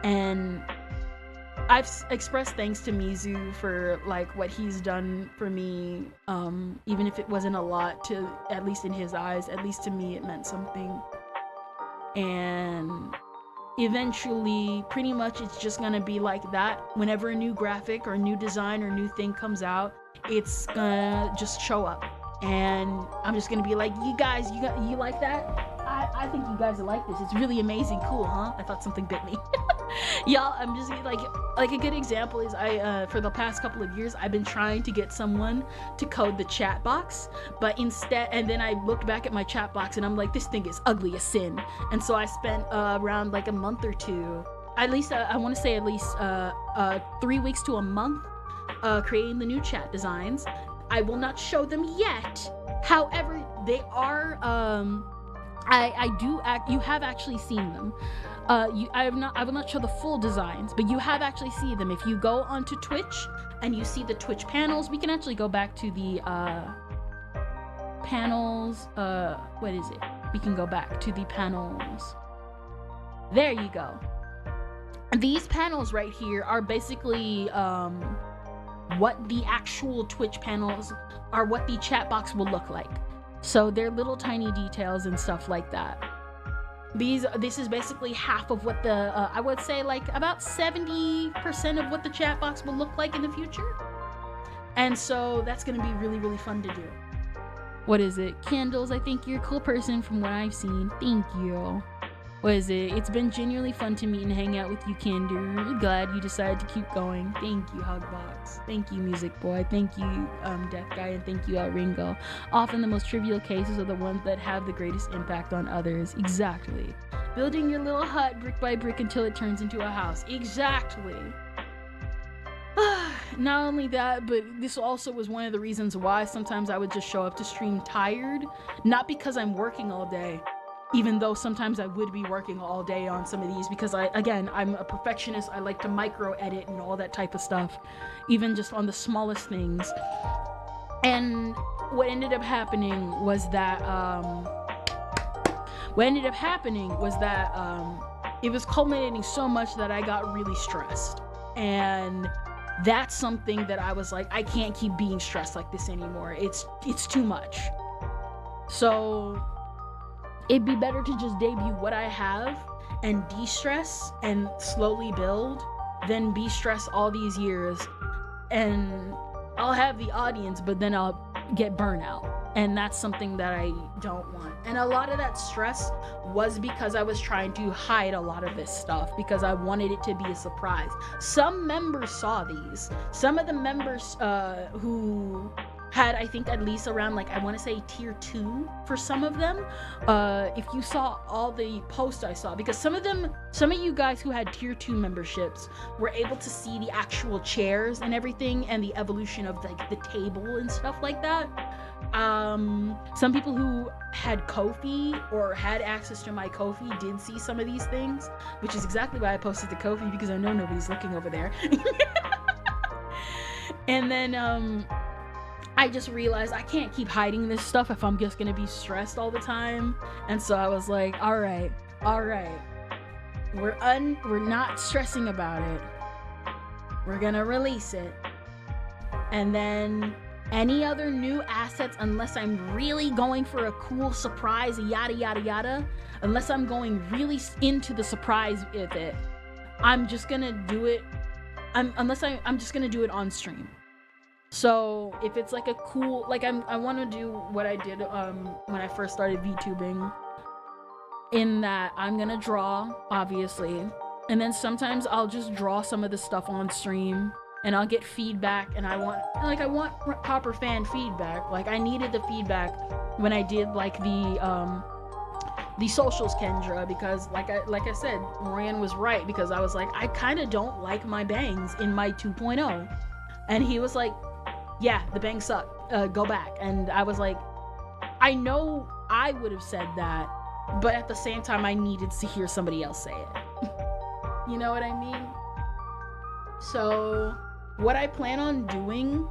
And I've expressed thanks to Mizu for like what he's done for me, even if it wasn't a lot, to at least in his eyes, at least to me it meant something. And eventually pretty much it's just gonna be like that. Whenever a new graphic or new design or new thing comes out, it's gonna just show up, and I'm just gonna be like, you guys, you like that? I think you guys will like this. It's really amazing. Cool, huh? I thought something bit me. Y'all, I'm just like a good example is I for the past couple of years I've been trying to get someone to code the chat box, but instead, and then I looked back at my chat box and I'm like, this thing is ugly as sin. And so I spent around like a month or two, at least I want to say at least 3 weeks to a month creating the new chat designs. I will not show them yet. However, they are you have actually seen them. I will not show the full designs, but you have actually seen them. If you go onto Twitch and you see the Twitch panels, we can actually go back to the panels. What is it? We can go back to the panels. There you go. These panels right here are basically what the actual Twitch panels are, what the chat box will look like. So they're little tiny details and stuff like that. This is basically half of what the I would say like about 70% of what the chat box will look like in the future. And so that's gonna be really, really fun to do. What is it? Candles, I think you're a cool person from what I've seen. Thank you. What is it? It's been genuinely fun to meet and hang out with you, Candor. Glad you decided to keep going. Thank you, Hugbox. Thank you, Music Boy. Thank you, Death Guy, and thank you, Ringo. Often the most trivial cases are the ones that have the greatest impact on others. Exactly. Building your little hut brick by brick until it turns into a house. Exactly. Not only that, but this also was one of the reasons why sometimes I would just show up to stream tired. Not because I'm working all day, even though sometimes I would be working all day on some of these, because I'm a perfectionist. I like to micro edit and all that type of stuff, even just on the smallest things. And what ended up happening was that it was culminating so much that I got really stressed. And that's something that I was like, I can't keep being stressed like this anymore. It's too much. So it'd be better to just debut what I have and de-stress and slowly build than be stressed all these years. And I'll have the audience, but then I'll get burnout. And that's something that I don't want. And a lot of that stress was because I was trying to hide a lot of this stuff because I wanted it to be a surprise. Some members saw these. Some of the members who had, I think, at least around, like, I want to say tier 2 for some of them. If you saw all the posts I saw, because some of you guys who had tier 2 memberships were able to see the actual chairs and everything and the evolution of like the table and stuff like that. Some people who had Ko-fi or had access to my Ko-fi did see some of these things, which is exactly why I posted the Ko-fi, because I know nobody's looking over there. And then I just realized I can't keep hiding this stuff if I'm just gonna be stressed all the time. And so I was like, all right, we're not stressing about it. We're gonna release it. And then any other new assets, unless I'm really going for a cool surprise, yada yada yada, unless I'm going really into the surprise with it, I'm just gonna do it. I'm just gonna do it on stream. So if it's like a cool, like I want to do what I did when I first started VTubing, in that I'm gonna draw, obviously, and then sometimes I'll just draw some of the stuff on stream. And I'll get feedback, and I want proper fan feedback. Like, I needed the feedback when I did like the socials Kendra, because like I said, Ryan was right, because I was like, I kind of don't like my bangs in my 2.0, and he was like, yeah, the bangs suck, go back. And I was like, I know I would have said that, but at the same time I needed to hear somebody else say it. You know what I mean? So what I plan on doing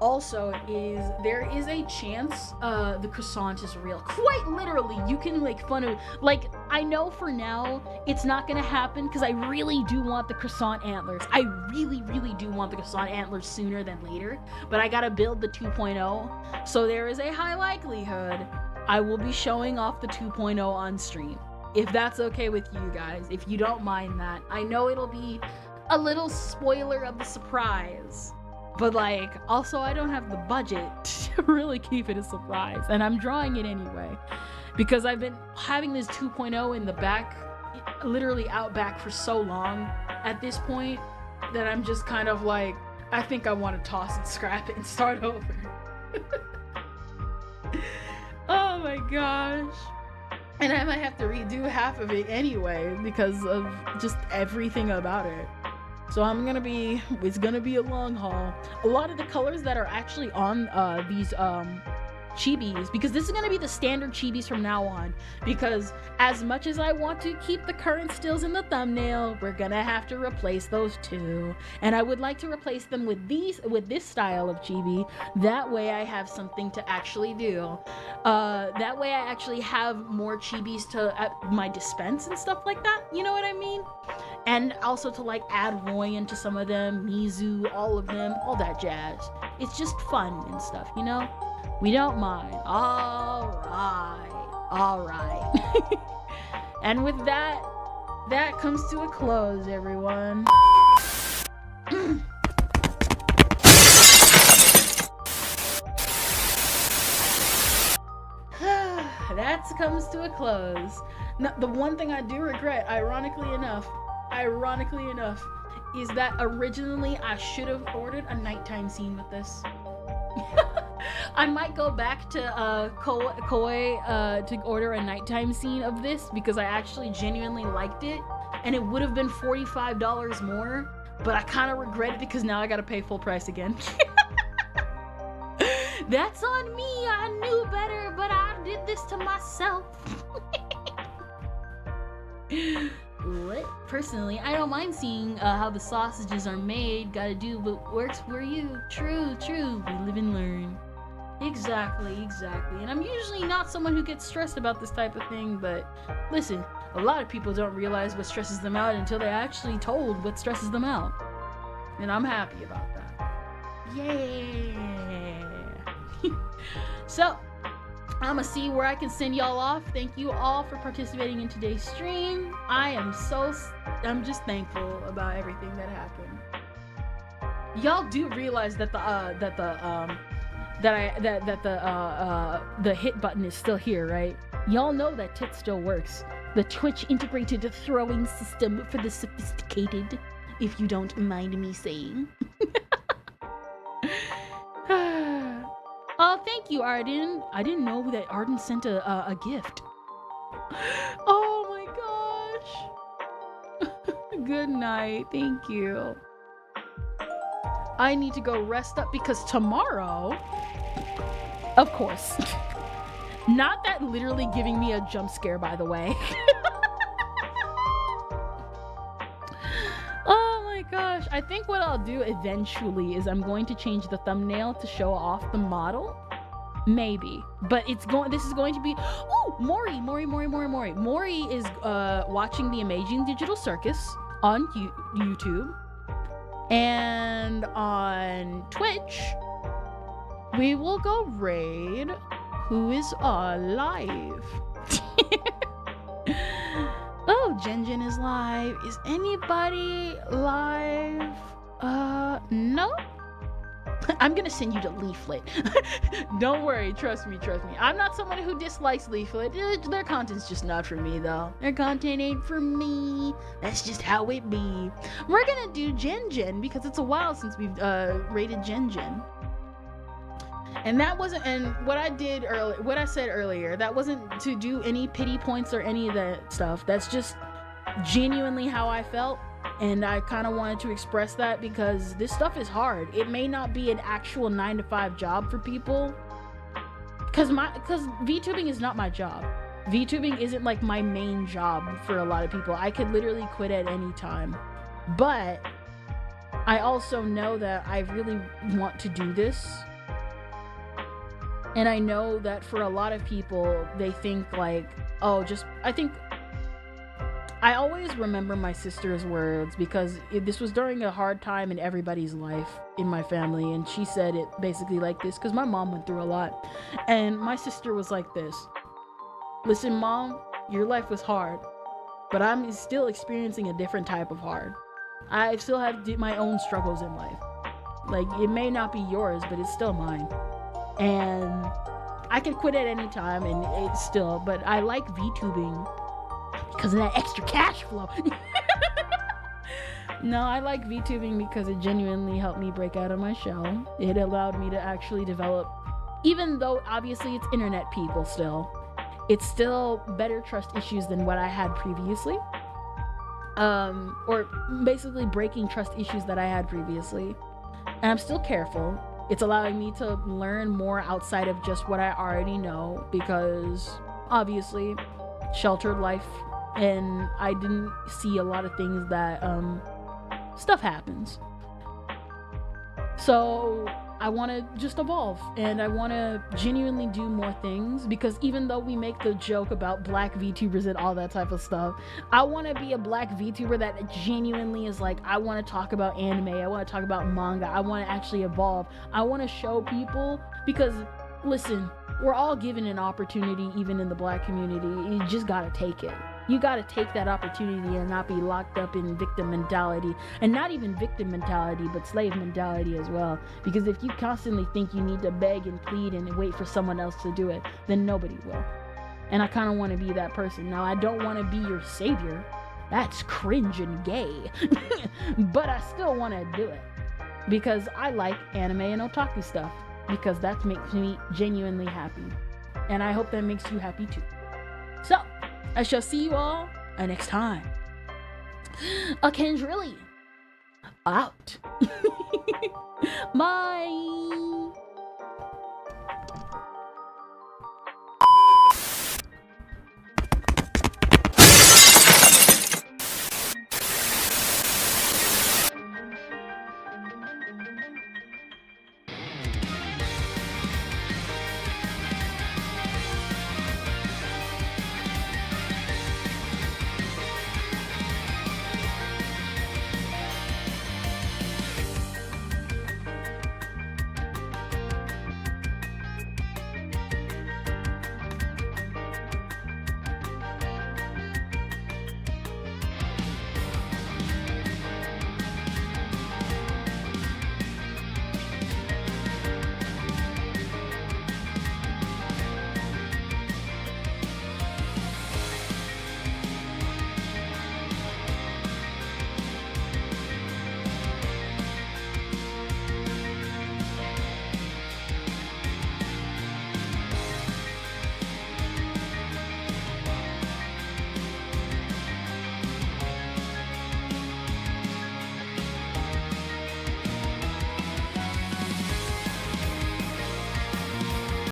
also is there is a chance the croissant is real. Quite literally, you can make fun of, like, I know for now it's not gonna happen because I really do want the croissant antlers. I really, really do want the croissant antlers sooner than later, but I gotta build the 2.0, so there is a high likelihood I will be showing off the 2.0 on stream. If that's okay with you guys, if you don't mind that. I know it'll be a little spoiler of the surprise, but like, also I don't have the budget to really keep it a surprise, and I'm drawing it anyway because I've been having this 2.0 in the back, literally out back for so long at this point that I'm just kind of like, I think I want to toss it, scrap it, and start over. Oh my gosh. And I might have to redo half of it anyway because of just everything about it. So it's gonna be a long haul. A lot of the colors that are actually on these chibis, because this is gonna be the standard chibis from now on, because as much as I want to keep the current stills in the thumbnail, we're gonna have to replace those too. And I would like to replace them with this style of chibi. That way I have something to actually do. That way I actually have more chibis to my dispense and stuff like that, you know what I mean? And also to like add Roy into some of them, Mizu, all of them, all that jazz. It's just fun and stuff, you know? We don't mind. All right. And with that comes to a close, everyone. That comes to a close. Now, the one thing I do regret, ironically enough, is that originally I should have ordered a nighttime scene with this. I might go back to Koi to order a nighttime scene of this because I actually genuinely liked it, and it would have been $45 more, but I kind of regret it because now I gotta pay full price again. That's on me. I knew better, but I did this to myself. What? Personally, I don't mind seeing how the sausages are made. Gotta do what works for you. True. We live and learn. Exactly. And I'm usually not someone who gets stressed about this type of thing, but listen, a lot of people don't realize what stresses them out until they're actually told what stresses them out. And I'm happy about that. Yeah. So, I'ma see where I can send y'all off. Thank you all for participating in today's stream. I'm just thankful about everything that happened. Y'all do realize that the hit button is still here, right? Y'all know that tit still works. The Twitch integrated throwing system for the sophisticated, if you don't mind me saying. Oh, thank you, Arden. I didn't know that Arden sent a gift. Oh my gosh. Good night. Thank you. I need to go rest up because tomorrow, of course. Not that literally giving me a jump scare, by the way. Oh my gosh. I think what I'll do eventually is I'm going to change the thumbnail to show off the model. Maybe. But this is going to be, oh, Maury. Maury is watching the Amazing Digital Circus on YouTube. And on Twitch, we will go raid who is live. Oh, Jen is live. Is anybody live? No? I'm gonna send you the leaflet. Don't worry, trust me. I'm not someone who dislikes leaflet. Their content's just not for me, though. Their content ain't for me. That's just how it be. We're gonna do Jen because it's a while since we've rated Jen. And that wasn't, and what I said earlier, that wasn't to do any pity points or any of that stuff. That's just genuinely how I felt. And I kind of wanted to express that because this stuff is hard. It may not be an actual 9-to-5 job for people. Because VTubing is not my job. VTubing isn't like my main job for a lot of people. I could literally quit at any time. But I also know that I really want to do this. And I know that for a lot of people, they think like, oh, I always remember my sister's words because this was during a hard time in everybody's life in my family. And she said it basically like this because my mom went through a lot. And my sister was like this: listen, Mom, your life was hard, but I'm still experiencing a different type of hard. I still have my own struggles in life. Like, it may not be yours, but it's still mine. And I can quit at any time, and it's still, but I like VTubing because of that extra cash flow. No, I like VTubing because it genuinely helped me break out of my shell. It allowed me to actually develop, even though obviously it's internet people still, it's still better trust issues than what I had previously. Or basically breaking trust issues that I had previously. And I'm still careful. It's allowing me to learn more outside of just what I already know, because obviously sheltered life, and I didn't see a lot of things that stuff happens. So I want to just evolve, and I want to genuinely do more things, because even though we make the joke about black VTubers and all that type of stuff, I want to be a black VTuber that genuinely is like, I want to talk about anime, I want to talk about manga, I want to actually evolve, I want to show people, because listen, we're all given an opportunity, even in the black community. You just gotta take it. You gotta take that opportunity and not be locked up in victim mentality. And not even victim mentality, but slave mentality as well. Because if you constantly think you need to beg and plead and wait for someone else to do it, then nobody will. And I kind of want to be that person. Now, I don't want to be your savior. That's cringe and gay. But I still want to do it. Because I like anime and otaku stuff. Because that makes me genuinely happy. And I hope that makes you happy too. So, I shall see you all next time. A Kendrillion out. Bye.